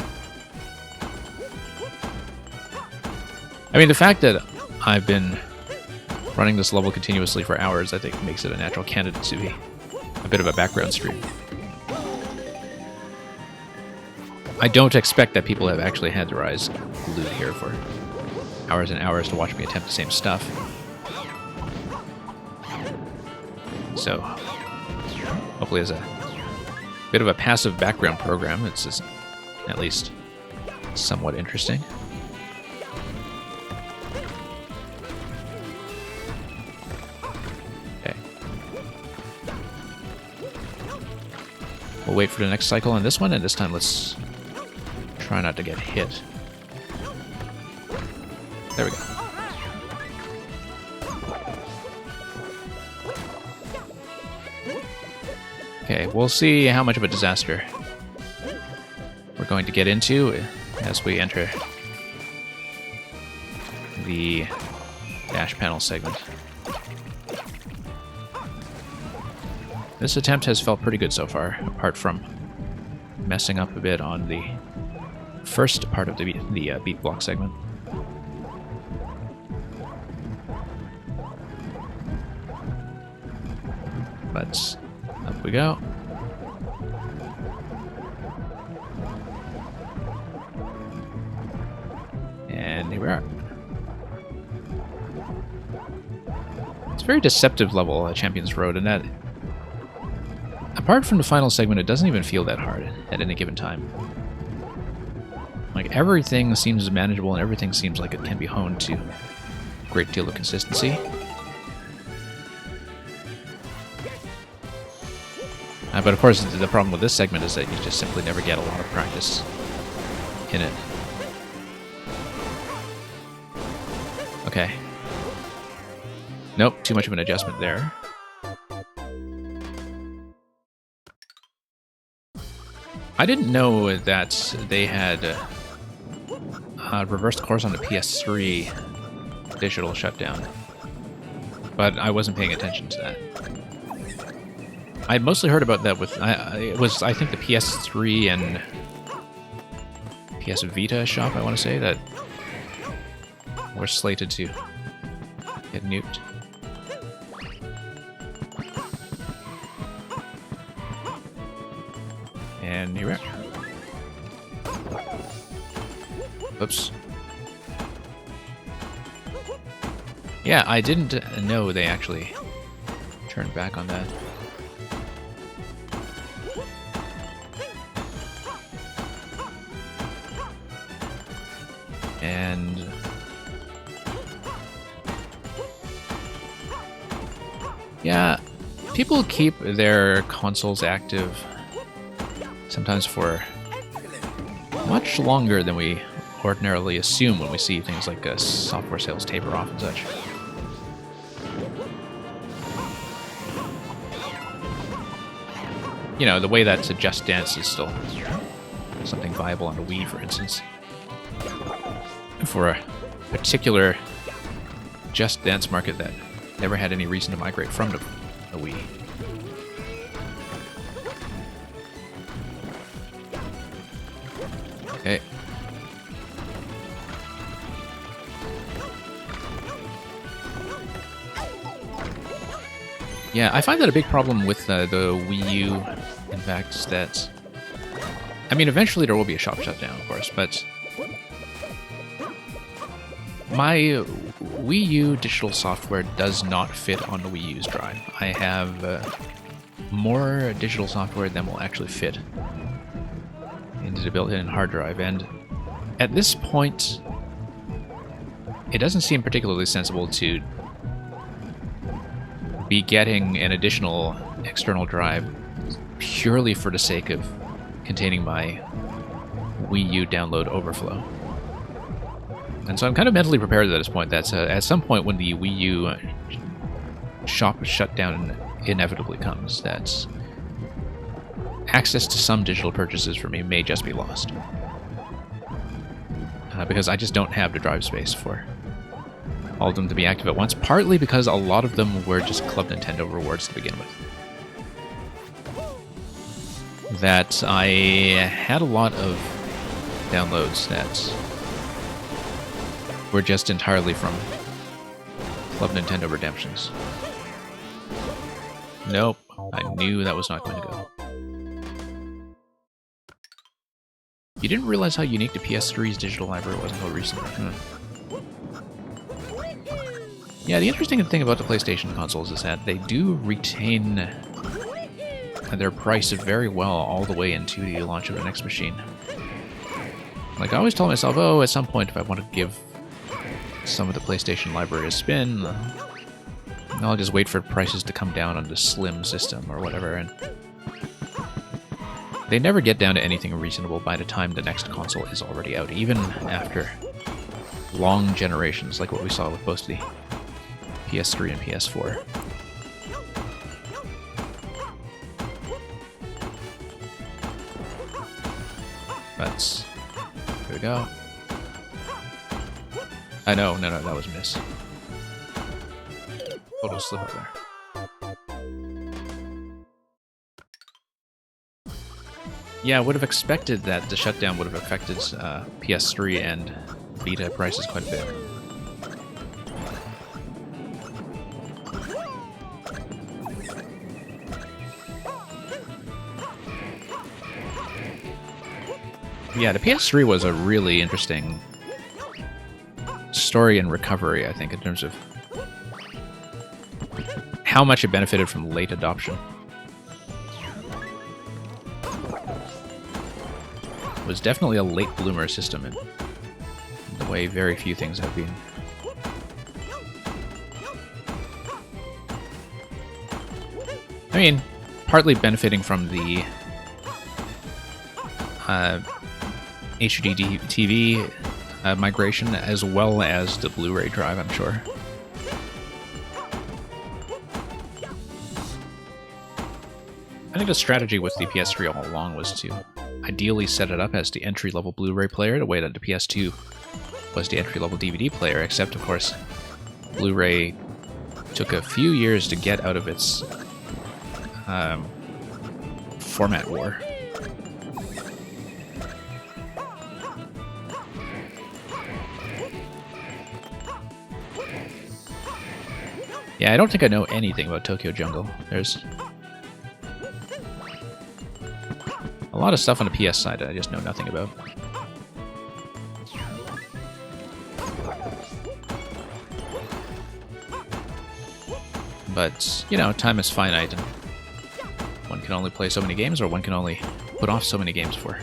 I mean, the fact that I've been running this level continuously for hours, I think, makes it a natural candidate to be a bit of a background stream. I don't expect that people have actually had their eyes glued here for hours and hours to watch me attempt the same stuff. So, hopefully as a bit of a passive background program, it's just at least somewhat interesting. We'll wait for the next cycle on this one, and this time let's try not to get hit. There we go. Okay, we'll see how much of a disaster we're going to get into as we enter the dash panel segment. This attempt has felt pretty good so far, apart from messing up a bit on the first part of the beat block segment. But up we go. And here we are. It's a very deceptive level, Champions Road, and that, apart from the final segment, it doesn't even feel that hard at any given time. Like, everything seems manageable and everything seems like it can be honed to a great deal of consistency. But of course, the problem with this segment is that you just simply never get a lot of practice in it. Okay. Nope, too much of an adjustment there. I didn't know that they had reversed course on the PS3 digital shutdown, but I wasn't paying attention to that. I mostly heard about that with it was, I think, the PS3 and PS Vita shop, I want to say, that were slated to get nuked. And here we are. Oops. Yeah, I didn't know they actually turned back on that. And yeah, people keep their consoles active sometimes for much longer than we ordinarily assume when we see things like software sales taper off and such. You know, the way that Just Dance is still something viable on the Wii, for instance. For a particular Just Dance market that never had any reason to migrate from the Wii. Okay. Yeah, I find that a big problem with the Wii U, in fact, that... I mean, eventually there will be a shop shutdown, of course, but... my Wii U digital software does not fit on the Wii U's drive. I have more digital software than will actually fit into the built-in hard drive, and at this point, it doesn't seem particularly sensible to be getting an additional external drive purely for the sake of containing my Wii U download overflow. And so I'm kind of mentally prepared at this point that at some point when the Wii U shop shutdown inevitably comes, that access to some digital purchases for me may just be lost. Because I just don't have the drive space for all of them to be active at once, partly because a lot of them were just Club Nintendo rewards to begin with. That I had a lot of downloads that were just entirely from Club Nintendo redemptions. Nope, I knew that was not going to go. You didn't realize how unique the PS3's digital library was until recently. Yeah, the interesting thing about the PlayStation consoles is that they do retain their price very well all the way into the launch of the next machine. Like, I always told myself, oh, at some point if I want to give some of the PlayStation library a spin, I'll just wait for prices to come down on the Slim system or whatever, and they never get down to anything reasonable by the time the next console is already out, even after long generations, like what we saw with both the PS3 and PS4. But here we go. No, that was a miss. Total slip up there. Yeah, I would have expected that the shutdown would have affected PS3 and Vita prices quite a bit. Yeah, the PS3 was a really interesting story and recovery, I think, in terms of how much it benefited from late adoption. It was definitely a late bloomer system in the way very few things have been. I mean, partly benefiting from the HD TV migration, as well as the Blu-ray drive, I'm sure. I think the strategy with the PS3 all along was to ideally set it up as the entry-level Blu-ray player, the way that the PS2 was the entry-level DVD player, except, of course, Blu-ray took a few years to get out of its format war. Yeah, I don't think I know anything about Tokyo Jungle. There's a lot of stuff on the PS side that I just know nothing about. But, you know, time is finite, and one can only play so many games, or one can only put off so many games for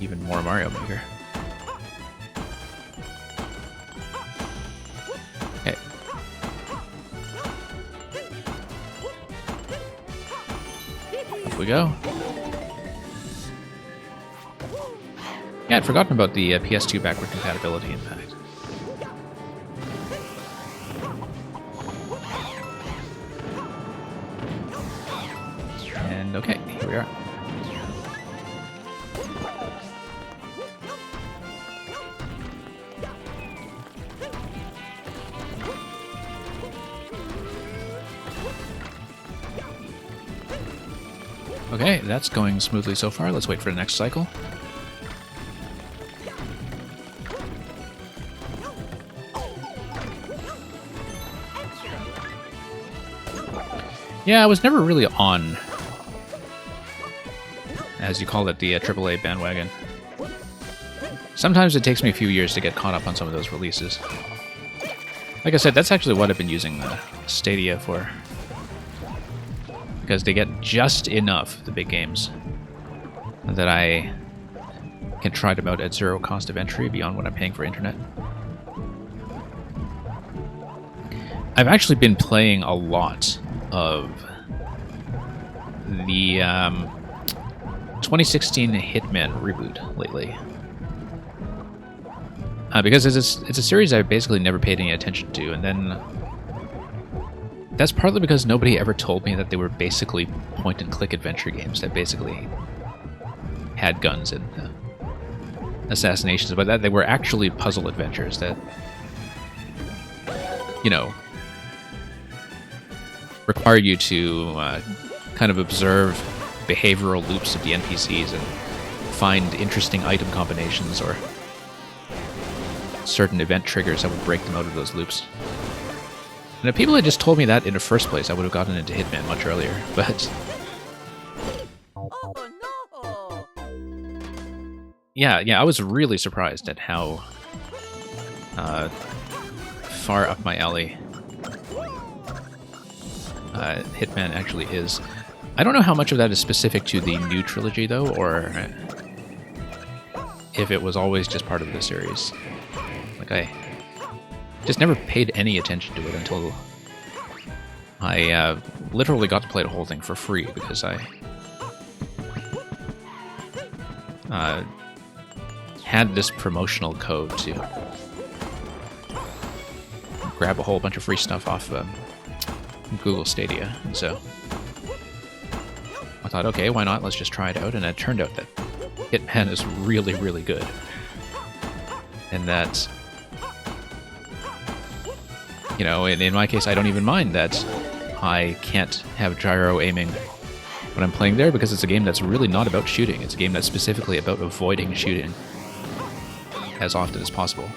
even more Mario Maker. Okay. Off we go. Yeah, I'd forgotten about the PS2 backward compatibility, in fact. And okay, here we are. Okay, that's going smoothly so far. Let's wait for the next cycle. Yeah, I was never really on, as you call it, the AAA bandwagon. Sometimes it takes me a few years to get caught up on some of those releases. Like I said, that's actually what I've been using Stadia for. Because they get just enough, the big games, that I can try them out at zero cost of entry beyond what I'm paying for internet. I've actually been playing a lot of the 2016 Hitman reboot lately. Because it's a series I basically never paid any attention to, and then that's partly because nobody ever told me that they were basically point-and-click adventure games that basically had guns and assassinations, but that they were actually puzzle adventures that, you know, required you to kind of observe behavioral loops of the NPCs and find interesting item combinations or certain event triggers that would break them out of those loops. And if people had just told me that in the first place, I would have gotten into Hitman much earlier, but Oh no! yeah, I was really surprised at how far up my alley Hitman actually is. I don't know how much of that is specific to the new trilogy, though, or if it was always just part of the series. Like, I just never paid any attention to it until I literally got to play the whole thing for free, because I had this promotional code to grab a whole bunch of free stuff off Google Stadia, and so I thought, okay, why not? Let's just try it out, and it turned out that Hitman is really, really good. And that, you know, in my case, I don't even mind that I can't have gyro aiming when I'm playing there, because it's a game that's really not about shooting. It's a game that's specifically about avoiding shooting as often as possible.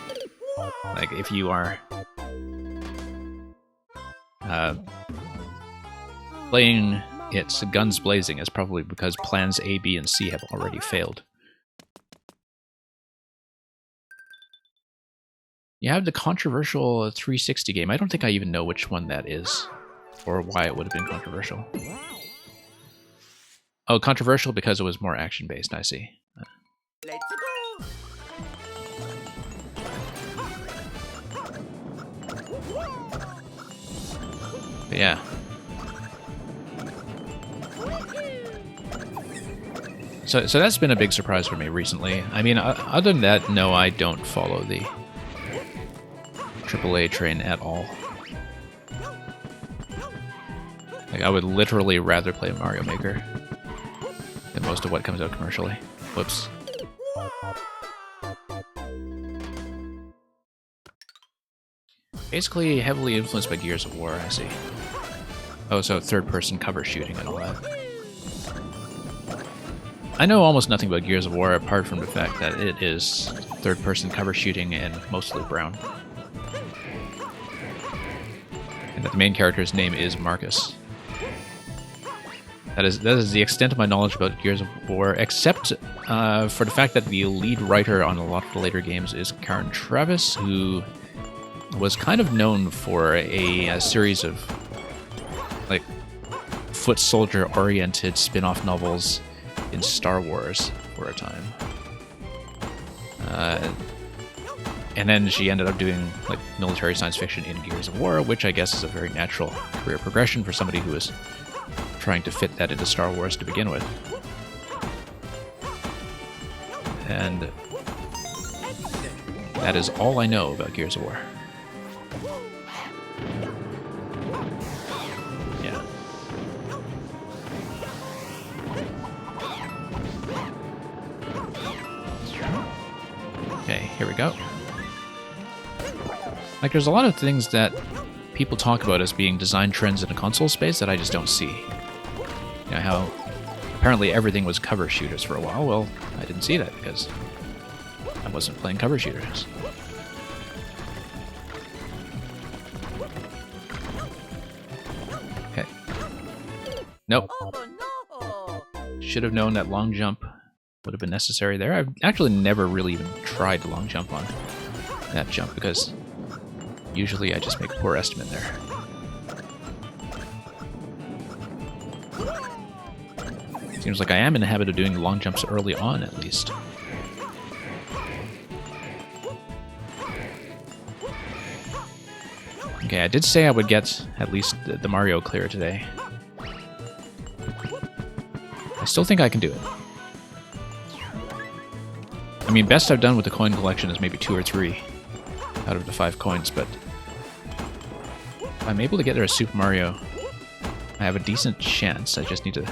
Like, if you are playing it guns blazing, it's probably because plans A, B, and C have already failed. You have the controversial 360 game. I don't think I even know which one that is, or why it would have been controversial. Oh, controversial because it was more action-based, I see. Let's go. But yeah. So that's been a big surprise for me recently. I mean, other than that, no, I don't follow the AAA train at all. Like, I would literally rather play Mario Maker than most of what comes out commercially. Whoops. Basically heavily influenced by Gears of War, I see. Oh, so third-person cover shooting and all that. I know almost nothing about Gears of War apart from the fact that it is third-person cover shooting and mostly brown. And that the main character's name is Marcus. That is the extent of my knowledge about Gears of War, except for the fact that the lead writer on a lot of the later games is Karen Travis, who was kind of known for a series of like foot soldier-oriented spin-off novels in Star Wars for a time. And then she ended up doing like military science fiction in Gears of War, which I guess is a very natural career progression for somebody who is trying to fit that into Star Wars to begin with. And that is all I know about Gears of War. Yeah. Okay, here we go. Like, there's a lot of things that people talk about as being design trends in the console space that I just don't see. You know, how apparently everything was cover shooters for a while. Well, I didn't see that because I wasn't playing cover shooters. Okay. Nope. Oh no. Should have known that long jump would have been necessary there. I've actually never really even tried the long jump on that jump because usually I just make a poor estimate there. Seems like I am in the habit of doing long jumps early on, at least. Okay, I did say I would get at least the Mario clear today. I still think I can do it. I mean, best I've done with the coin collection is maybe 2 or 3 out of the 5 coins, but if I'm able to get there as Super Mario, I have a decent chance. I just need to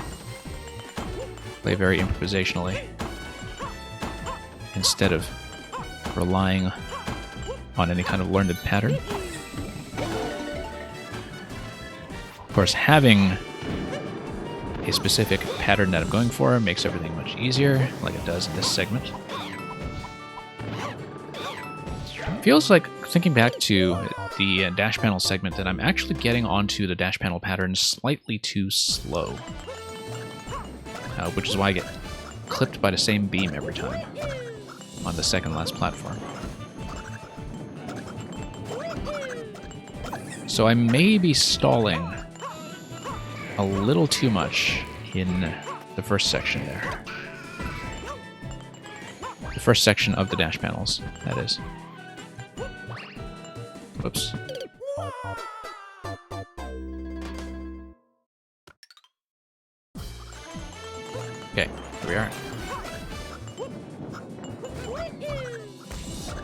play very improvisationally instead of relying on any kind of learned pattern. Of course, having a specific pattern that I'm going for makes everything much easier, like it does in this segment. Feels like, thinking back to the dash panel segment, that I'm actually getting onto the dash panel pattern slightly too slow. Which is why I get clipped by the same beam every time on the second last platform. So I may be stalling a little too much in the first section there. The first section of the dash panels, that is. Whoops. Okay, here we are.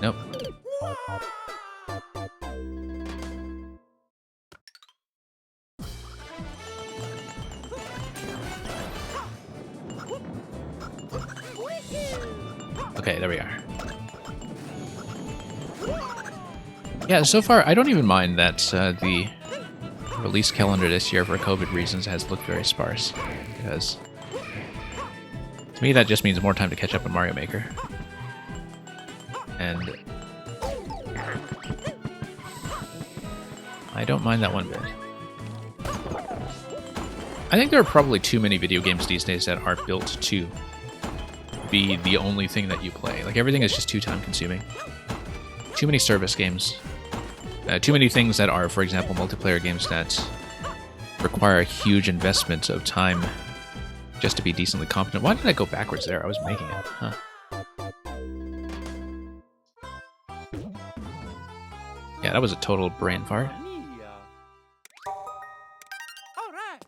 Nope. Okay, there we are. Yeah, so far I don't even mind that the release calendar this year for COVID reasons has looked very sparse, because to me that just means more time to catch up on Mario Maker. And I don't mind that one bit. I think there are probably too many video games these days that are built to be the only thing that you play. Like, everything is just too time consuming. too many service games. Too many things that are, for example, multiplayer games that require a huge investment of time just to be decently competent. Why did I go backwards there? I was making it. Huh. Yeah, that was a total brain fart. Mia. All right.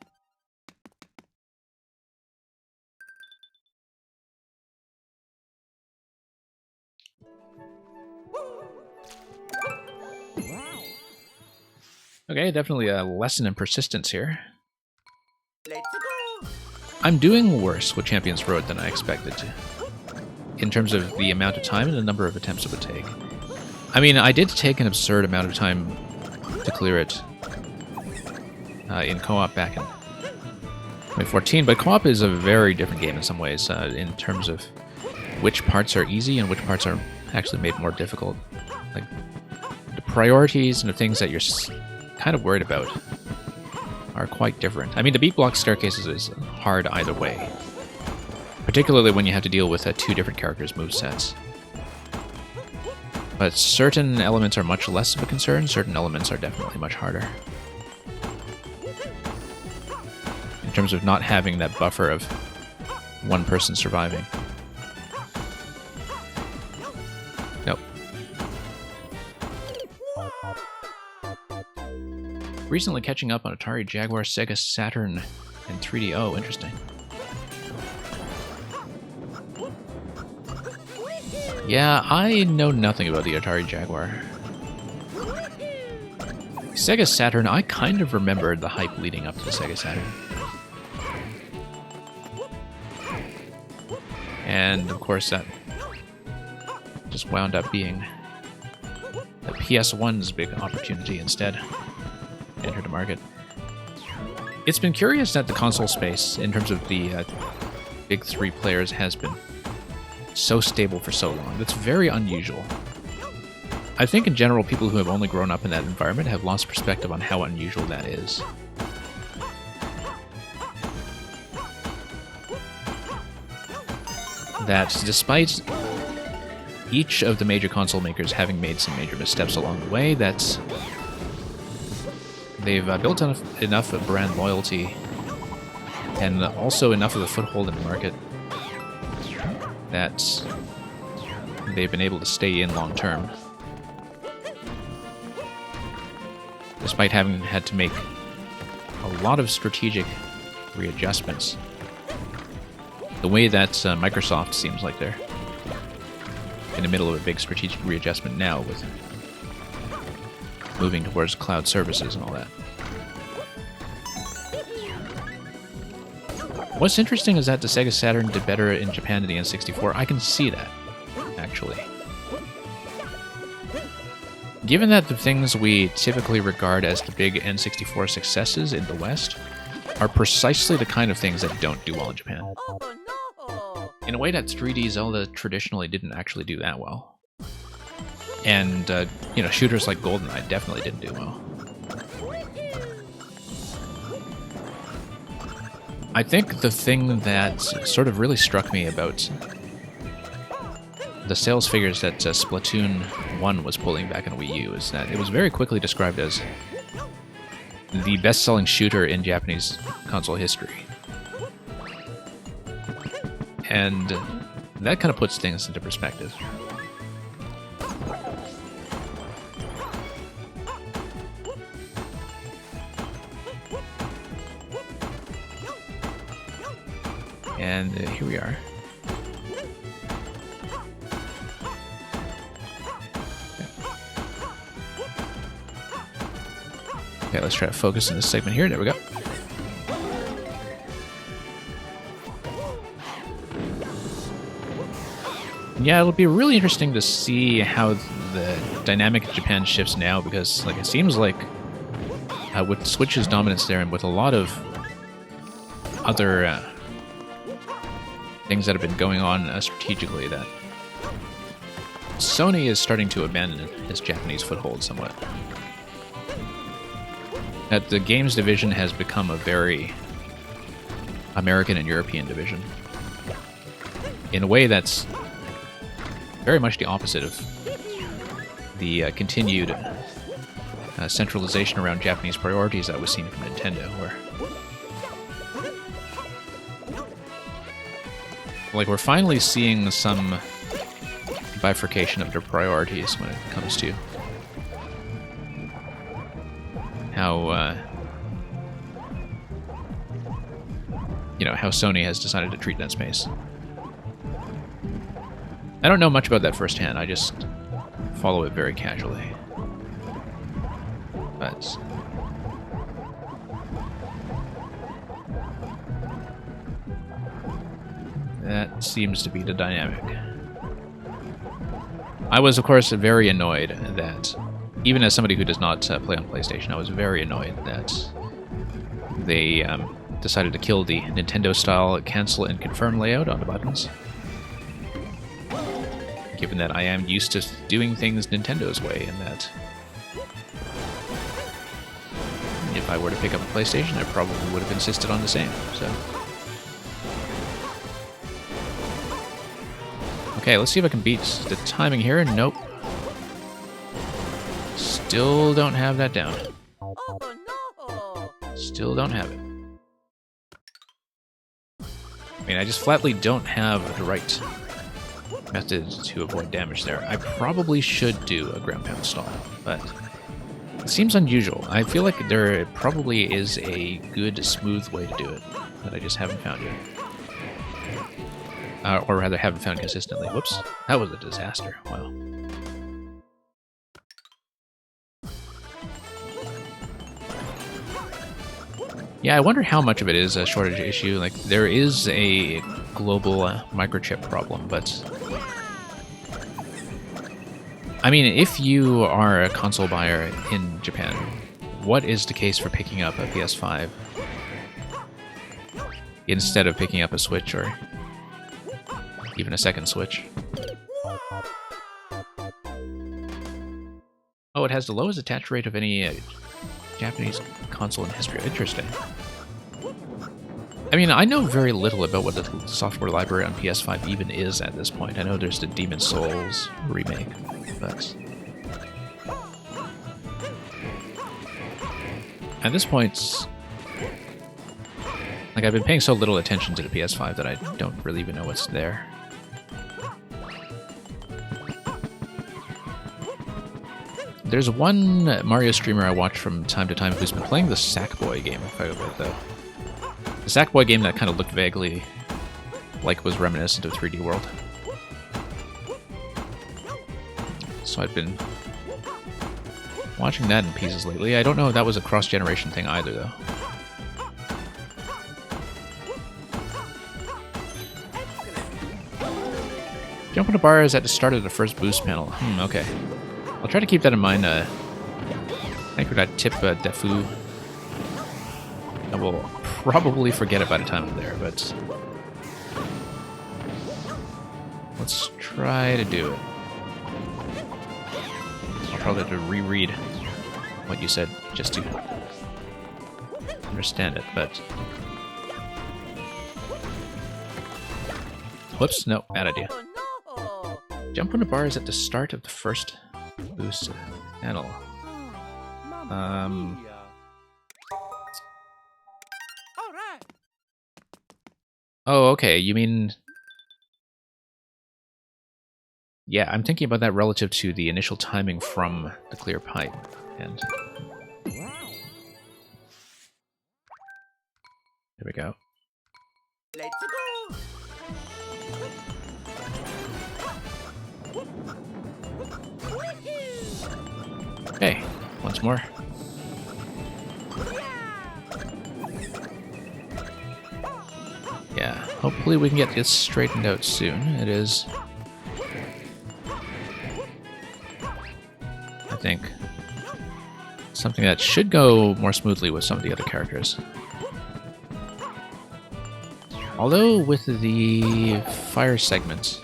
Okay, definitely a lesson in persistence here. Let's go. I'm doing worse with Champions Road than I expected to, in terms of the amount of time and the number of attempts it would take. I mean, I did take an absurd amount of time to clear it in co-op back in 2014, but co-op is a very different game in some ways, in terms of which parts are easy and which parts are actually made more difficult. Like, the priorities and the things that you're kind of worried about are quite different. I mean, the beat block staircases is hard either way, particularly when you have to deal with two different characters' movesets. But certain elements are much less of a concern, certain elements are definitely much harder. In terms of not having that buffer of one person surviving. Nope. Recently catching up on Atari Jaguar, Sega Saturn, and 3DO. Interesting. Yeah, I know nothing about the Atari Jaguar. Sega Saturn, I kind of remembered the hype leading up to the Sega Saturn. And, of course, that just wound up being the PS1's big opportunity instead. Enter the market. It's been curious that the console space, in terms of the big three players, has been so stable for so long. That's very unusual. I think in general, people who have only grown up in that environment have lost perspective on how unusual that is. That despite each of the major console makers having made some major missteps along the way, that they've built enough of brand loyalty and also enough of a foothold in the market that they've been able to stay in long term, despite having had to make a lot of strategic readjustments. The way that Microsoft seems like they're in the middle of a big strategic readjustment now with moving towards cloud services and all that. What's interesting is that the Sega Saturn did better in Japan than the N64. I can see that, actually. Given that the things we typically regard as the big N64 successes in the West are precisely the kind of things that don't do well in Japan. Oh no. In a way that 3D Zelda traditionally didn't actually do that well. And, shooters like GoldenEye definitely didn't do well. I think the thing that sort of really struck me about the sales figures that Splatoon 1 was pulling back on Wii U is that it was very quickly described as the best-selling shooter in Japanese console history. And that kind of puts things into perspective. And here we are. Okay, let's try to focus in this segment here. There we go. Yeah, it'll be really interesting to see how the dynamic of Japan shifts now, because it seems like with Switch's dominance there and with a lot of other things that have been going on strategically, that Sony is starting to abandon its Japanese foothold somewhat. That the games division has become a very American and European division in a way that's very much the opposite of the continued centralization around Japanese priorities that was seen from Nintendo, where like we're finally seeing some bifurcation of their priorities when it comes to how how Sony has decided to treat that space. I don't know much about that firsthand. I just follow it very casually. But that seems to be the dynamic. I was, of course, very annoyed that, even as somebody who does not play on PlayStation, I was very annoyed that they decided to kill the Nintendo-style cancel and confirm layout on the buttons. Given that I am used to doing things Nintendo's way, and that if I were to pick up a PlayStation, I probably would have insisted on the same, so... Okay, let's see if I can beat the timing here. Nope. Still don't have that down. Oh no! Still don't have it. I mean, I just flatly don't have the right method to avoid damage there. I probably should do a ground pound stall, but it seems unusual. I feel like there probably is a good, smooth way to do it that I just haven't found yet. Or rather, haven't found consistently. Whoops. That was a disaster. Wow. Yeah, I wonder how much of it is a shortage issue. Like, there is a global microchip problem, but... I mean, if you are a console buyer in Japan, what is the case for picking up a PS5 instead of picking up a Switch or even a second Switch? Oh, it has the lowest attach rate of any Japanese console in history. Interesting. I mean, I know very little about what the software library on PS5 even is at this point. I know there's the Demon's Souls remake, but... at this point, like, I've been paying so little attention to the PS5 that I don't really even know what's there. There's one Mario streamer I watch from time to time who's been playing the Sackboy game, if I go with though. The Sackboy game that kind of looked vaguely like was reminiscent of 3D World. So I've been watching that in pieces lately. I don't know if that was a cross-generation thing either, though. Jump on the bar is at the start of the first boost panel. Okay. I'll try to keep that in mind. Thank you for that tip, Defu. I will probably forget it by the time I'm there, but... let's try to do it. I'll probably have to reread what you said just to understand it, but... whoops, no, bad idea. Oh no! Jump on the bar is at the start of the first boost panel. Mamma mia. All right. Oh, okay, you mean... yeah, I'm thinking about that relative to the initial timing from the clear pipe, and... there we go. Let's go. Okay, once more. Yeah, hopefully we can get this straightened out soon. It is... I think something that should go more smoothly with some of the other characters. Although with the fire segments,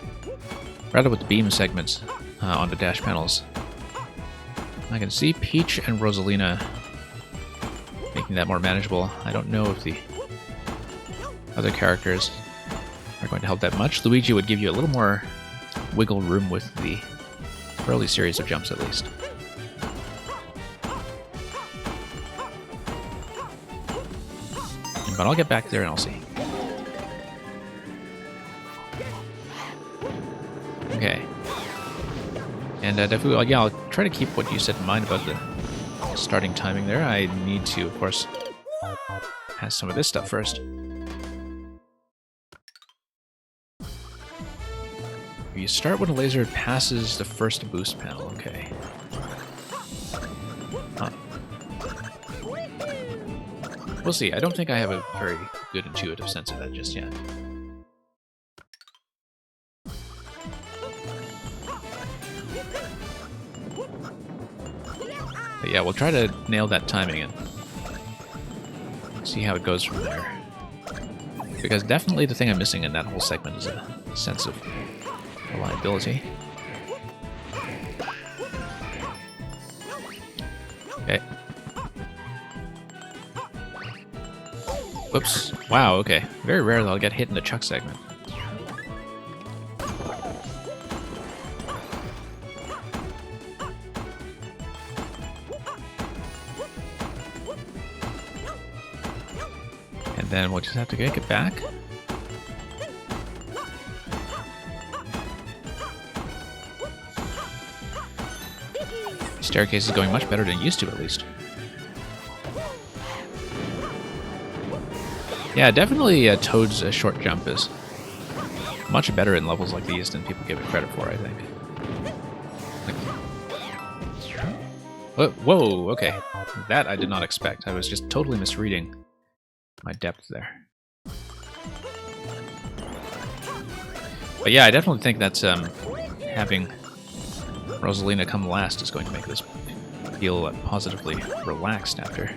rather with the beam segments on the dash panels, I can see Peach and Rosalina making that more manageable. I don't know if the other characters are going to help that much. Luigi would give you a little more wiggle room with the early series of jumps at least. But I'll get back there and I'll see. Okay. And Defu, yeah, I'll try to keep what you said in mind about the starting timing there. I need to, of course, pass some of this stuff first. You start when a laser passes the first boost panel. Okay. Huh. We'll see. I don't think I have a very good intuitive sense of that just yet. But yeah, we'll try to nail that timing and see how it goes from there. Because definitely the thing I'm missing in that whole segment is a sense of reliability. Okay. Whoops. Wow, okay. Very rare that I'll get hit in the chuck segment. And then we'll just have to get it back. Staircase is going much better than it used to, at least. Yeah, definitely Toad's short jump is much better in levels like these than people give it credit for, I think. Whoa, okay. That I did not expect. I was just totally misreading my depth there. But yeah, I definitely think that having Rosalina come last is going to make this feel positively relaxed after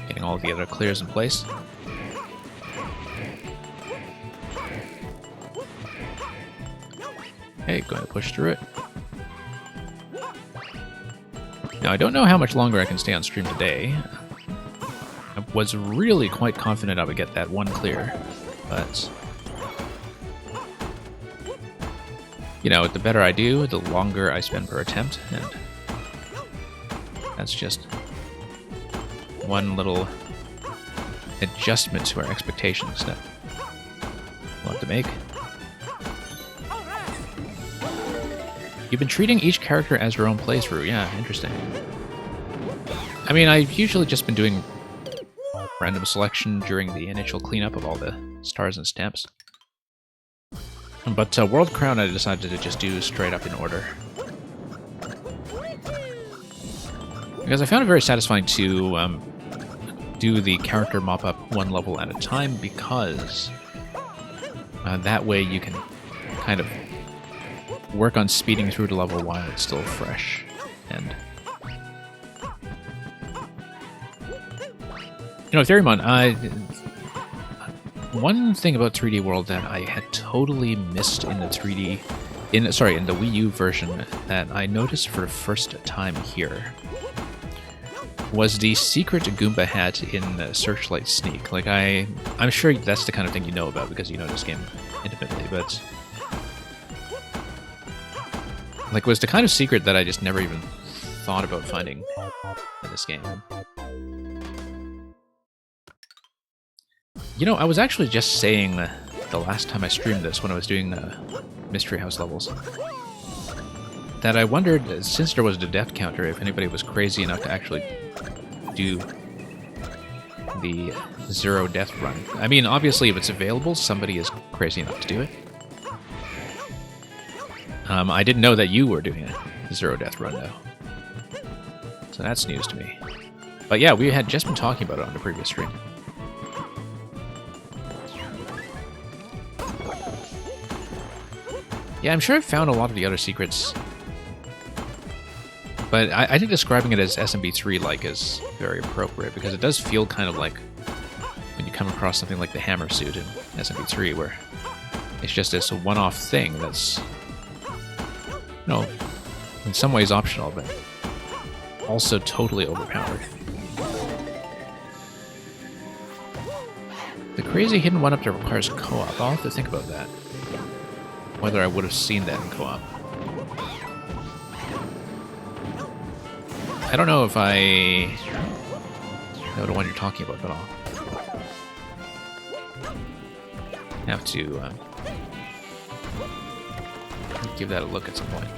getting all the other clears in place. Okay, going to push through it. Now, I don't know how much longer I can stay on stream today. I was really quite confident I would get that one clear, but you know, the better I do, the longer I spend per attempt, and that's just one little adjustment to our expectations that we'll have to make. You've been treating each character as your own playthrough. Yeah, interesting. I mean, I've usually just been doing random selection during the initial cleanup of all the stars and stamps. But World Crown I decided to just do straight up in order. Because I found it very satisfying to do the character mop-up one level at a time, because that way you can kind of work on speeding through the level while it's still fresh. And you know, Theoremon, one thing about 3D World that I had totally missed in the in the Wii U version that I noticed for the first time here was the secret Goomba hat in Searchlight Sneak. Like, I'm sure that's the kind of thing you know about because you know this game intimately, but like, it was the kind of secret that I just never even thought about finding in this game. You know, I was actually just saying the last time I streamed this, when I was doing Mystery House levels, that I wondered, since there was the death counter, if anybody was crazy enough to actually do the zero death run. I mean, obviously, if it's available, somebody is crazy enough to do it. I didn't know that you were doing a zero death run, though. So that's news to me. But yeah, we had just been talking about it on the previous stream. Yeah, I'm sure I've found a lot of the other secrets, but I think describing it as SMB3-like is very appropriate, because it does feel kind of like when you come across something like the hammer suit in SMB3, where it's just this one-off thing that's, you know, in some ways optional, but also totally overpowered. The crazy hidden one-up that requires co-op, I'll have to think about that. Whether I would have seen that in co-op. I don't know if I know the one you're talking about, but I'll have to give that a look at some point.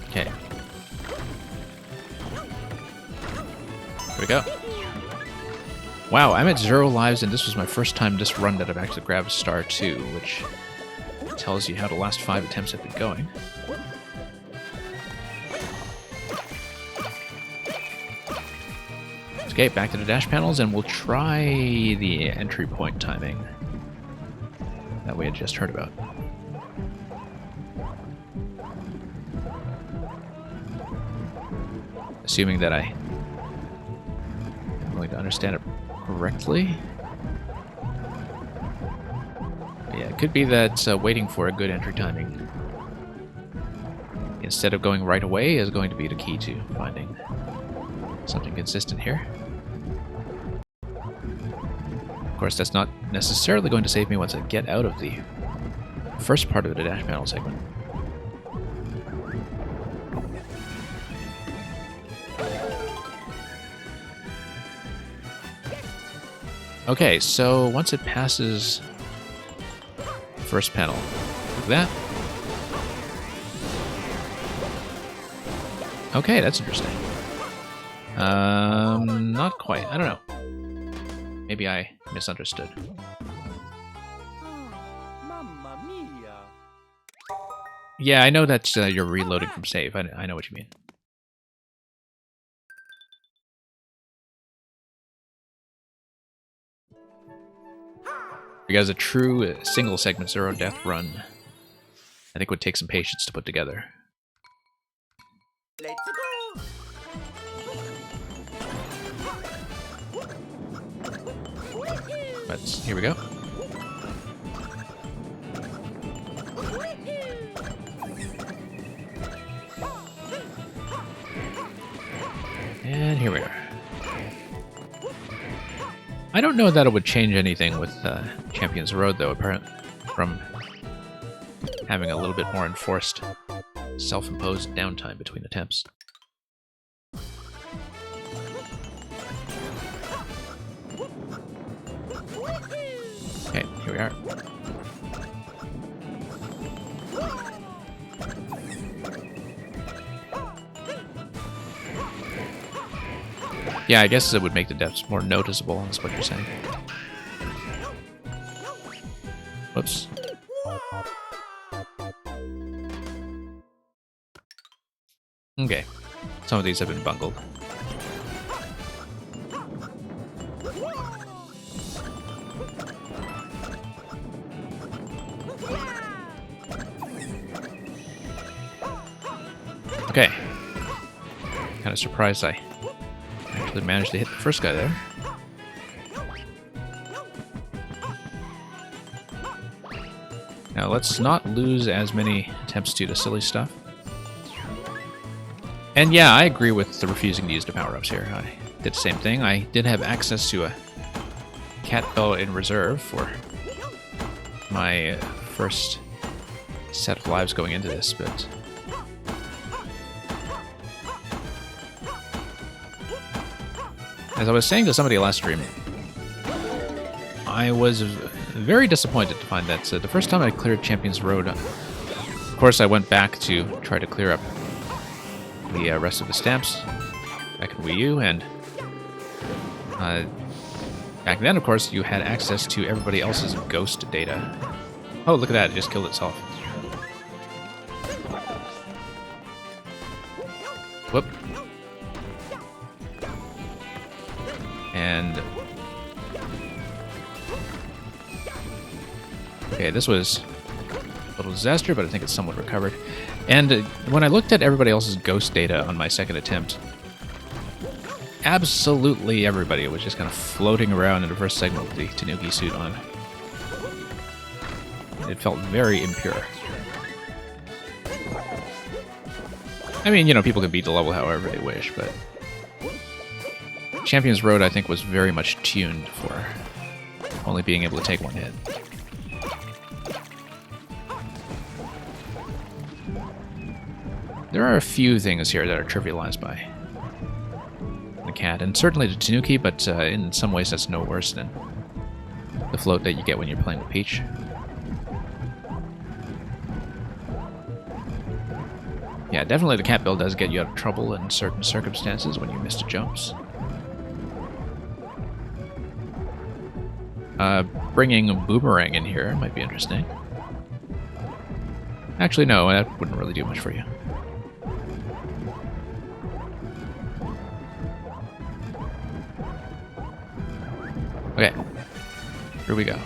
Okay. Here we go. Wow, I'm at 0 lives, and this was my first time this run that I've actually grabbed a star 2, which tells you how the last 5 attempts have been going. Okay, back to the dash panels, and we'll try the entry point timing that we had just heard about. Assuming that I'm going to understand it correctly. But yeah, it could be that waiting for a good entry timing instead of going right away is going to be the key to finding something consistent here. Of course, that's not necessarily going to save me once I get out of the first part of the dash panel segment. Okay, so once it passes the first panel, like that. Okay, that's interesting. Not quite. I don't know. Maybe I misunderstood. Mamma mia. Yeah, I know that you're reloading from save. I know what you mean. Because a true single segment 0 death run, I think would take some patience to put together. Let's go. But here we go. And here we are. I don't know that it would change anything with Champions Road, though, apparent from having a little bit more enforced, self-imposed downtime between attempts. Okay, here we are. Yeah, I guess it would make the deaths more noticeable, is what you're saying. Whoops. Okay. Some of these have been bungled. Okay. Kind of surprised I actually managed to hit the first guy there. Now let's not lose as many attempts to the silly stuff. And yeah, I agree with the refusing to use the power-ups here. I did the same thing. I did have access to a cat bell in reserve for my first set of lives going into this, but as I was saying to somebody last stream, I was very disappointed to find that the first time I cleared Champions Road, of course I went back to try to clear up the rest of the stamps back in Wii U, and back then, of course, you had access to everybody else's ghost data. Oh, look at that, it just killed itself. Whoop. And okay, this was a little disaster, but I think it's somewhat recovered. And when I looked at everybody else's ghost data on my second attempt, absolutely everybody was just kind of floating around in the first segment with the Tanuki suit on. It felt very impure. I mean, you know, people can beat the level however they wish, but Champions Road, I think, was very much tuned for only being able to take one hit. There are a few things here that are trivialized by the cat, and certainly the Tanuki, but in some ways that's no worse than the float that you get when you're playing with Peach. Yeah, definitely the cat build does get you out of trouble in certain circumstances when you miss the jumps. Bringing a boomerang in here might be interesting. Actually, no, that wouldn't really do much for you. Okay, here we go.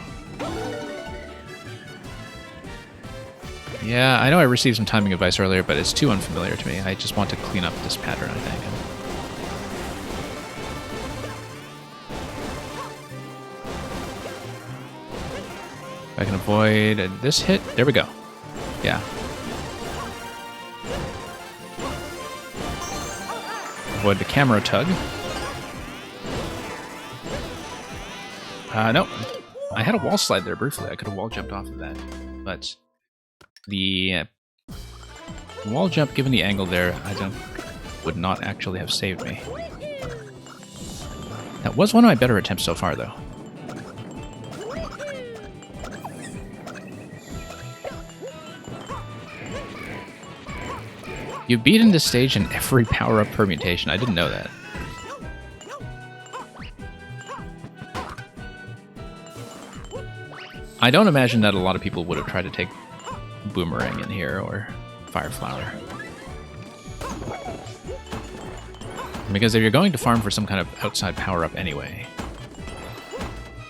Yeah, I know I received some timing advice earlier, but it's too unfamiliar to me. I just want to clean up this pattern, I think. If I can avoid this hit, there we go. Yeah. Avoid the camera tug. No. I had a wall slide there briefly. I could have wall jumped off of that. But the wall jump, given the angle there, would not actually have saved me. That was one of my better attempts so far, though. You've beaten this stage in every power-up permutation. I didn't know that. I don't imagine that a lot of people would have tried to take Boomerang in here or Fire Flower. Because if you're going to farm for some kind of outside power-up anyway,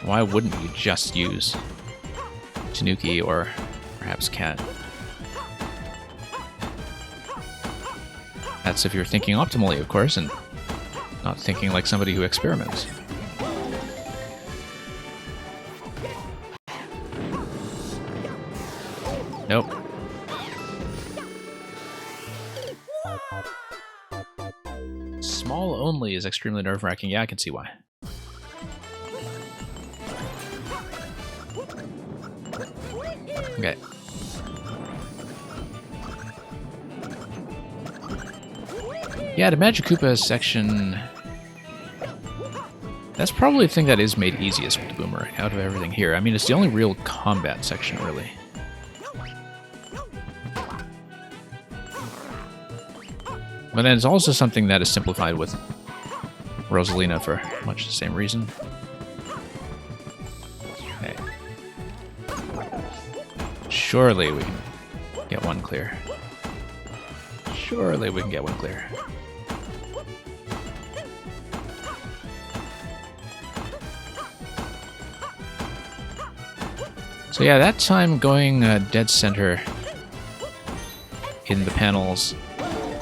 why wouldn't you just use Tanuki or perhaps Cat? That's if you're thinking optimally, of course, and not thinking like somebody who experiments. Nope. Small only is extremely nerve-wracking. Yeah, I can see why. Okay. Yeah, the Magic Koopa section... That's probably the thing that is made easiest with the Boomerang out of everything here. I mean, it's the only real combat section, really. But then it's also something that is simplified with Rosalina for much the same reason. Okay. Surely we can get one clear. Surely we can get one clear. So yeah, that time going dead center in the panels,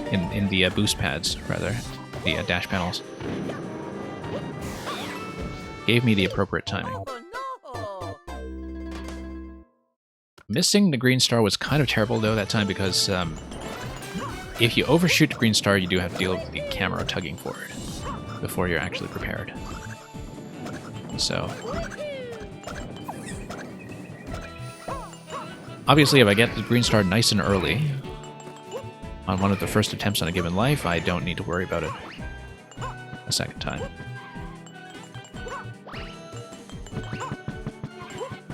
in the boost pads, rather, the dash panels, gave me the appropriate timing. Oh, no. Missing the green star was kind of terrible though that time because if you overshoot the green star, you do have to deal with the camera tugging forward before you're actually prepared. So obviously, if I get the green star nice and early on one of the first attempts on a given life, I don't need to worry about it a second time.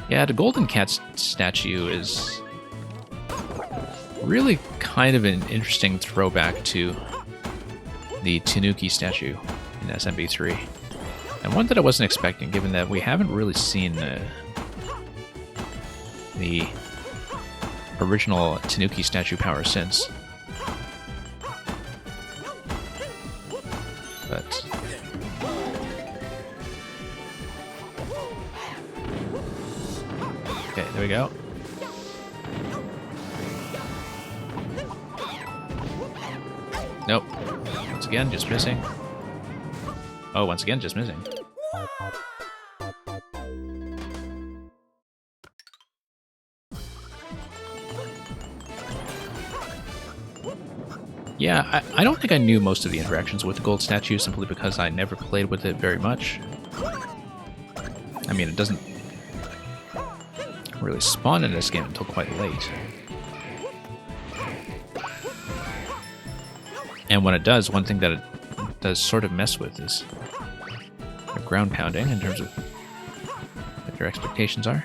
Yeah, the Golden Cat statue is really kind of an interesting throwback to the Tanuki statue in SMB3. And one that I wasn't expecting, given that we haven't really seen the original Tanuki statue power since. But okay, there we go. Nope. Once again, just missing. Oh, once again, just missing. Yeah, I don't think I knew most of the interactions with the gold statue simply because I never played with it very much. I mean, it doesn't really spawn in this game until quite late. And when it does, one thing that it does sort of mess with is ground pounding in terms of what your expectations are.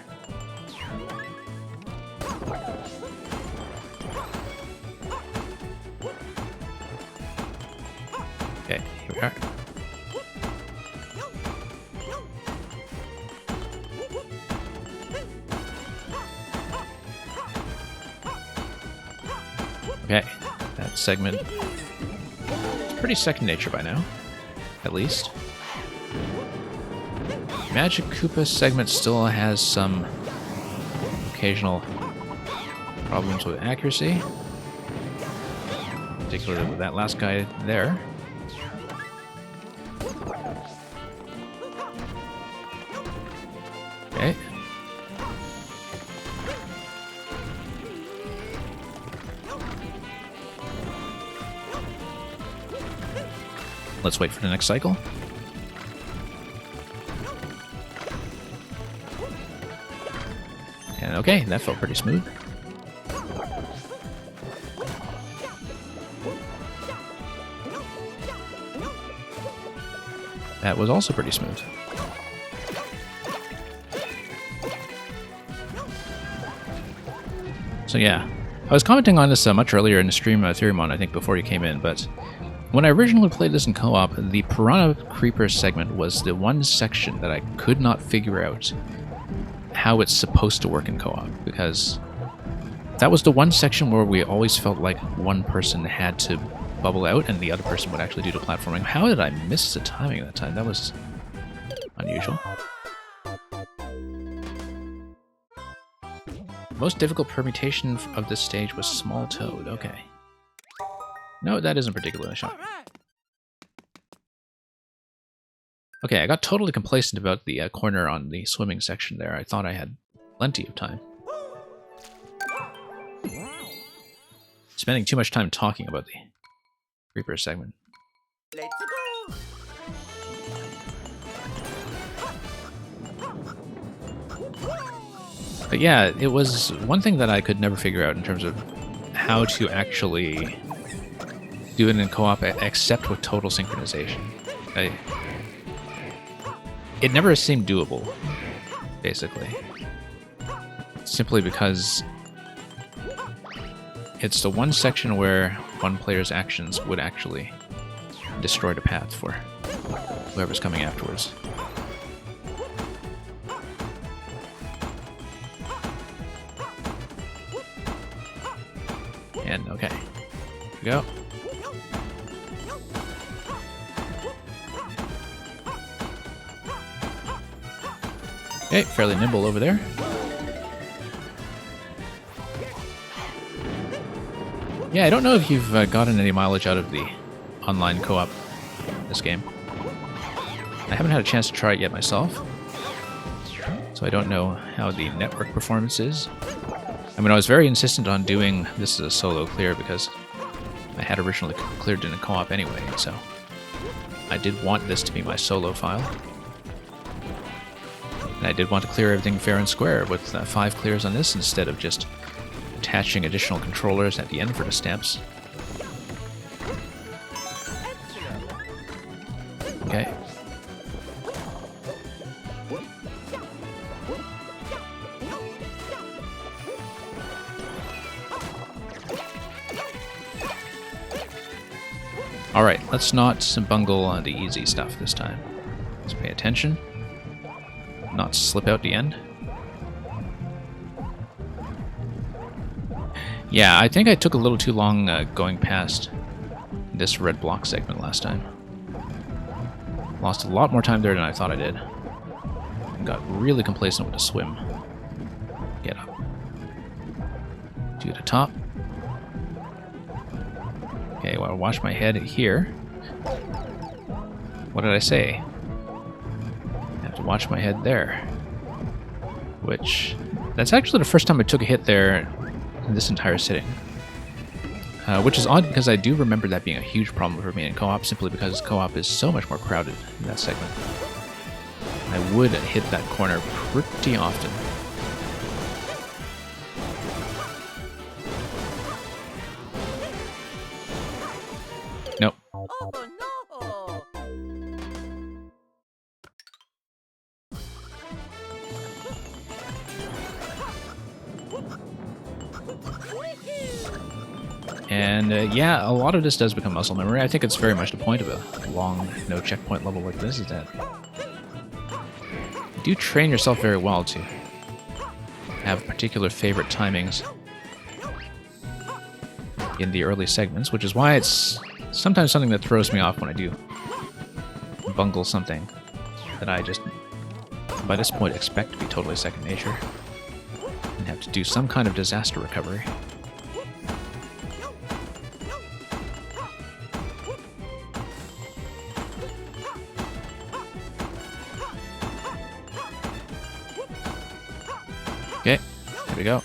Okay, here we are. Okay, that segment is pretty second nature by now, at least. Magic Koopa segment still has some occasional problems with accuracy, particularly with that last guy there. Okay. Let's wait for the next cycle. And okay, that felt pretty smooth. That was also pretty smooth. So yeah, I was commenting on this much earlier in the stream, Theoremon, I think before you came in, but when I originally played this in co-op, the Piranha Creeper segment was the one section that I could not figure out how it's supposed to work in co-op, because that was the one section where we always felt like one person had to bubble out and the other person would actually do the platforming. How did I miss the timing at that time? That was unusual. Most difficult permutation of this stage was Small Toad. Okay. No, that isn't particularly shocking. Okay, I got totally complacent about the corner on the swimming section there. I thought I had plenty of time. Spending too much time talking about the Creeper segment. Let's go. But yeah, it was one thing that I could never figure out in terms of how to actually do it in co-op except with total synchronization. It never seemed doable, basically. Simply because it's the one section where one player's actions would actually destroy the path for whoever's coming afterwards. And okay, here we go. Okay, fairly nimble over there. Yeah, I don't know if you've gotten any mileage out of the online co-op this game. I haven't had a chance to try it yet myself, so I don't know how the network performance is. I mean, I was very insistent on doing this as a solo clear because I had originally cleared in a co-op anyway, so I did want this to be my solo file. And I did want to clear everything fair and square with 5 clears on this instead of just attaching additional controllers at the end for the stamps. Okay. Alright, let's not bungle the easy stuff this time. Let's pay attention. Not slip out the end. Yeah, I think I took a little too long going past this red block segment last time. Lost a lot more time there than I thought I did. And got really complacent with the swim. Get up. To the top. Okay, well, I'll wash my head here. What did I say? I have to watch my head there. Which, that's actually the first time I took a hit there in this entire sitting. Which is odd because I do remember that being a huge problem for me in co-op, simply because co-op is so much more crowded in that segment. I would hit that corner pretty often. Oh no! And yeah, a lot of this does become muscle memory. I think it's very much the point of a long, no checkpoint level like this, is that you do train yourself very well to have particular favorite timings in the early segments, which is why it's sometimes something that throws me off when I do bungle something that I just, by this point, expect to be totally second nature and have to do some kind of disaster recovery. Okay, here we go.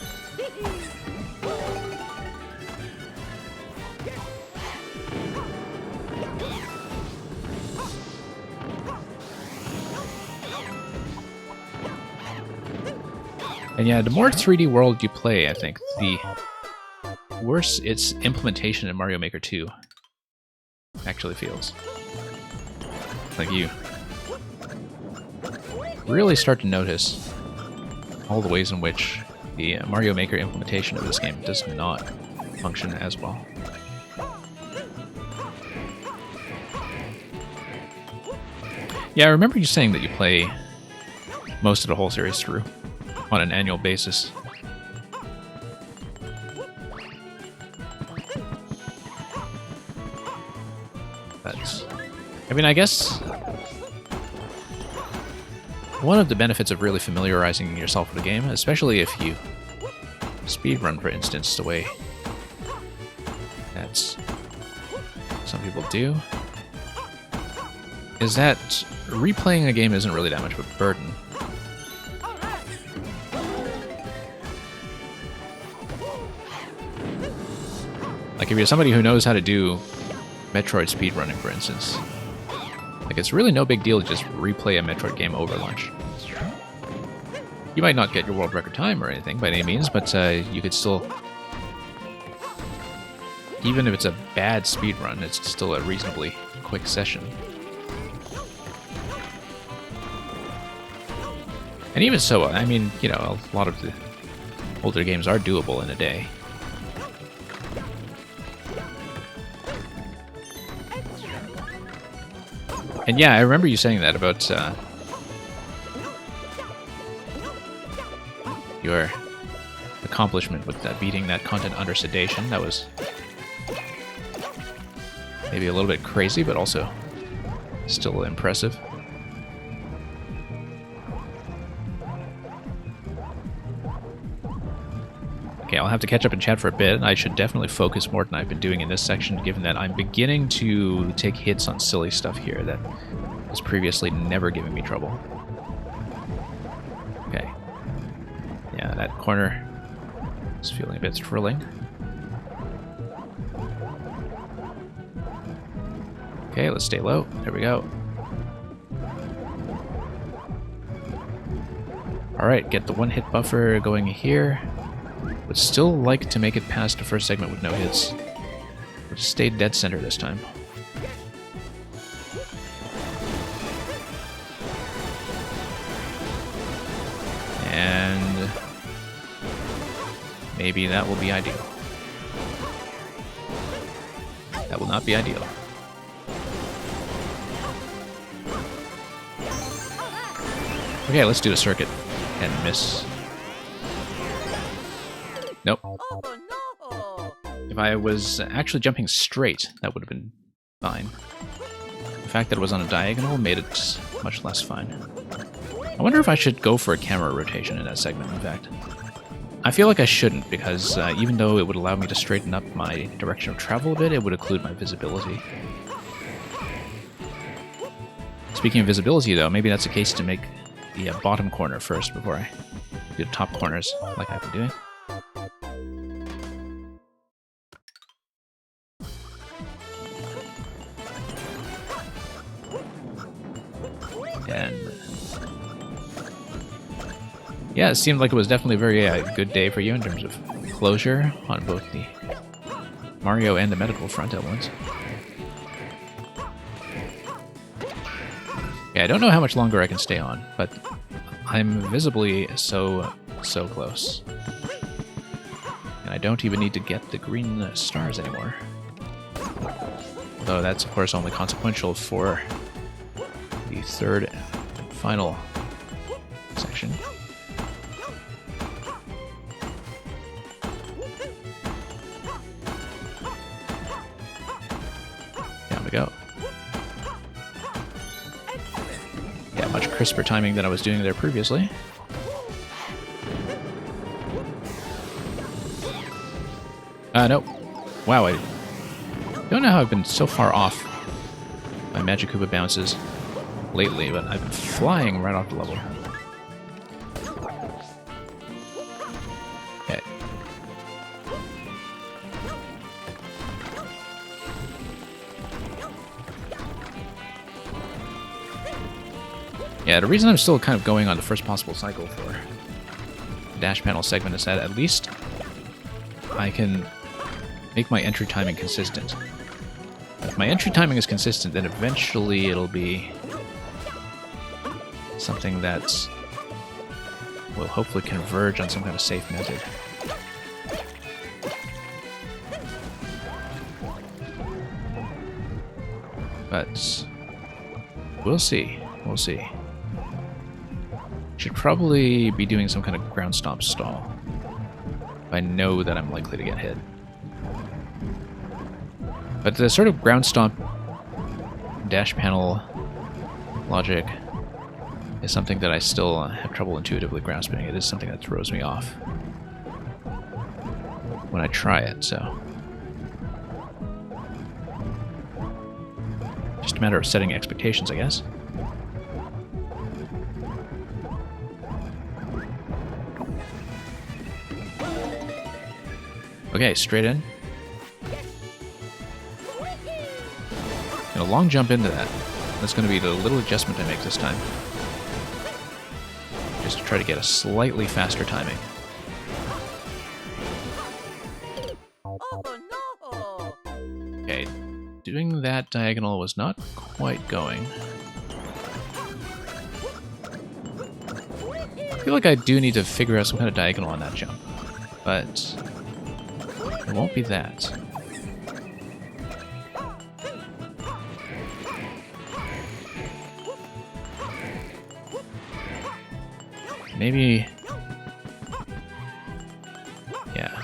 And yeah, the more 3D world you play, I think, the worse its implementation in Mario Maker 2 actually feels. Like you really start to notice all the ways in which the Mario Maker implementation of this game does not function as well. Yeah, I remember you saying that you play most of the whole series through on an annual basis. That's... I mean, I guess one of the benefits of really familiarizing yourself with the game, especially if you speedrun, for instance, the way that some people do, is that replaying a game isn't really that much of a burden. Like, if you're somebody who knows how to do Metroid speedrunning, for instance, like, it's really no big deal to just replay a Metroid game over lunch. You might not get your world record time or anything by any means, but you could still... Even if it's a bad speedrun, it's still a reasonably quick session. And even so, I mean, you know, a lot of the older games are doable in a day. And yeah, I remember you saying that about your accomplishment with beating that content under sedation. That was maybe a little bit crazy, but also still impressive. Okay, I'll have to catch up and chat for a bit. I should definitely focus more than I've been doing in this section, given that I'm beginning to take hits on silly stuff here that was previously never giving me trouble. Okay. Yeah, that corner is feeling a bit thrilling. Okay, let's stay low. There we go. Alright, get the one-hit buffer going here. Would still like to make it past the first segment with no hits. But stayed dead center this time. And maybe that will be ideal. That will not be ideal. Okay, let's do the circuit and miss. Nope. Oh no! If I was actually jumping straight, that would have been fine. The fact that it was on a diagonal made it much less fine. I wonder if I should go for a camera rotation in that segment, in fact. I feel like I shouldn't, because even though it would allow me to straighten up my direction of travel a bit, it would occlude my visibility. Speaking of visibility, though, maybe that's a case to make the bottom corner first before I do the top corners, like I've been doing. And yeah, it seemed like it was definitely a very good day for you in terms of closure on both the Mario and the medical front at once. Okay, I don't know how much longer I can stay on, but I'm visibly so close. And I don't even need to get the green stars anymore. Though that's, of course, only consequential for the third and final section. Down we go. Yeah, much crisper timing than I was doing there previously. Nope. Wow, I don't know how I've been so far off my Magikoopa bounces lately, but I've been flying right off the level. Okay. Yeah, the reason I'm still kind of going on the first possible cycle for the dash panel segment is that at least I can make my entry timing consistent. If my entry timing is consistent, then eventually it'll be something that will hopefully converge on some kind of safe method. But we'll see. We'll see. Should probably be doing some kind of ground stomp stall. I know that I'm likely to get hit. But the sort of ground stomp dash panel logic is something that I still have trouble intuitively grasping. It is something that throws me off when I try it, so just a matter of setting expectations, I guess. Okay, straight in. And a long jump into that. That's going to be the little adjustment I make this time. Just to try to get a slightly faster timing. Oh no! Okay, doing that diagonal was not quite going. I feel like I do need to figure out some kind of diagonal on that jump, but it won't be that. Maybe... yeah.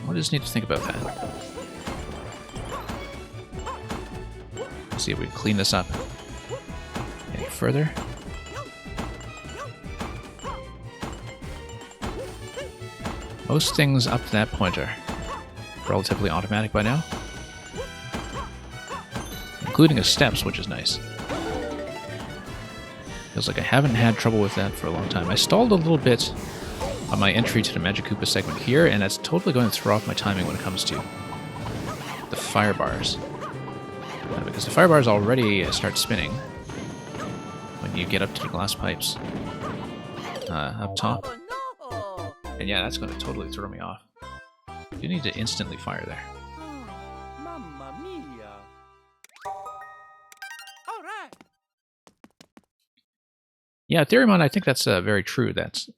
I just need to think about that. Let's see if we can clean this up any further. Most things up to that point are relatively automatic by now. Including the steps, which is nice. Feels like I haven't had trouble with that for a long time. I stalled a little bit on my entry to the Magikoopa segment here, and that's totally going to throw off my timing when it comes to the fire bars. Because the fire bars already start spinning when you get up to the glass pipes up top. Oh no! And yeah, that's going to totally throw me off. You need to instantly fire there. Mamma mia! All right. Yeah, Theoremon, I think that's very true. That's,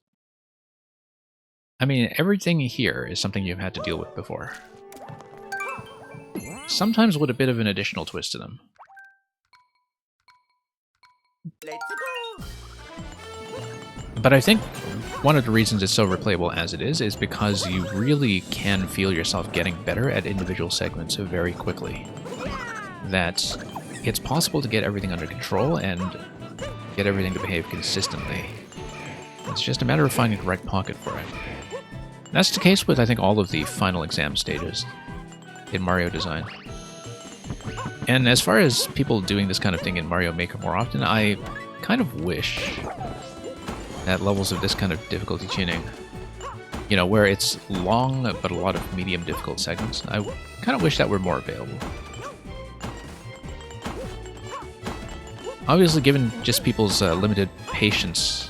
I mean, everything here is something you've had to deal with before. Sometimes with a bit of an additional twist to them. Let's go. But I think one of the reasons it's so replayable as it is because you really can feel yourself getting better at individual segments very quickly. That it's possible to get everything under control and get everything to behave consistently. It's just a matter of finding the right pocket for it. That's the case with, I think, all of the final exam stages in Mario design. And as far as people doing this kind of thing in Mario Maker more often, I kind of wish that levels of this kind of difficulty tuning, you know, where it's long but a lot of medium difficult segments, I kind of wish that were more available. Obviously, given just people's limited patience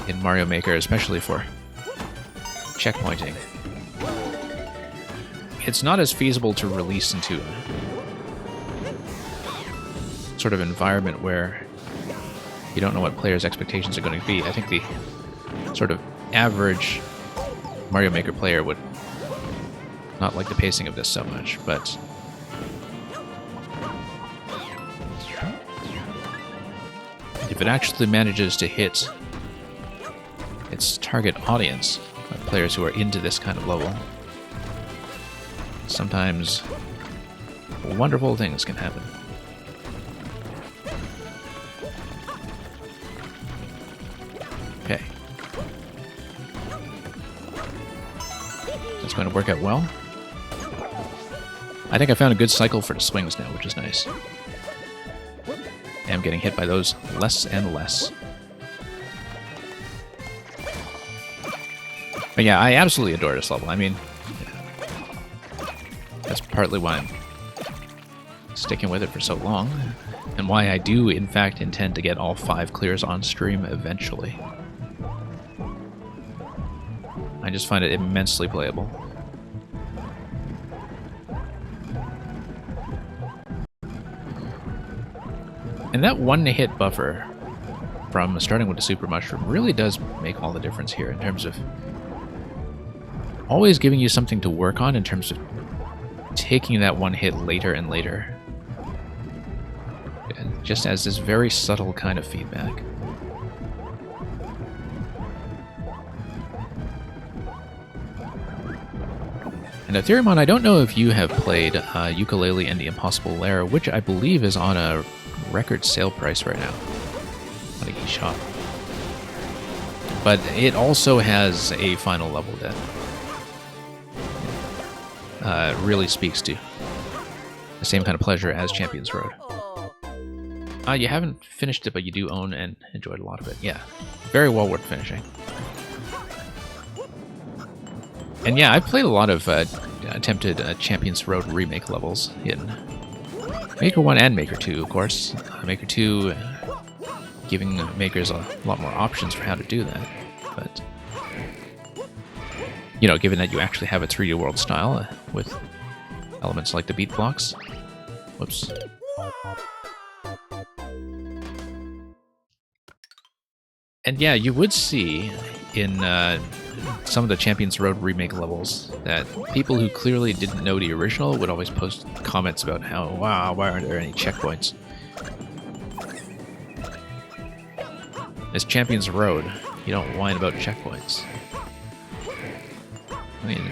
in Mario Maker, especially for checkpointing, it's not as feasible to release into a sort of environment where you don't know what players' expectations are going to be. I think the sort of average Mario Maker player would not like the pacing of this so much, but if it actually manages to hit its target audience, like players who are into this kind of level, sometimes wonderful things can happen. Okay. That's going to work out well. I think I found a good cycle for the swings now, which is nice. I'm getting hit by those less and less. But yeah, I absolutely adore this level. I mean, that's partly why I'm sticking with it for so long, and why I do, in fact, intend to get all 5 clears on stream eventually. I just find it immensely playable. And that one-hit buffer from starting with the Super Mushroom really does make all the difference here in terms of always giving you something to work on in terms of taking that one hit later and later. And just as this very subtle kind of feedback. And Ethereumon, I don't know if you have played Yooka-Laylee and the Impossible Lair, which I believe is on a record sale price right now on the eShop. But it also has a final level that really speaks to the same kind of pleasure as Champions Road. You haven't finished it, but you do own and enjoyed a lot of it. Yeah, very well worth finishing. And yeah, I've played a lot of attempted Champions Road remake levels in Maker 1 and Maker 2, of course. Maker 2 giving makers a lot more options for how to do that. But, you know, given that you actually have a 3D world style with elements like the beat blocks. Whoops. And yeah, you would see in some of the Champions Road remake levels that people who clearly didn't know the original would always post comments about how, wow, why aren't there any checkpoints? It's Champions Road. You don't whine about checkpoints. I mean...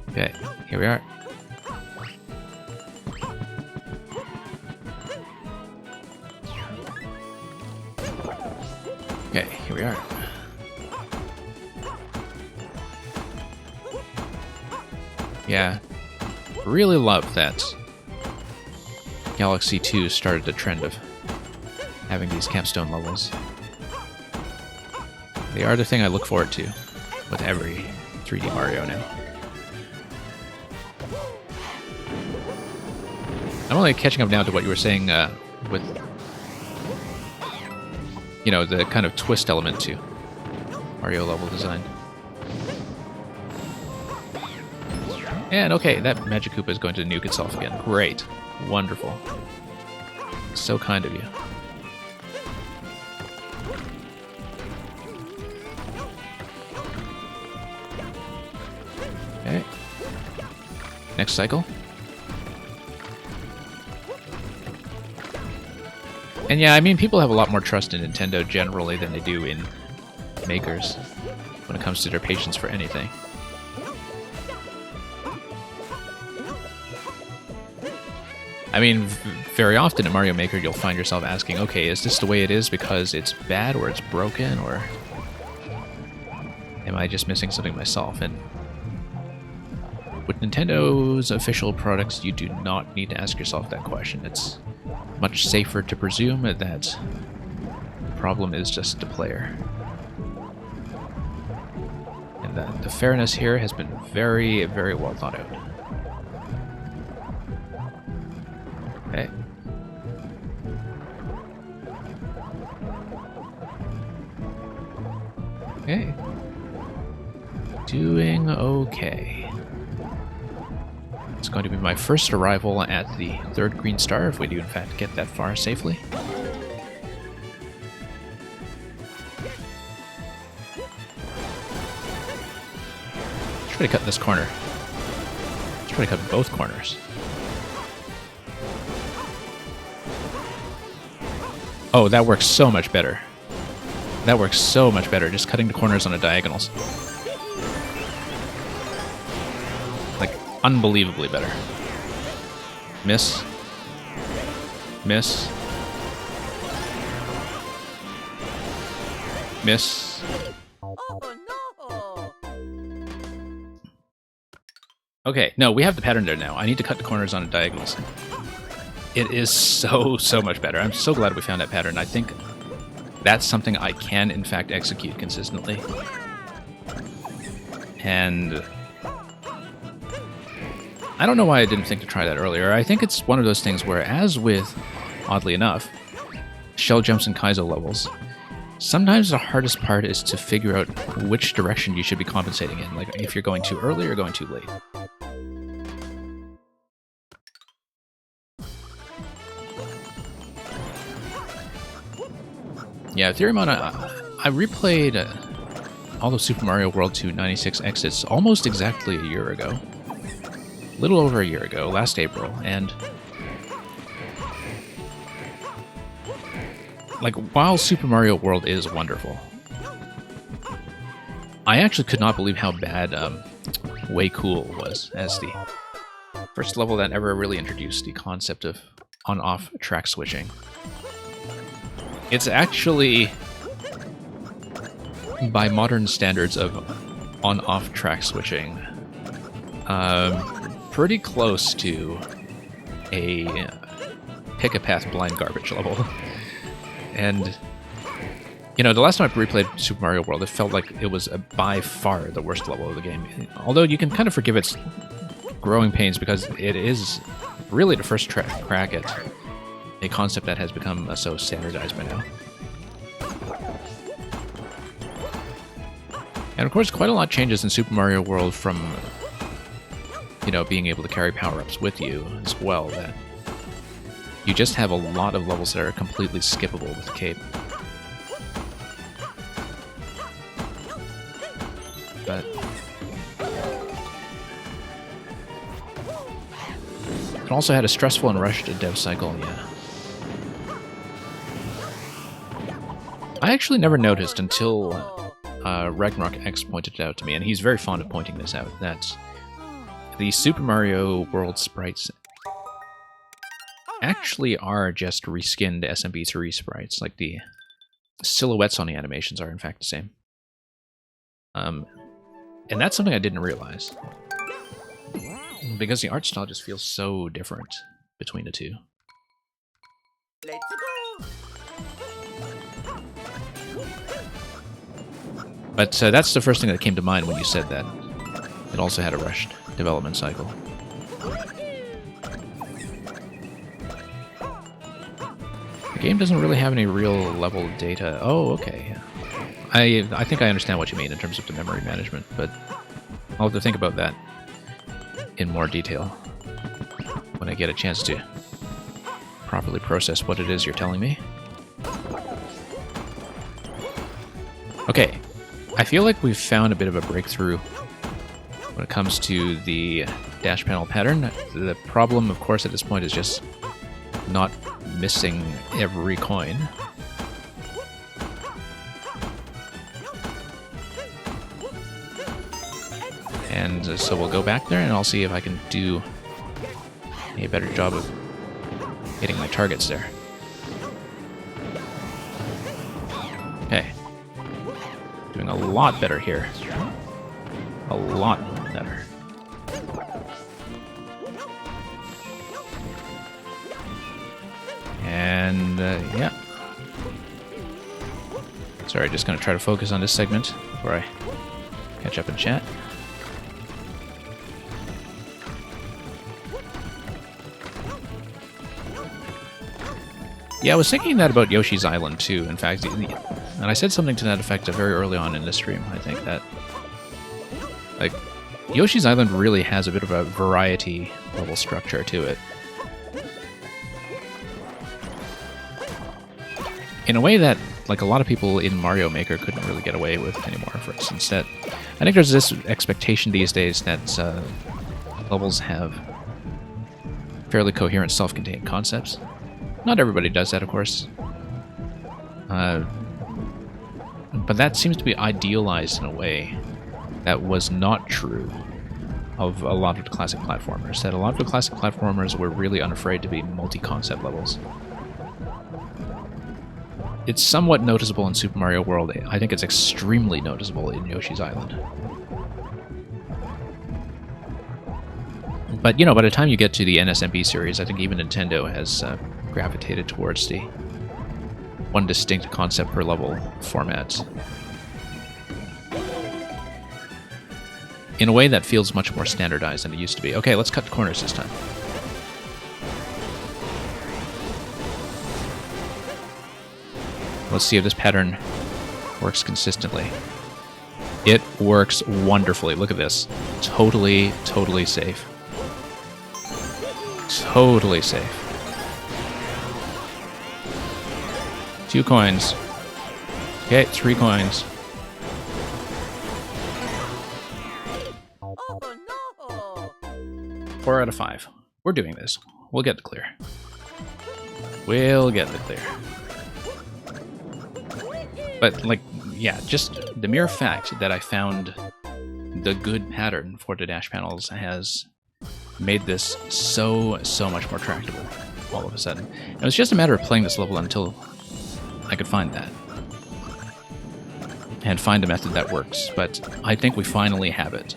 Okay, here we are. Okay, here we are. Yeah, really love that Galaxy 2 started the trend of having these capstone levels. They are the thing I look forward to with every 3D Mario now. I'm only catching up now to what you were saying with, you know, the kind of twist element to Mario level design. And okay, that Magic Koopa is going to nuke itself again. Great. Wonderful. So kind of you. Okay. Next cycle. And yeah, I mean, people have a lot more trust in Nintendo generally than they do in makers when it comes to their patience for anything. I mean, very often in Mario Maker, you'll find yourself asking, okay, is this the way it is because it's bad or it's broken, or am I just missing something myself? And with Nintendo's official products, you do not need to ask yourself that question. It's much safer to presume that the problem is just the player. And that the fairness here has been very, very well thought out. Okay. Okay. Doing okay. It's going to be my first arrival at the 3rd green star, if we do in fact get that far safely. Try to cut this corner. Try to cut both corners. Oh, that works so much better. That works so much better, just cutting the corners on the diagonals. Like, unbelievably better. Miss. Miss. Miss. Oh no! Okay, no, we have the pattern there now. I need to cut the corners on the diagonals. It is so much better. I'm so glad we found that pattern. I think that's something I can, in fact, execute consistently. And I don't know why I didn't think to try that earlier. I think it's one of those things where, as with, oddly enough, shell jumps and Kaizo levels, sometimes the hardest part is to figure out which direction you should be compensating in. Like, if you're going too early or going too late. Yeah, Theoremon, I replayed all of Super Mario World 2 96 Exits almost exactly a year ago. A little over a year ago, last April, and like, while Super Mario World is wonderful, I actually could not believe how bad Way Cool was as the first level that ever really introduced the concept of on-off track switching. It's actually, by modern standards of on-off track switching, pretty close to a pick-a-path blind garbage level. And, you know, the last time I replayed Super Mario World, it felt like it was by far the worst level of the game. Although you can kind of forgive its growing pains because it is really the first crack at a concept that has become so standardized by now. And of course, quite a lot changes in Super Mario World from, you know, being able to carry power-ups with you as well, that you just have a lot of levels that are completely skippable with Cape. But it also had a stressful and rushed dev cycle, yeah. I actually never noticed until Ragnarok X pointed it out to me, and he's very fond of pointing this out, that the Super Mario World sprites actually are just reskinned SMB3 sprites. Like, the silhouettes on the animations are in fact the same. And that's something I didn't realize, because the art style just feels so different between the two. Let's go! But that's the first thing that came to mind when you said that. It also had a rushed development cycle. The game doesn't really have any real level data. Oh, okay. I think I understand what you mean in terms of the memory management, but I'll have to think about that in more detail when I get a chance to properly process what it is you're telling me. Okay, I feel like we've found a bit of a breakthrough when it comes to the dash panel pattern. The problem, of course, at this point is just not missing every coin. And so we'll go back there and I'll see if I can do a better job of hitting my targets there. Okay. Doing a lot better here. A lot better. And, yeah. Sorry, just gonna try to focus on this segment before I catch up in chat. Yeah, I was thinking that about Yoshi's Island too, in fact, and I said something to that effect very early on in this stream, I think, that Like, Yoshi's Island really has a bit of a variety level structure to it. In a way that, like, a lot of people in Mario Maker couldn't really get away with anymore, for instance. That I think there's this expectation these days that levels have fairly coherent, self-contained concepts. Not everybody does that, of course. But that seems to be idealized in a way that was not true of a lot of the classic platformers. That a lot of the classic platformers were really unafraid to be multi-concept levels. It's somewhat noticeable in Super Mario World. I think it's extremely noticeable in Yoshi's Island. But, you know, by the time you get to the NSMB series, I think even Nintendo has gravitated towards the one distinct concept per level format. In a way that feels much more standardized than it used to be. Okay, let's cut the corners this time. Let's see if this pattern works consistently. It works wonderfully. Look at this. Totally, totally safe. Totally safe. 2 coins. Okay, 3 coins. Oh no! 4 out of 5. We're doing this. We'll get the clear. We'll get the clear. But, like, yeah, just the mere fact that I found the good pattern for the dash panels has made this so much more tractable all of a sudden. It was just a matter of playing this level until I could find that. And find a method that works, but I think we finally have it.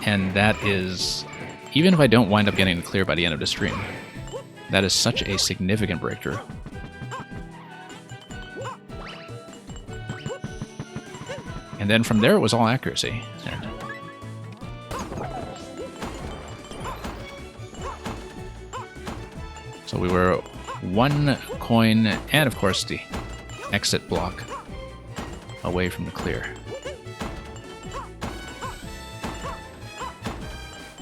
And that is, even if I don't wind up getting it clear by the end of the stream, that is such a significant breakthrough. And then from there, it was all accuracy. And so we were 1 coin, and of course the exit block away from the clear.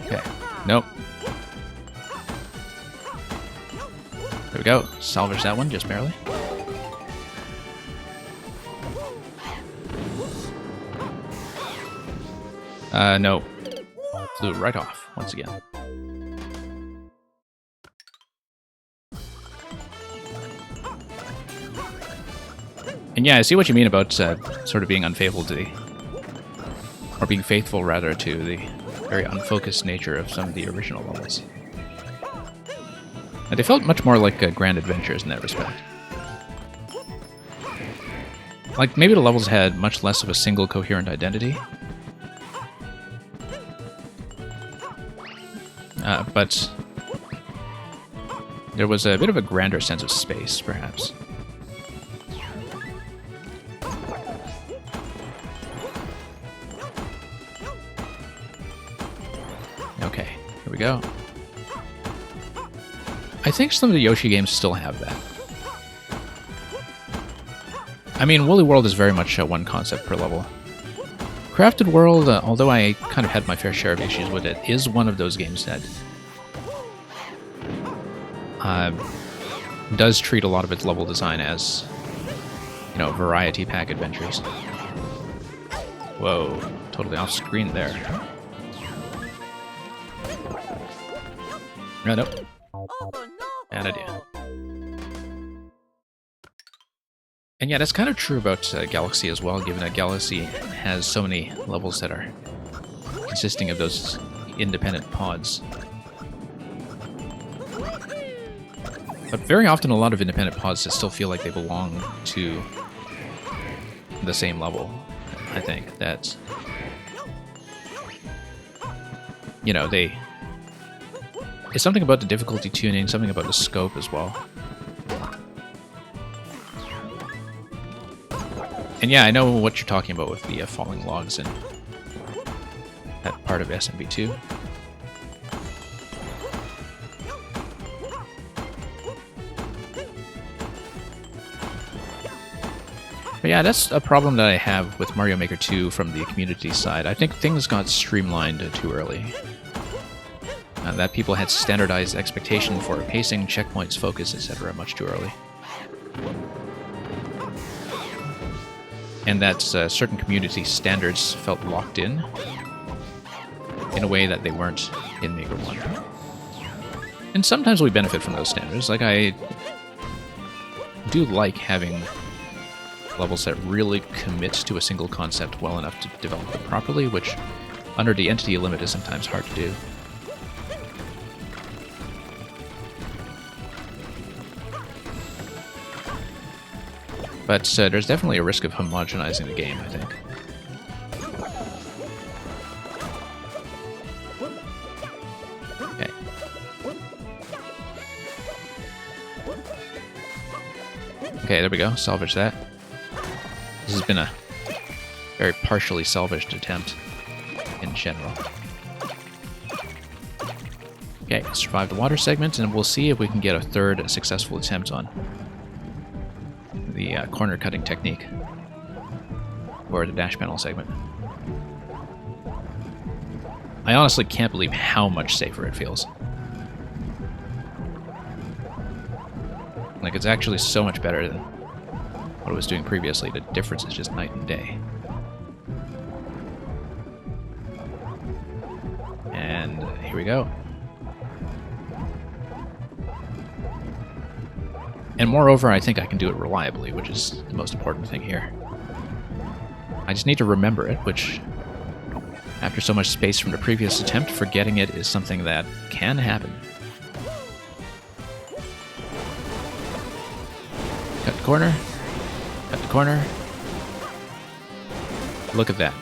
Okay, nope. There we go. Salvage that one, just barely. No. Flew right off, once again. And yeah, I see what you mean about sort of being unfaithful to the... or being faithful, rather, to the very unfocused nature of some of the original levels. And they felt much more like grand adventures in that respect. Like, maybe the levels had much less of a single coherent identity. But there was a bit of a grander sense of space, perhaps. Okay, here we go. I think some of the Yoshi games still have that. I mean, Woolly World is very much one concept per level. Crafted World, although I kind of had my fair share of issues with it, is one of those games that does treat a lot of its level design as, you know, variety pack adventures. Whoa, totally off screen there. No, nope. Oh no! Bad idea. And yeah, that's kind of true about Galaxy as well, given that Galaxy has so many levels that are consisting of those independent pods. But very often a lot of independent pods that still feel like they belong to the same level. I think that, you know, it's something about the difficulty tuning, something about the scope as well. And yeah, I know what you're talking about with the falling logs and that part of SMB2. But yeah, that's a problem that I have with Mario Maker 2 from the community side. I think things got streamlined too early. That people had standardized expectation for pacing, checkpoints, focus, etc. much too early. And that certain community standards felt locked in a way that they weren't in Maker 1. And sometimes we benefit from those standards. Like, I do like having levels that really commit to a single concept well enough to develop it properly, which under the entity limit is sometimes hard to do. But there's definitely a risk of homogenizing the game, I think. Okay. Okay, there we go. Salvage that. This has been a very partially salvaged attempt in general. Okay, survive the water segment, and we'll see if we can get a third successful attempt on the corner cutting technique for the dash panel segment. I honestly can't believe how much safer it feels. Like, it's actually so much better than what I was doing previously. The difference is just night and day. And here we go. And moreover, I think I can do it reliably, which is the most important thing here. I just need to remember it, which, after so much space from the previous attempt, forgetting it is something that can happen. Cut the corner. Cut the corner. Look at that.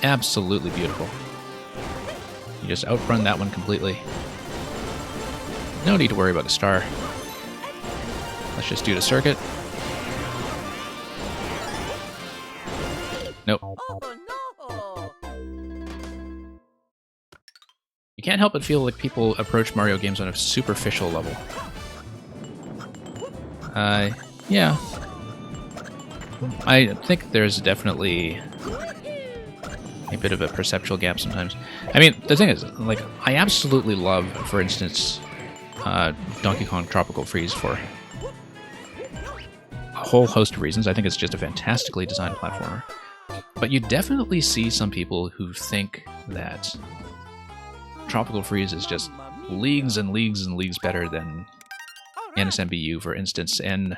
Absolutely beautiful. You just outrun that one completely. No need to worry about the star. Let's just do the circuit. Nope. Oh no! You can't help but feel like people approach Mario games on a superficial level. Yeah. I think there's definitely a bit of a perceptual gap sometimes. I mean, the thing is, like, I absolutely love, for instance, Donkey Kong Tropical Freeze for a whole host of reasons. I think it's just a fantastically designed platformer. But you definitely see some people who think that Tropical Freeze is just leagues and leagues and leagues better than NSMBU, for instance, and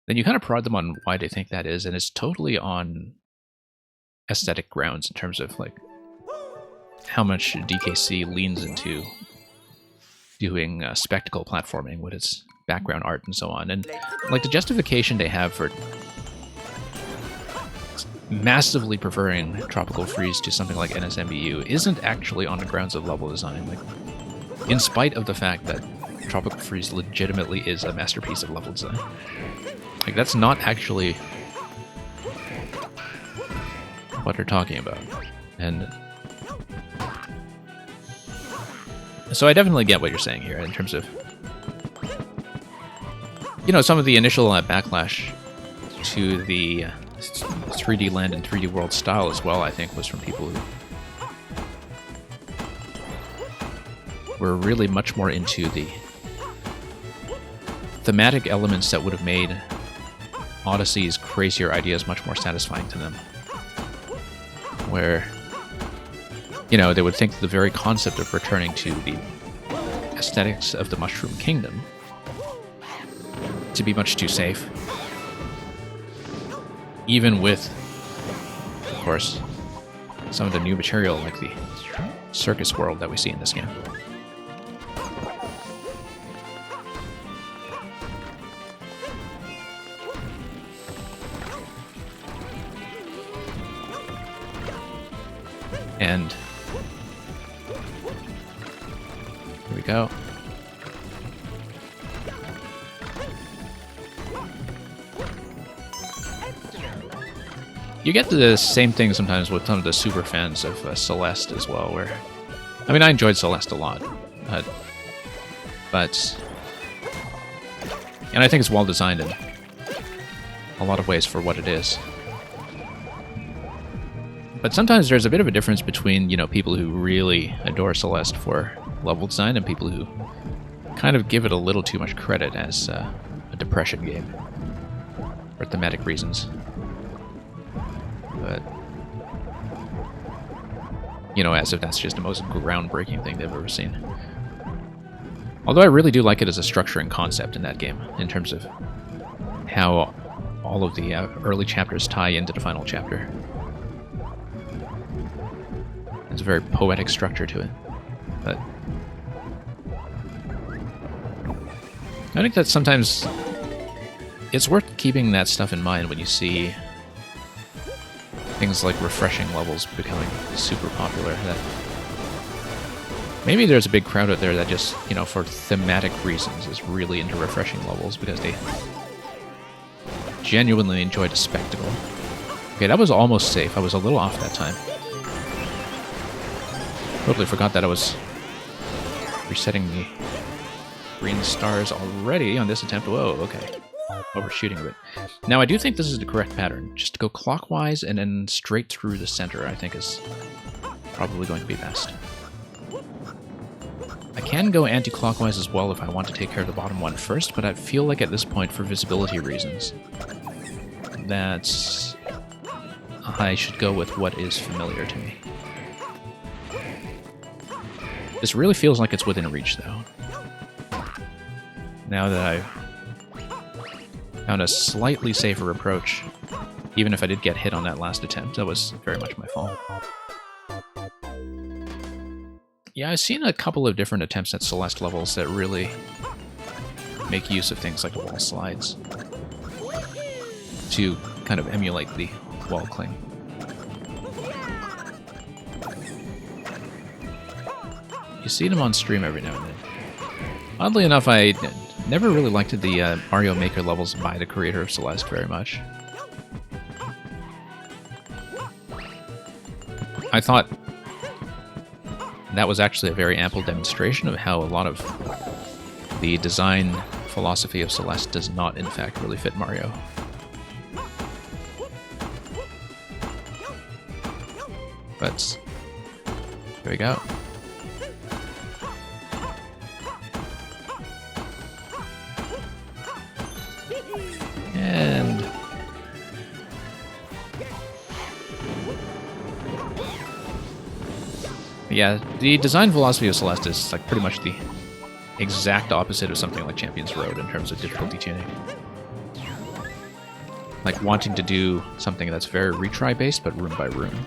then you kind of prod them on why they think that is, and it's totally on aesthetic grounds in terms of, like, how much DKC leans into doing spectacle platforming with its background art and so on. And, like, the justification they have for massively preferring Tropical Freeze to something like NSMBU isn't actually on the grounds of level design. Like, in spite of the fact that Tropical Freeze legitimately is a masterpiece of level design. Like, that's not actually what they're talking about. And so I definitely get what you're saying here in terms of, you know, some of the initial backlash to the 3D Land and 3D World style as well, I think, was from people who were really much more into the thematic elements that would have made Odyssey's crazier ideas much more satisfying to them. Where, you know, they would think the very concept of returning to the aesthetics of the Mushroom Kingdom to be much too safe. Even with, of course, some of the new material like the circus world that we see in this game. And here we go. You get the same thing sometimes with some of the super fans of Celeste as well, where, I mean, I enjoyed Celeste a lot, but, and I think it's well designed, and a lot of ways for what it is. But sometimes there's a bit of a difference between, you know, people who really adore Celeste for level design and people who kind of give it a little too much credit as a depression game for thematic reasons. But, you know, as if that's just the most groundbreaking thing they've ever seen. Although I really do like it as a structuring concept in that game, in terms of how all of the early chapters tie into the final chapter. There's a very poetic structure to it. But I think that sometimes it's worth keeping that stuff in mind when you see things like refreshing levels becoming super popular. That maybe there's a big crowd out there that just, you know, for thematic reasons is really into refreshing levels because they genuinely enjoy the spectacle. Okay, that was almost safe. I was a little off that time. Totally forgot that I was resetting the green stars already on this attempt. Whoa, okay. Overshooting a bit. Now, I do think this is the correct pattern. Just to go clockwise and then straight through the center, I think is probably going to be best. I can go anti-clockwise as well if I want to take care of the bottom one first, but I feel like at this point, for visibility reasons, that I should go with what is familiar to me. This really feels like it's within reach, though. Now that I've found a slightly safer approach, even if I did get hit on that last attempt, that was very much my fault. Yeah, I've seen a couple of different attempts at Celeste levels that really make use of things like wall slides to kind of emulate the wall cling. You see them on stream every now and then. Oddly enough, I never really liked the Mario Maker levels by the creator of Celeste very much. I thought that was actually a very ample demonstration of how a lot of the design philosophy of Celeste does not, in fact, really fit Mario. But here we go. And yeah, the design philosophy of Celeste is like pretty much the exact opposite of something like Champions Road in terms of difficulty tuning. Like wanting to do something that's very retry based, but room by room.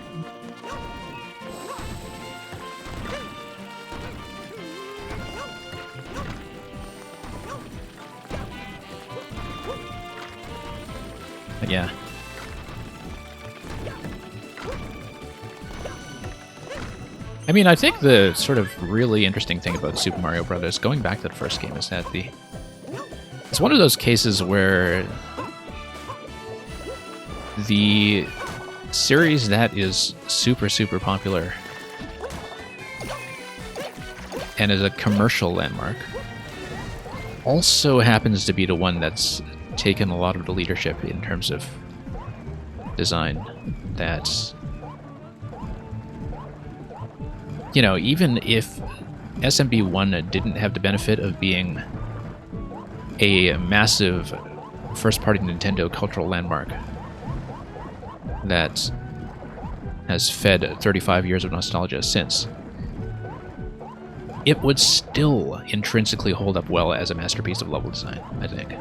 But yeah. I mean, I think the sort of really interesting thing about Super Mario Brothers, going back to the first game, is that it's one of those cases where the series that is super, super popular and is a commercial landmark also happens to be the one that's taken a lot of the leadership in terms of design. That's, you know, even if SMB1 didn't have the benefit of being a massive first-party Nintendo cultural landmark that has fed 35 years of nostalgia since, it would still intrinsically hold up well as a masterpiece of level design, I think.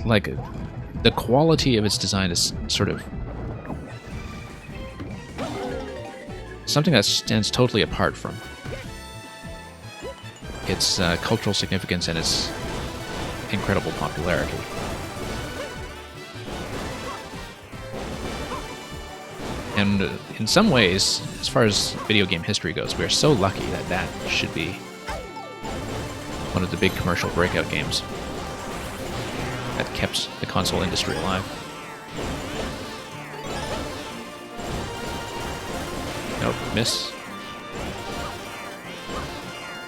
Like, the quality of its design is sort of something that stands totally apart from its cultural significance and its incredible popularity. And in some ways, as far as video game history goes, we are so lucky that that should be one of the big commercial breakout games that kept the console industry alive. Nope, miss.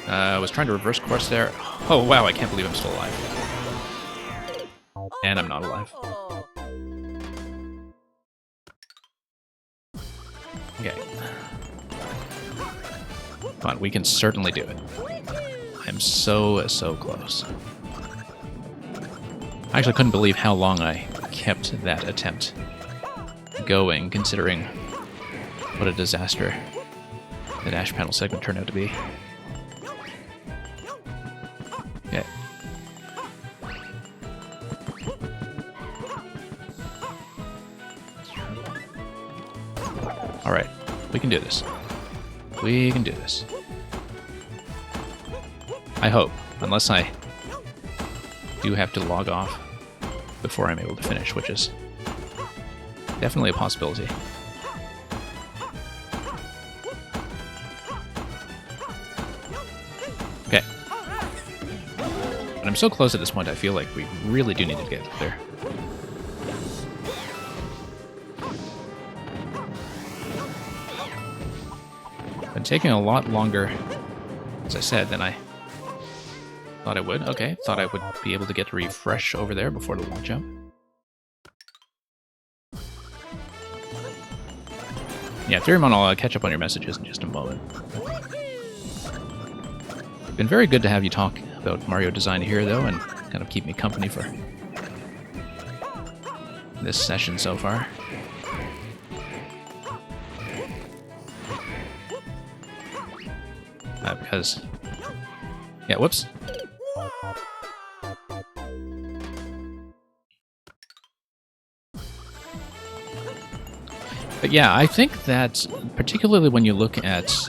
I was trying to reverse course there. Oh wow, I can't believe I'm still alive. And I'm not alive. Okay. Come on, we can certainly do it. I'm so close. I actually couldn't believe how long I kept that attempt going, considering what a disaster the dash panel segment turned out to be. Okay. Alright, we can do this. We can do this. I hope, unless I do have to log off before I'm able to finish, which is definitely a possibility. Okay. But I'm so close at this point, I feel like we really do need to get there. Been taking a lot longer, as I said, than I thought I would. Okay, thought I would be able to get to refresh over there before the wall jump. Yeah, Theoremon, I'll catch up on your messages in just a moment. Been very good to have you talk about Mario design here, though, and kind of keep me company for this session so far. Because... yeah, whoops. But yeah, I think that, particularly when you look at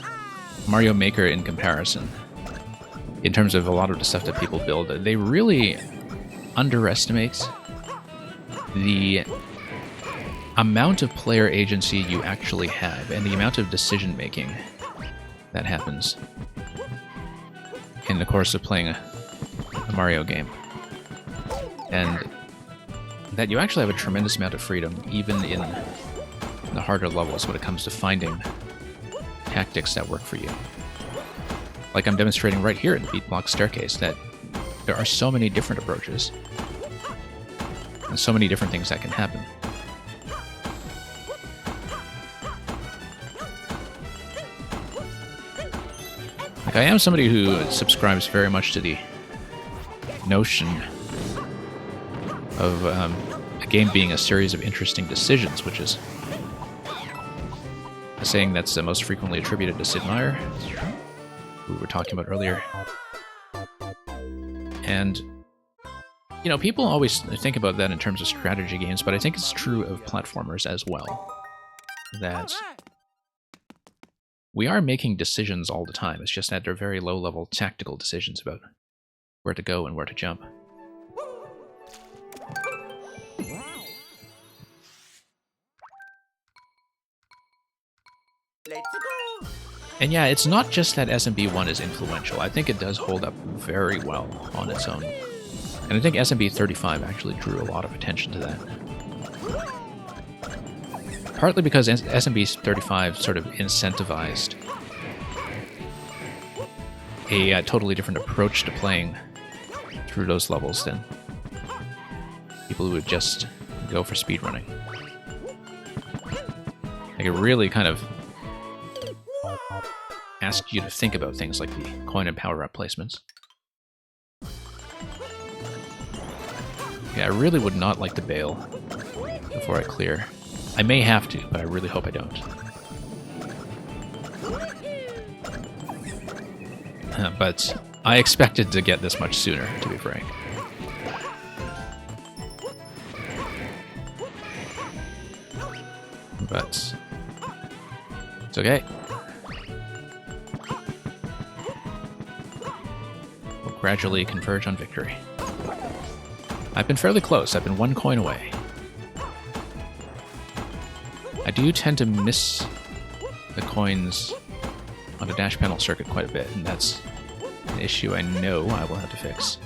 Mario Maker in comparison, in terms of a lot of the stuff that people build, they really underestimate the amount of player agency you actually have and the amount of decision-making that happens in the course of playing a Mario game. And that you actually have a tremendous amount of freedom, even in the harder levels, when it comes to finding tactics that work for you. Like I'm demonstrating right here in the Beat Block Staircase, that there are so many different approaches and so many different things that can happen. Like, I am somebody who subscribes very much to the notion of a game being a series of interesting decisions, which is a saying that's most frequently attributed to Sid Meier, who we were talking about earlier. And, you know, people always think about that in terms of strategy games, but I think it's true of platformers as well. That we are making decisions all the time. It's just that they're very low-level tactical decisions about where to go and where to jump. Let's go. And yeah, it's not just that SMB1 is influential. I think it does hold up very well on its own. And I think SMB 35 actually drew a lot of attention to that. Partly because SMB 35 sort of incentivized a totally different approach to playing through those levels than people who would just go for speedrunning. Like, it really kind of asked you to think about things like the coin and power-up placements. Okay, I really would not like to bail before I clear. I may have to, but I really hope I don't. But I expected to get this much sooner, to be frank. But it's okay. We'll gradually converge on victory. I've been fairly close. I've been one coin away. I do tend to miss the coins on the dash panel circuit quite a bit, and that's an issue I know I will have to fix.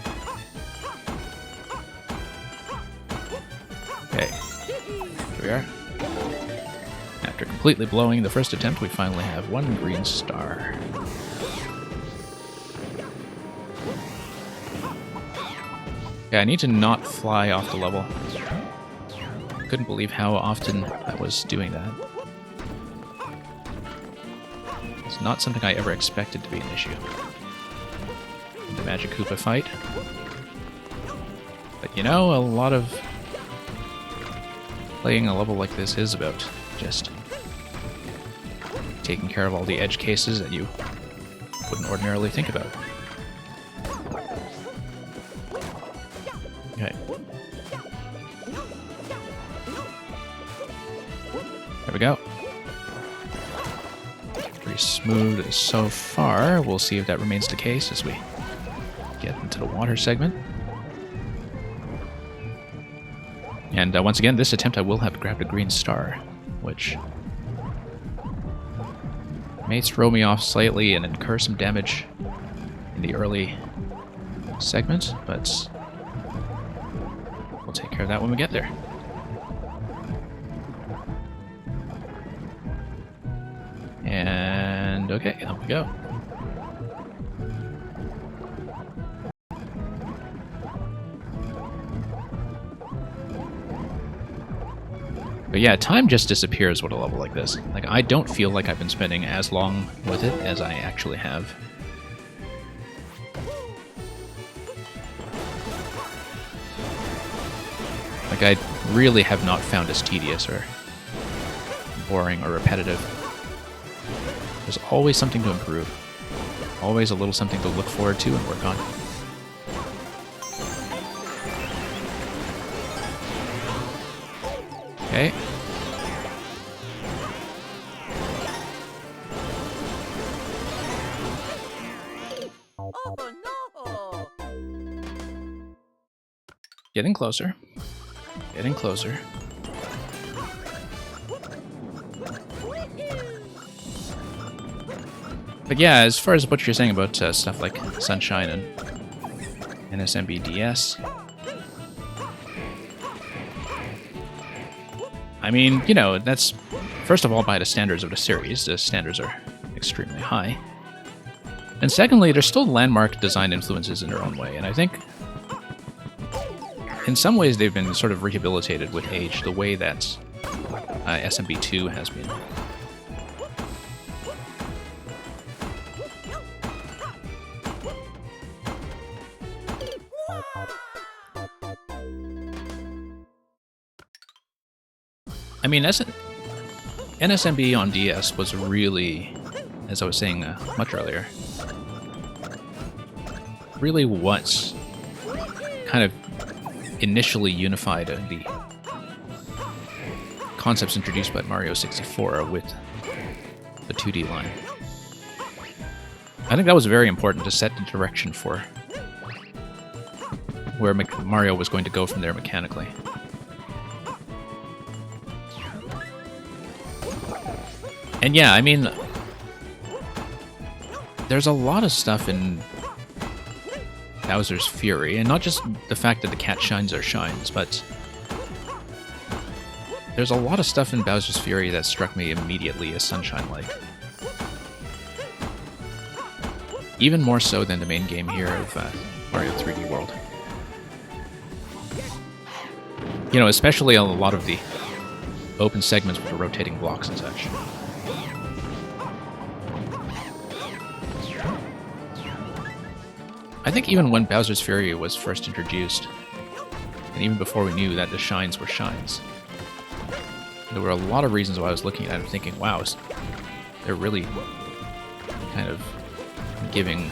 Okay, here we are. After completely blowing the first attempt, we finally have one green star. Yeah, I need to not fly off the level. Couldn't believe how often I was doing that. It's not something I ever expected to be an issue. The Magic Koopa fight. But you know, a lot of playing a level like this is about just taking care of all the edge cases that you wouldn't ordinarily think about. Okay. There we go. Pretty smooth so far. We'll see if that remains the case as we get into the water segment. And once again, this attempt I will have grabbed a green star, which may throw me off slightly and incur some damage in the early segment, but we'll take care of that when we get there. And okay, up we go. But yeah, time just disappears with a level like this. Like, I don't feel like I've been spending as long with it as I actually have. Like, I really have not found this tedious or boring or repetitive. There's always something to improve. Always a little something to look forward to and work on. Okay. Oh no! Getting closer. Getting closer. But yeah, as far as what you're saying about stuff like Sunshine and NSMB DS, I mean, you know, that's, first of all, by the standards of the series. The standards are extremely high. And secondly, there's still landmark design influences in their own way, and I think in some ways they've been sort of rehabilitated with age, the way that SMB2 has been. I mean, NSMB on DS was really, as I was saying much earlier, really what kind of initially unified the concepts introduced by Mario 64 with the 2D line. I think that was very important to set the direction for where Mario was going to go from there mechanically. And yeah, I mean, there's a lot of stuff in Bowser's Fury, and not just the fact that the cat shines are shines, but there's a lot of stuff in Bowser's Fury that struck me immediately as Sunshine-like. Even more so than the main game here of Mario 3D World. You know, especially a lot of the open segments with the rotating blocks and such. I think even when Bowser's Fury was first introduced, and even before we knew that the shines were shines, there were a lot of reasons why I was looking at it and thinking, wow, they're really kind of giving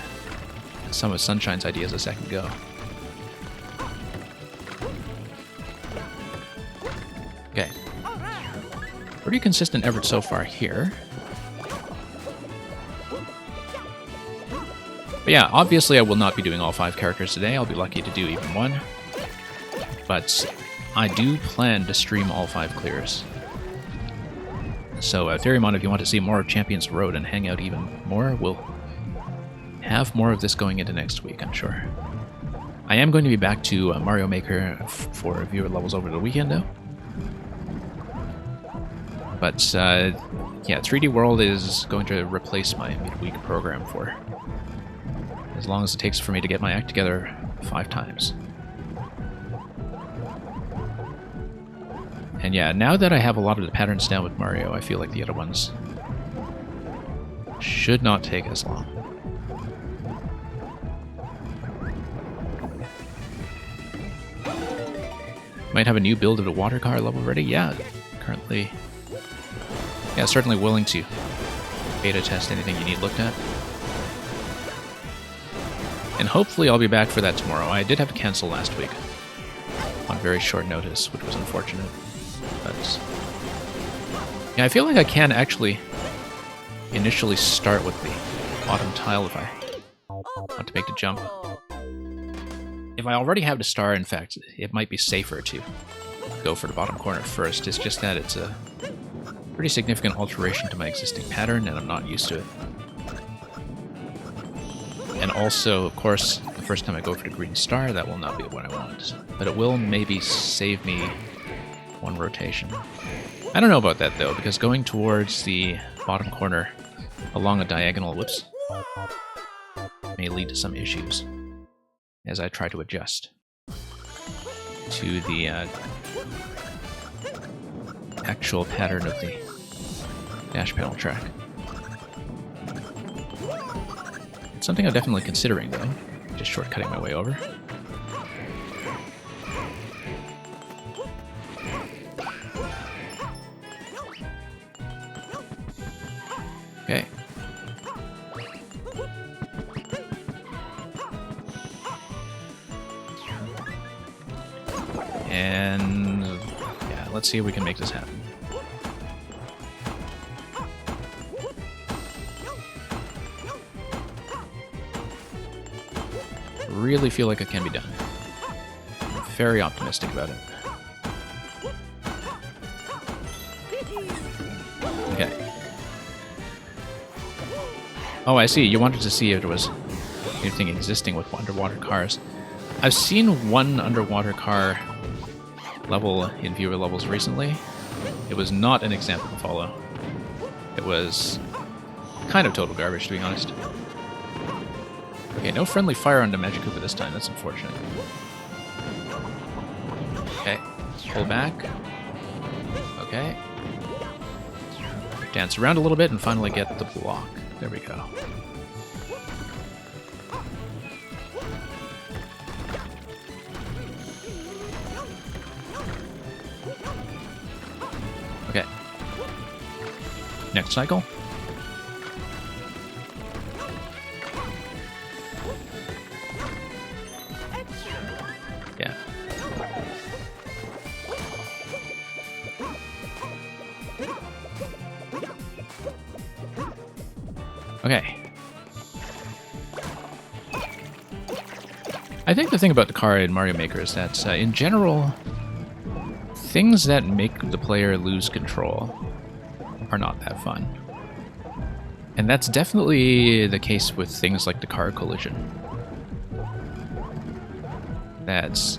some of Sunshine's ideas a second go. Okay. Pretty consistent effort so far here. But yeah, obviously I will not be doing all 5 characters today. I'll be lucky to do even one. But I do plan to stream all 5 clears. So, Therimon, if you want to see more of Champions Road and hang out even more, we'll have more of this going into next week, I'm sure. I am going to be back to Mario Maker for viewer levels over the weekend, though. But, yeah, 3D World is going to replace my midweek program for as long as it takes for me to get my act together 5 times. And yeah, now that I have a lot of the patterns down with Mario, I feel like the other ones should not take as long. Might have a new build of the water car level ready. Yeah, currently. Yeah, certainly willing to beta test anything you need looked at. And hopefully I'll be back for that tomorrow. I did have to cancel last week on very short notice, which was unfortunate. But yeah, I feel like I can actually initially start with the bottom tile if I want to make the jump. If I already have the star, in fact, it might be safer to go for the bottom corner first. It's just that it's a pretty significant alteration to my existing pattern, and I'm not used to it. And also, of course, the first time I go for the green star, that will not be what I want. But it will maybe save me one rotation. I don't know about that, though, because going towards the bottom corner along a diagonal, whoops, may lead to some issues as I try to adjust to the actual pattern of the dash panel track. It's something I'm definitely considering, though, just shortcutting my way over. Okay. And yeah, let's see if we can make this happen. Really feel like it can be done. I'm very optimistic about it. Okay. Oh, I see. You wanted to see if there was anything existing with underwater cars. I've seen one underwater car level in viewer levels recently. It was not an example to follow. It was kind of total garbage, to be honest. Okay, no friendly fire on the Magic Koopa this time. That's unfortunate. Okay, pull back. Okay. Dance around a little bit and finally get the block. There we go. Okay. Next cycle. Yeah. Okay. I think the thing about the car in Mario Maker is that, in general, things that make the player lose control are not that fun. And that's definitely the case with things like the car collision. That's,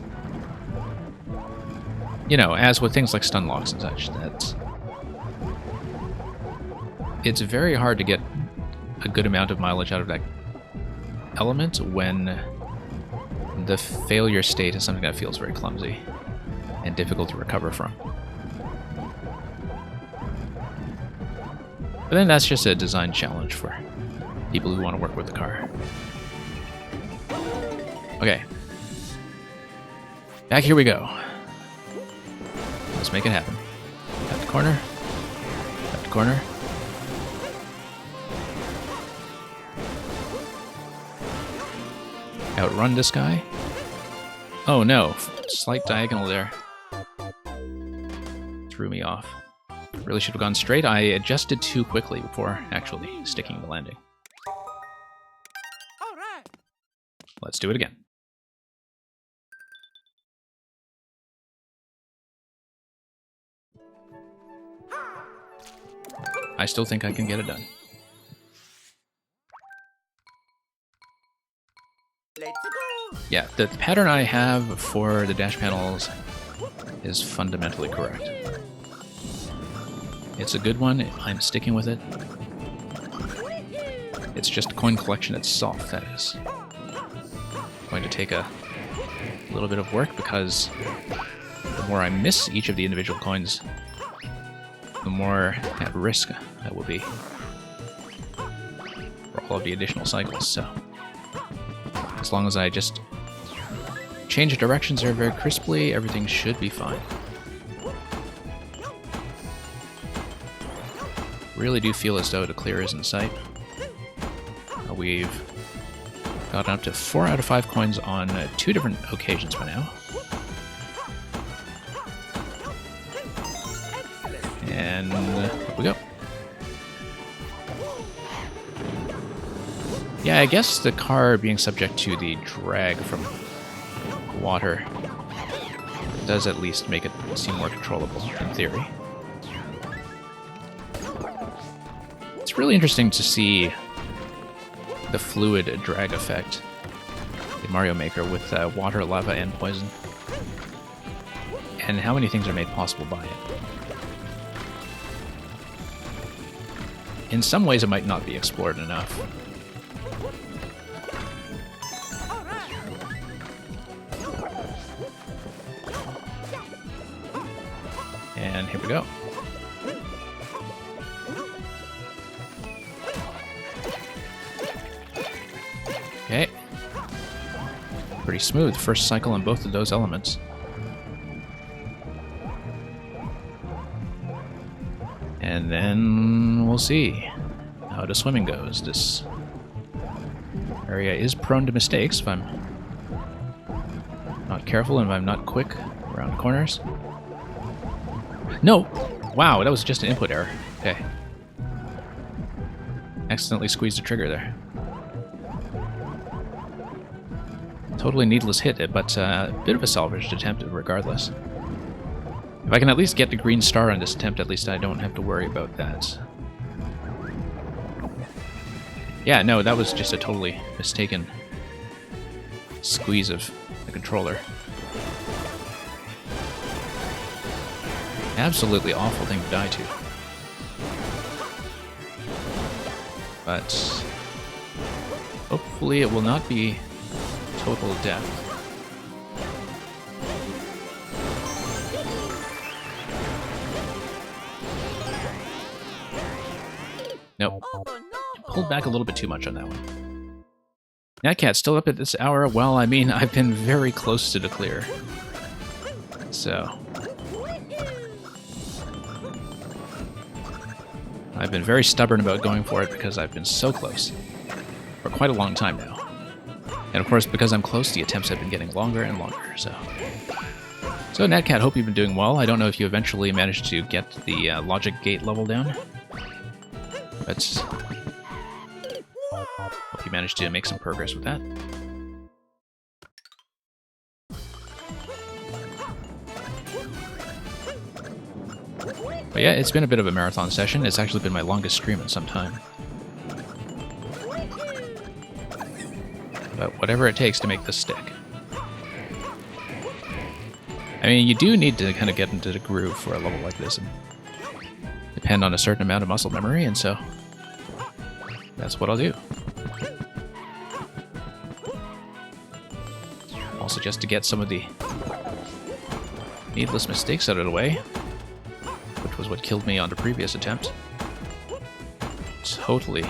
you know, as with things like stun locks and such, that's, it's very hard to get a good amount of mileage out of that element when the failure state is something that feels very clumsy and difficult to recover from. But then that's just a design challenge for people who want to work with the car. Okay. Back here we go. Let's make it happen. Got the corner. Got the corner. Outrun this guy. Oh no, slight diagonal there. Threw me off. Really should have gone straight. I adjusted too quickly before actually sticking the landing. All right. Let's do it again. I still think I can get it done. Let's go. Yeah, the pattern I have for the dash panels is fundamentally correct. It's a good one. I'm sticking with it. It's just coin collection itself that is going to take a little bit of work because the more I miss each of the individual coins, the more at risk I will be for all of the additional cycles. So as long as I just change directions there very crisply, everything should be fine. Really do feel as though the clear is in sight. We've gotten up to 4 out of 5 coins on 2 different occasions by now. And here we go. Yeah, I guess the car being subject to the drag from water does at least make it seem more controllable in theory. It's really interesting to see the fluid drag effect in Mario Maker with water, lava, and poison, and how many things are made possible by it. In some ways, it might not be explored enough. And here we go. Okay. Pretty smooth first cycle on both of those elements. And then we'll see how the swimming goes. This area is prone to mistakes if I'm not careful and if I'm not quick around corners. No! Wow, that was just an input error. Okay. Accidentally squeezed the trigger there. Totally needless hit, but a bit of a salvaged attempt regardless. If I can at least get the green star on this attempt, at least I don't have to worry about that. Yeah, no, that was just a totally mistaken squeeze of the controller. Absolutely awful thing to die to. But hopefully it will not be total death. Nope. Oh no! Pulled back a little bit too much on that one. Natcat still up at this hour? Well, I mean, I've been very close to the clear. So I've been very stubborn about going for it because I've been so close for quite a long time now. And of course, because I'm close, the attempts have been getting longer and longer, so Natcat, hope you've been doing well. I don't know if you eventually managed to get the logic gate level down, but hope you managed to make some progress with that. But yeah, it's been a bit of a marathon session. It's actually been my longest stream in some time. But whatever it takes to make this stick. I mean, you do need to kind of get into the groove for a level like this and depend on a certain amount of muscle memory, and so that's what I'll do. Also, just to get some of the needless mistakes out of the way, which was what killed me on the previous attempt. Totally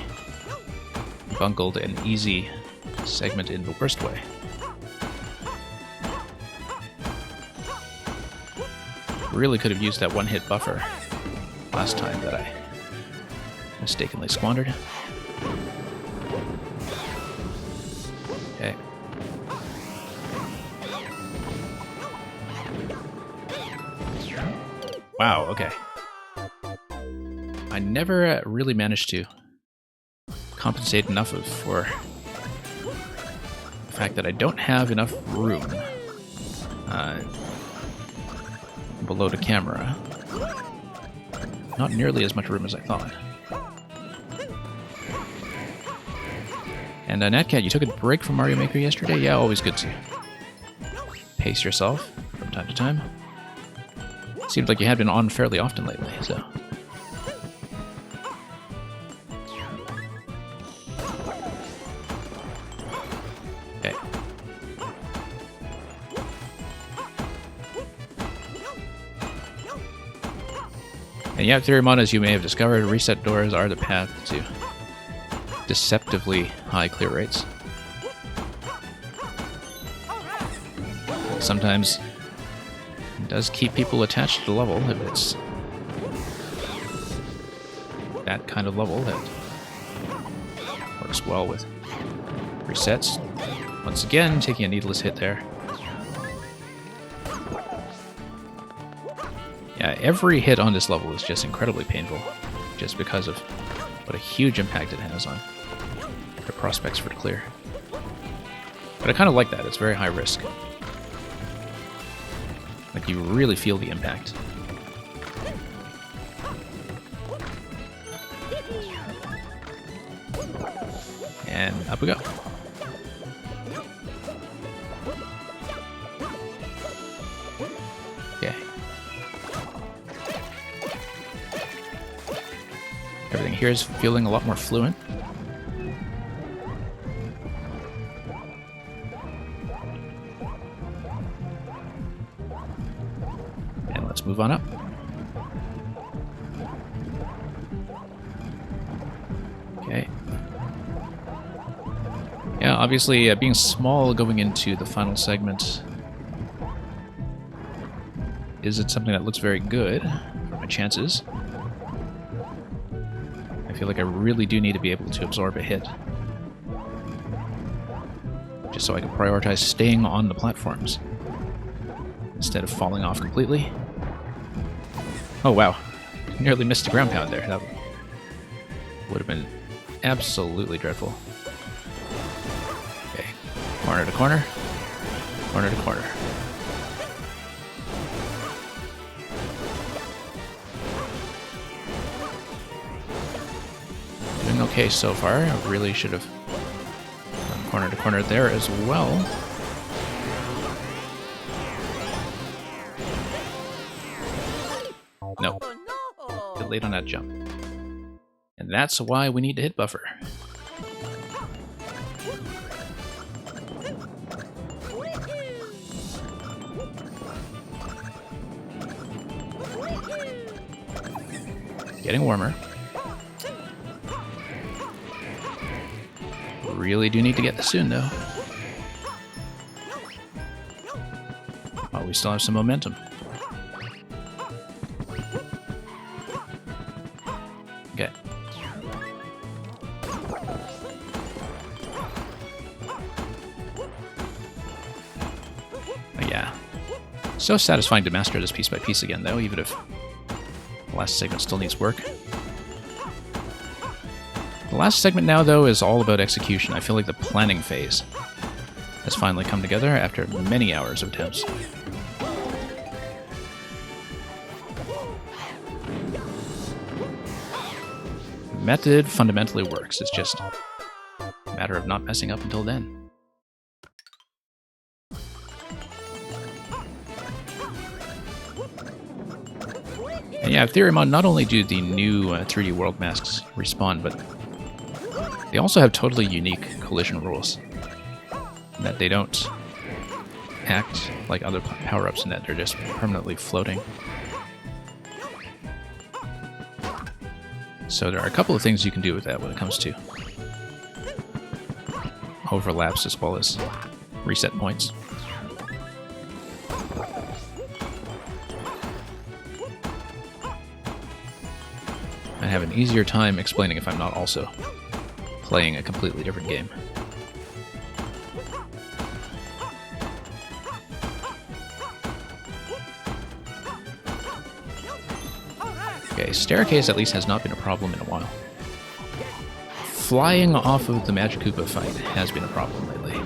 bungled an easy segment in the worst way. Really could have used that one-hit buffer last time that I mistakenly squandered. Okay. Wow, okay. I never really managed to compensate enough for the fact that I don't have enough room below the camera. Not nearly as much room as I thought. And Natcat, you took a break from Mario Maker yesterday? Yeah, always good to pace yourself from time to time. Seems like you had been on fairly often lately, so... Okay. And yeah, Theoremon, as you may have discovered, reset doors are the path to deceptively high clear rates. Sometimes it does keep people attached to the level if it's that kind of level that works well with resets. Once again, taking a needless hit there. Yeah, every hit on this level is just incredibly painful, just because of what a huge impact it has on the prospects for the clear. But I kind of like that, it's very high risk. Like, you really feel the impact. And up we go. Okay. Everything here is feeling a lot more fluent. And let's move on up. Okay. Yeah, obviously, being small going into the final segment, is it something that looks very good for my chances? I feel like I really do need to be able to absorb a hit, just so I can prioritize staying on the platforms instead of falling off completely. Oh wow, nearly missed a ground pound there. That would have been absolutely dreadful. Okay, corner to corner, corner to corner. Doing okay so far. I really should have gone corner to corner there as well. No. Oh, Bit late on that jump. And that's why we need to hit buffer. Getting warmer. Really do need to get this soon, though. While we still have some momentum. Okay. But yeah. So satisfying to master this piece by piece again, though, even if the last segment still needs work. The last segment now, though, is all about execution. I feel like the planning phase has finally come together after many hours of attempts. The method fundamentally works. It's just a matter of not messing up until then. And yeah, Theoremon, not only do the new 3D world masks respawn, but they also have totally unique collision rules. In that they don't act like other power-ups in that they're just permanently floating. So there are a couple of things you can do with that when it comes to overlaps as well as reset points. I have an easier time explaining if I'm not also playing a completely different game. Okay, staircase at least has not been a problem in a while. Flying off of the Magikoopa fight has been a problem lately.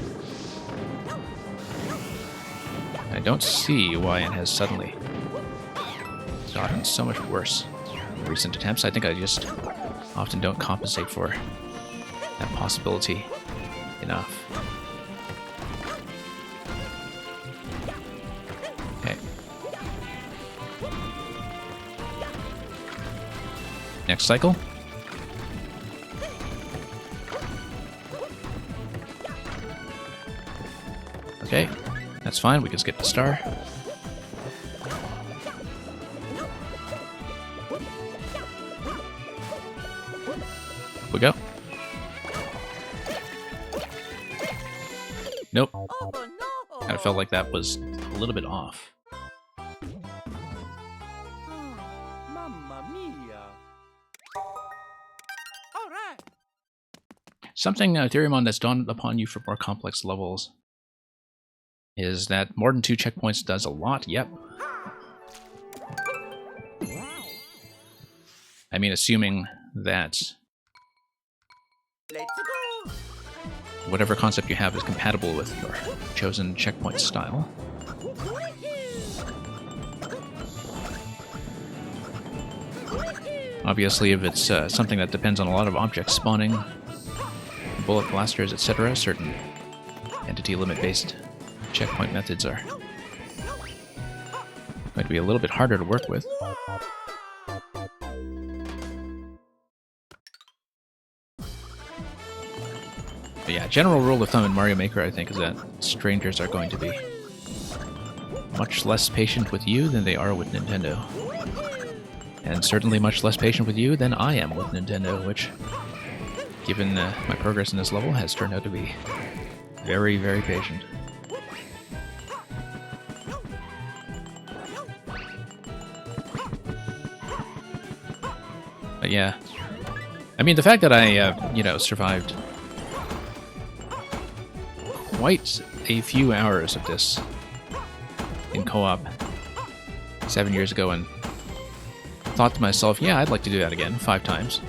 I don't see why it has suddenly gotten so much worse in recent attempts. I think I just often don't compensate for that possibility enough. Okay. Next cycle. Okay, that's fine. We can skip the star. we go. Nope. Oh no! Kind of felt like that was a little bit off. Mamma mia! All right. Something, Theoremon, that's dawned upon you for more complex levels is that more than 2 checkpoints does a lot. Yep. I mean, assuming that Let's go. whatever concept you have is compatible with your chosen checkpoint style. Obviously, if it's something that depends on a lot of objects spawning, bullet blasters, etc., certain entity limit-based checkpoint methods are going to be a little bit harder to work with. But yeah, general rule of thumb in Mario Maker, I think, is that strangers are going to be much less patient with you than they are with Nintendo. And certainly much less patient with you than I am with Nintendo, which, given my progress in this level, has turned out to be very, very patient. But yeah, I mean, the fact that I, survived quite a few hours of this in co-op 7 years ago and thought to myself, yeah, I'd like to do that again 5 times,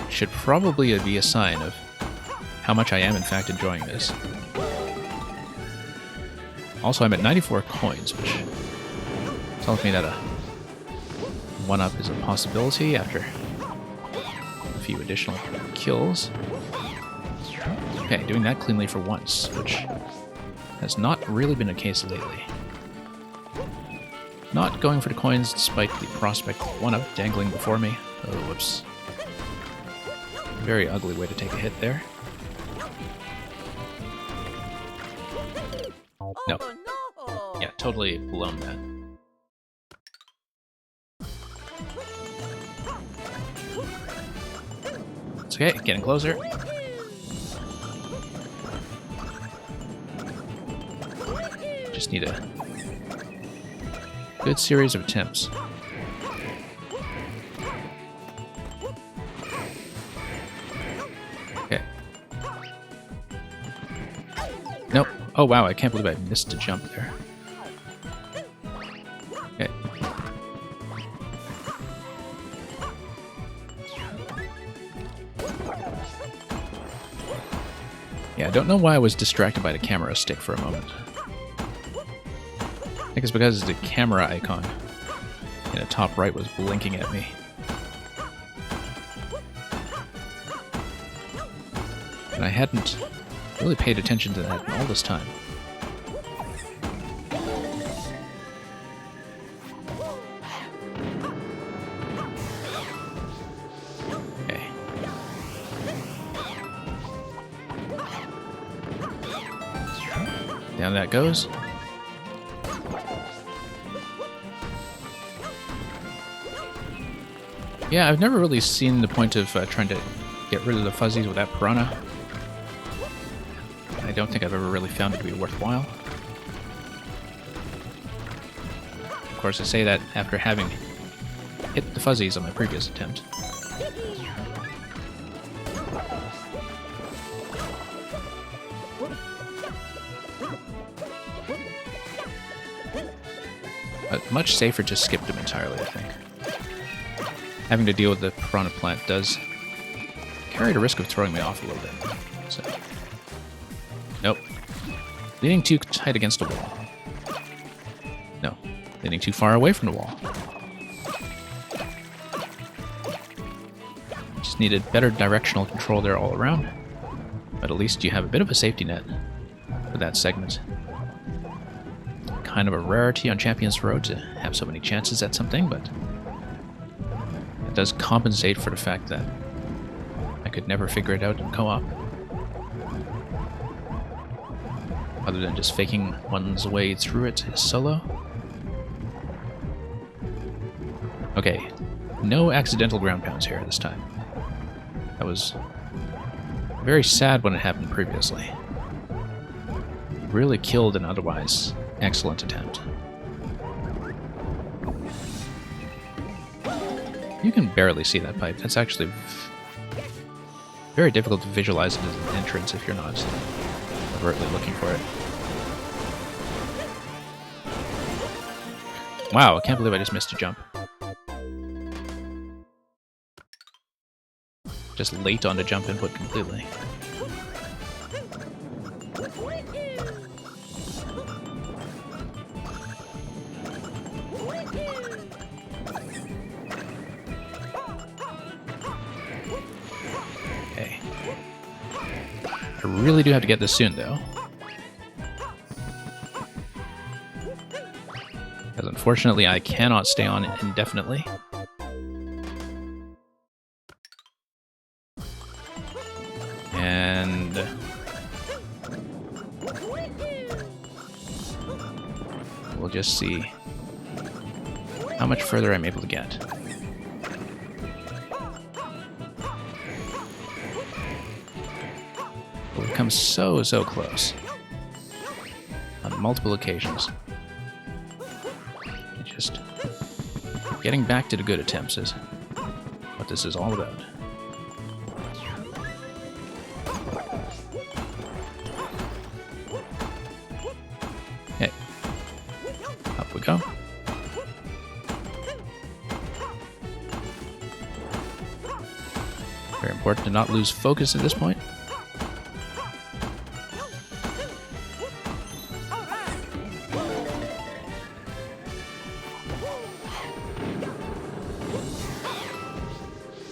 should probably be a sign of how much I am in fact enjoying this. Also, I'm at 94 coins, which tells me that a 1-up is a possibility after a few additional kills. Okay, doing that cleanly for once, which has not really been the case lately. Not going for the coins despite the prospect of 1-up dangling before me. Oh, whoops. Very ugly way to take a hit there. No. Oh no! Yeah, totally blown that. It's okay, getting closer. Just need a good series of attempts. Okay. Nope. Oh wow, I can't believe I missed a jump there. Okay. Yeah, I don't know why I was distracted by the camera stick for a moment. I think it's because the camera icon in the top right was blinking at me. And I hadn't really paid attention to that in all this time. Okay. Down that goes. Yeah, I've never really seen the point of trying to get rid of the fuzzies with that piranha. I don't think I've ever really found it to be worthwhile. Of course, I say that after having hit the fuzzies on my previous attempt. But much safer to skip them entirely, I think. Having to deal with the piranha plant does carry the risk of throwing me off a little bit. So, nope. Leaning too tight against a wall. No. Leaning too far away from the wall. Just needed better directional control there all around. But at least you have a bit of a safety net for that segment. Kind of a rarity on Champions Road to have so many chances at something, but it does compensate for the fact that I could never figure it out in co-op. Other than just faking one's way through it solo. Okay, no accidental ground pounds here this time. That was very sad when it happened previously. Really killed an otherwise excellent attempt. You can barely see that pipe. That's actually very difficult to visualize it as an entrance if you're not overtly looking for it. Wow, I can't believe I just missed a jump. Just late on the jump input completely. Okay. I really do have to get this soon, though. Because unfortunately, I cannot stay on it indefinitely. And we'll just see how much further I'm able to get. We've come so close on multiple occasions. Just getting back to the good attempts is what this is all about. Okay, up we go. Very important to not lose focus at this point.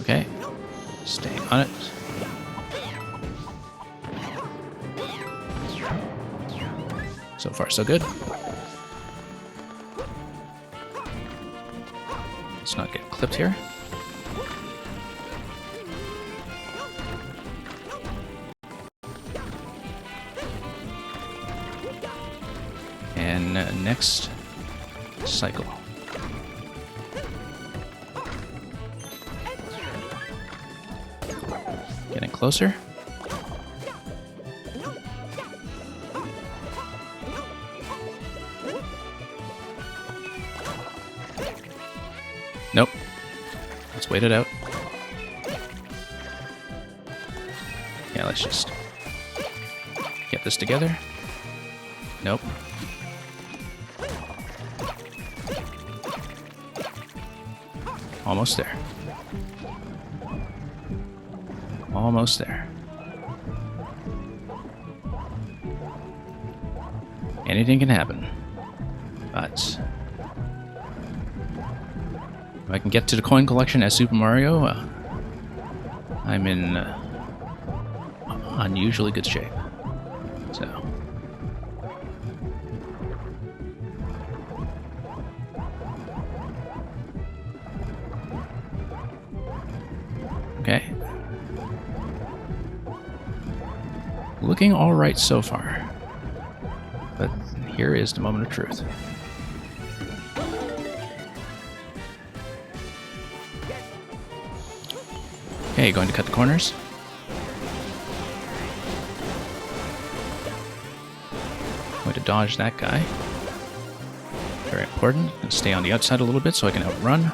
Okay, staying on it. So far, so good. Let's not get clipped here. And next cycle. Getting closer. Nope. Let's wait it out. Yeah, let's just get this together. Nope. Almost there. Almost there. Anything can happen. But if I can get to the coin collection as Super Mario, I'm in unusually good shape. So. Okay. Looking alright so far. But here is the moment of truth. Okay, going to cut the corners. Going to dodge that guy. Very important. And stay on the outside a little bit so I can outrun.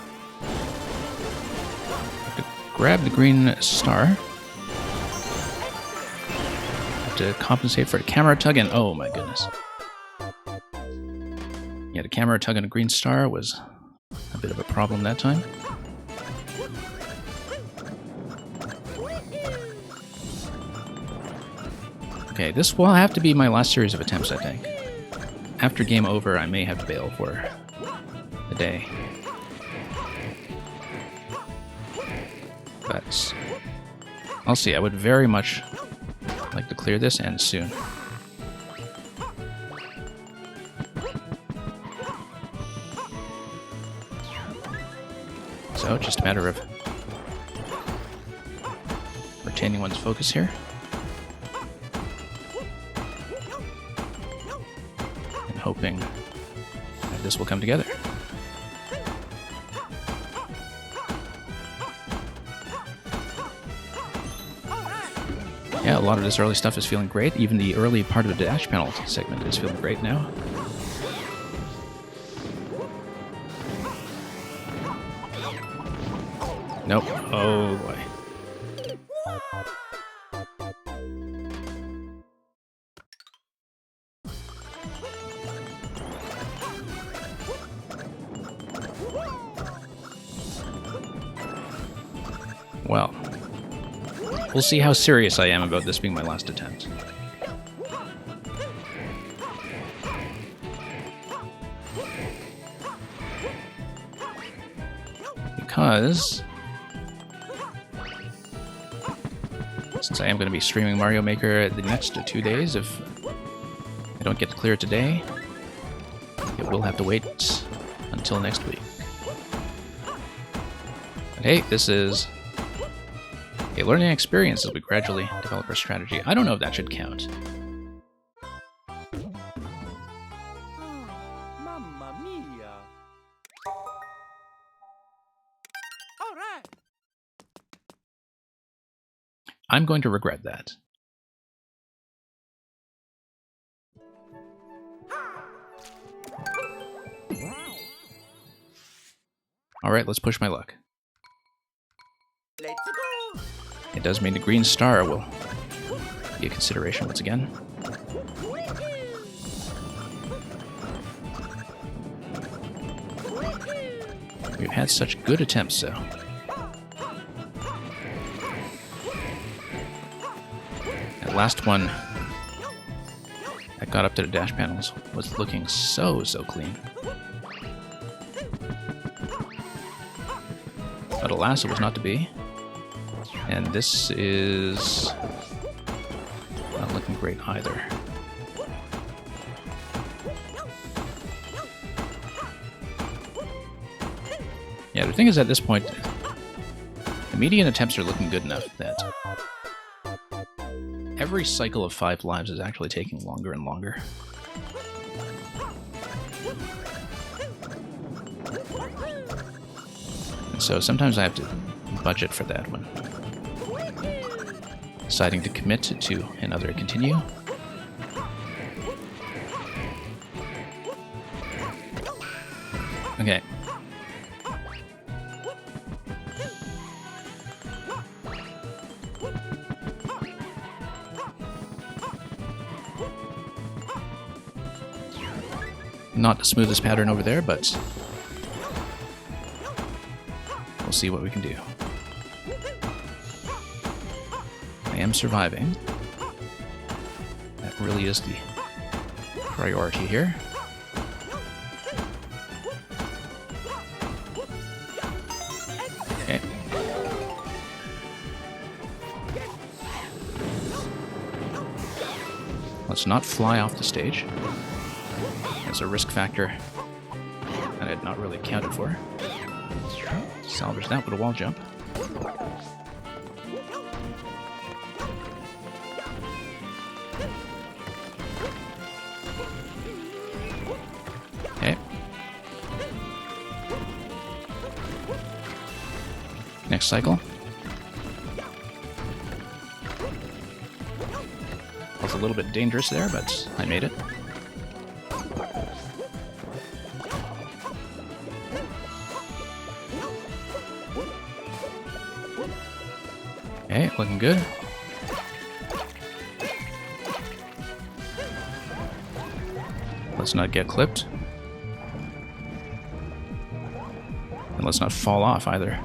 Grab the green star. Have to compensate for the camera tug and oh my goodness. Yeah, the camera tug and a green star was a bit of a problem that time. Okay, this will have to be my last series of attempts, I think. After game over, I may have to bail for the day. But I'll see. I would very much like to clear this and soon. So, just a matter of retaining one's focus here. And hoping that this will come together. lot of this early stuff is feeling great. Even the early part of the dash panel segment is feeling great now. Nope. Oh boy. Well, we'll see how serious I am about this being my last attempt. Because since I am going to be streaming Mario Maker the next 2 days, if I don't get to clear it today, it will have to wait until next week. But hey, this is a learning experience as we gradually develop our strategy. I don't know if that should count. Mamma mia. All right. I'm going to regret that. Alright, let's push my luck. Let's go. It does mean the green star will be a consideration once again. We've had such good attempts, though. That last one that got up to the dash panels was looking so clean. But alas, it was not to be. And this is not looking great either. Yeah, the thing is, at this point, the median attempts are looking good enough that every cycle of 5 lives is actually taking longer and longer. And so sometimes I have to budget for that one. Deciding to commit to another continue. Okay. Not the smoothest pattern over there, but we'll see what we can do. I am surviving. That really is the priority here. Okay. Let's not fly off the stage. It's a risk factor that I had not really accounted for. Salvage that with a wall jump. Okay. Next cycle. Was a little bit dangerous there, but I made it. Okay, looking good. Let's not get clipped. And let's not fall off either.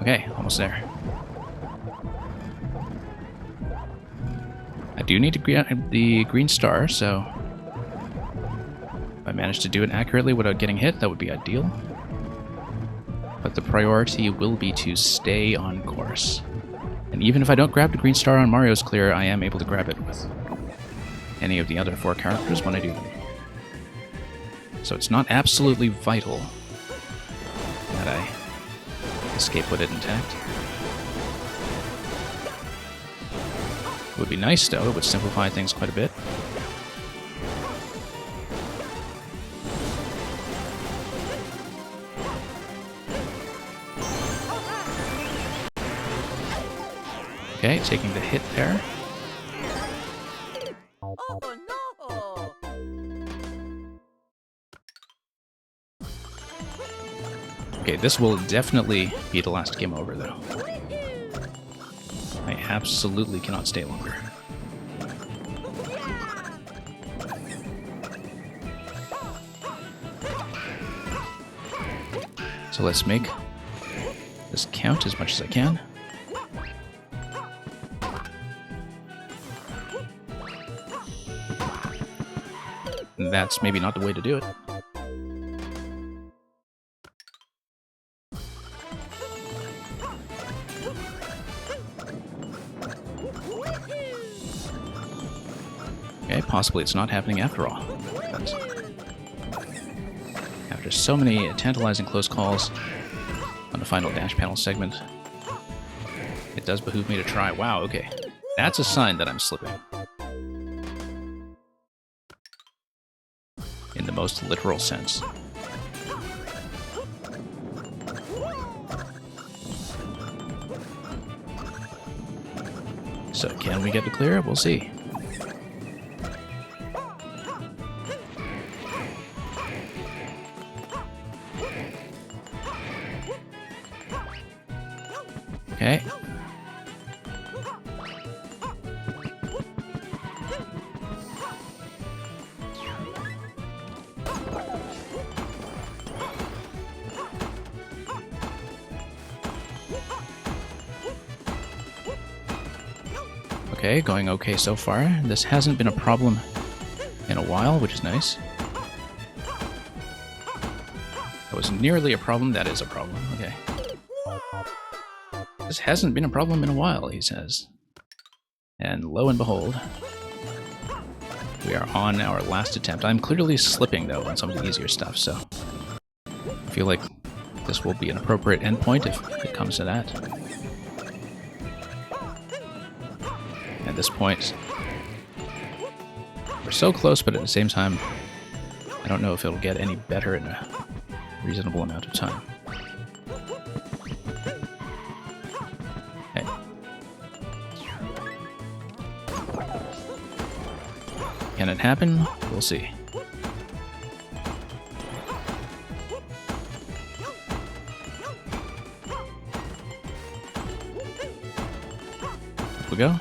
Okay, almost there. I do need to get the green star, so if I manage to do it accurately without getting hit, that would be ideal. But the priority will be to stay on course. And even if I don't grab the green star on Mario's clear, I am able to grab it with any of the other 4 characters when I do them. So it's not absolutely vital that I escape with it intact. It would be nice, though. It would simplify things quite a bit. Okay, taking the hit there. Oh no! Okay, this will definitely be the last game over, though. I absolutely cannot stay longer. So let's make this count as much as I can. That's maybe not the way to do it. Okay, possibly it's not happening after all. But after so many tantalizing close calls on the final dash panel segment, it does behoove me to try. Wow, okay. That's a sign that I'm slipping. In the most literal sense. So can we get to clear? We'll see. Okay. Okay, going okay so far. This hasn't been a problem in a while, which is nice. That was nearly a problem. That is a problem. Okay. This hasn't been a problem in a while, he says. And lo and behold, we are on our last attempt. I'm clearly slipping, though, on some of the easier stuff, so I feel like this will be an appropriate endpoint if it comes to that. At this point, we're so close, but at the same time, I don't know if it'll get any better in a reasonable amount of time. Okay. Can it happen? We'll see. Here we go.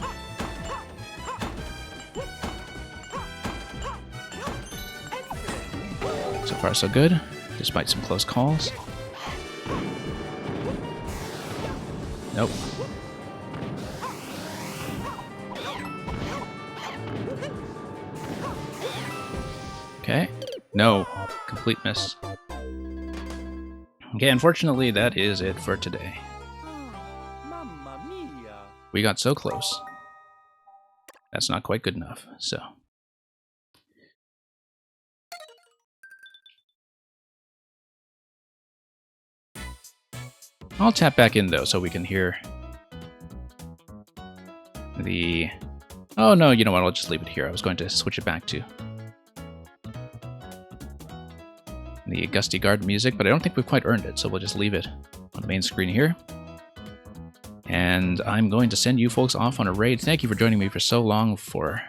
So far, so good, despite some close calls. Nope. Okay. No. Complete miss. Okay, unfortunately, that is it for today. Mamma mia! We got so close. That's not quite good enough, so... I'll tap back in, though, so we can hear the... Oh, no, you know what? I'll just leave it here. I was going to switch it back to the Gusty Guard music, but I don't think we've quite earned it, so we'll just leave it on the main screen here. And I'm going to send you folks off on a raid. Thank you for joining me for so long, for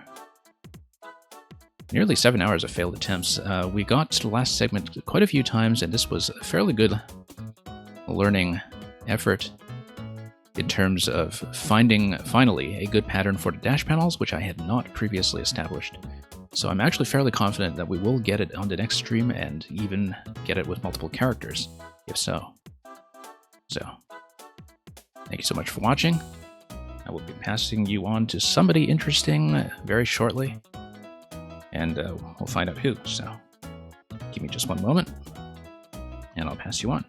nearly 7 hours of failed attempts. We got to the last segment quite a few times, and this was a fairly good learning effort in terms of finding, finally, a good pattern for the dash panels, which I had not previously established. So I'm actually fairly confident that we will get it on the next stream and even get it with multiple characters, if so. So, thank you so much for watching. I will be passing you on to somebody interesting very shortly, and we'll find out who, so give me just one moment, and I'll pass you on.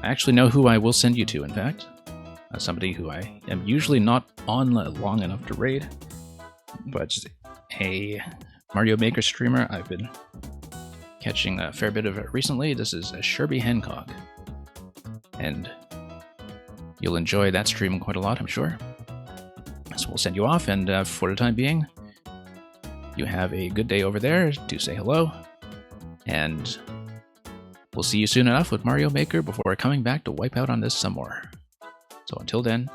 I actually know who I will send you to, in fact. Somebody who I am usually not on long enough to raid, but a Mario Maker streamer I've been catching a fair bit of it recently. This is Sherby Hancock, and you'll enjoy that stream quite a lot, I'm sure. So we'll send you off, and for the time being, you have a good day over there. Do say hello, and we'll see you soon enough with Mario Maker before coming back to wipe out on this some more. So until then,